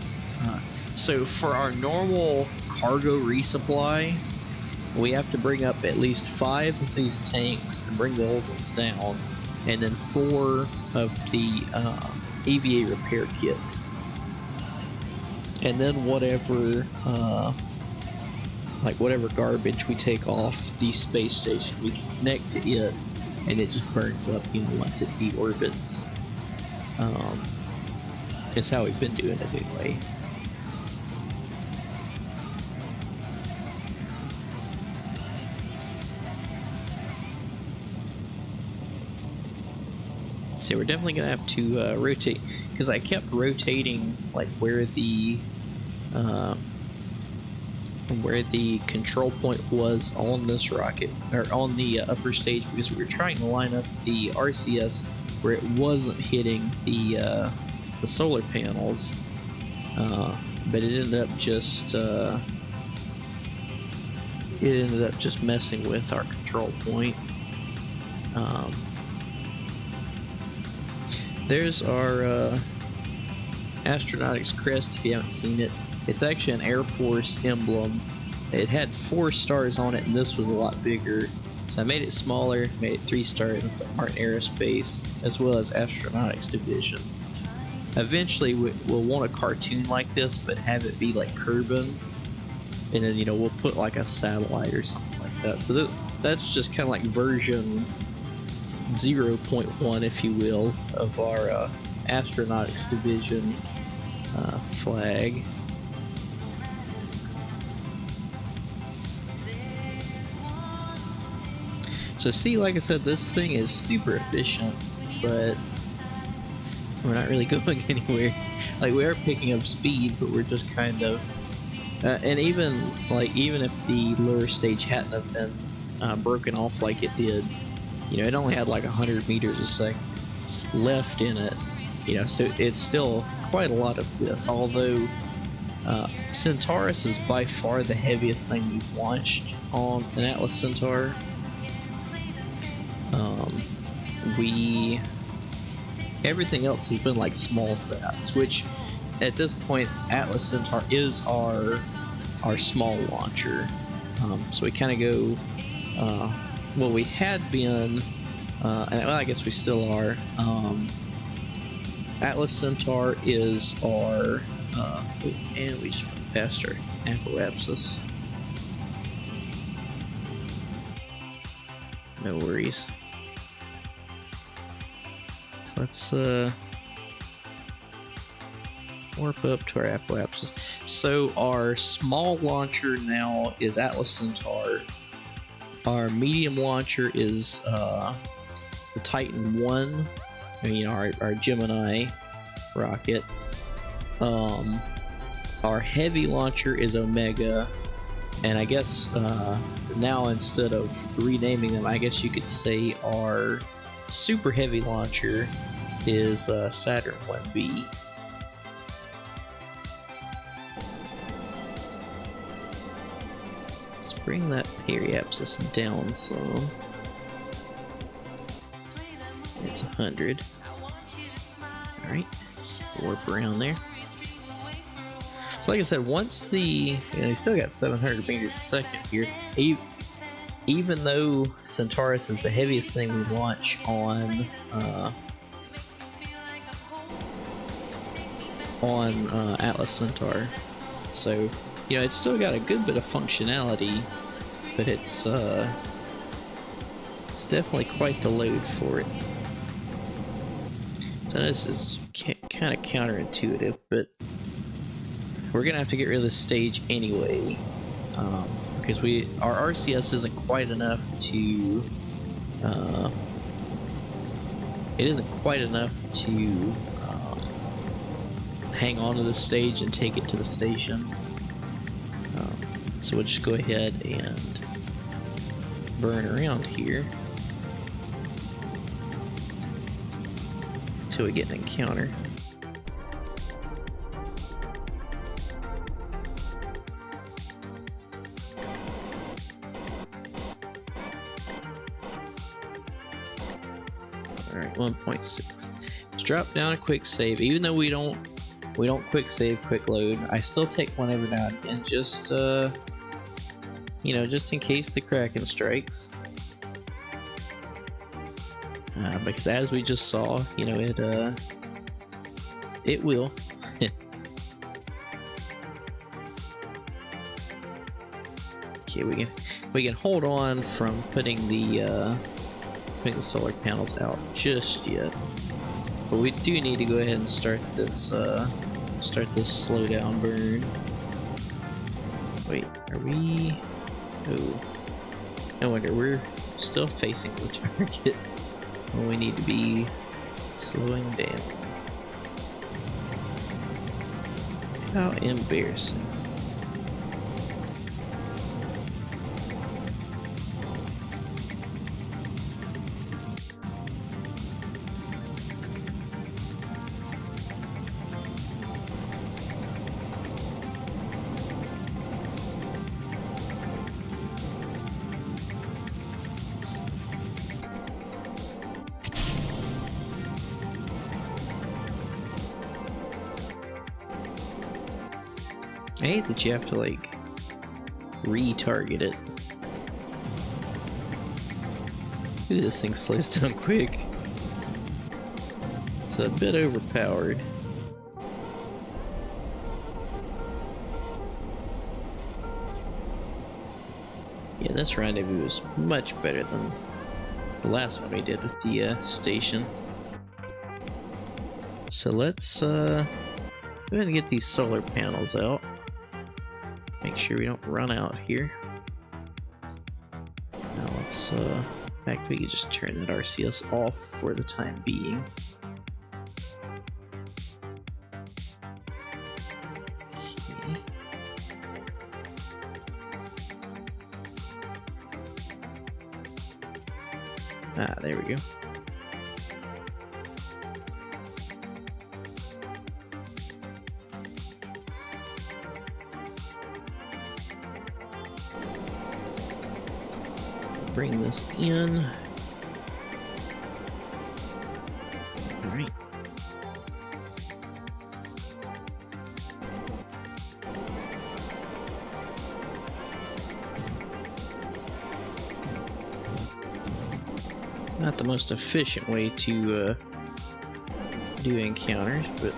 Speaker 1: So for our normal cargo resupply, we have to bring up at least 5 of these tanks and bring the old ones down, and then 4 of the EVA repair kits. and then whatever like whatever garbage we take off the space station, we can connect to it, and it just burns up, you know, once it deorbits. It's how we've been doing it anyway. So we're definitely gonna have to rotate, because I kept rotating like where the control point was on this rocket, or on the upper stage, because we were trying to line up the RCS where it wasn't hitting the solar panels, but it ended up just messing with our control point. There's our astronautics crest. If you haven't seen it, it's actually an Air Force emblem. It had 4 stars on it, and this was a lot bigger, so I made it smaller, made it 3 stars, and put Martin Aerospace as well as Astronautics Division. Eventually we'll want a cartoon like this, but have it be like Kerbin, and then, you know, we'll put like a satellite or something like that. So that's just kind of like version 0.1, if you will, of our Astronautics Division flag. So see, like I said, this thing is super efficient, but we're not really going anywhere. Like, we are picking up speed, but we're just kind of and even if the lower stage hadn't have been broken off like it did, you know, it only had like 100 meters a second left in it, you know, so it's still quite a lot of this. Although Centaurus is by far the heaviest thing we've launched on an Atlas Centaur. Everything else has been like small sats, which at this point Atlas Centaur is our small launcher. So we kind of go, well, we had been, and well, I guess we still are. Atlas Centaur is our, and we just went past our apoapsis. No worries. So let's warp up to our apoapsis. So our small launcher now is Atlas Centaur. Our medium launcher is the Titan 1, you know, our Gemini rocket. Our heavy launcher is Omega, and I guess now, instead of renaming them, I guess you could say our super heavy launcher is Saturn 1B. Let's bring that periapsis down some. It's 100. Alright, warp around there. So like I said, once you still got 700 meters a second here, even though Centaurus is the heaviest thing we launch on Atlas Centaur. So, you know, it's still got a good bit of functionality, but it's definitely quite the load for it. So this is kind of counterintuitive, but we're gonna have to get rid of this stage anyway, because our RCS isn't quite enough to hang on to the stage and take it to the station. So we'll just go ahead and burn around here until we get an encounter. Alright, 1.6. Let's drop down a quick save. Even though we don't quick save, quick load, I still take one every now and again, just you know, just in case the Kraken strikes. Because as we just saw, you know, it will. Okay, we can hold on from putting the solar panels out just yet, but we do need to go ahead and start this slow down burn. Wait, are we? Oh, no wonder we're still facing the target. Well, we need to be slowing down. How embarrassing. I hate that you have to like retarget it. Ooh, this thing slows down quick. It's a bit overpowered. Yeah, this rendezvous was much better than the last one we did with the station. So let's go ahead and get these solar panels out. Make sure we don't run out here. Now let's, in fact, we can just turn that RCS off for the time being. Okay. Ah, there we go. Bring this in. All right. Not the most efficient way to do encounters, but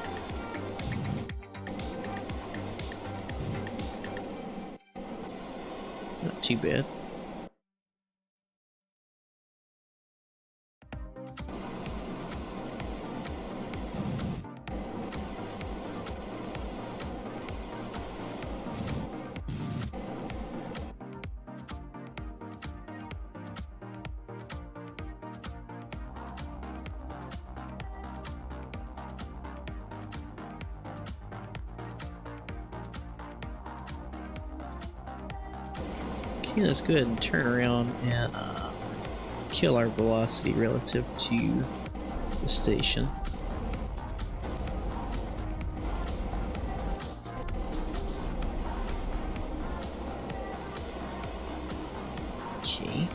Speaker 1: not too bad. Okay, let's go ahead and turn around and kill our velocity relative to the station. Okay.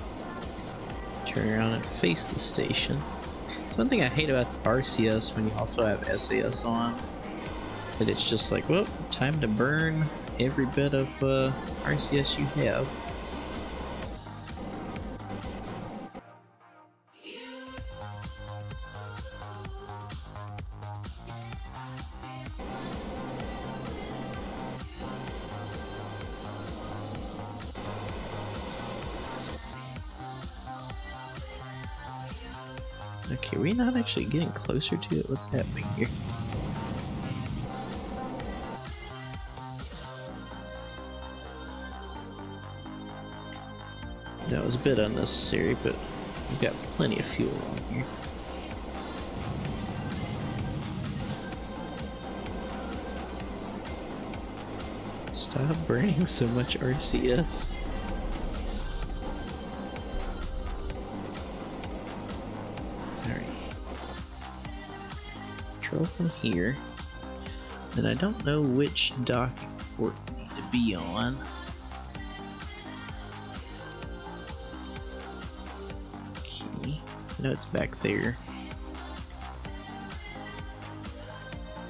Speaker 1: Turn around and face the station. So one thing I hate about the RCS when you also have SAS on, that it's just like, well, time to burn every bit of RCS you have. Okay, we're not actually getting closer to it. What's happening here? That was a bit unnecessary, but we've got plenty of fuel on here. Stop burning so much RCS. From here, and I don't know which docking port we need to be on. Okay, I know it's back there.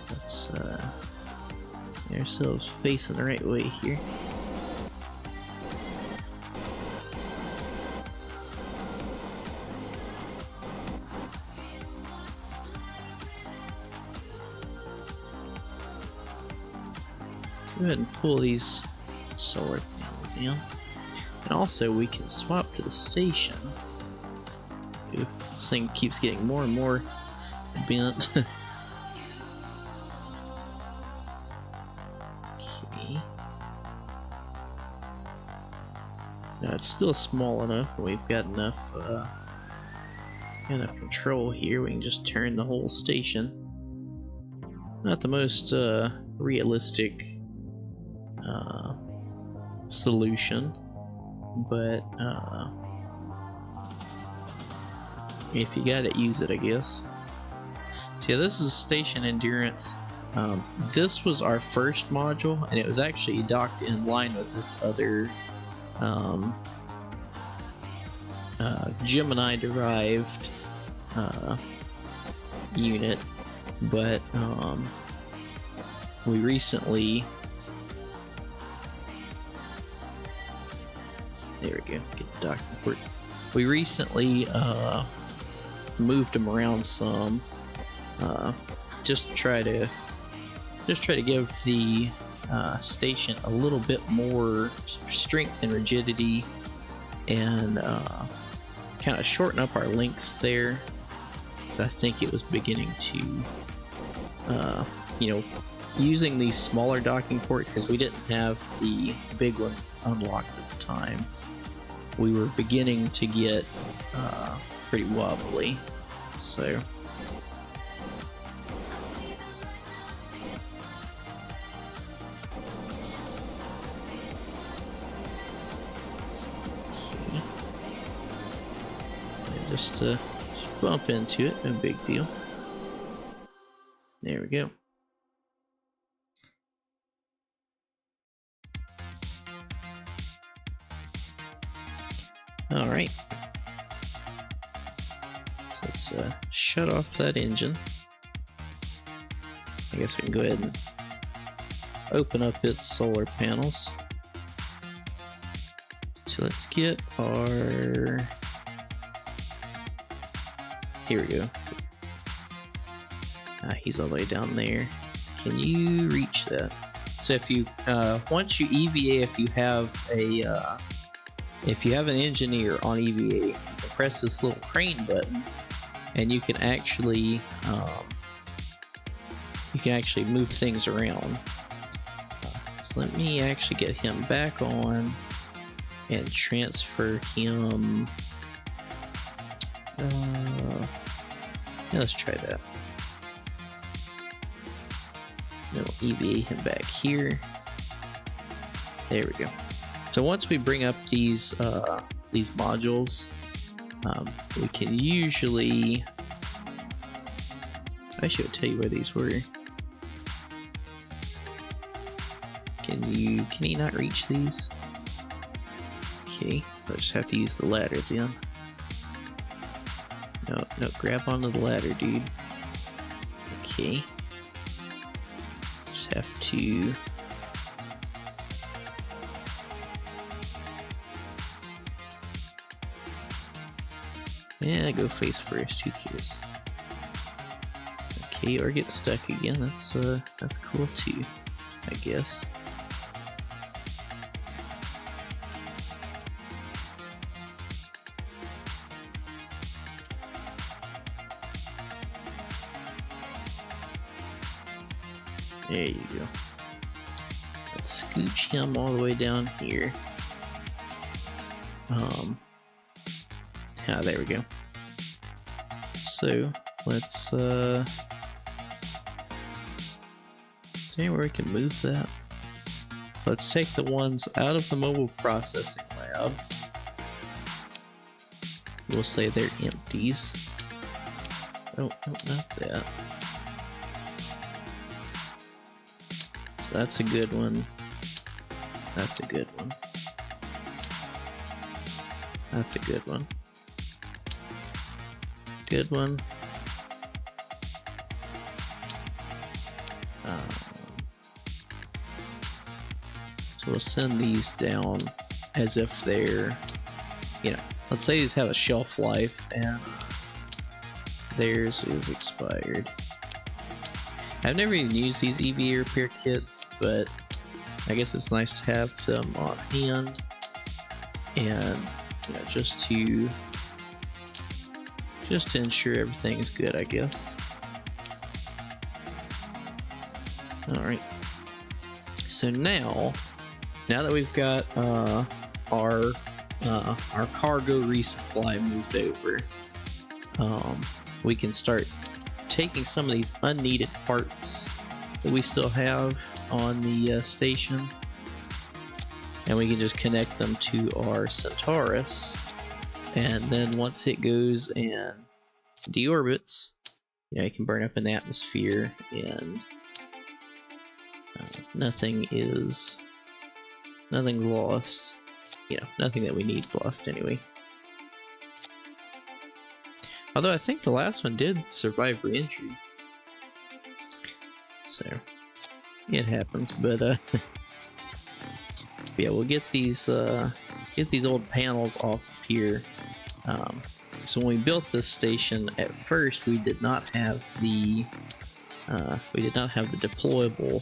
Speaker 1: Let's get ourselves facing the right way here. Go ahead and pull these solar panels in. And also we can swap to the station. Ooh, this thing keeps getting more and more bent. Okay. Now it's still small enough, but we've got enough control here. We can just turn the whole station. Not the most realistic solution, but if you got it, use it, I guess. So yeah, this is station endurance. This was our first module, and it was actually docked in line with this other Gemini derived unit, but we recently, there we go, get the docking port. We recently moved them around some, just to try to give the station a little bit more strength and rigidity, and kind of shorten up our length there. So I think it was beginning to, you know, using these smaller docking ports, because we didn't have the big ones unlocked at the time. We were beginning to get pretty wobbly, so. Just to bump into it, no big deal. There we go. All right. So let's shut off that engine. I guess we can go ahead and open up its solar panels. So let's get our, here we go. He's all the way down there. Can you reach that? So if you once you EVA, if you have an engineer on EVA, you can press this little crane button, and you can actually move things around. So let me actually get him back on and transfer him. Yeah, let's try that. Then we'll EVA him back here. There we go. So once we bring up these modules, we can usually, I should tell you where these were. Can he not reach these? Okay, I'll just have to use the ladder then. No, grab onto the ladder, dude. Okay. Just have to. Yeah, go face first. Who cares? Okay, or get stuck again. That's cool too, I guess. There you go. Let's scooch him all the way down here. There we go. So let's is there anywhere we can move that? So let's take the ones out of the mobile processing lab. We'll say they're empties. Oh, not that. So that's a good one. That's a good one. That's a good one. Good one. So we'll send these down as if they're, let's say these have a shelf life and theirs is expired. I've never even used these EVA repair kits, but I guess it's nice to have them on hand. and just to ensure everything is good, I guess. All right. So now that we've got our cargo resupply moved over, we can start taking some of these unneeded parts that we still have on the station, and we can just connect them to our Centaurus, and then once it goes and deorbits, it can burn up in the atmosphere, and nothing's lost. Nothing that we need is lost anyway. Although I think the last one did survive re-entry, so it happens. But yeah, we'll get these old panels off of here. So when we built this station, at first we did not have the deployable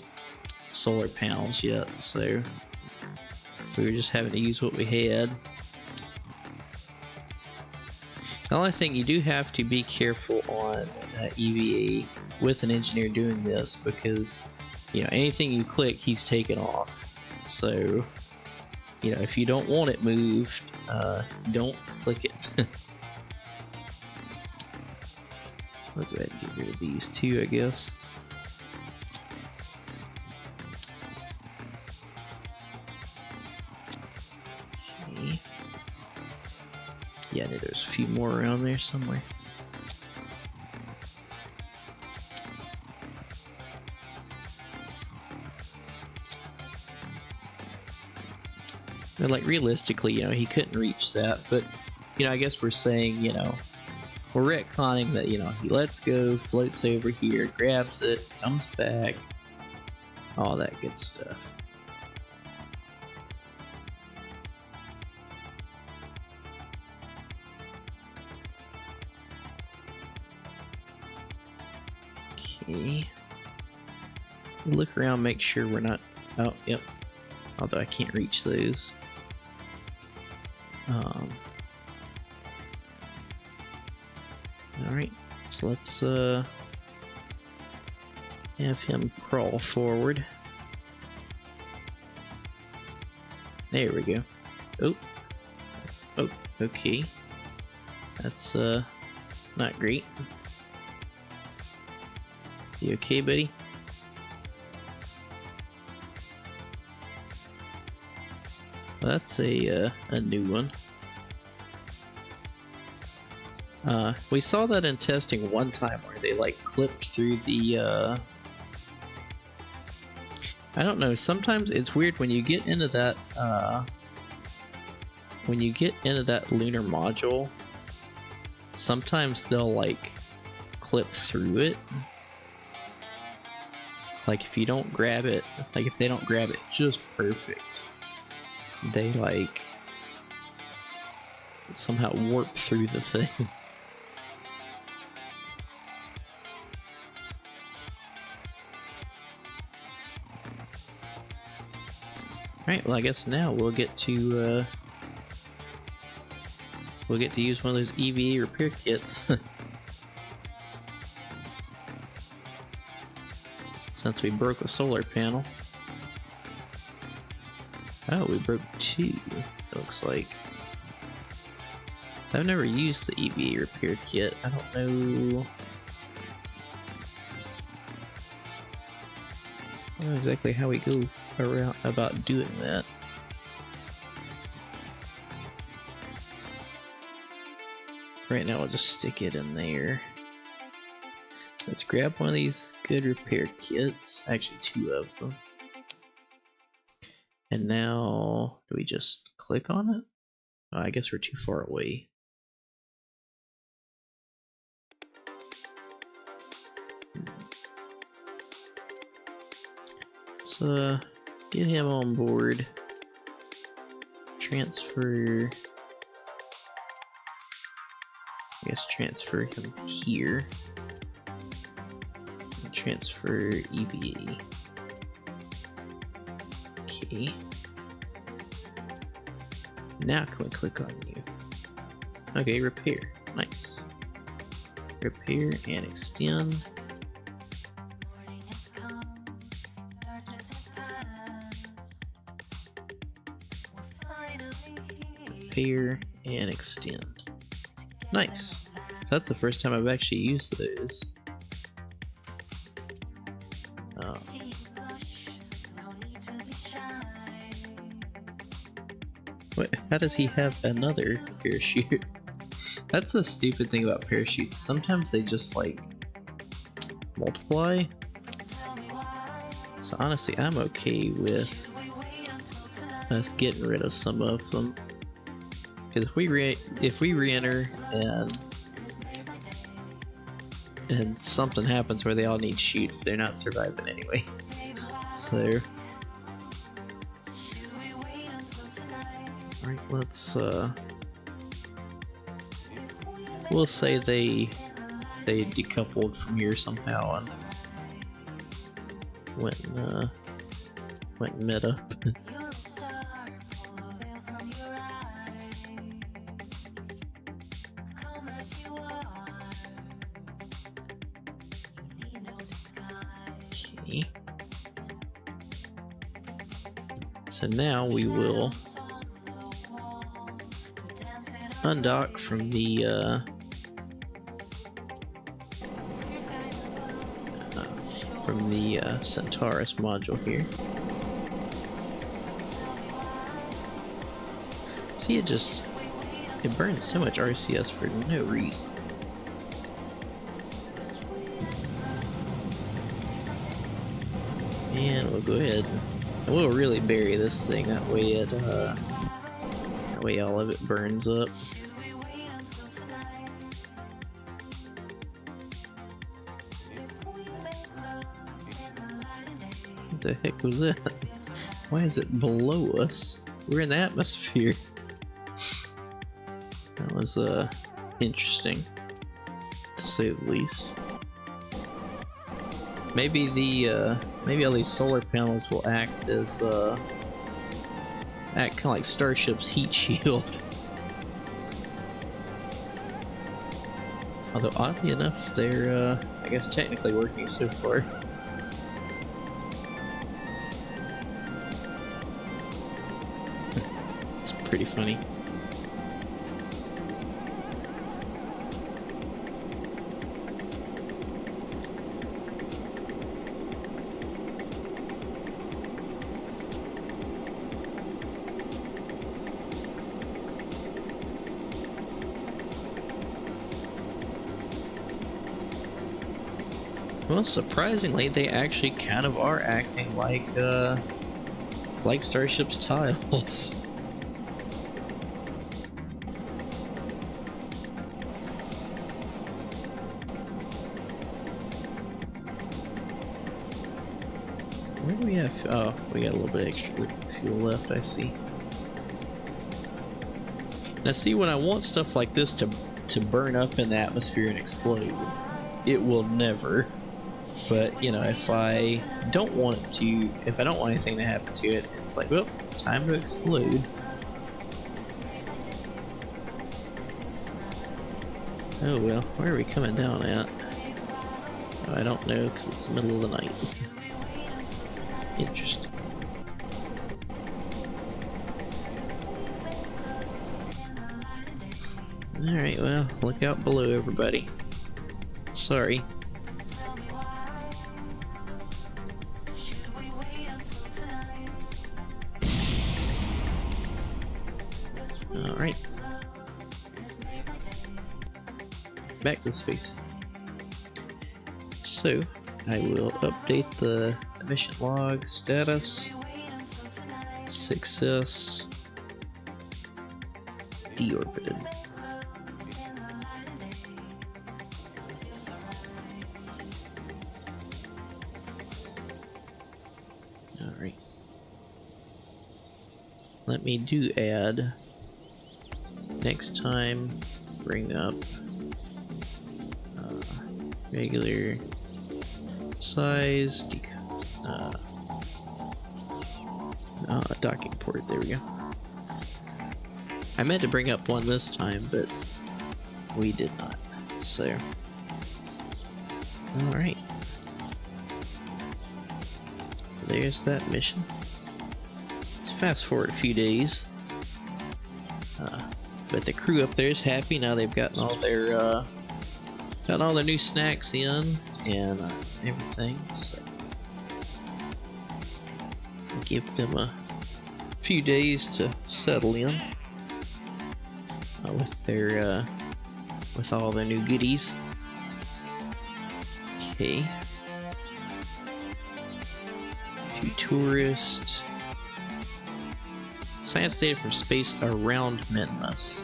Speaker 1: solar panels yet, so we were just having to use what we had. The only thing, you do have to be careful on EVA with an engineer doing this, because anything you click, he's taken off. So if you don't want it moved, don't click it. I'll go ahead and get rid of these two, I guess. Okay. Yeah, I know there's a few more around there somewhere. But like, realistically, he couldn't reach that, but I guess we're saying, we're retconning that, he lets go, floats over here, grabs it, comes back, all that good stuff. Okay. Look around, make sure we're not... Oh, yep. Although I can't reach those. Alright, so let's have him crawl forward. There we go. Oh, okay. That's not great. You okay, buddy? Well, that's a new one. We saw that in testing one time where they clipped through the I don't know, sometimes it's weird when you get into that lunar module, sometimes they'll clip through it. If you don't grab it, if they don't grab it just perfect, they somehow warp through the thing. Alright, well, I guess now we'll get to use one of those EVA repair kits. Since we broke a solar panel. Oh, we broke two, it looks like. I've never used the EVA repair kit. I don't know exactly how we go around about doing that. Right now, I'll just stick it in there. Let's grab one of these good repair kits. Actually, two of them. And now, do we just click on it? Oh, I guess we're too far away. So, get him on board. Transfer... I guess transfer him here. Transfer EVA. Okay. Now can we click on you? Okay, repair. Nice. Repair and extend. Repair and extend. Nice. So that's the first time I've actually used those. What? How does he have another parachute? That's the stupid thing about parachutes. Sometimes they just like multiply. So honestly, I'm okay with us getting rid of some of them. Because if we re-enter and something happens where they all need chutes, they're not surviving anyway. So, alright, let's we'll say they decoupled from here somehow and went meta. Okay. So now we will undock from the Centaurus module here. See, it burns so much RCS for no reason. And we'll go ahead and we'll really bury this thing, that way all of it burns up. What the heck was that? Why is it below us? We're in the atmosphere. That was interesting, to say the least. Maybe maybe all these solar panels will act as act kind of like Starship's heat shield. Although oddly enough, they're I guess technically working so far. It's pretty funny. Well, surprisingly, they actually kind of are acting like Starship's tiles. Where do we have? Oh, we got a little bit extra fuel left, I see. Now see, when I want stuff like this to burn up in the atmosphere and explode, it will never. But, you know, if I don't want anything to happen to it, it's like, well, time to explode. Oh well, where are we coming down at? Oh, I don't know, because it's the middle of the night. Interesting. Alright, well, look out below, everybody. Sorry. Alright. Back to the space. So, I will update the mission log status. Success. Deorbited. Alright. Let me add. Next time, bring up regular size docking port. There we go. I meant to bring up one this time, but we did not. So, alright. There's that mission. Let's fast forward a few days. But the crew up there is happy now. They've gotten all their new snacks in and everything. So give them a few days to settle in with all their new goodies. Okay. Few tourists. Science data from space around Minmus.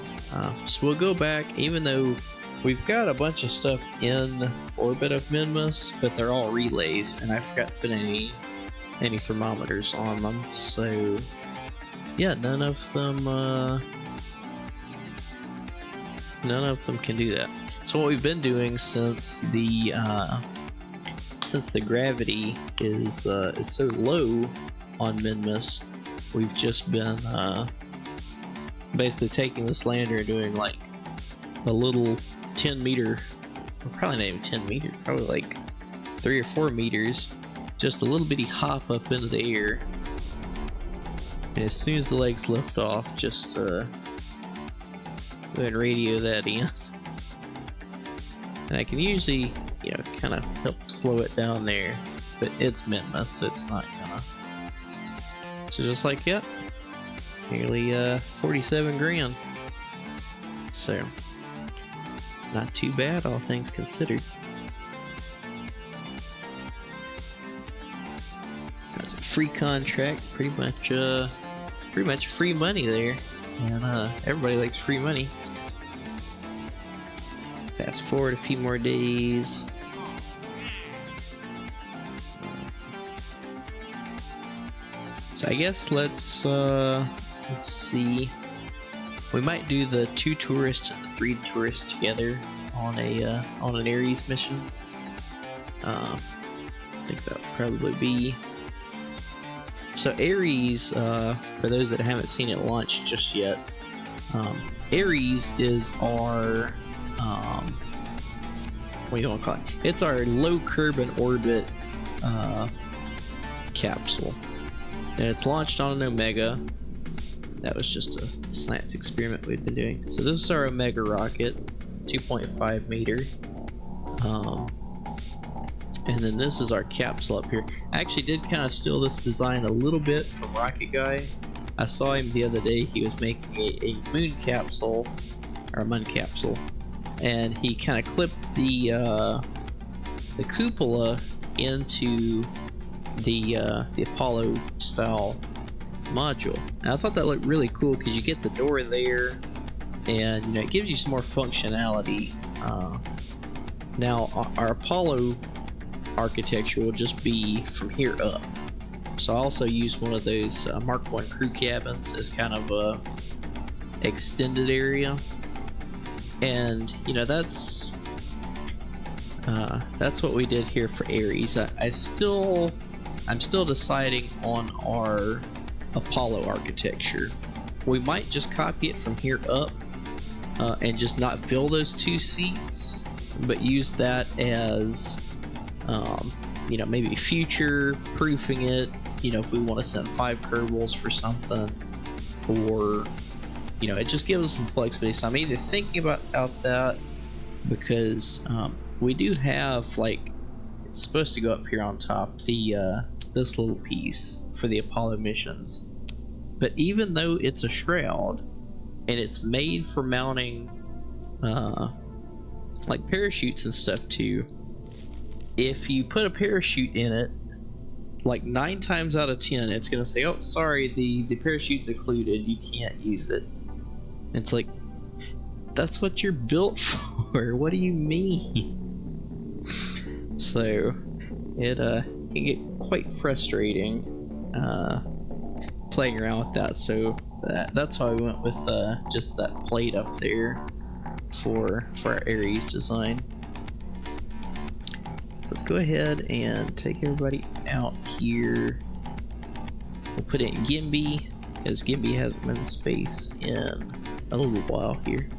Speaker 1: So we'll go back, even though we've got a bunch of stuff in orbit of Minmus, but they're all relays, and I forgot to put any thermometers on them. So yeah, none of them can do that. So what we've been doing since the gravity is so low on Minmus, we've just been basically taking this lander and doing like a little 10 meter, or probably not even 10 meters, probably like 3 or 4 meters, just a little bitty hop up into the air. And as soon as the legs lift off, just go ahead and radio that in. And I can usually, you know, kind of help slow it down there, but it's Minmus, so it's not gonna. So just like, yep, nearly 47 grand. So not too bad, all things considered. That's a free contract, pretty much free money there, and everybody likes free money. Fast forward a few more days. So I guess let's see. We might do the 2 tourists and the 3 tourists together on an Ares mission. I think that would probably be. So Ares, for those that haven't seen it launch just yet, Ares is our what do you want to call it? It's our low carbon orbit capsule. And it's launched on an Omega. That was just a science experiment we've been doing. So this is our Omega rocket, 2.5 meter. And then this is our capsule up here. I actually did kind of steal this design a little bit from Rocket Guy. I saw him the other day. He was making a moon capsule, or a moon capsule, and he kind of clipped the cupola into the Apollo style module. And I thought that looked really cool because you get the door there, and you know, it gives you some more functionality. Now our Apollo architecture will just be from here up. So I also use one of those Mark 1 crew cabins as kind of a extended area, and you know, that's what we did here for Ares. I'm still deciding on our Apollo architecture. We might just copy it from here up and just not fill those 2 seats, but use that as you know, maybe future proofing it, you know, if we want to send 5 Kerbals for something, or you know, it just gives us some flexibility. So I'm either thinking about that, because we do have, like, it's supposed to go up here on top, the this little piece for the Apollo missions, but even though it's a shroud and it's made for mounting like parachutes and stuff too, if you put a parachute in it, like 9 times out of 10 it's gonna say, oh sorry, the parachute's included, you can't use it. It's like, that's what you're built for. What do you mean? So it can get quite frustrating playing around with that. So that's why we went with just that plate up there for our Ares design. So let's go ahead and take everybody out here. We'll put it in Gimby, because Gimby hasn't been in space in a little while here.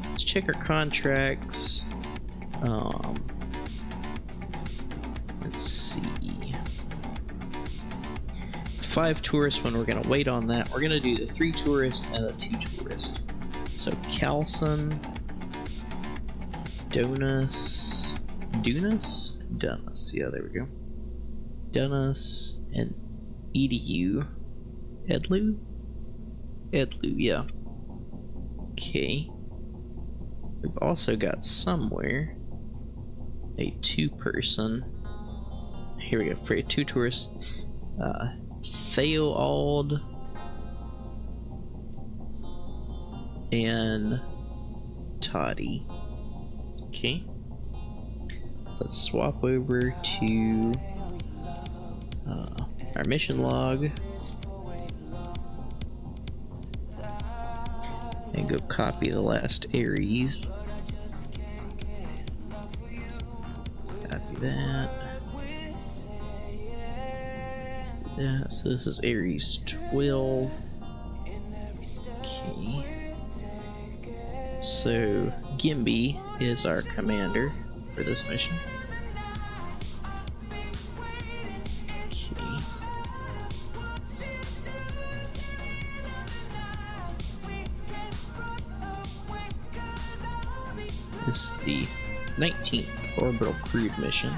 Speaker 1: Let's check our contracts. Let's see. 5 tourists when we're gonna wait on that. We're gonna do the 3 tourists and the 2 tourists. So Calson, Donus, yeah, there we go. Donus and Edu. Edlu, yeah. Okay. We've also got somewhere a 2-person. Here we go, for 2 tourists. Theoald and Toddy. Okay. Let's swap over to our mission log and go copy the last Aries. Copy that. Yeah, so this is Aries 12. Okay. So Gimby is our commander for this mission. Okay. This is the 19th orbital crude mission.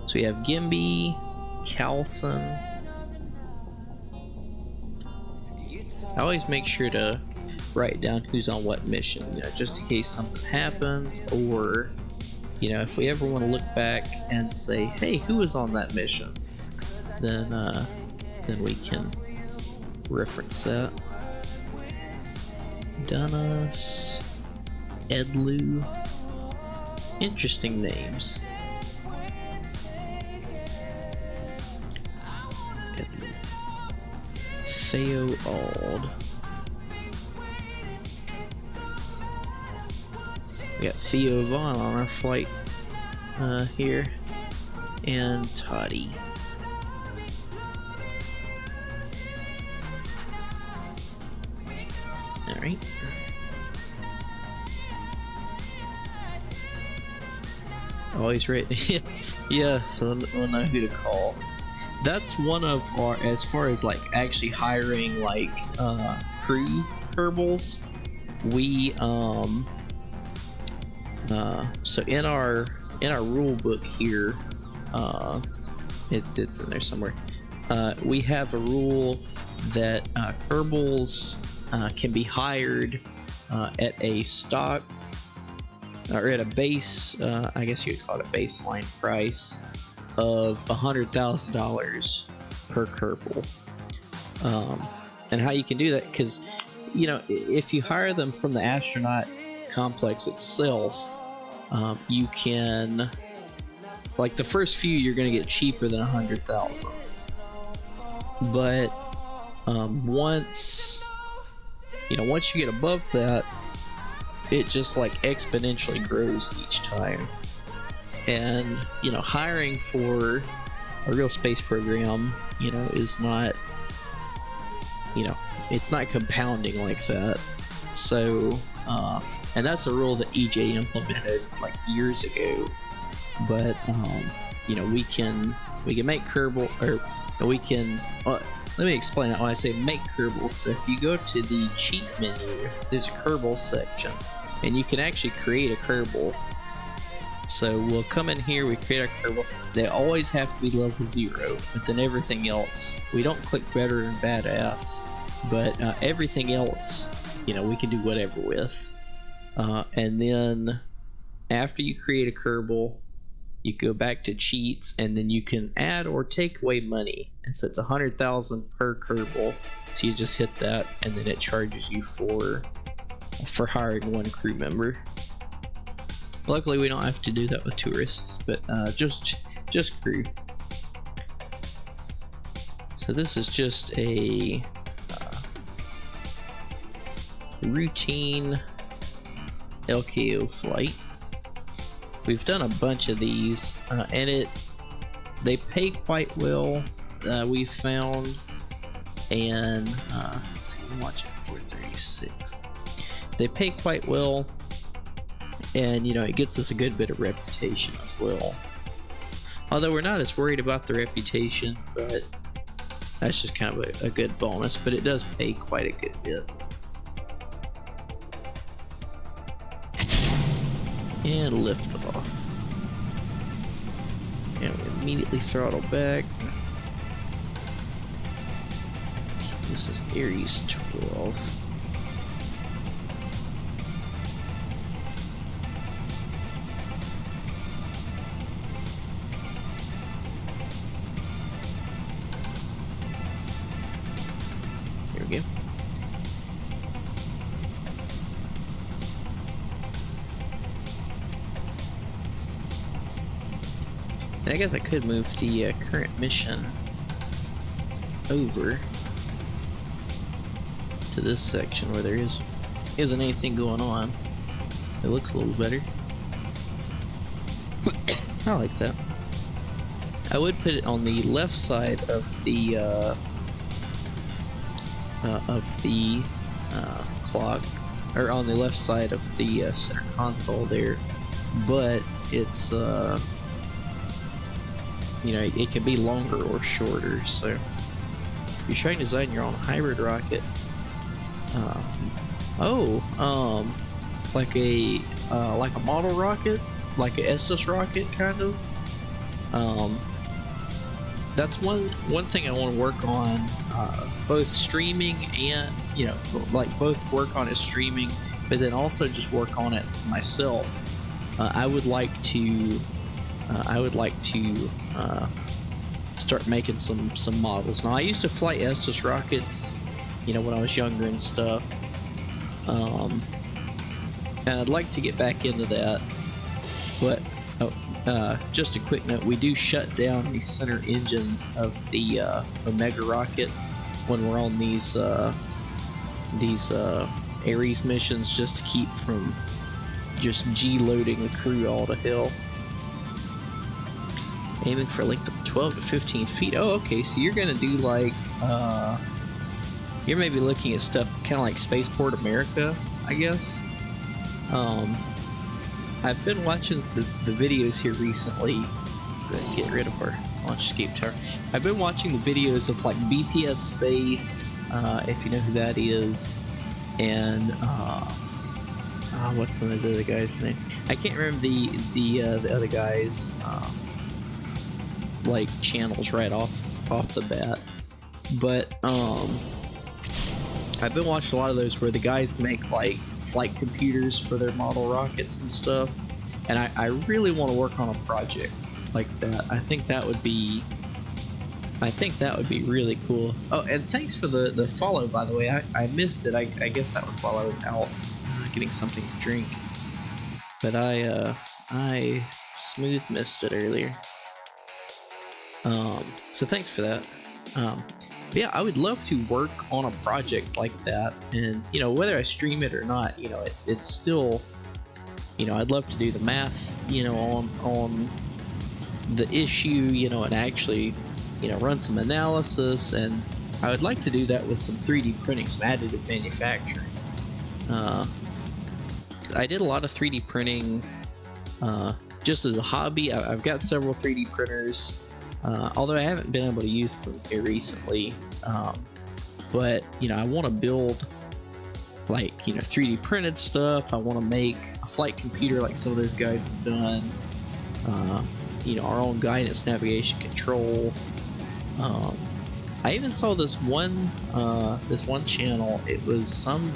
Speaker 1: So we have Gimby, Calson. I always make sure to write down who's on what mission, you know, just in case something happens, or, you know, if we ever want to look back and say, hey, who was on that mission, then we can reference that. Donus, Edlu, interesting names. Edlu. Theoald. We got Theo Vaughn on our flight here, and Toddy. All right. Always right. Yeah, so we'll know who to call. That's one of our, as far as like actually hiring like crew Kerbals, we so in our rule book here, it's in there somewhere. We have a rule that Kerbals can be hired at a stock or at a base, I guess you'd call it a baseline price of $100,000 per Kerbal. And how you can do that, because you know, if you hire them from the astronaut complex itself, you can, like the first few you're going to get cheaper than 100,000, but once you get above that, it just like exponentially grows each time. And you know, hiring for a real space program, you know, is not, you know, it's not compounding like that. So and that's a rule that EJ implemented like years ago. But you know, we can make Kerbal, or we can, let me explain it when I say make Kerbals. So if you go to the cheat menu, there's a Kerbal section, and you can actually create a Kerbal. So we'll come in here, we create a Kerbal. They always have to be level 0, but then everything else, we don't click better and badass, but everything else, you know, we can do whatever with. And then after you create a Kerbal, you go back to cheats, and then you can add or take away money. And so it's 100,000 per Kerbal. So you just hit that, and then it charges you for hiring one crew member. Luckily, we don't have to do that with tourists, but just crew. So this is just a routine LKO flight. We've done a bunch of these, and they pay quite well, we've found. And let's I'm watching for 36. They pay quite well, and it gets us a good bit of reputation as well. Although we're not as worried about the reputation, but that's just kind of a good bonus. But it does pay quite a good bit. And lift off. And we immediately throttle back. This is Aries 12. There we go. And I guess I could move the current mission over to this section where there isn't anything going on. It looks a little better. I like that. I would put it on the left side of the clock, or on the left side of the center console there, but it's it can be longer or shorter. So if you're trying to design your own hybrid rocket, like a model rocket, like a Estes rocket kind of. That's one thing I want to work on, both streaming and both work on it streaming, but then also just work on it myself. I would like to start making some models. Now I used to fly Estes rockets, when I was younger and stuff, and I'd like to get back into that. But just a quick note: we do shut down the center engine of the Omega rocket when we're on these Ares missions, just to keep from just G-loading the crew all to hell. Aiming for a length of 12 to 15 feet. Oh, okay, so you're gonna do like, you're maybe looking at stuff kind of like Spaceport America, I guess. I've been watching the videos here recently. Get rid of our launch escape tower. I've been watching the videos of like BPS Space, if you know who that is, and what's some of those other guys' name? I can't remember the other guys' like channels right off the bat, but I've been watching a lot of those where the guys make like flight computers for their model rockets and stuff, and I really want to work on a project like that. I think that would be really cool. Oh, and thanks for the follow, by the way. I missed it. I guess that was while I was out getting something to drink, but I smooth missed it earlier. So thanks for that. Yeah, I would love to work on a project like that, and whether I stream it or not, it's still, I'd love to do the math, on the issue, and actually, run some analysis, and I would like to do that with some 3D printing, some additive manufacturing. I did a lot of 3D printing just as a hobby. I've got several 3D printers. Although I haven't been able to use them here recently, but I want to build like 3D printed stuff. I want to make a flight computer like some of those guys have done. Our own guidance, navigation, control. I even saw this one channel. It was some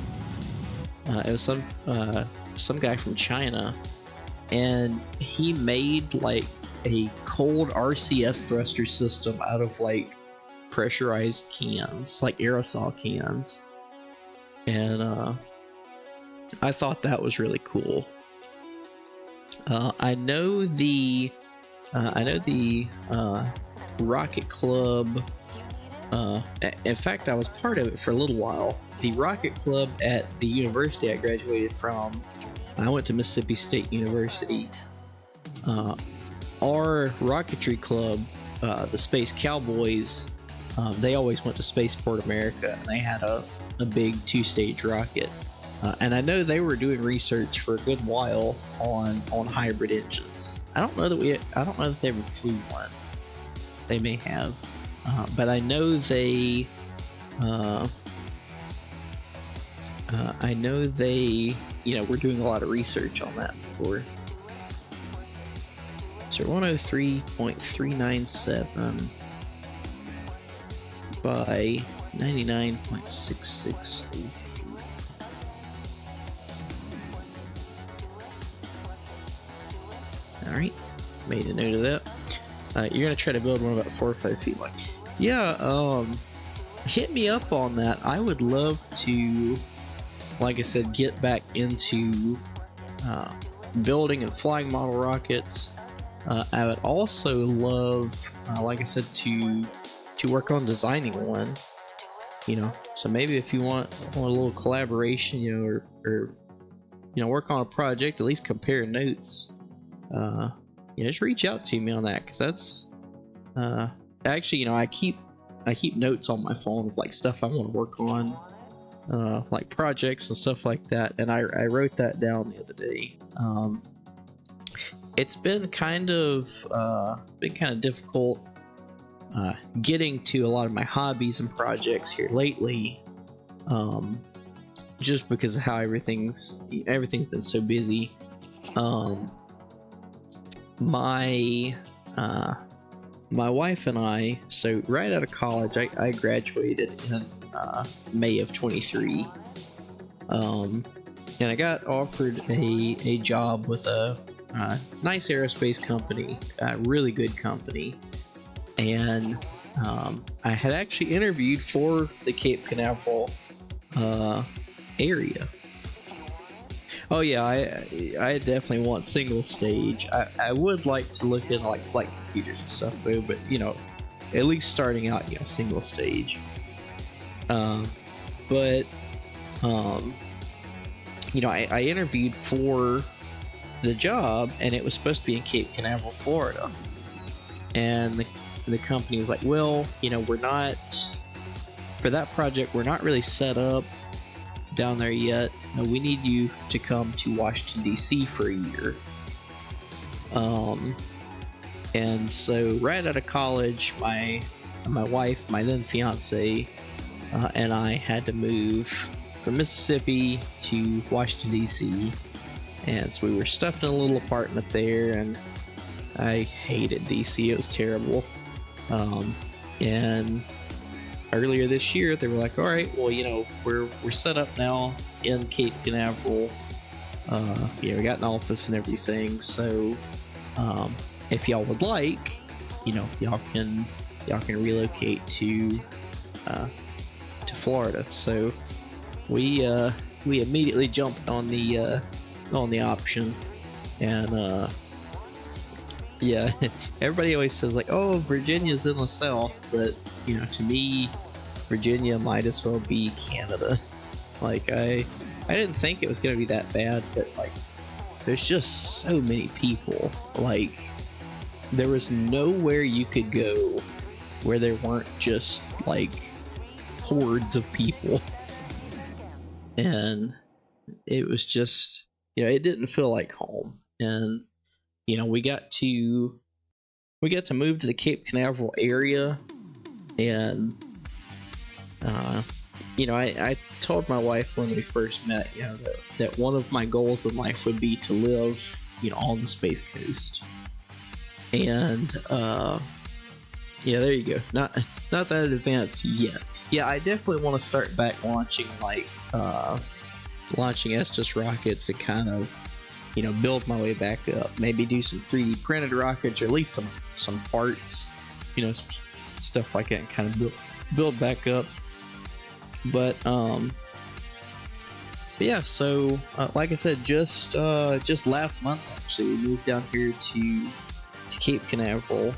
Speaker 1: guy from China, and he made like a cold RCS thruster system out of like pressurized cans, like aerosol cans, and I thought that was really cool. I know the Rocket Club. In fact, I was part of it for a little while. The Rocket Club at the university I graduated from. I went to Mississippi State University. Our rocketry club, the Space Cowboys, they always went to Spaceport America, and they had a big 2-stage rocket. And I know they were doing research for a good while on hybrid engines. I don't know that they ever flew one. They may have, but I know they were doing a lot of research on that before. So 103.397 by 99.6603. Alright, made a note of that. You're gonna try to build one about 4 or 5 feet long. Yeah, hit me up on that. I would love to, like I said, get back into building and flying model rockets. I would also love, like I said, to work on designing one. So maybe if you want a little collaboration, or work on a project, at least compare notes. Just reach out to me on that, because that's actually, I keep notes on my phone of like stuff I want to work on, like projects and stuff like that, and I wrote that down the other day. It's been kind of difficult getting to a lot of my hobbies and projects here lately, just because of how everything's been so busy. My wife and I, so right out of college, I graduated in May of 23, and I got offered a job with a nice aerospace company, a really good company, and I had actually interviewed for the Cape Canaveral area. Oh yeah, I definitely want single stage. I would like to look at like flight computers and stuff though, but at least starting out, single stage. I interviewed for the job, and it was supposed to be in Cape Canaveral, Florida. And the company was like, well, we're not, for that project, we're not really set up down there yet. We need you to come to Washington, D.C. for a year. And so right out of college, my wife, my then fiance, and I had to move from Mississippi to Washington, D.C. And so we were stuffed in a little apartment there, and I hated D.C. It was terrible. And earlier this year, they were like, all right, well, we're set up now in Cape Canaveral. We got an office and everything. So, if y'all would like, y'all can relocate to Florida. So we immediately jumped on the option, and yeah, everybody always says like, oh, Virginia's in the South, but to me, Virginia might as well be Canada. Like I didn't think it was gonna be that bad, but like there's just so many people. Like there was nowhere you could go where there weren't just like hordes of people, and it was just it didn't feel like home. And we got to move to the Cape Canaveral area, and I told my wife when we first met, that one of my goals in life would be to live, on the Space Coast. And there you go. Not that advanced yet. Yeah, I definitely want to start back launching Estes rockets and kind of build my way back up. Maybe do some 3D printed rockets, or at least some parts, stuff like that, and kind of build back up. But yeah, so like I said, just last month actually, we moved down here to Cape Canaveral,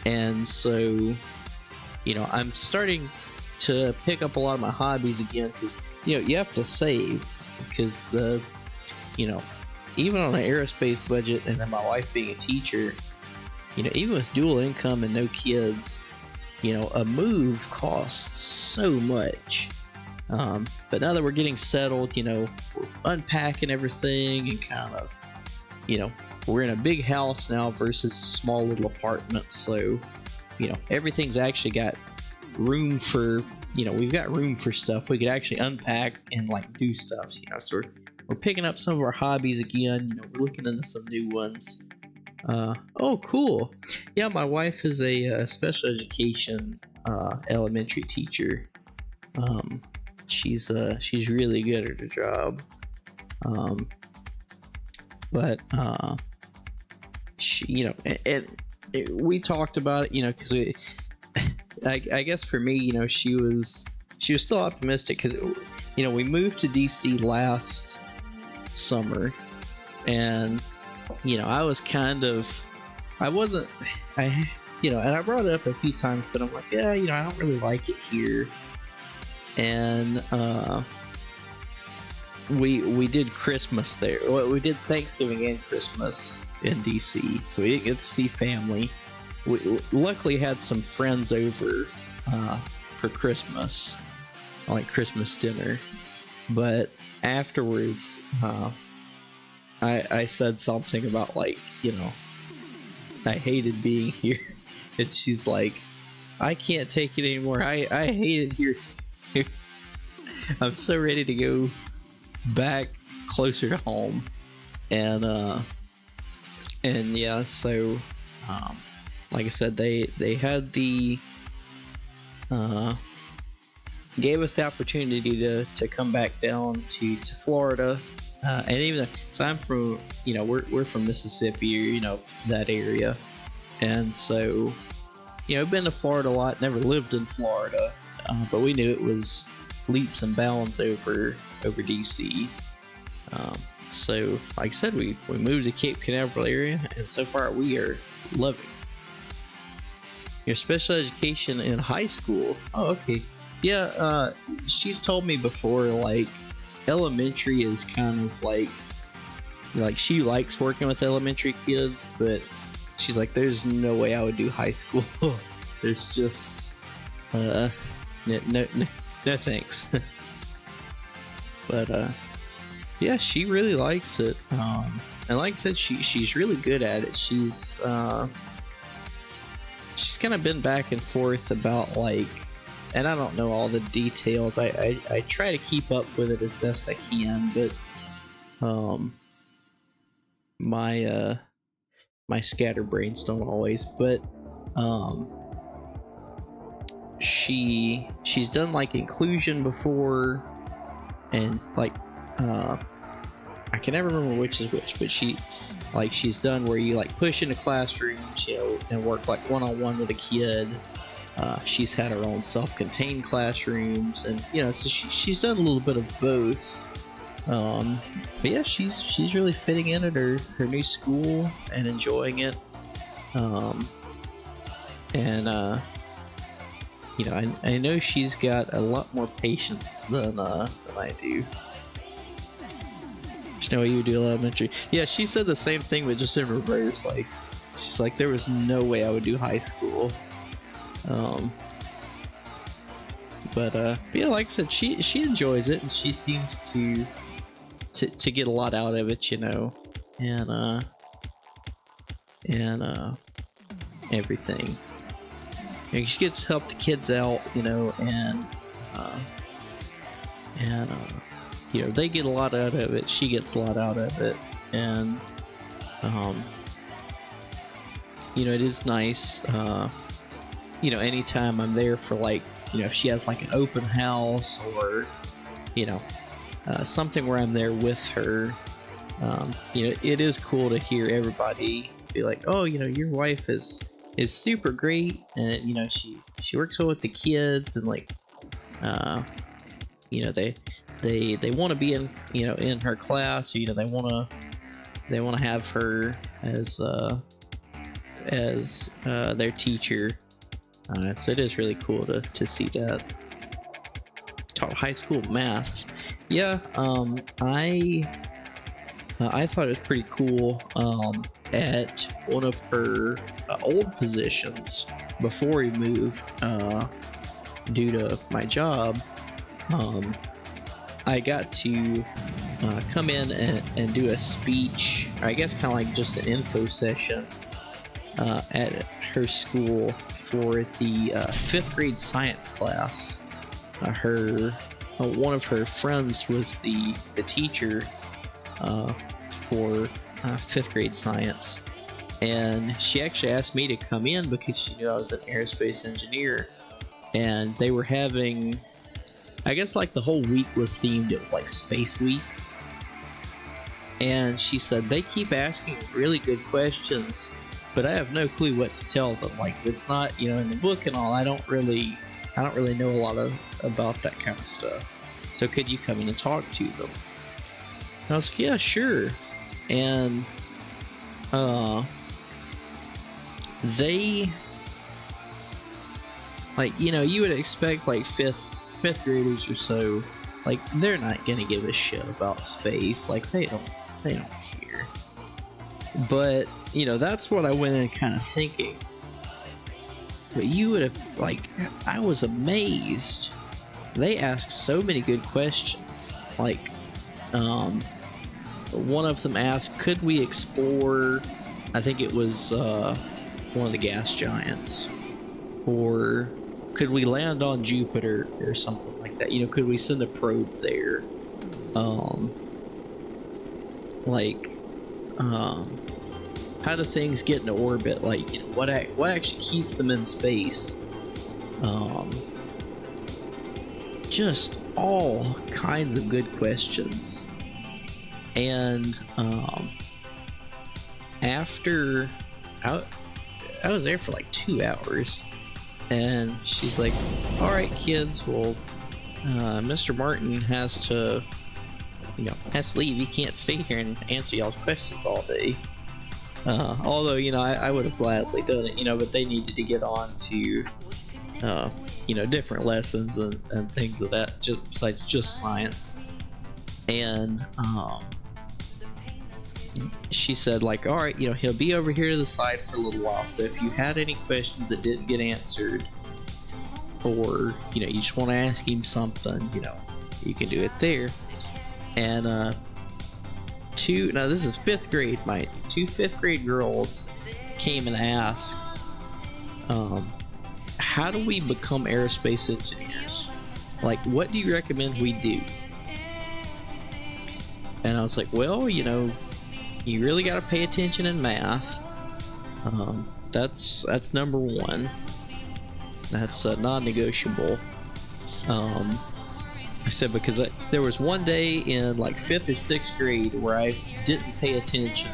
Speaker 1: and so I'm starting to pick up a lot of my hobbies again, because you have to save, because even on an aerospace budget, and then my wife being a teacher, even with dual income and no kids, a move costs so much. But now that we're getting settled, we're unpacking everything and kind of, we're in a big house now versus a small little apartment. So, everything's actually got room for, we've got room for stuff. We could actually unpack and like do stuff, so we're picking up some of our hobbies again. We're looking into some new ones. Oh, cool. Yeah, my wife is a special education elementary teacher. She's really good at her job. But she, we talked about it, because I guess for me, she was still optimistic because we moved to DC last summer, and I was and I brought it up a few times, but I'm like, yeah, I don't really like it here. And we did Christmas there. Well, we did Thanksgiving and Christmas in DC, so we didn't get to see family. We luckily had some friends over for Christmas, like Christmas dinner. But afterwards, I said something about like, I hated being here, and she's like, I can't take it anymore. I hate it here too. I'm so ready to go back closer to home. And yeah, so like I said, they had the gave us the opportunity to come back down to Florida. And even though, so I'm from, we're from Mississippi, or, that area. And so, I've been to Florida a lot, never lived in Florida, but we knew it was leaps and bounds over DC. So, like I said, we moved to Cape Canaveral area, and so far we are loving your special education in high school. Oh, okay. Yeah, she's told me before, like, elementary is kind of like she likes working with elementary kids, but she's like, there's no way I would do high school. There's just no thanks. But yeah, she really likes it. And like I said, she's really good at it. She's kind of been back and forth about, like, and I don't know all the details. I try to keep up with it as best I can, but my scatterbrains don't always. But she's done like inclusion before, and like I can never remember which is which, but she's done where you like push into classrooms, and work like one-on-one with a kid. She's had her own self-contained classrooms, and so she's done a little bit of both. But yeah, she's really fitting in at her new school and enjoying it. And I know she's got a lot more patience than I do. There's no way you would do elementary. Yeah, she said the same thing, but just in reverse. Like, she's like, there was no way I would do high school. But yeah, like I said, she enjoys it, and she seems to get a lot out of it, and everything. And she gets to help the kids out, and they get a lot out of it. She gets a lot out of it, and it is nice. Anytime I'm there for, like, if she has like an open house, or something where I'm there with her, it is cool to hear everybody be like, oh, your wife is super great, and she works well with the kids, and like they want to be in in her class, they want to have her as their teacher. So it is really cool to see that. Taught high school math. Yeah, I thought it was pretty cool. At one of her old positions before we moved, due to my job, I got to come in and do a speech, or I guess kind of like just an info session at her school for the 5th grade science class. One of her friends was the teacher for 5th grade science, and she actually asked me to come in because she knew I was an aerospace engineer, and they were having, I guess like the whole week was themed, it was like Space Week, and she said they keep asking really good questions, but I have no clue what to tell them. Like, it's not, in the book and all, I don't really know a lot about that kind of stuff. So could you come in and talk to them? And I was like, yeah, sure. And they, like, you would expect like fifth graders or so, like, they're not gonna give a shit about space. Like, they don't care. But that's what I went in kind of thinking. But you would have, like, I was amazed. They asked so many good questions. Like, one of them asked, could we explore, I think it was one of the gas giants, or could we land on Jupiter or something like that? Could we send a probe there? How do things get into orbit? Like, what actually keeps them in space? Just all kinds of good questions. And after I was there for like 2 hours, and she's like, all right, kids, well, Mr. Martin has to leave. He can't stay here and answer y'all's questions all day. Although, I would have gladly done it, but they needed to get on to, different lessons and things of that, besides just science. And she said, like, all right, he'll be over here to the side for a little while, so if you had any questions that didn't get answered, or, you just want to ask him something, you can do it there. And this is 5th grade, two 5th grade girls came and asked, how do we become aerospace engineers? Like, what do you recommend we do? And I was like, well, you really got to pay attention in math. That's number one. That's non-negotiable. I said, because there was one day in like 5th or 6th grade where I didn't pay attention,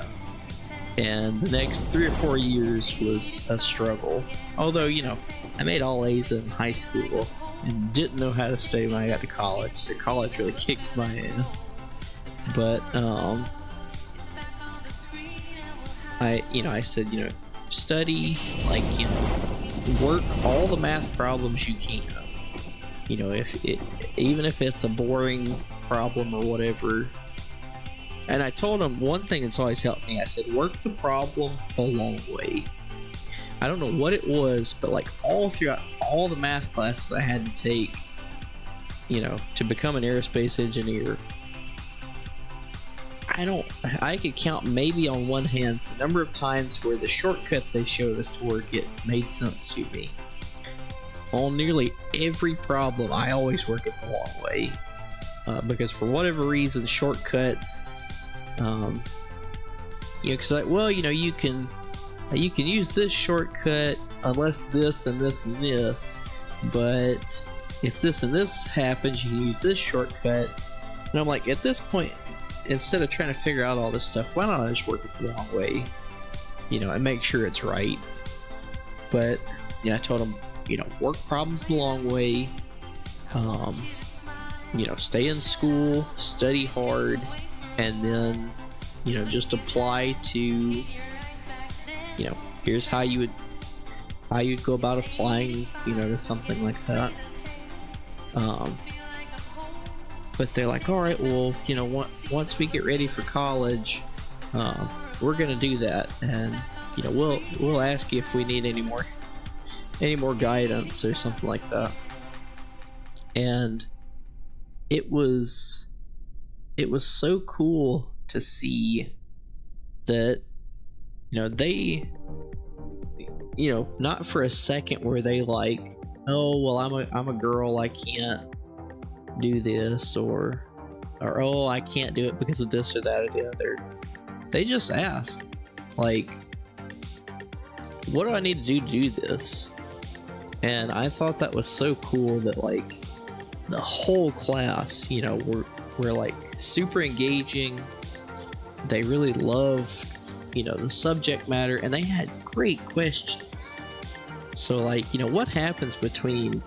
Speaker 1: and the next 3 or 4 years was a struggle. Although, I made all A's in high school and didn't know how to study when I got to college, so college really kicked my ass. But I said, study, like, work all the math problems you can. Even if it's a boring problem or whatever. And I told him one thing that's always helped me. I said, work the problem the long way. I don't know what it was, but like all throughout all the math classes I had to take, to become an aerospace engineer, I could count maybe on one hand the number of times where the shortcut they showed us to work it made sense to me. On nearly every problem, I always work it the long way, because for whatever reason, shortcuts, because you can use this shortcut unless this and this and this, but if this and this happens, you can use this shortcut. And I'm like, at this point, instead of trying to figure out all this stuff, why don't I just work it the long way, and make sure it's right? But I told him, work problems the long way, stay in school, study hard, and then, just apply to, here's how you'd go about applying, to something like that. But they're like, all right, well, once we get ready for college, we're gonna do that, and we'll ask you if we need any more guidance or something like that. And it was so cool to see that, you know, they, you know, not for a second were they like, oh well, I'm a girl, I can't do this, or oh, I can't do it because of this or that or the other. They just ask, like, what do I need to do this? And I thought that was so cool that, like, the whole class, you know, were like super engaging. They really loved, you know, the subject matter, and they had great questions. So, like, you know, what happens between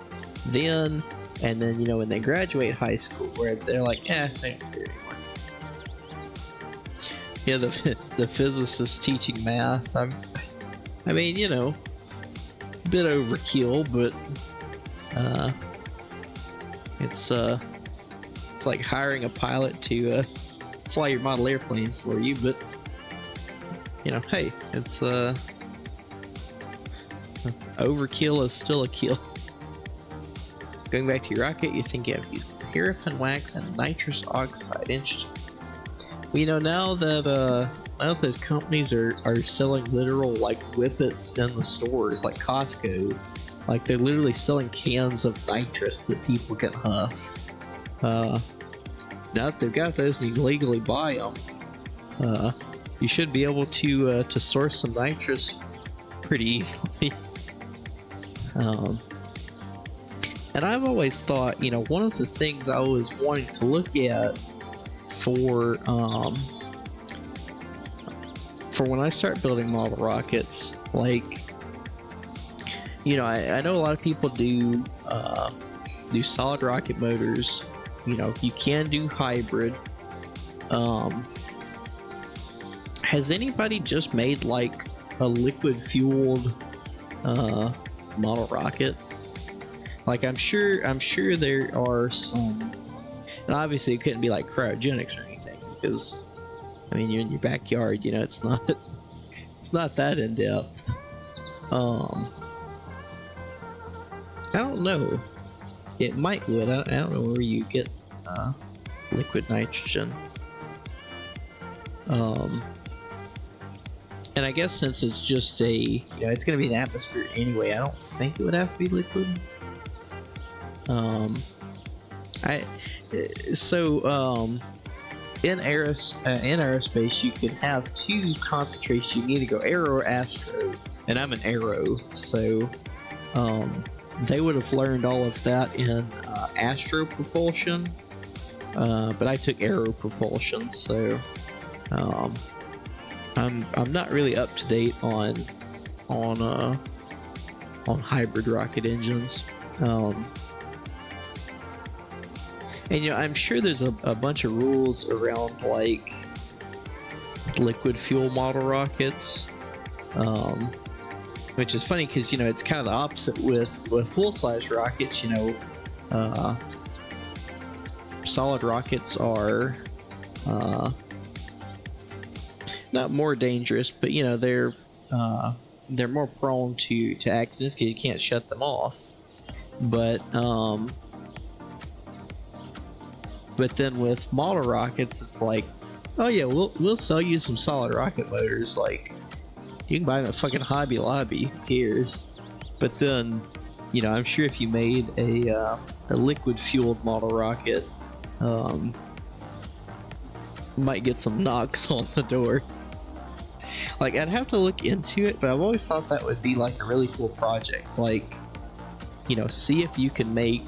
Speaker 1: then and then, you know, when they graduate high school, where they're like, they don't care anymore. Yeah, the physicist teaching math. I mean, you know, a bit overkill, but it's like hiring a pilot to fly your model airplane for you. But you know, hey, it's overkill is still a kill. Going back to your rocket, you think you have to use paraffin wax and nitrous oxide. Interesting. Well, you know, now that those companies are selling literal, like, whippets in the stores, like Costco, like, they're literally selling cans of nitrous that people can huff. Now that they've got those and you can legally buy them, you should be able to source some nitrous pretty easily. And I've always thought, you know, one of the things I was wanting to look at for when I start building model rockets, like, you know, I know a lot of people do solid rocket motors. You know, you can do hybrid. Has anybody just made like a liquid fueled model rocket? Like, I'm sure there are some, and obviously it couldn't be like cryogenics or anything, because I mean, you're in your backyard, you know, it's not that in depth. I don't know. It might would. I don't know where you get liquid nitrogen. And I guess since it's just it's gonna be an atmosphere anyway, I don't think it would have to be liquid. In aerospace, you can have two concentrations. You can either go aero or astro, and I'm an aero, so they would have learned all of that in astro propulsion, but I took aero propulsion, so I'm not really up to date on hybrid rocket engines. And, you know, I'm sure there's a bunch of rules around, like, liquid fuel model rockets, which is funny because, you know, it's kind of the opposite with full-size rockets. You know, solid rockets are not more dangerous, but, you know, they're more prone to accidents because you can't shut them off. But then with model rockets, it's like, oh yeah, we'll sell you some solid rocket motors. Like, you can buy them at fucking Hobby Lobby. Who cares? But then, you know, I'm sure if you made a liquid fueled model rocket, might get some knocks on the door. Like, I'd have to look into it, but I've always thought that would be like a really cool project. Like, you know, see if you can make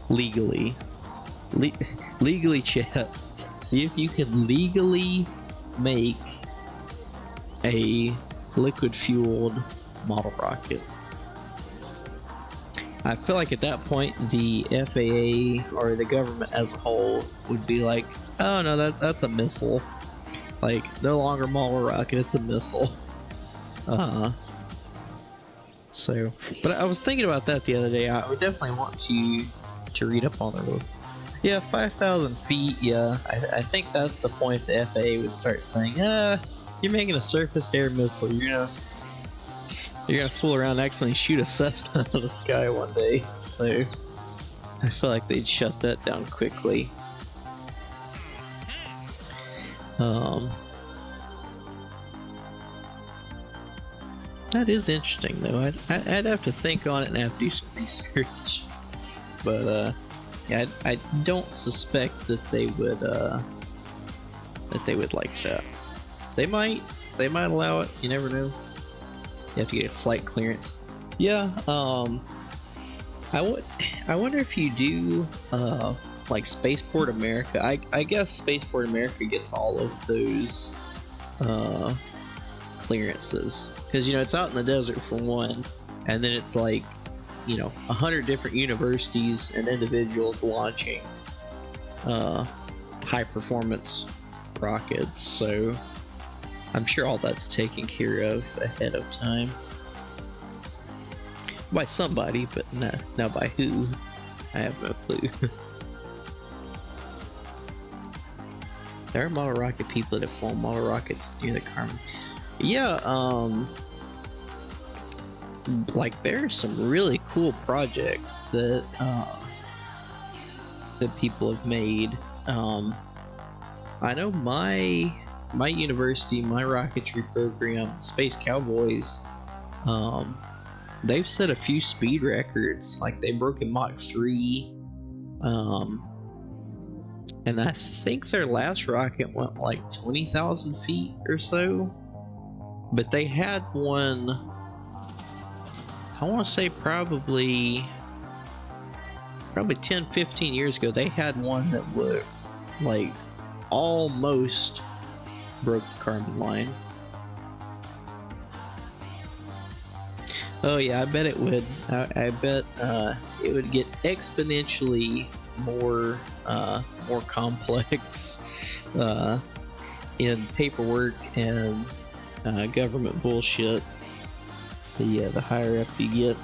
Speaker 1: legally chat. See if you can legally make a liquid fueled model rocket. I feel like at that point the FAA or the government as a whole would be like, oh no, that's a missile. Like, no longer model rocket, it's a missile. So, but I was thinking about that the other day. I would definitely want to read up on the rules. Yeah, 5,000 feet, yeah. I think that's the point the FAA would start saying, you're making a surface-to-air missile. You're gonna fool around and accidentally shoot a Cessna out of the sky one day. So, I feel like they'd shut that down quickly. That is interesting, though. I'd have to think on it and have to do some research. But yeah, I don't suspect that they would like that. They might allow it. You never know. You have to get a flight clearance. Yeah. I wonder if you do like Spaceport America. I guess Spaceport America gets all of those clearances, because you know it's out in the desert for one, and then it's like, you know, 100 different universities and individuals launching high performance rockets. So I'm sure all that's taken care of ahead of time by somebody, but now by who, I have no clue. There are model rocket people that have flown model rockets near the Carmen. Yeah, like there are some really cool projects that that people have made. I know my university, my rocketry program, Space Cowboys, they've set a few speed records. Like they broke in Mach 3, and I think their last rocket went like 20,000 feet or so. But they had one, I want to say probably 10-15 years ago, they had one that would like almost broke the Kármán line. Oh yeah, I bet it would. I bet it would get exponentially more complex in paperwork and government bullshit the higher up you get.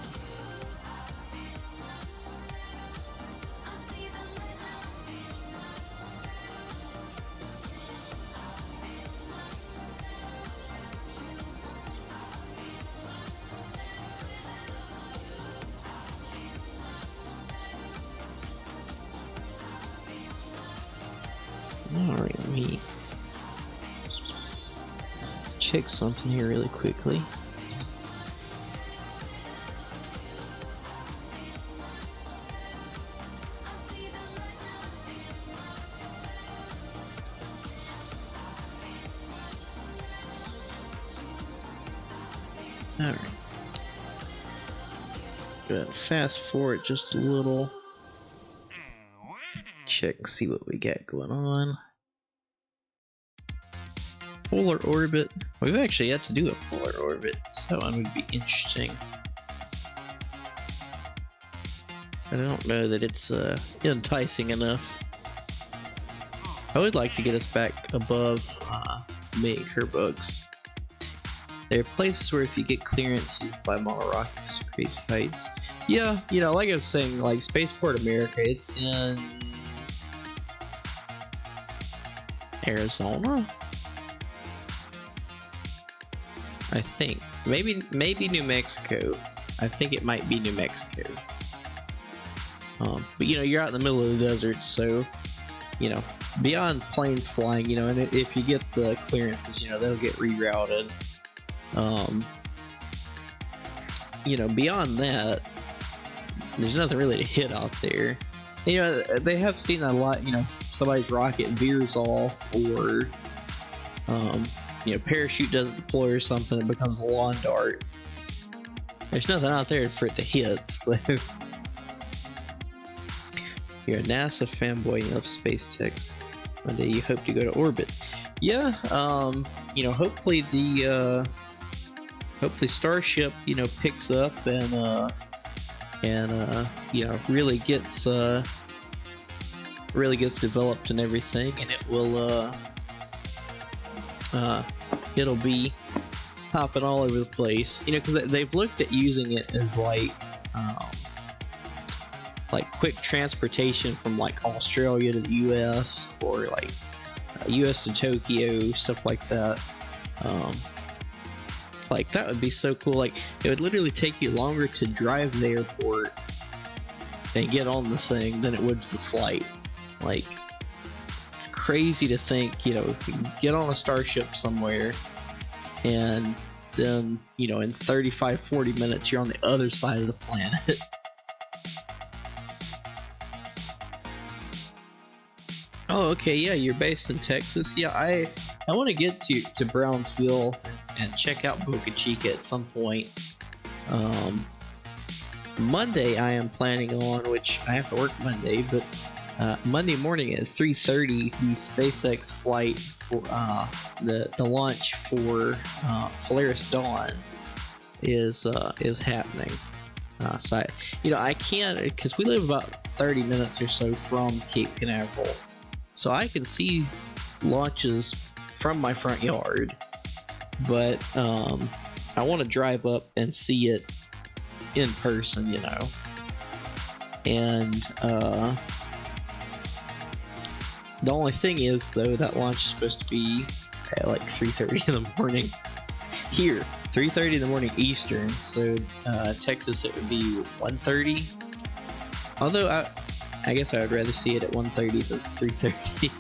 Speaker 1: Alright, let me check something here really quickly. Alright. Good. Fast forward just a little. Check, see what we got going on. Polar orbit. We've actually yet to do a polar orbit, so that one would be interesting. But I don't know that it's enticing enough. I would like to get us back above million Kerbugs. There are places where if you get clearance, you buy model rockets to crazy heights. Yeah, you know, like I was saying, like Spaceport America, it's in Arizona, I think. Maybe New Mexico. I think it might be New Mexico. But you know, you're out in the middle of the desert, so you know, beyond planes flying, you know, and if you get the clearances, you know, they'll get rerouted. You know, beyond that, there's nothing really to hit out there. You know, they have seen that a lot. You know, somebody's rocket veers off, or you know, parachute doesn't deploy or something, it becomes a lawn dart. There's nothing out there for it to hit, so. You're a NASA fanboy, you love space techs. One day you hope to go to orbit. Yeah, you know, hopefully hopefully Starship, you know, picks up and you know, really gets developed and everything, and it will it'll be hopping all over the place, you know, because they've looked at using it as like quick transportation from like Australia to the US, or like US to Tokyo, stuff like that. Like that would be so cool. Like it would literally take you longer to drive the airport and get on the thing than it would the flight. Like, it's crazy to think, you know, you get on a starship somewhere and then, you know, in 35-40 minutes you're on the other side of the planet. Oh, okay, yeah, you're based in Texas. Yeah, I want to get to Brownsville and check out Boca Chica at some point. Monday I am planning on, which I have to work Monday, but Monday morning at 3:30, the SpaceX flight for the launch for Polaris Dawn is happening. So I can't, because we live about 30 minutes or so from Cape Canaveral, so I can see launches from my front yard, but I want to drive up and see it in person, you know. And the only thing is, though, that launch is supposed to be at like 3:30 in the morning here, 3:30 in the morning Eastern. So Texas, it would be 1:30. Although I guess I would rather see it at 1:30 than 3:30.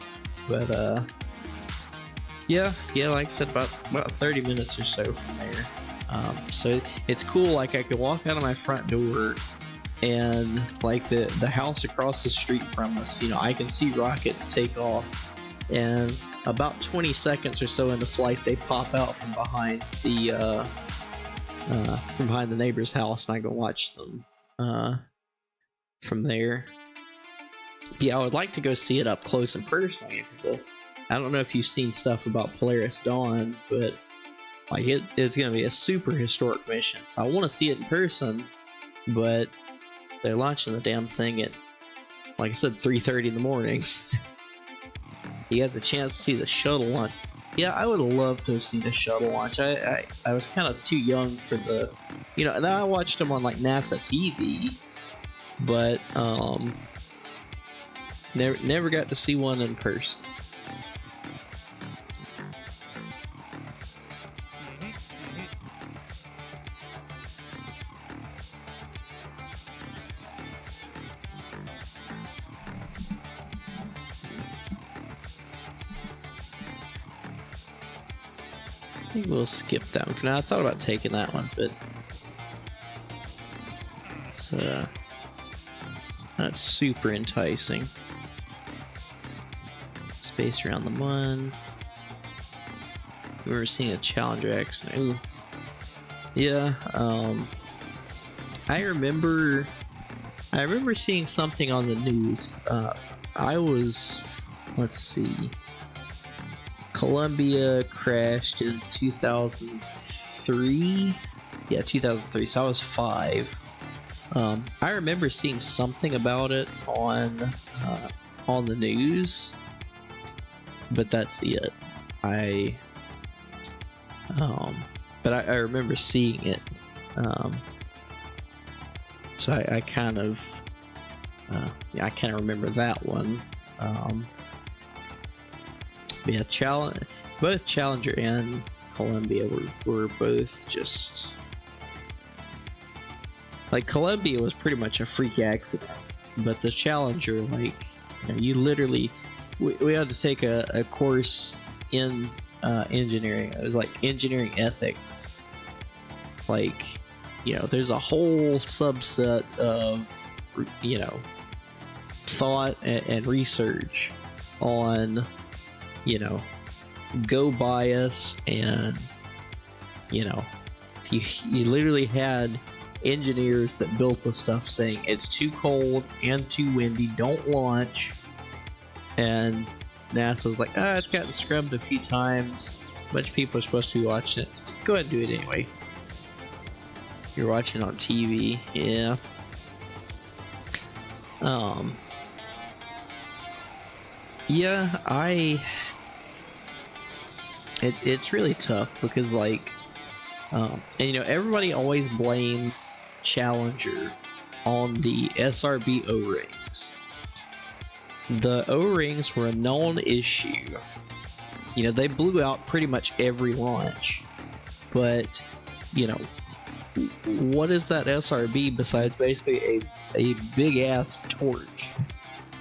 Speaker 1: But yeah, like I said, about 30 minutes or so from there. So it's cool. Like, I could walk out of my front door, and like the house across the street from us, you know, I can see rockets take off, and about 20 seconds or so into flight, they pop out from behind the neighbor's house, and I go watch them from there. Yeah, I would like to go see it up close and personal, because I don't know if you've seen stuff about Polaris Dawn, but like it's going to be a super historic mission. So I want to see it in person, but they're launching the damn thing at, like I said, 3:30 in the mornings. You got the chance to see the shuttle launch. Yeah, I would have loved to have seen the shuttle launch. I was kind of too young for the, you know, and I watched them on like NASA TV, but never got to see one in person. I think we'll skip that one for now. I thought about taking that one, but it's not super enticing. Space around the Mun. We were seeing a Challenger X. Ooh. Yeah. I remember seeing something on the news. I was, let's see. Columbia crashed in 2003. Yeah, 2003. So I was 5. I remember seeing something about it on the news, but that's it. But I remember seeing it. So I kind of remember that one. Yeah, both Challenger and Columbia were both just like, Columbia was pretty much a freak accident, but the Challenger, like, you know, you literally we had to take a course in engineering. It was like engineering ethics. Like, you know, there's a whole subset of, you know, thought and research on, you know, go bias, and, you know, you literally had engineers that built the stuff saying it's too cold and too windy, don't launch, and NASA was like, it's gotten scrubbed a few times, a bunch of people are supposed to be watching it, go ahead and do it anyway. You're watching on TV. Yeah. Yeah, it's really tough because, like, and you know, everybody always blames Challenger on the SRB O-rings. The O-rings were a known issue. You know, they blew out pretty much every launch, but, you know, what is that SRB besides basically a big ass torch?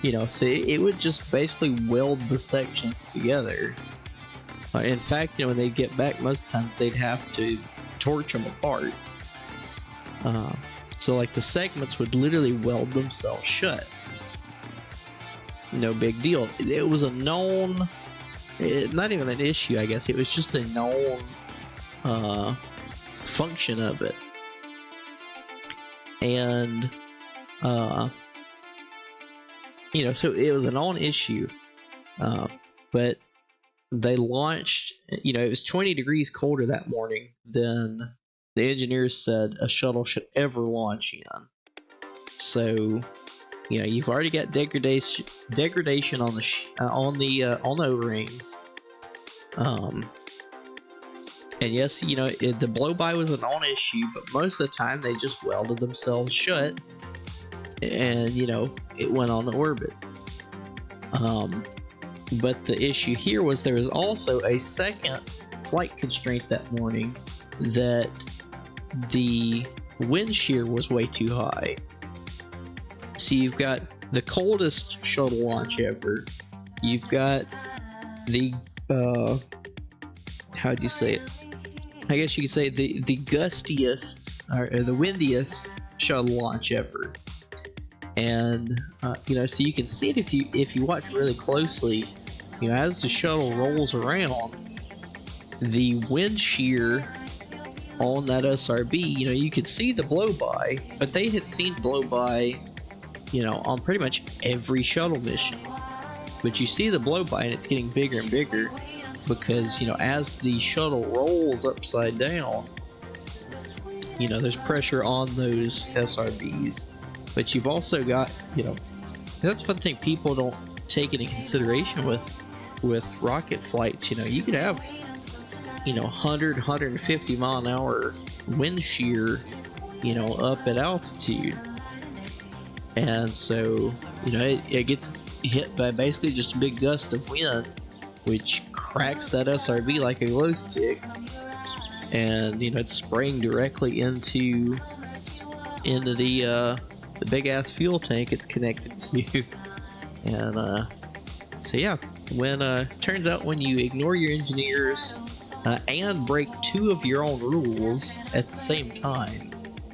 Speaker 1: You know, so it would just basically weld the sections together. In fact, you know, when they get back, most times they'd have to torch them apart. So like the segments would literally weld themselves shut. No big deal. It was a known, not even an issue, I guess. It was just a known function of it. And you know, so it was a known issue. But they launched, you know, it was 20 degrees colder that morning than the engineers said a shuttle should ever launch in. So, you know, you've already got degradation on the O-rings. And yes, you know, the blow-by was a non-issue, but most of the time they just welded themselves shut, and you know, it went on to orbit. But the issue here was there was also a second flight constraint that morning, that the wind shear was way too high. So you've got the coldest shuttle launch ever. You've got the how'd you say it? I guess you could say the gustiest or the windiest shuttle launch ever. And you know, so you can see it if you watch really closely. You know, as the shuttle rolls around, the wind shear on that SRB, you know, you could see the blow-by, but they had seen blow-by, you know, on pretty much every shuttle mission. But you see the blow-by and it's getting bigger and bigger because, you know, as the shuttle rolls upside down, you know, there's pressure on those SRBs. But you've also got, you know, that's one thing people don't take into consideration with rocket flights. You know, you could have, you know, 150 mile an hour wind shear, you know, up at altitude. And so, you know, it gets hit by basically just a big gust of wind, which cracks that SRB like a glow stick. And, you know, it's spraying directly into the big ass fuel tank it's connected to. And so yeah, when turns out when you ignore your engineers and break two of your own rules at the same time,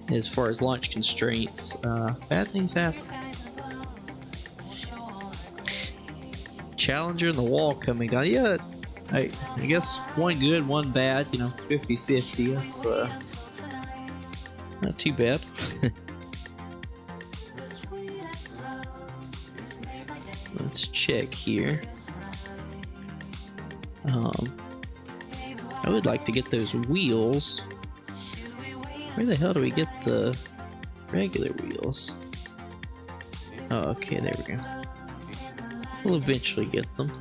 Speaker 1: as far as launch constraints, bad things happen. Challenger and the wall coming down. Yeah, I guess one good, one bad, you know, 50-50. That's not too bad. Let's check here. I would like to get those wheels. Where the hell do we get the regular wheels? Oh, okay, there we go. We'll eventually get them.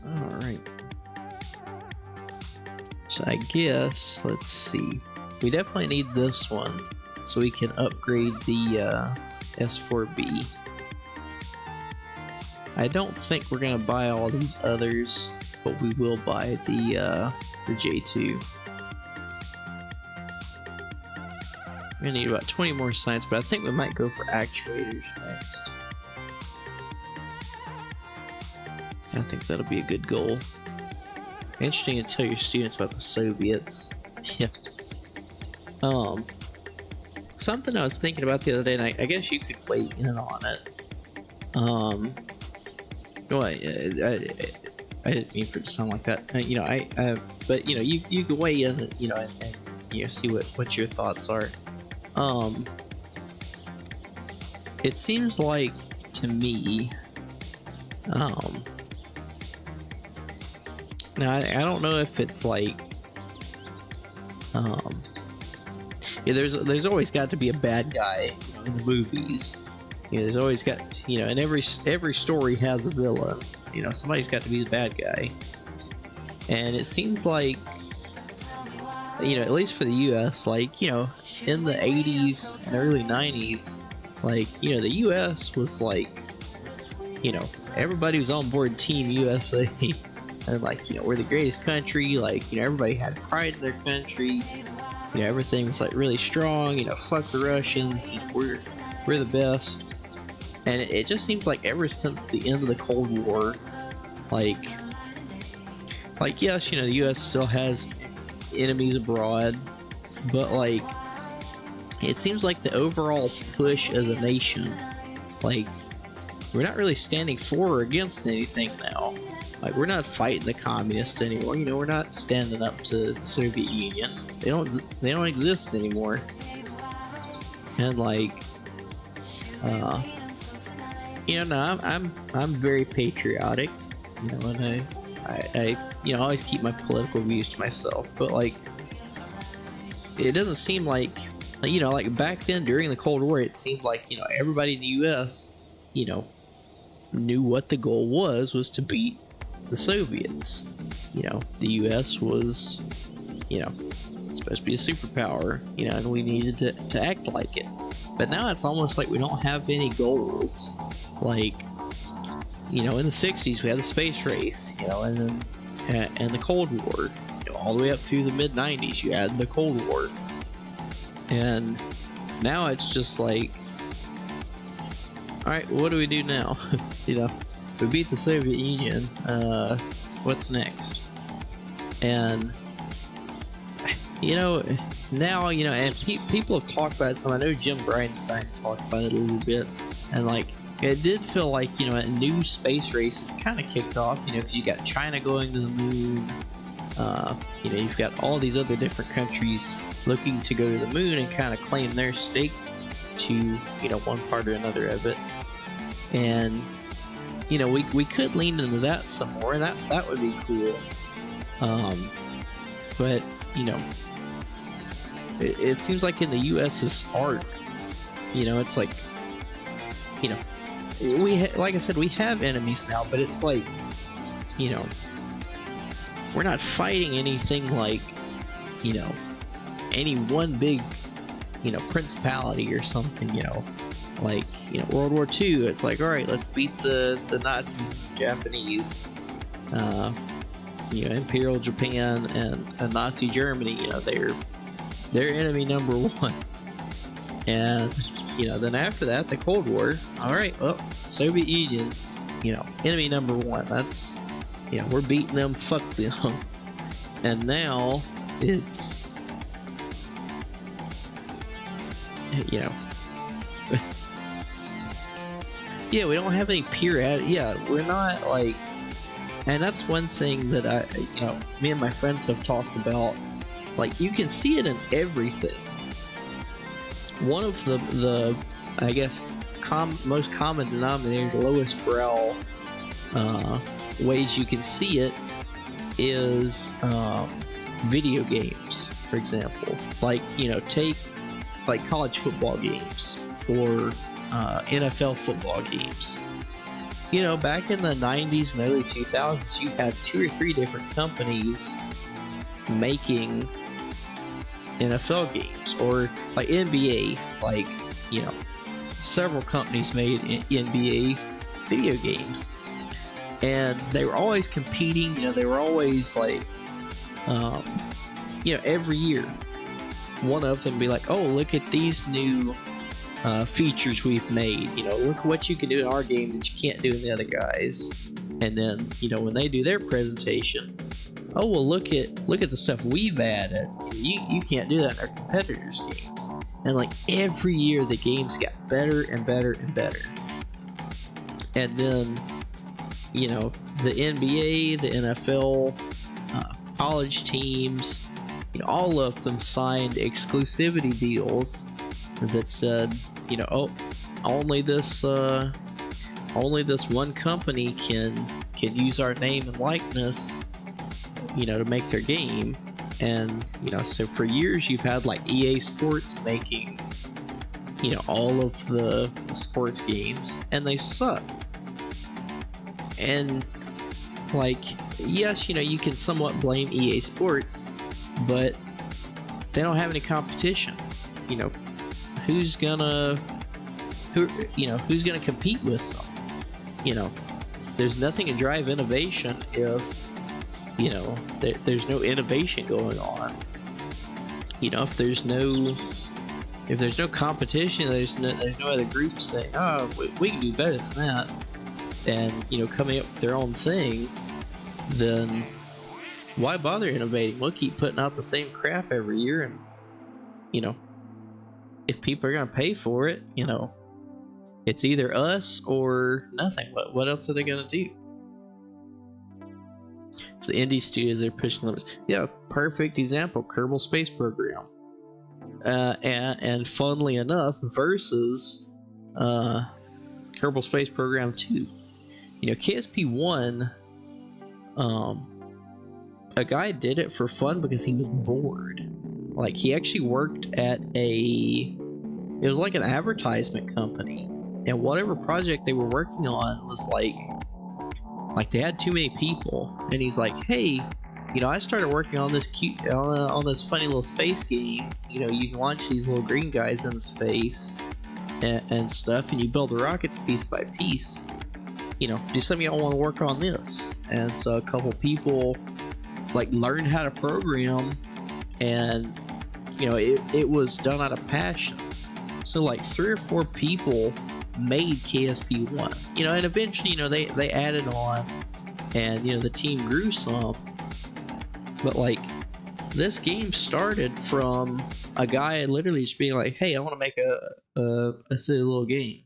Speaker 1: Alright. So I guess, let's see. We definitely need this one so we can upgrade the S4B. I don't think we're gonna buy all these others, but we will buy the J2. We're gonna need about 20 more science, but I think we might go for actuators next. I think that'll be a good goal. Interesting to tell your students about the Soviets. Yeah. Something I was thinking about the other day, and I guess you could weigh in on it. No, I didn't mean for it to sound like that. You know, but you know, you can weigh in, you know, and you know, see what your thoughts are. It seems like to me, now I don't know if it's like, yeah, there's always got to be a bad guy, you know, in the movies. You know, there's always got, you know, and every story has a villain. You know, somebody's got to be the bad guy. And it seems like, you know, at least for the U.S., like, you know, in the 80s and early 90s, like, you know, the U.S. was like, you know, everybody was on board Team USA. and like, you know, we're the greatest country, like, you know, everybody had pride in their country, you know, everything was like really strong, you know, fuck the Russians, you know, we're the best. And it just seems like ever since the end of the Cold War, like yes, you know, the US still has enemies abroad, but like it seems like the overall push as a nation, like, we're not really standing for or against anything now. Like, we're not fighting the communists anymore. You know, we're not standing up to the Soviet Union. They don't exist anymore. And like, you know, no, I'm very patriotic. You know, and I you know, always keep my political views to myself. But like, it doesn't seem like, you know, like back then during the Cold War, it seemed like, you know, everybody in the U.S., you know, knew what the goal was to beat the Soviets. You know, the U.S. was, you know, supposed to be a superpower, you know, and we needed to act like it. But now it's almost like we don't have any goals. Like, you know, in the 60s we had the space race, you know, and then and the Cold War, you know, all the way up through the mid-90s you had the Cold War. And now it's just like, alright, what do we do now? You know, we beat the Soviet Union, what's next? And, you know, now, you know, and people have talked about it some. I know Jim Bridenstine talked about it a little bit, and like, it did feel like, you know, a new space race is kind of kicked off, you know, because you got China going to the moon, you know, you've got all these other different countries looking to go to the moon and kind of claim their stake to, you know, one part or another of it. And, you know, we could lean into that some more, and that would be cool. But, you know, it seems like in the US's art, you know, it's like, you know, like I said, we have enemies now, but it's like, you know, we're not fighting anything like, you know, any one big, you know, principality or something, you know, like, you know, World War II, it's like, alright, let's beat the Nazis and the Japanese, you know, Imperial Japan and Nazi Germany, you know, they're enemy number one. And, you know, then after that, the Cold War, alright, well, Soviet Union, you know, enemy number one. That's, you know, we're beating them, fuck them. And now it's, you know, yeah, we don't have any peer we're not like, and that's one thing that you know, me and my friends have talked about. Like, you can see it in everything. One of the I guess most common denominator, lowest brow ways you can see it is video games, for example. Like, you know, take like college football games or NFL football games. You know, back in the 90s and early 2000s, you had 2 or 3 different companies making NFL games, or like NBA, like, you know, several companies made NBA video games, and they were always competing. You know, they were always like, you know, every year one of them be like, oh, look at these new features we've made, you know, look what you can do in our game that you can't do in the other guys. And then, you know, when they do their presentation, oh, well, look at the stuff we've added. You can't do that in our competitors' games. And like every year the games got better and better and better. And then, you know, the NBA, the NFL, college teams, you know, all of them signed exclusivity deals that said, you know, oh, only this one company can use our name and likeness, you know, to make their game. And, you know, so for years you've had like EA Sports making, you know, all of the sports games, and they suck. And like, yes, you know, you can somewhat blame EA Sports, but they don't have any competition. You know, who's gonna compete with them? You know, there's nothing to drive innovation if, you know, there's no innovation going on. You know, if there's no competition, there's no other groups saying, oh, we can do better than that, and, you know, coming up with their own thing, then why bother innovating? We'll keep putting out the same crap every year, and, you know, if people are gonna pay for it, you know, it's either us or nothing. What else are they gonna do? So the indie studios are pushing limits. Yeah, perfect example, Kerbal Space Program. And funnily enough, versus Kerbal Space Program 2. You know, KSP 1, a guy did it for fun because he was bored. Like, he actually worked at it was like an advertisement company, and whatever project they were working on was like they had too many people, and he's like, hey, you know, I started working on this on this funny little space game. You know, you can launch these little green guys in space and stuff, and you build the rockets piece by piece. You know, do some of y'all want to work on this? And so a couple people like learned how to program, and, you know, it was done out of passion. So like 3 or 4 people made KSP 1, you know, and eventually, you know, they added on, and, you know, the team grew some. But like, this game started from a guy literally just being like, hey, I want to make a silly little game,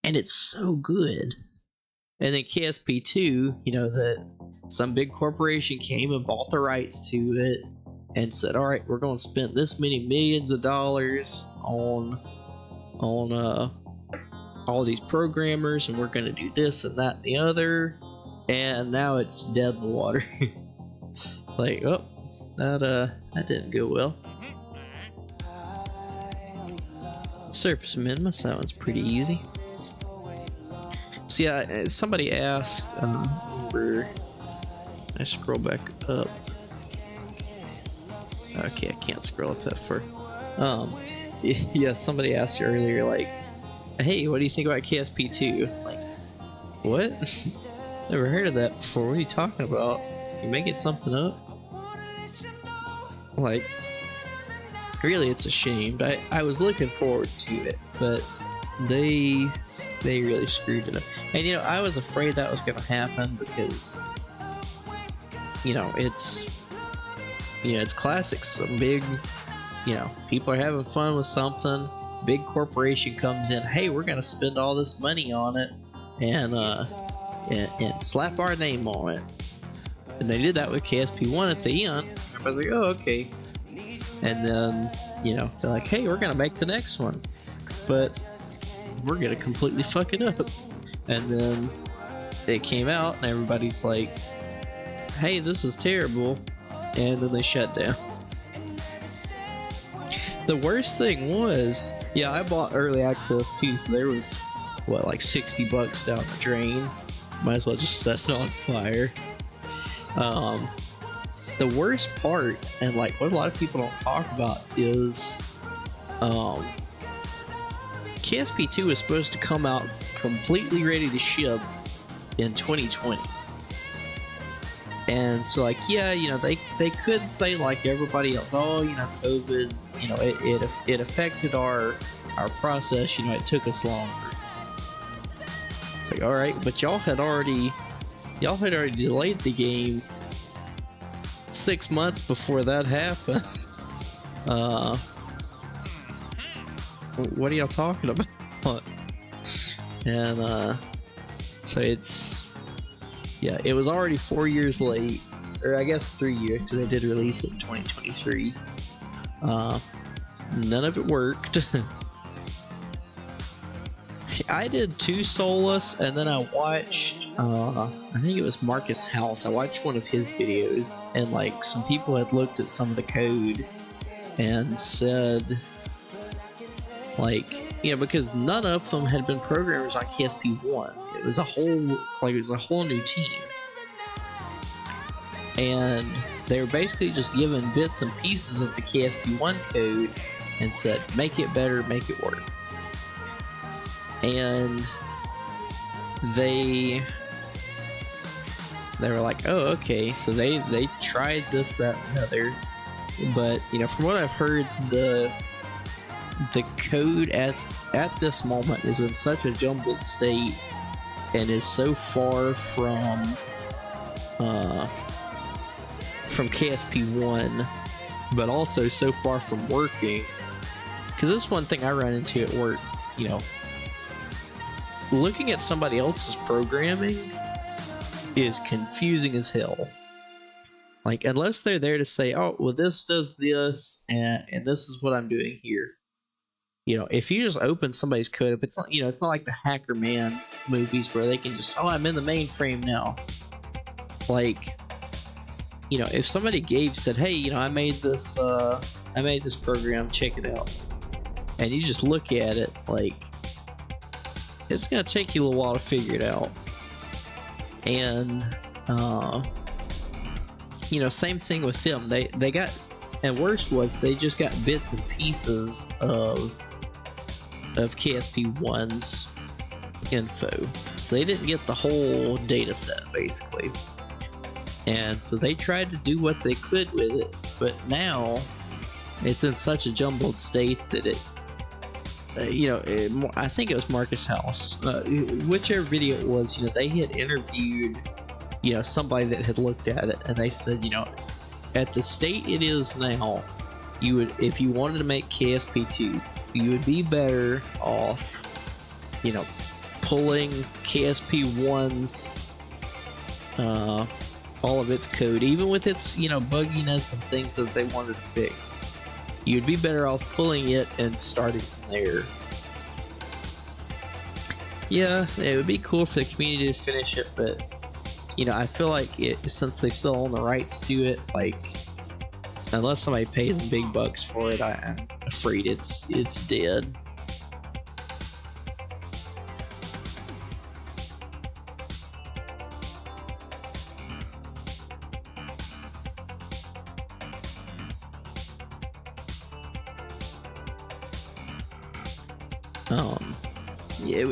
Speaker 1: and it's so good. And then KSP 2, you know, that some big corporation came and bought the rights to it and said, all right, we're going to spend this many millions of dollars on all these programmers, and we're going to do this and that and the other, and now it's dead in the water. Like, oh, that didn't go well. Surface amendments, that one's pretty easy. So yeah, somebody asked, I scroll back up. Okay, I can't scroll up that far. Yeah, somebody asked you earlier, like, hey, what do you think about KSP 2? Like, what? Never heard of that before. What are you talking about? You making something up? Like, really, it's a shame. I was looking forward to it, but they really screwed it up. And, you know, I was afraid that was gonna happen because, you know, it's classic. Some big, you know, people are having fun with something. Big corporation comes in, hey, we're gonna spend all this money on it, and slap our name on it. And they did that with KSP 1 at the end. Everybody's like, oh, okay. And then, you know, they're like, hey, we're gonna make the next one, but we're gonna completely fuck it up. And then it came out, and everybody's like, hey, this is terrible. And then they shut down. The worst thing was, yeah, I bought early access too, so there was, what, like $60 down the drain. Might as well just set it on fire. The worst part, and like what a lot of people don't talk about, is KSP 2 was supposed to come out completely ready to ship in 2020. And so, like, yeah, you know, they could say, like everybody else, oh, you know, COVID, you know, it affected our process, you know, it took us longer. It's like, all right, but y'all had already delayed the game 6 months before that happened. What are y'all talking about? And so it's, yeah, it was already 4 years late, or I guess 3 years, because they did release it in 2023. None of it worked. I did 2 Solus, and then I watched, I think it was Marcus House. I watched one of his videos, and like some people had looked at some of the code and said, like, you know, because none of them had been programmers on KSP 1. It was a whole new team. And they were basically just given bits and pieces of the KSP 1 code and said, make it better, make it work. And they they were like, oh, okay, so they tried this, that, and the other. But, you know, from what I've heard, the code at this moment is in such a jumbled state and is so far from KSP1, but also so far from working. Because this is one thing I run into at work, you know, looking at somebody else's programming is confusing as hell. Like, unless they're there to say, oh, well, this does this, and this is what I'm doing here. You know, if you just open somebody's code, if it's not, you know, it's not like the Hacker Man movies where they can just, oh, I'm in the mainframe now. Like, you know, if somebody said, hey, you know, I made this program, check it out. And you just look at it, like, it's gonna take you a little while to figure it out. And, you know, same thing with them. They got, and worst was they just got bits and pieces of KSP1's info. So they didn't get the whole data set, basically. And so they tried to do what they could with it, but now it's in such a jumbled state that it, you know, I think it was Marcus House, whichever video it was, you know, they had interviewed, you know, somebody that had looked at it, and they said, you know, at the state it is now, you would, if you wanted to make KSP2, you would be better off, you know, pulling KSP1's all of its code, even with its, you know, bugginess and things that they wanted to fix. You'd be better off pulling it and starting from there. Yeah, it would be cool for the community to finish it, but, you know, I feel like since they still own the rights to it, like, unless somebody pays them big bucks for it, I'm afraid it's dead.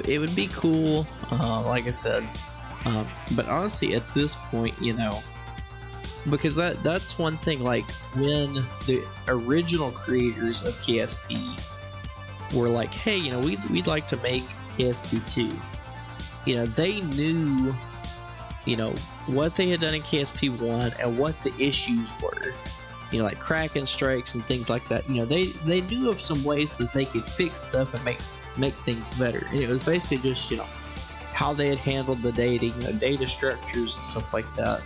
Speaker 1: It would be cool, like I said, but honestly, at this point, you know, because that's one thing, like, when the original creators of KSP were like, hey, you know, we'd like to make KSP2, you know, they knew, you know, what they had done in KSP1 and what the issues were. You know, like Kraken strikes and things like that. You know, they knew of some ways that they could fix stuff and make things better. And it was basically just, you know, how they had handled the data, you know, data structures and stuff like that.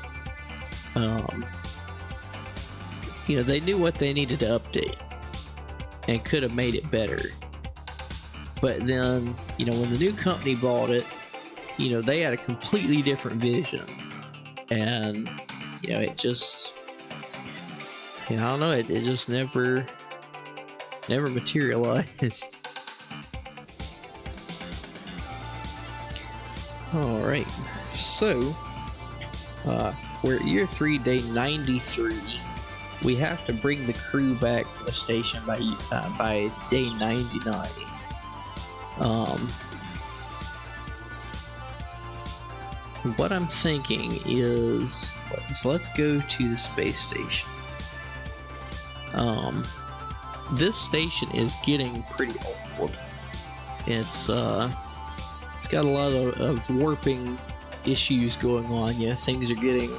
Speaker 1: You know, they knew what they needed to update and could have made it better. But then, you know, when the new company bought it, you know, they had a completely different vision. And, you know, it just, you know, I don't know, it just never materialized. Alright, so we're at year 3, day 93. We have to bring the crew back for the station by day 99. What I'm thinking is, so let's go to the space station. This station is getting pretty old. It's got a lot of warping issues going on. Yeah, things are getting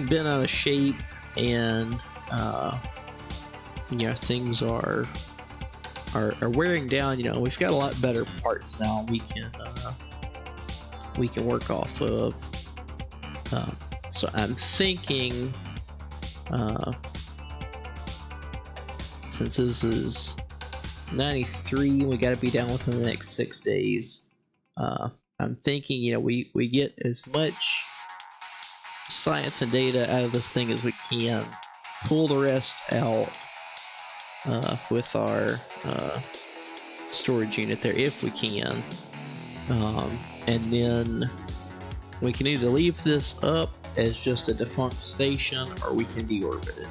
Speaker 1: bent out of shape, and you know, things are wearing down. You know, we've got a lot better parts now. We can work off of. So I'm thinking, since this is 93, we got to be down within the next 6 days. I'm thinking, you know, we get as much science and data out of this thing as we can, pull the rest out with our storage unit there if we can, and then we can either leave this up as just a defunct station, or we can deorbit it.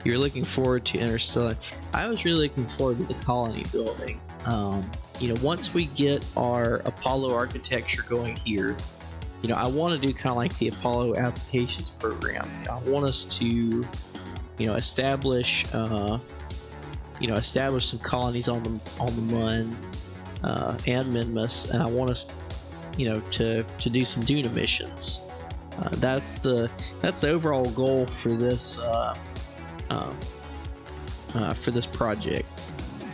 Speaker 1: You're looking forward to Interstellar. I was really looking forward to the colony building. You know, once we get our Apollo architecture going here, you know, I want to do kind of like the Apollo applications program. I want us to, you know, establish some colonies on the Mun and Minmus, and I want us, you know, to do some Duna missions. That's the overall goal for this project.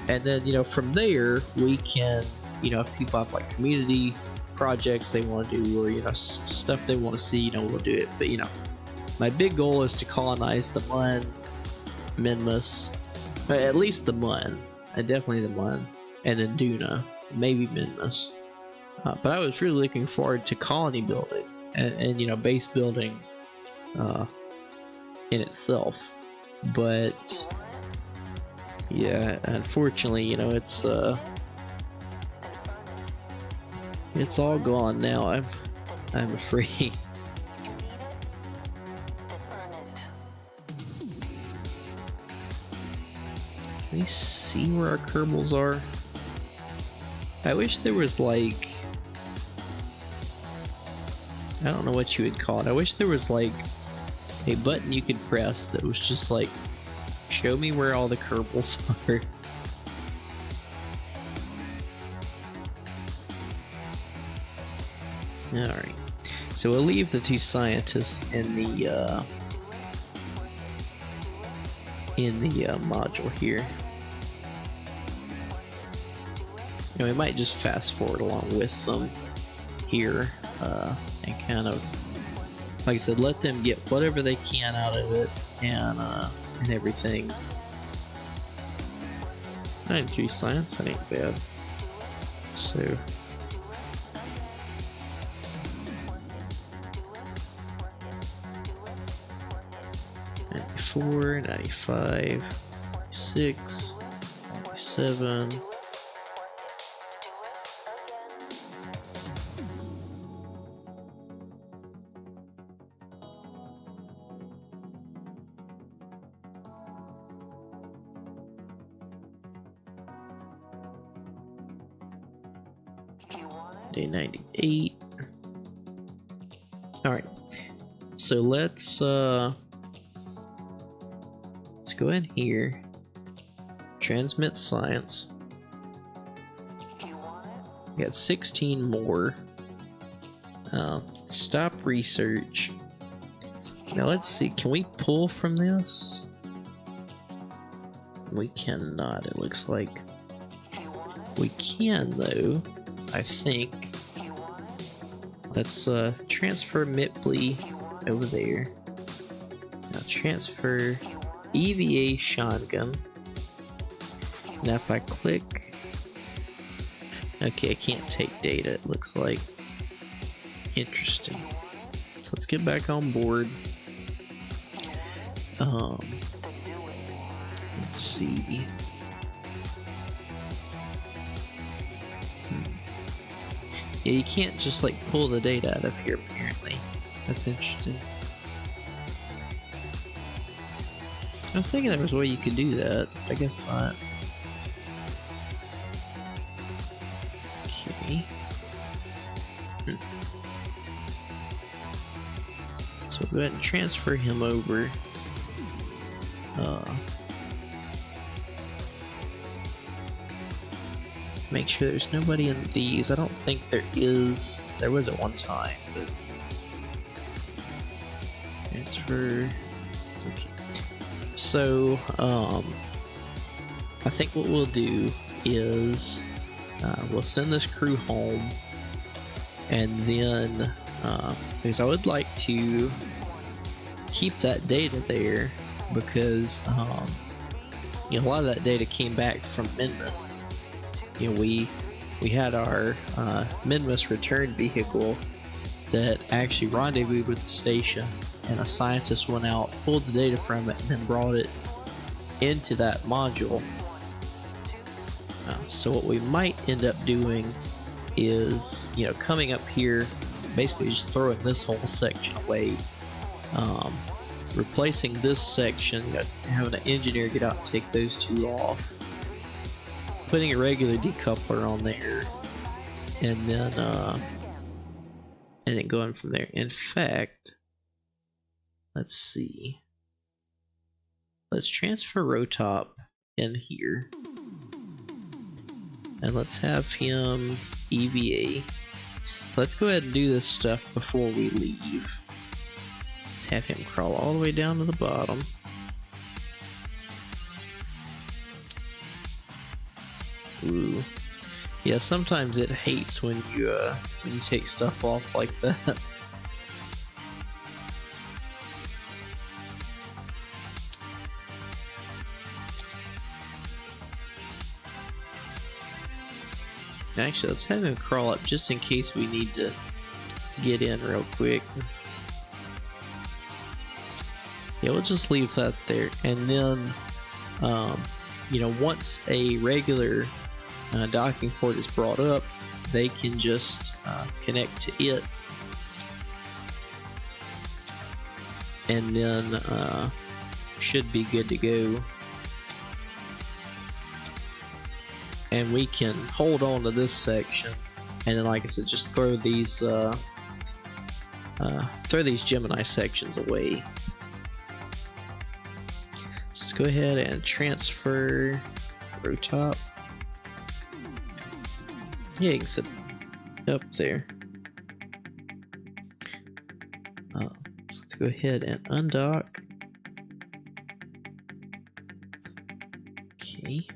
Speaker 1: And then, you know, from there we can, you know, if people have like community projects they want to do, or, you know, stuff they want to see, you know, we'll do it. But, you know, my big goal is to colonize the Mun, Minmus, at least the Mun, and definitely the Mun, and then Duna, maybe Minmus. But I was really looking forward to colony building and you know, base building in itself. But yeah, unfortunately, you know, it's all gone now. I'm afraid. Can we see where our Kerbals are? I wish there was like, I don't know what you would call it. I wish there was like a button you could press that was just like, show me where all the Kerbals are. Alright, so we'll leave the 2 scientists in the module here. And we might just fast forward along with them here, and kind of, like I said, let them get whatever they can out of it, and everything. 93 science, that ain't bad. So 94, 95, 96, 97. Day 98. Alright, so let's go in here, transmit science. We got 16 more. Stop research. Now let's see, can we pull from this? We cannot, it looks like. We can though, I think. Let's transfer Mipley over there. Now transfer EVA Shotgun. Now if I click, okay, I can't take data, it looks like. Interesting. So let's get back on board. Let's see. Yeah, you can't just like pull the data out of here apparently. That's interesting. I was thinking there was a way you could do that. I guess not. Okay. So we'll go ahead and transfer him over. Make sure there's nobody in these. I don't think there is. There was at one time, but transfer. Okay. So, I think what we'll do is we'll send this crew home, and then because I would like to keep that data there, because you know, a lot of that data came back from Minmus. You know, we had our Minmus return vehicle that actually rendezvoused with the station, and a scientist went out, pulled the data from it, and then brought it into that module. So what we might end up doing is, you know, coming up here, basically just throwing this whole section away, replacing this section, you know, having an engineer get out and take those 2 off, putting a regular decoupler on there, and and then going from there. In fact, let's see. Let's transfer Rotop in here. And let's have him EVA. So let's go ahead and do this stuff before we leave. Let's have him crawl all the way down to the bottom. Ooh. Yeah, sometimes it hates when you take stuff off like that. Actually, let's have him crawl up just in case we need to get in real quick. Yeah, we'll just leave that there, and then you know, once a regular docking port is brought up, they can just connect to it, and then should be good to go. And we can hold on to this section, and then, like I said, just throw these Gemini sections away. Let's go ahead and transfer Rotop. Yeah, you can sit up there. Let's go ahead and undock. Okay.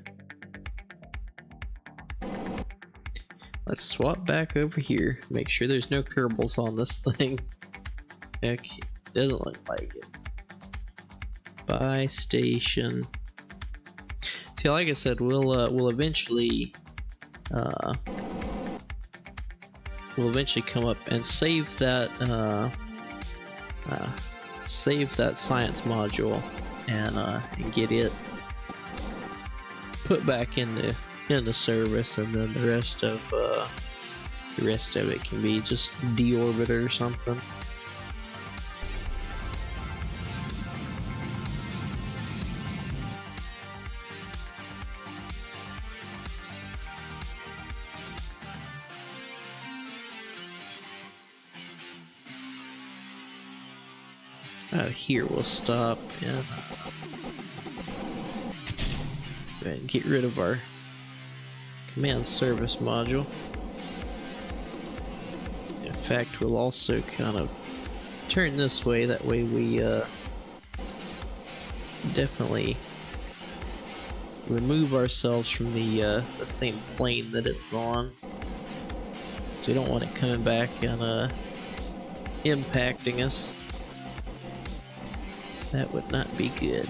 Speaker 1: Let's swap back over here. Make sure there's no Kerbals on this thing. Okay, doesn't look like it. Buy station. See, like I said, we'll eventually come up and save that science module and get it put back into service, and then the rest of it can be just deorbited or something. Here we'll stop and go ahead and get rid of our command service module. In fact, we'll also kind of turn this way, that way we definitely remove ourselves from the same plane that it's on. So we don't want it coming back and impacting us. That would not be good.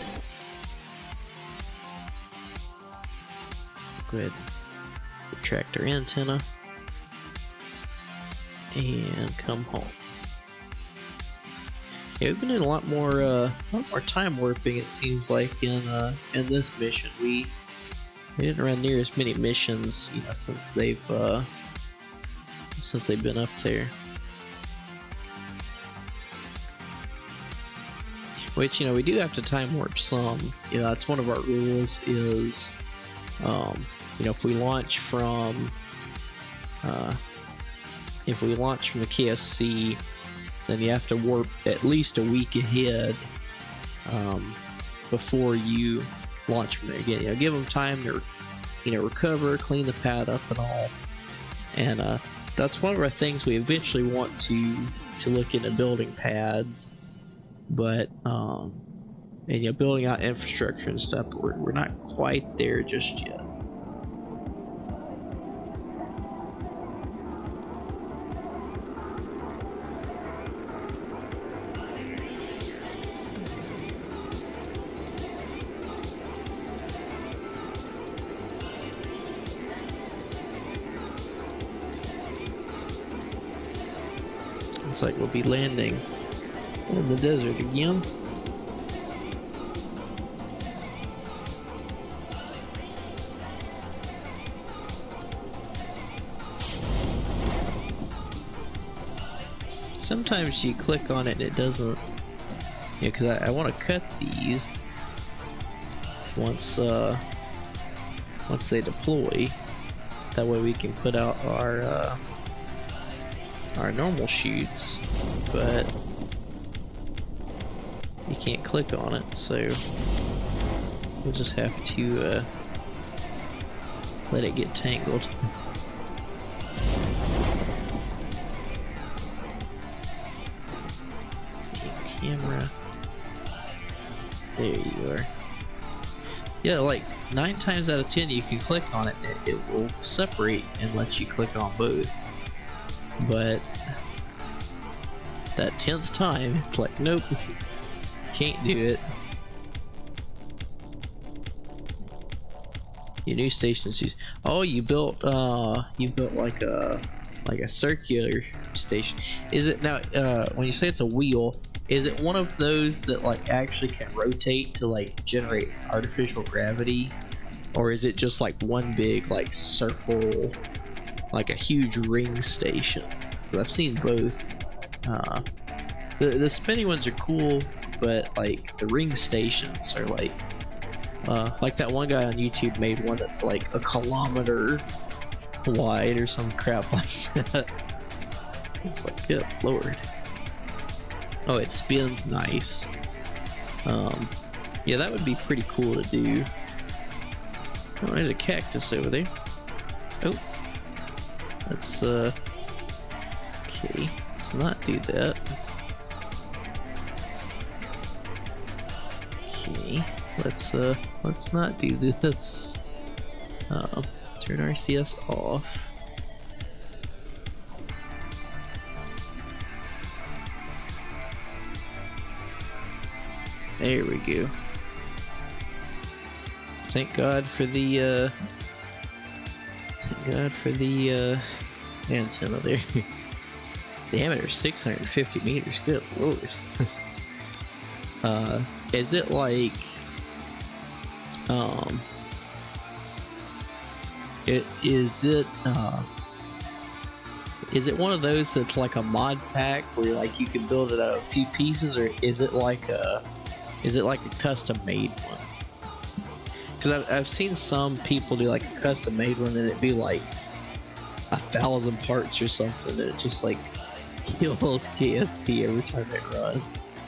Speaker 1: Go ahead, retract our antenna, and come home. Yeah, we've been doing a lot more time warping. It seems like in this mission, we didn't run near as many missions, you know, since they've been up there. Which, you know, we do have to time warp some. You know, that's one of our rules is, you know, if we launch from the KSC, then you have to warp at least a week ahead before you launch from there again. You know, give them time to, you know, recover, clean the pad up and all. And that's one of our things we eventually want to look into building pads. But and you know, building out infrastructure and stuff, but we're not quite there just yet. Looks like we'll be landing in the desert again. Sometimes you click on it and it doesn't, yeah, because I want to cut these once they deploy. That way we can put out our our normal chutes, but you can't click on it, so we'll just have to let it get tangled. Camera. There you are. Yeah, like 9 times out of 10 you can click on it and it will separate and let you click on both. But that 10th time, it's like, nope, can't do it. Your new stations. Oh, you built like a circular station. Is it now? When you say it's a wheel, is it one of those that like actually can rotate to like generate artificial gravity, or is it just like one big like circle, like a huge ring station? I've seen both. The spinny ones are cool, but like the ring stations are like that one guy on YouTube made one that's like a kilometer wide or some crap like that. It's like, good lord. Oh, it spins nice. Yeah, that would be pretty cool to do. Oh, there's a cactus over there. Oh, let's okay, let's not do that. Okay, let's not do this. Turn RCS off. There we go. Thank God for the antenna there. Diameter 650 meters. Good lord. Is it like is it one of those that's like a mod pack where like you can build it out of a few pieces, or is it like a custom made one? Because I've seen some people do like a custom made one and it'd be like 1,000 parts or something, and it just like kills KSP every time it runs.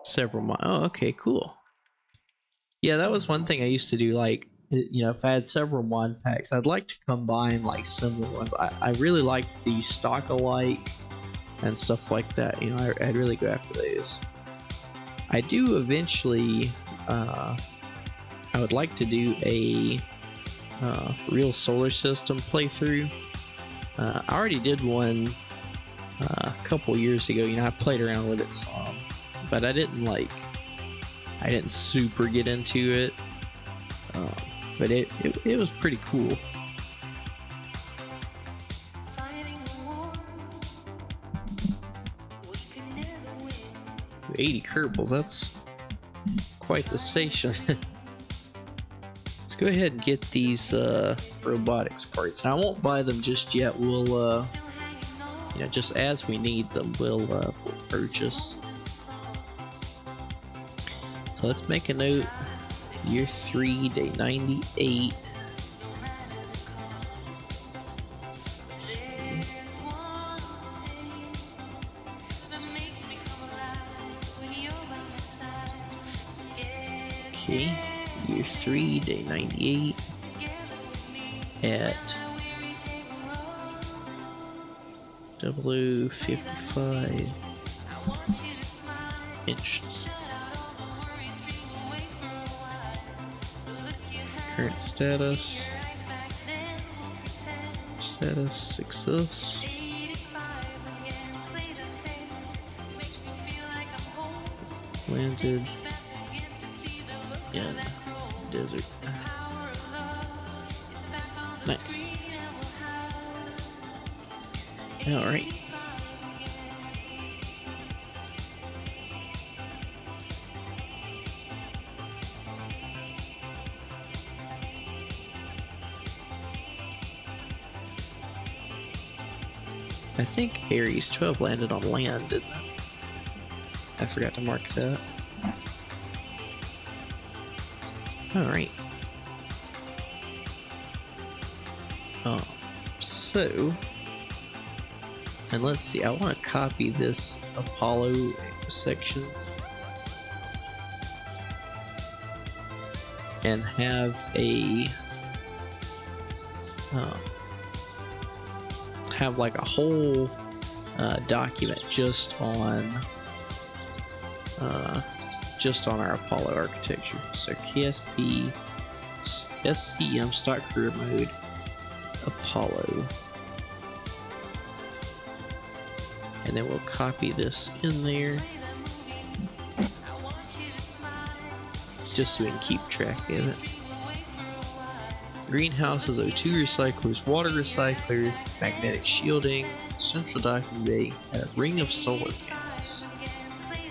Speaker 1: Several miles. Oh, okay, cool. Yeah, that was one thing I used to do. Like, you know, if I had several mod packs, I'd like to combine like similar ones. I really liked the stock alike and stuff like that. You know, I'd really go after those. I do eventually. I would like to do a real solar system playthrough. I already did one a couple years ago. You know, I played around with it some, but I didn't super get into it. But it was pretty cool. 80 Kerbals, that's quite the station. Let's go ahead and get these robotics parts. Now, I won't buy them just yet. We'll, you know, just as we need them, we'll purchase. So let's make a note. Year 3, day 98. Okay, year 3, day 98 at 0055 inch. Current status success. Landed in desert. Nice. All right. I think Ares 12 landed on land, didn't it? I forgot to mark that. Alright. So, and let's see, I want to copy this Apollo section and have a have like a whole document just on our Apollo architecture. So KSP SCM stock career mode Apollo, and then we'll copy this in there just so we can keep track of it. Greenhouses, O2 recyclers, water recyclers, magnetic shielding, central docking bay, and a ring of solar panels.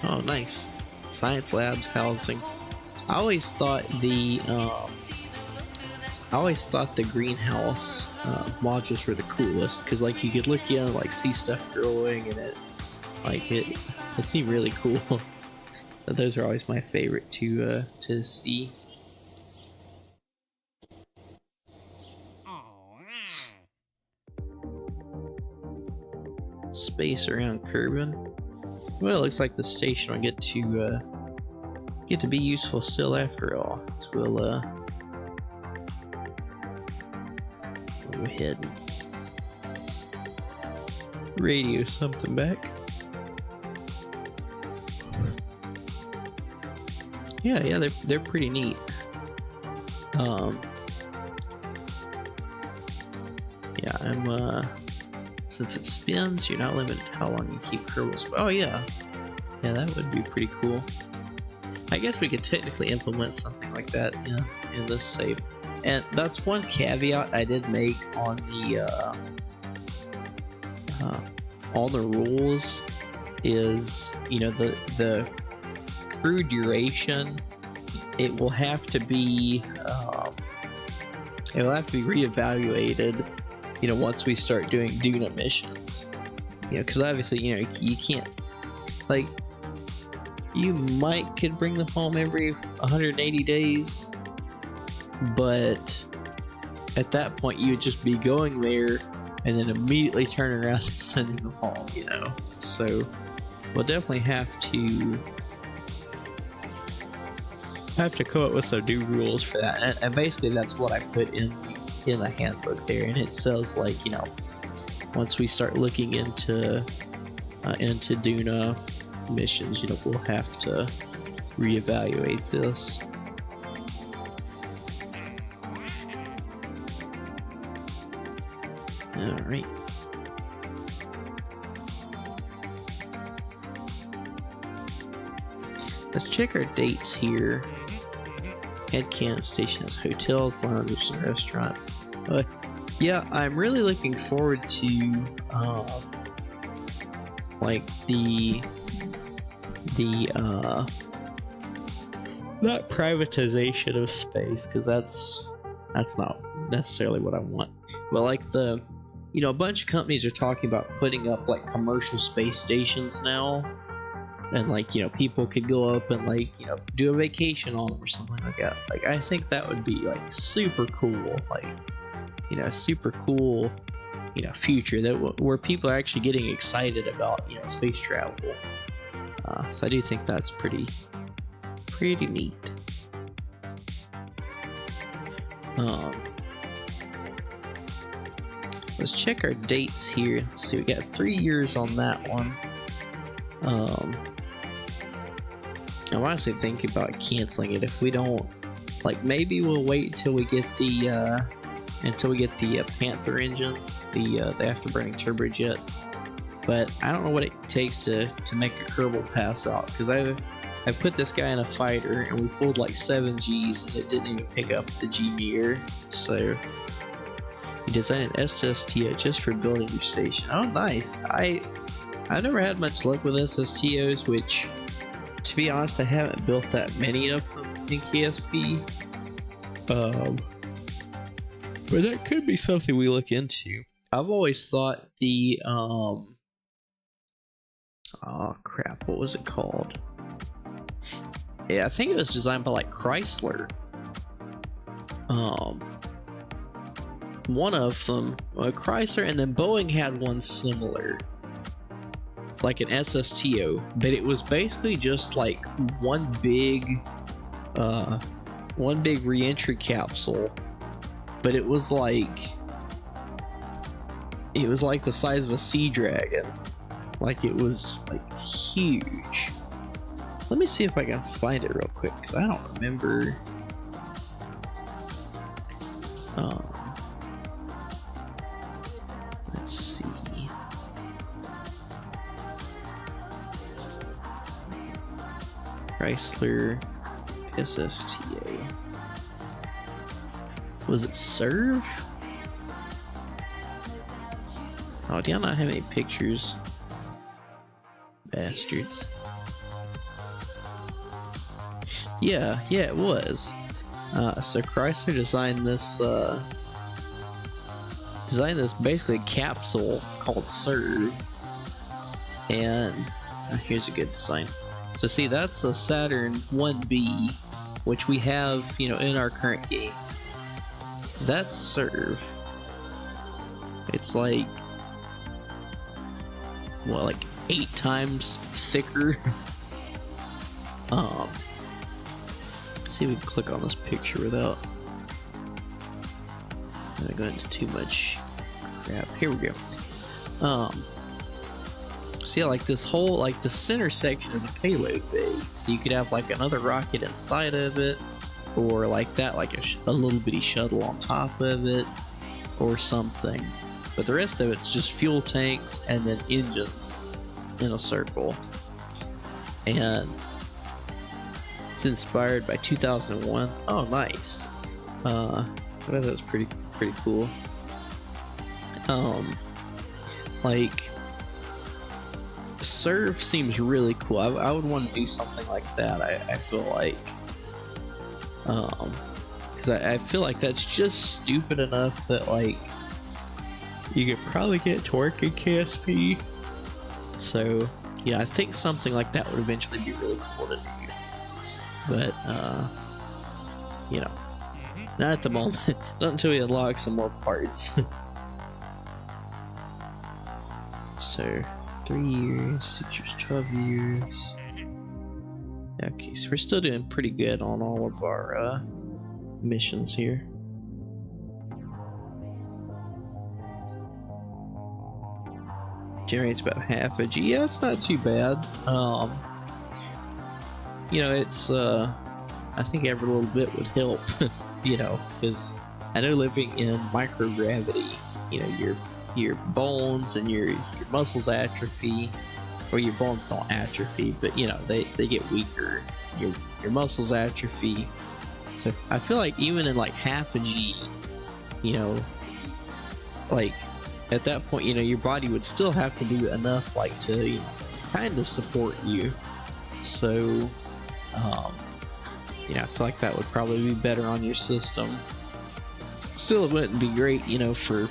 Speaker 1: Oh, nice. Science labs, housing. I always thought the greenhouse modules were the coolest, because like you could look in, like see stuff growing, and it seemed really cool. But those are always my favorite to see. Space around Kerbin. Well, it looks like the station will get to be useful still after all. So we'll go ahead and radio something back. Yeah, they're pretty neat. Yeah, I'm since it spins, you're not limited to how long you keep Kerbals. Oh yeah, that would be pretty cool. I guess we could technically implement something like that in this save. And that's one caveat I did make on the all the rules is, the crew duration. It will have to be reevaluated. Once we start doing Duna missions, because obviously, you can't, like, you could bring them home every 180 days, but at that point you would just be going there and then immediately turning around and sending them home, So we'll definitely have to come up with some new rules for that, and basically that's what I put in the handbook there, and it says, like, once we start looking into Duna missions, we'll have to reevaluate this. All right. Let's check our dates here. Headcan station has hotels, lounges, and restaurants. Yeah, I'm really looking forward to like the not privatization of space, because that's not necessarily what I want. But like a bunch of companies are talking about putting up like commercial space stations now. And like, people could go up and like, do a vacation on them or something like that. Like, I think that would be like super cool. Like, super cool, future where people are actually getting excited about, space travel. So I do think that's pretty neat. Let's check our dates here. Let's see, we got 3 years on that one. I'm honestly thinking about canceling it if we don't. Like, maybe we'll wait until we get the Panther engine, the afterburning turbojet. But I don't know what it takes to make a Kerbal pass out, because I put this guy in a fighter and we pulled like 7 Gs and it didn't even pick up the G meter. So we designed an SSTO just for building your station. Oh, nice. I've never had much luck with SSTOs, which, to be honest, I haven't built that many of them in KSP. But that could be something we look into. I've always thought the oh crap, what was it called? Yeah, I think it was designed by like Chrysler. one of them, Chrysler, and then Boeing had one similar, like an SSTO, but it was basically just like one big re-entry capsule, but it was like the size of a Sea Dragon. Like, it was like huge. Let me see if I can find it real quick, because I don't remember. Let's see. Chrysler SSTA. Was it Serve? Oh, do y'all not have any pictures? Bastards. Yeah, it was. So Chrysler designed this basically capsule called Serve, and here's a good design. So see, that's a Saturn 1B, which we have, in our current game. That's Serve. It's like, well, like 8 times thicker. Let's see if we can click on this picture without going into too much crap. Here we go. See, like this whole, like the center section is a payload bay, so you could have like another rocket inside of it, or like that, like a little bitty shuttle on top of it, or something. But the rest of it's just fuel tanks and then engines in a circle. And it's inspired by 2001. Oh, nice. I thought that was pretty cool. Like, Serve seems really cool. I would want to do something like that. I feel like, because I feel like that's just stupid enough that like you could probably get it to work in KSP. So yeah, I think something like that would eventually be really cool to do. But not at the moment. Not until we unlock some more parts. So 3 years, 6 years, 12 years. Okay, so we're still doing pretty good on all of our missions here. Generates about half a G. Yeah, it's not too bad. It's I think every little bit would help. Because I know living in microgravity, your bones and your muscles atrophy, or your bones don't atrophy, but they get weaker. Your muscles atrophy. So I feel like even in like half a G, like at that point, your body would still have to do enough, like, to kind of support you. So I feel like that would probably be better on your system. Still, it wouldn't be great, for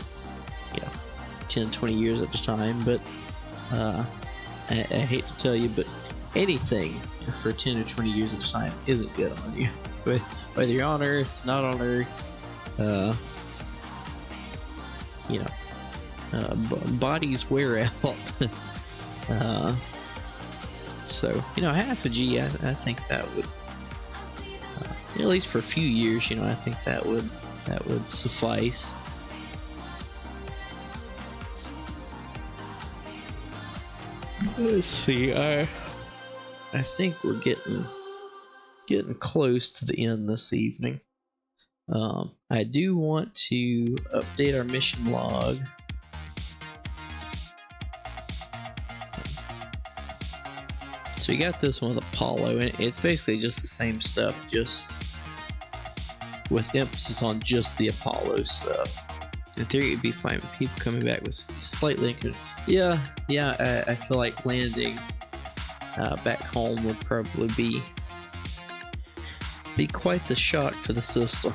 Speaker 1: 10, 20 years at a time, but I hate to tell you, but anything for 10 or 20 years at a time isn't good on you. But whether you're on Earth, not on Earth, bodies wear out. So half a G, I think that would, at least for a few years, I think that would suffice. Let's see. I think we're getting close to the end this evening. I do want to update our mission log. So we got this one with Apollo, and it's basically just the same stuff, just with emphasis on just the Apollo stuff. In theory, it'd be fine with people coming back with slightly yeah, I feel like landing back home would probably be quite the shock to the system.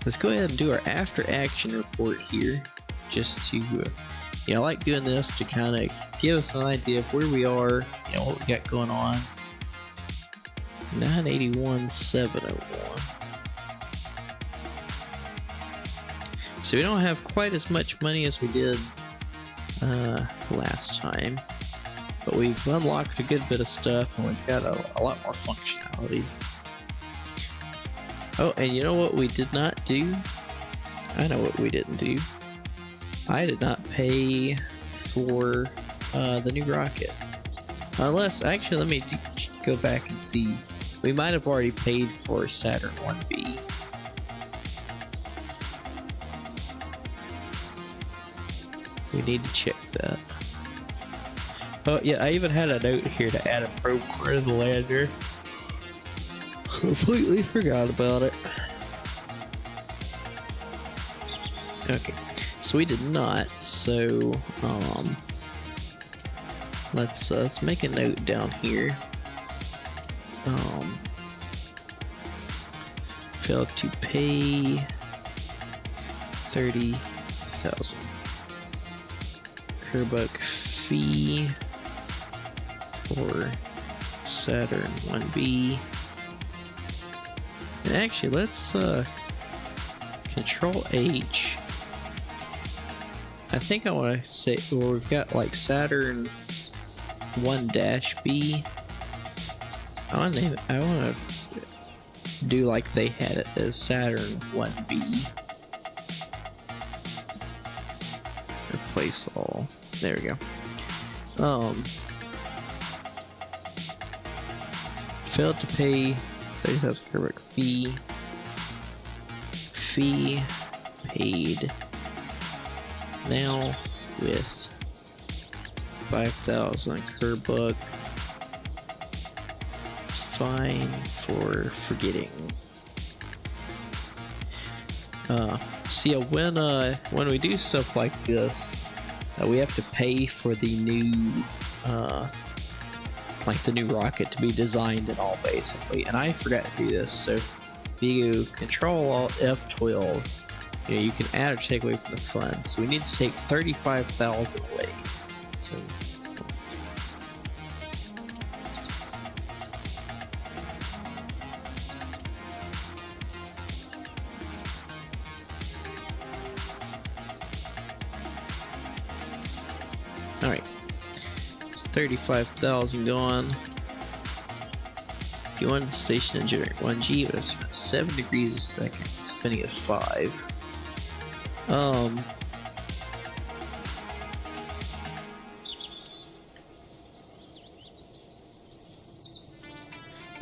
Speaker 1: Let's go ahead and do our after action report here, just to I like doing this to kind of give us an idea of where we are, what we got going on. 981, 701. So we don't have quite as much money as we did last time, but we've unlocked a good bit of stuff and we've got a lot more functionality. Oh, and you know what we did not do? I know what we didn't do. I did not pay for the new rocket. Unless, actually, let me go back and see. We might have already paid for Saturn 1B. We need to check that. Oh yeah, I even had a note here to add a probe core to the lander. Completely forgot about it. Okay, so we did not. So let's make a note down here. Failed to pay 30,000 Kerbuck fee for Saturn 1B. And actually, let's Control H. I think I want to say, well, we've got like Saturn 1-B. I want to name it. I want to do like they had it as Saturn 1B. Replace all. There we go. Failed to pay 30,000 Kerbuck fee. Fee paid. Now with 5,000 Kerbuck. Fine for forgetting. See, when we do stuff like this, we have to pay for the new, like the new rocket to be designed and all, basically. And I forgot to do this, so if you Control Alt F12, you can add or take away from the funds. So we need to take 35,000 away. So. Alright, it's 35,000 gone. If you wanted the station to generate 1G, it would have spent 7 degrees a second, spinning at 5. Well,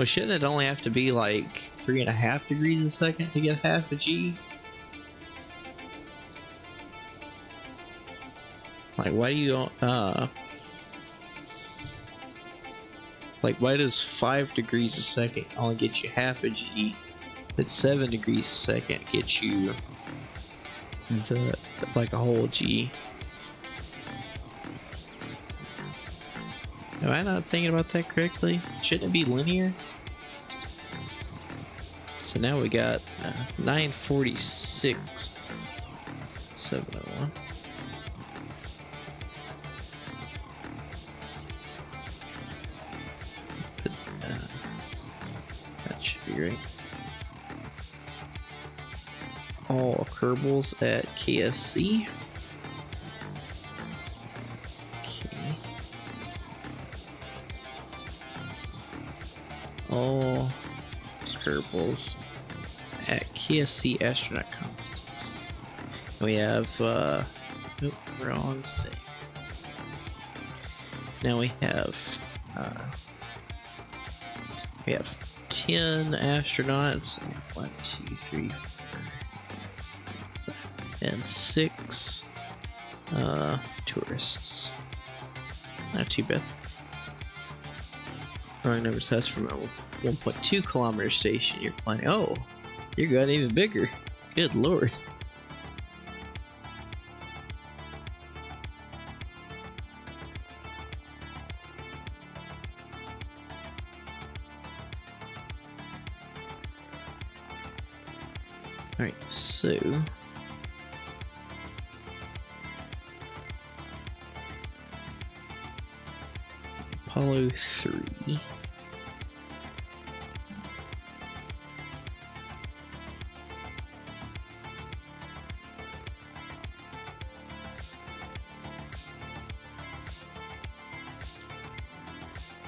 Speaker 1: shouldn't it only have to be like 3.5 degrees a second to get half a G? Like, why do you, like, why does 5 degrees a second only get you half a G? But 7 degrees a second get you like a whole G. Am I not thinking about that correctly? Shouldn't it be linear? So now we got 946, 701. That should be right. All Kerbals at KSC. Okay. All Kerbals at KSC Astronaut Complex. We have, nope, wrong thing. Now we have 10 astronauts. 1, 2, 3, 4, and 6 tourists. Not too bad. Wrong numbers. That's from a 1.2 kilometer station. You're planning. Oh, you're going even bigger. Good lord. Alright, so Apollo 3.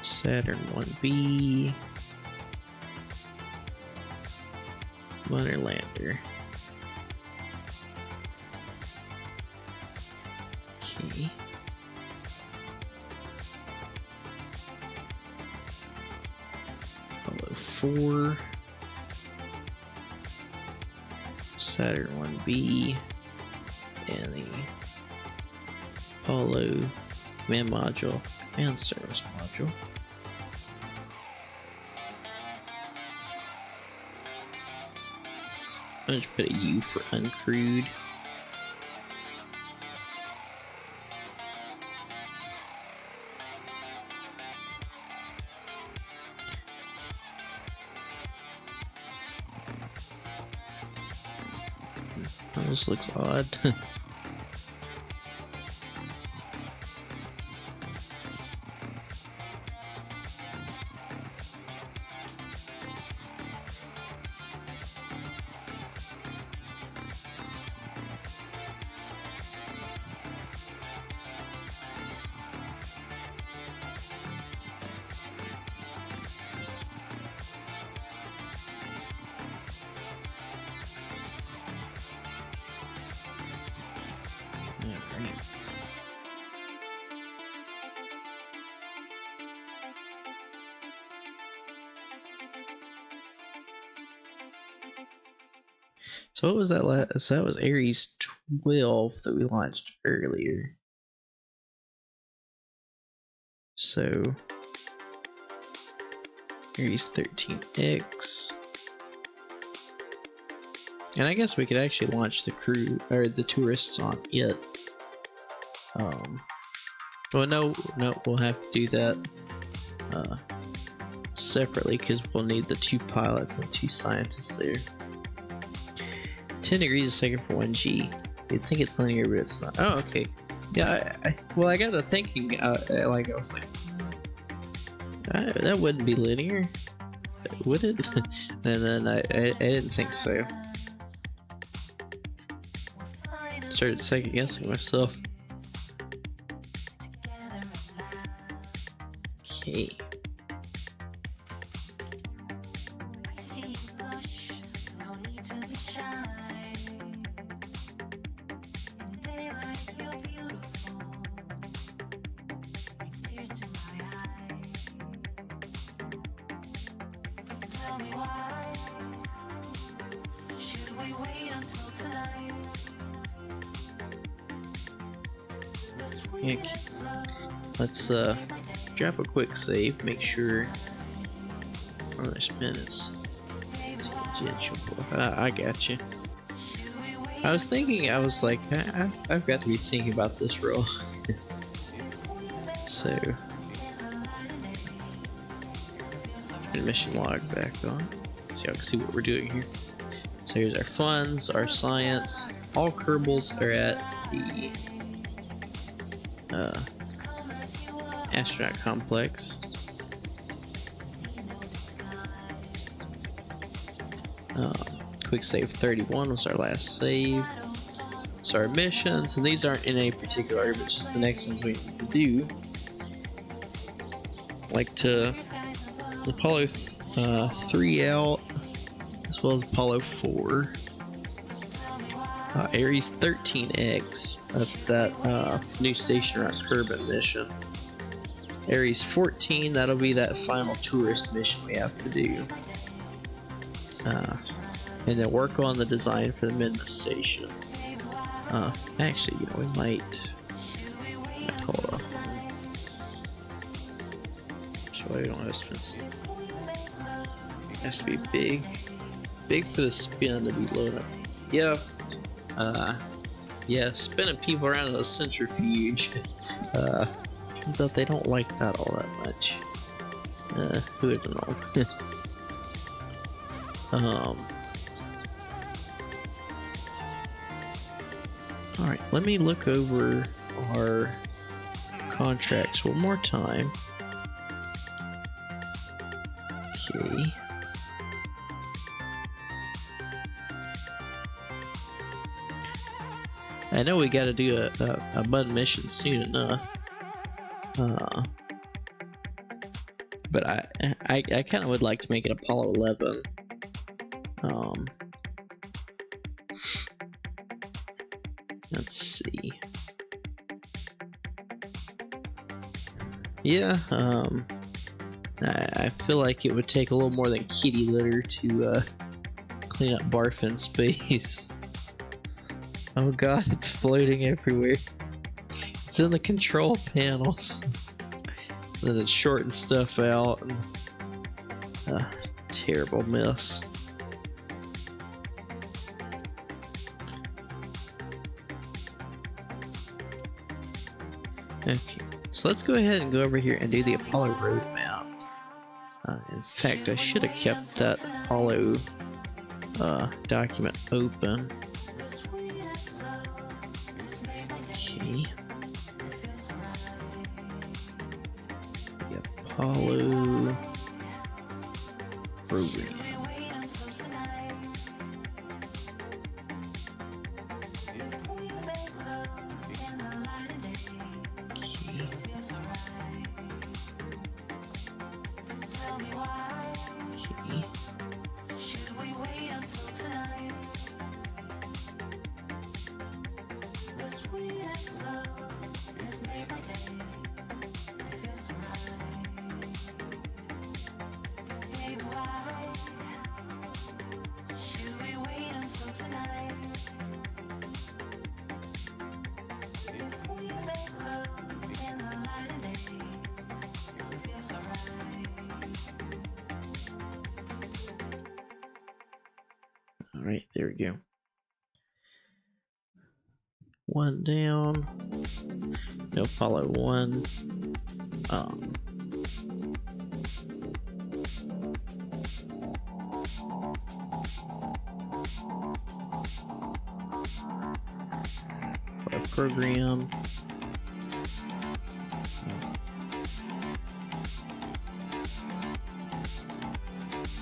Speaker 1: Saturn 1B. Lunar lander. Okay. Apollo 4. Saturn 1B. And the Apollo command module, command service module. I'm just put a U for uncrewed. This looks odd. So what was that last? So that was Ares 12 that we launched earlier. So Ares 13X. And I guess we could actually launch the crew or the tourists on it. Well, no, we'll have to do that separately because we'll need the 2 pilots and 2 scientists there. 10 degrees a second for 1G. You'd think it's linear, but it's not. Oh, okay. Yeah, well, I got to thinking, I was like, that wouldn't be linear, would it? And then I didn't think so. Started second guessing myself. Okay. Okay. Let's drop a quick save, make sure our spin is tangential. I got you. I was thinking, I was like, I've got to be thinking about this roll. So, mission log back on, so y'all can see what we're doing here. So here's our funds, our science. All Kerbals are at the astronaut complex. Quick save 31 was our last save. So our missions, and these aren't in any particular order, but just the next ones we need to do. Like to Apollo 3 out, as well as Apollo 4. Ares 13X, that's that new station around Kerbin mission. Ares 14, that'll be that final tourist mission we have to do. And then work on the design for the Midna station. Actually, we might hold off. So we don't have to spend. It has to be big for the spin to be loaded up. Yeah. Yeah, spinning people around in a centrifuge. Turns out they don't like that all that much. Who would know? Alright, let me look over our contracts one more time. Okay. I know we gotta do a bud mission soon enough. but I kind of would like to make it Apollo 11. Let's see. Yeah, I feel like it would take a little more than kitty litter to clean up barf in space. Oh god, it's floating everywhere. It's in the control panels. Then it shortens stuff out. And, terrible mess. Okay, so let's go ahead and go over here and do the Apollo roadmap. In fact, I should have kept that Apollo document open. Okay. The Apollo program. Alright, there we go. One down. No Apollo 1. Program.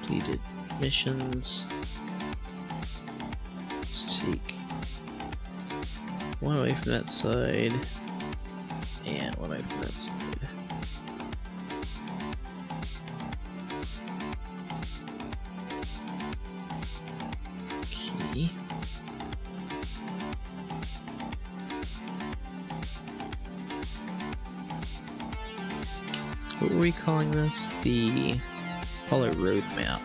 Speaker 1: Completed missions. Let's take one away from that side and one away from that side. Okay. What were we calling this? The Apollo roadmap.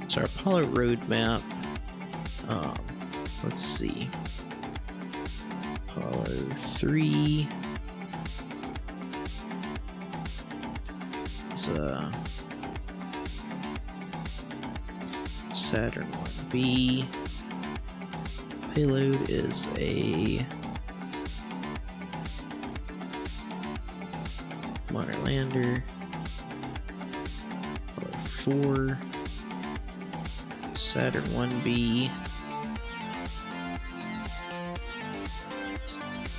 Speaker 1: So our Apollo roadmap, let's see, Apollo 3 is Saturn 1B, payload is a lunar lander, Apollo 4, Saturn 1B,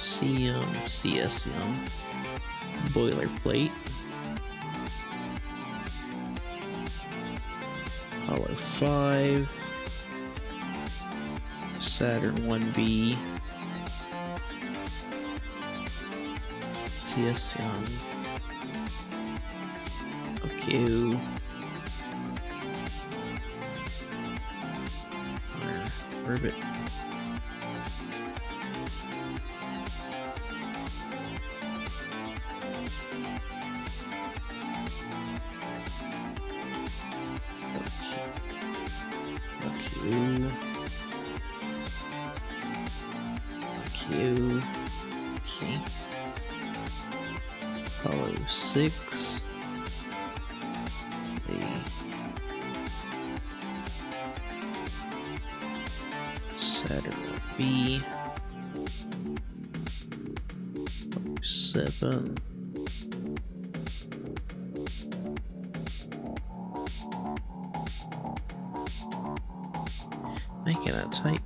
Speaker 1: CSM, boilerplate, Apollo 5, Saturn 1B, CSM, okay. Orbit. Okay. Apollo 6. Saturn B. 7. type.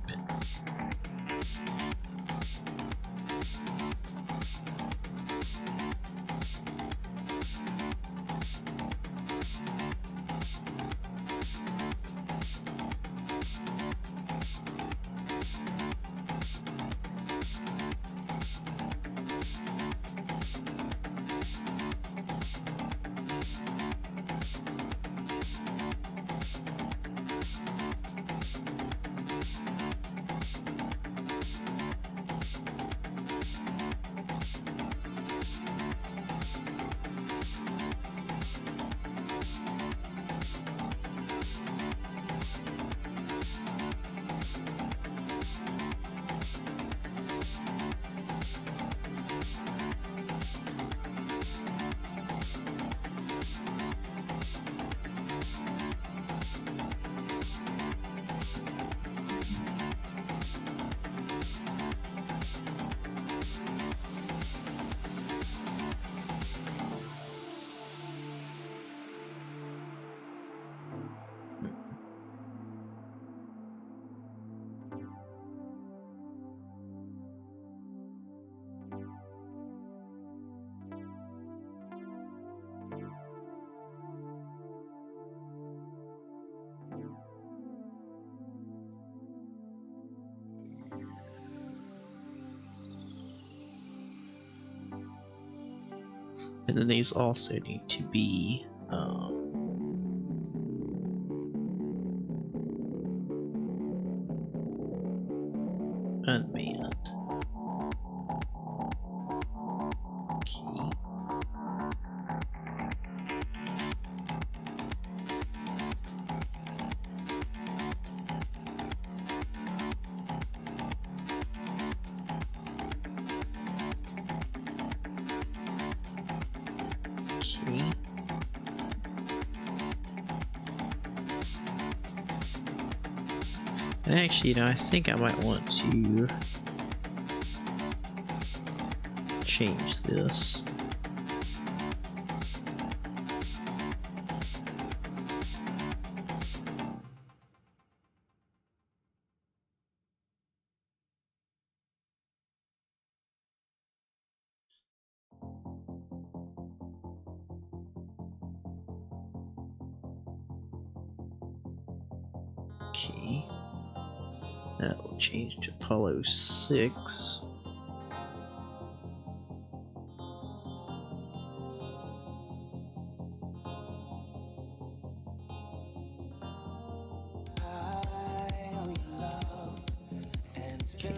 Speaker 1: And then these also need to be unmanned. Key. Key. And actually, you know, I think I might want to change this. Okay. That will change to Apollo 6. Okay.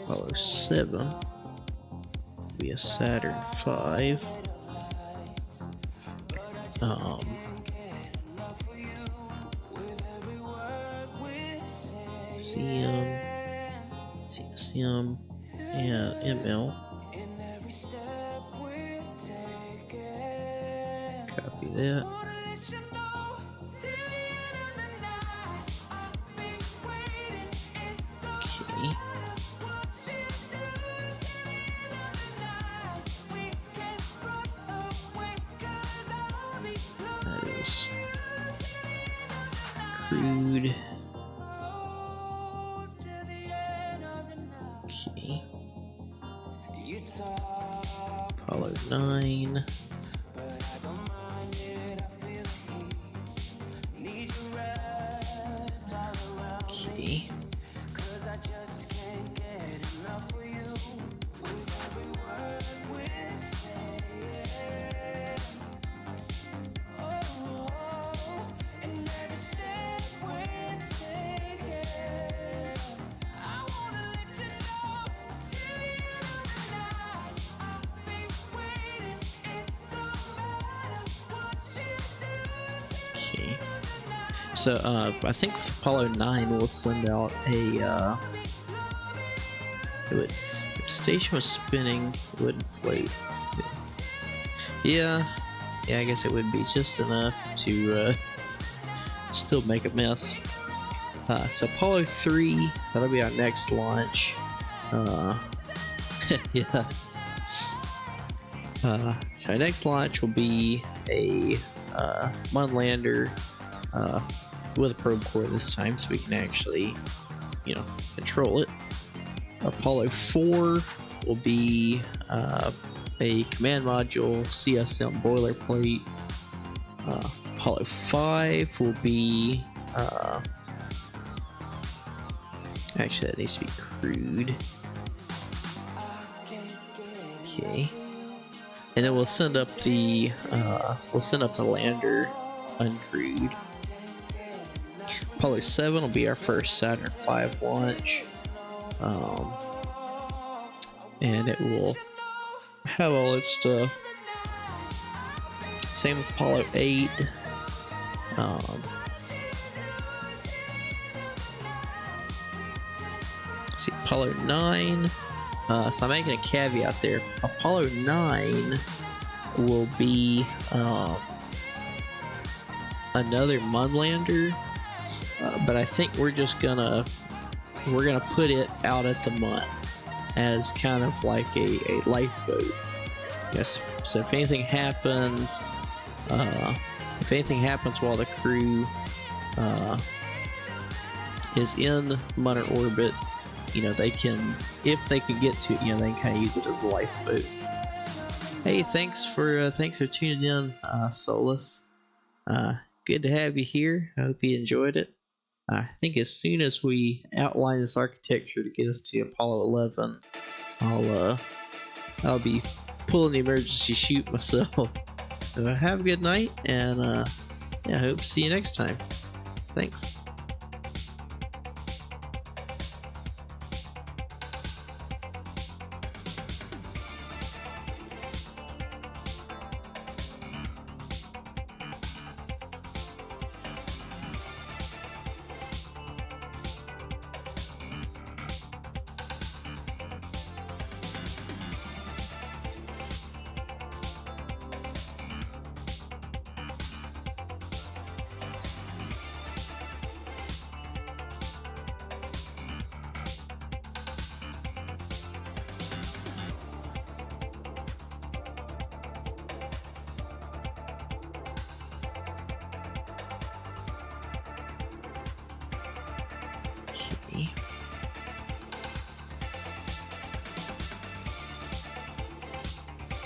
Speaker 1: Apollo 7 will be a Saturn 5. CM, and ML. Copy that. Okay. That is crude. Okay. Apollo 9. Okay. Okay. So, I think with Apollo 9 we'll send out a, if the station was spinning, it would inflate. Yeah, I guess it would be just enough to, still make a mess. So Apollo 3, that'll be our next launch. Yeah. So our next launch will be a Moon lander with a probe core this time, so we can actually control it. Apollo 4 will be a command module, CSM boilerplate. Apollo 5 will be actually that needs to be crewed. Okay, and then we'll send up the lander uncrewed. Apollo 7 will be our first Saturn V launch, and it will have all its stuff. Same with Apollo 8. See, Apollo 9. So I'm making a caveat there. Apollo 9 will be another Moonlander, but I think we're gonna put it out at the Mun as kind of like a lifeboat. Yes. So if anything happens while the crew is in Mun orbit, they can, if they can get to it, they can kind of use it as a lifeboat. Hey, thanks for tuning in, Solus. Good to have you here. I hope you enjoyed it. I think as soon as we outline this architecture to get us to Apollo 11, I'll be pulling the emergency chute myself. So have a good night, and I hope to see you next time. Thanks. Okay. Okay.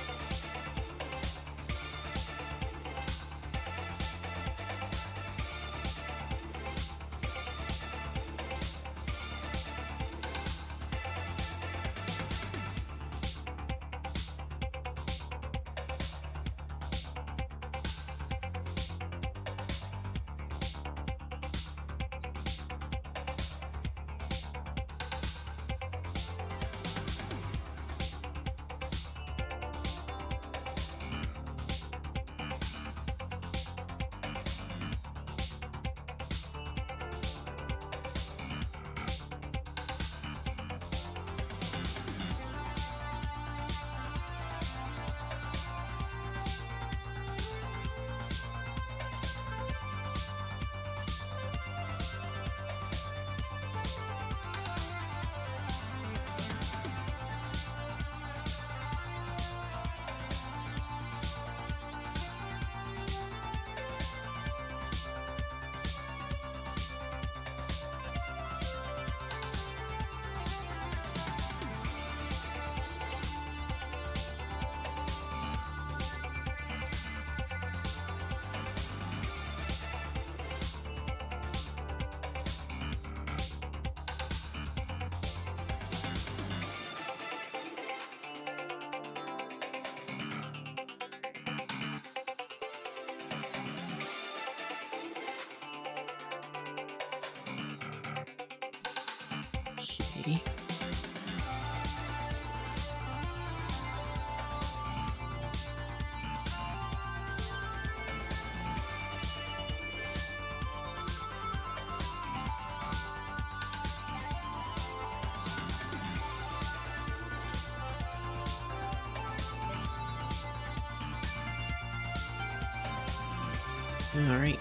Speaker 1: All right.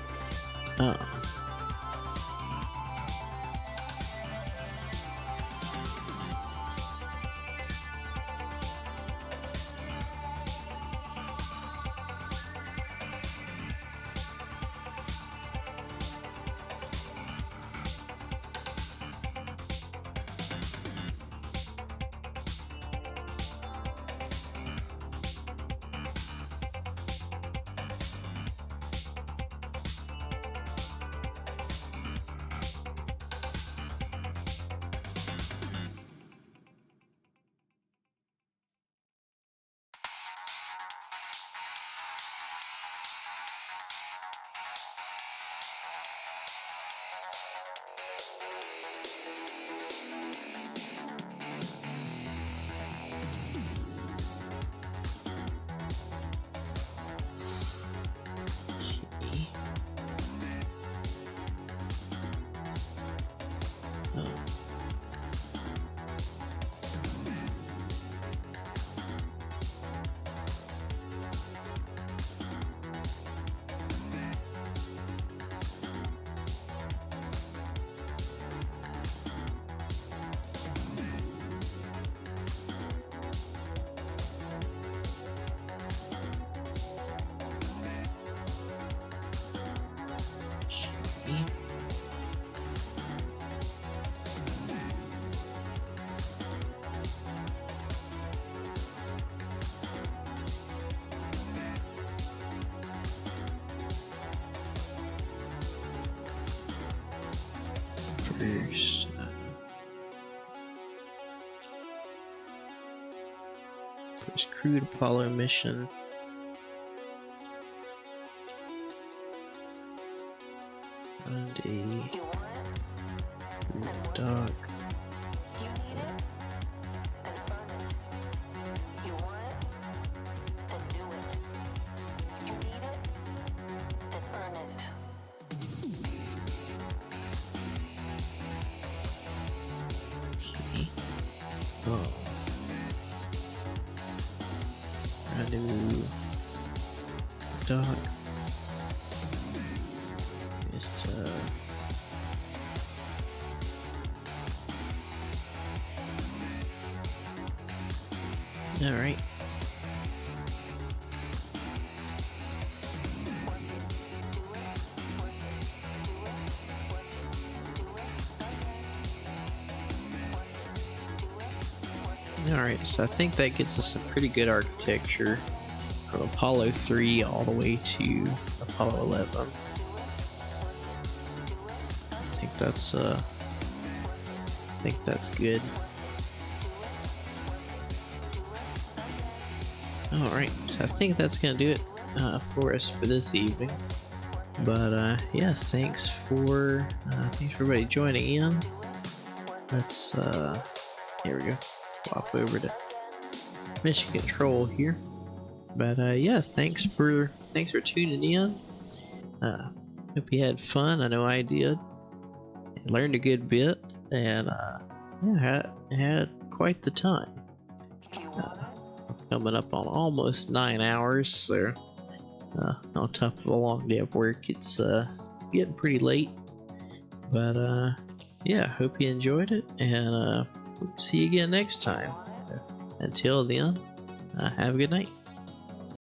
Speaker 1: first. First crewed Apollo mission. And a dog. Oh. A new dog. It's alright. Alright, so I think that gets us a pretty good architecture from Apollo 3 all the way to Apollo 11. I think that's good. Alright, so I think that's gonna do it for us for this evening. But yeah, thanks for everybody joining in. Let's here we go. Swap over to mission control here. But yeah, thanks for tuning in. Hope you had fun. I know I did. I learned a good bit, and yeah, had quite the time. Coming up on almost 9 hours, so on top of a long day of work, it's getting pretty late. But yeah, hope you enjoyed it, and see you again next time. Until then, have a good night.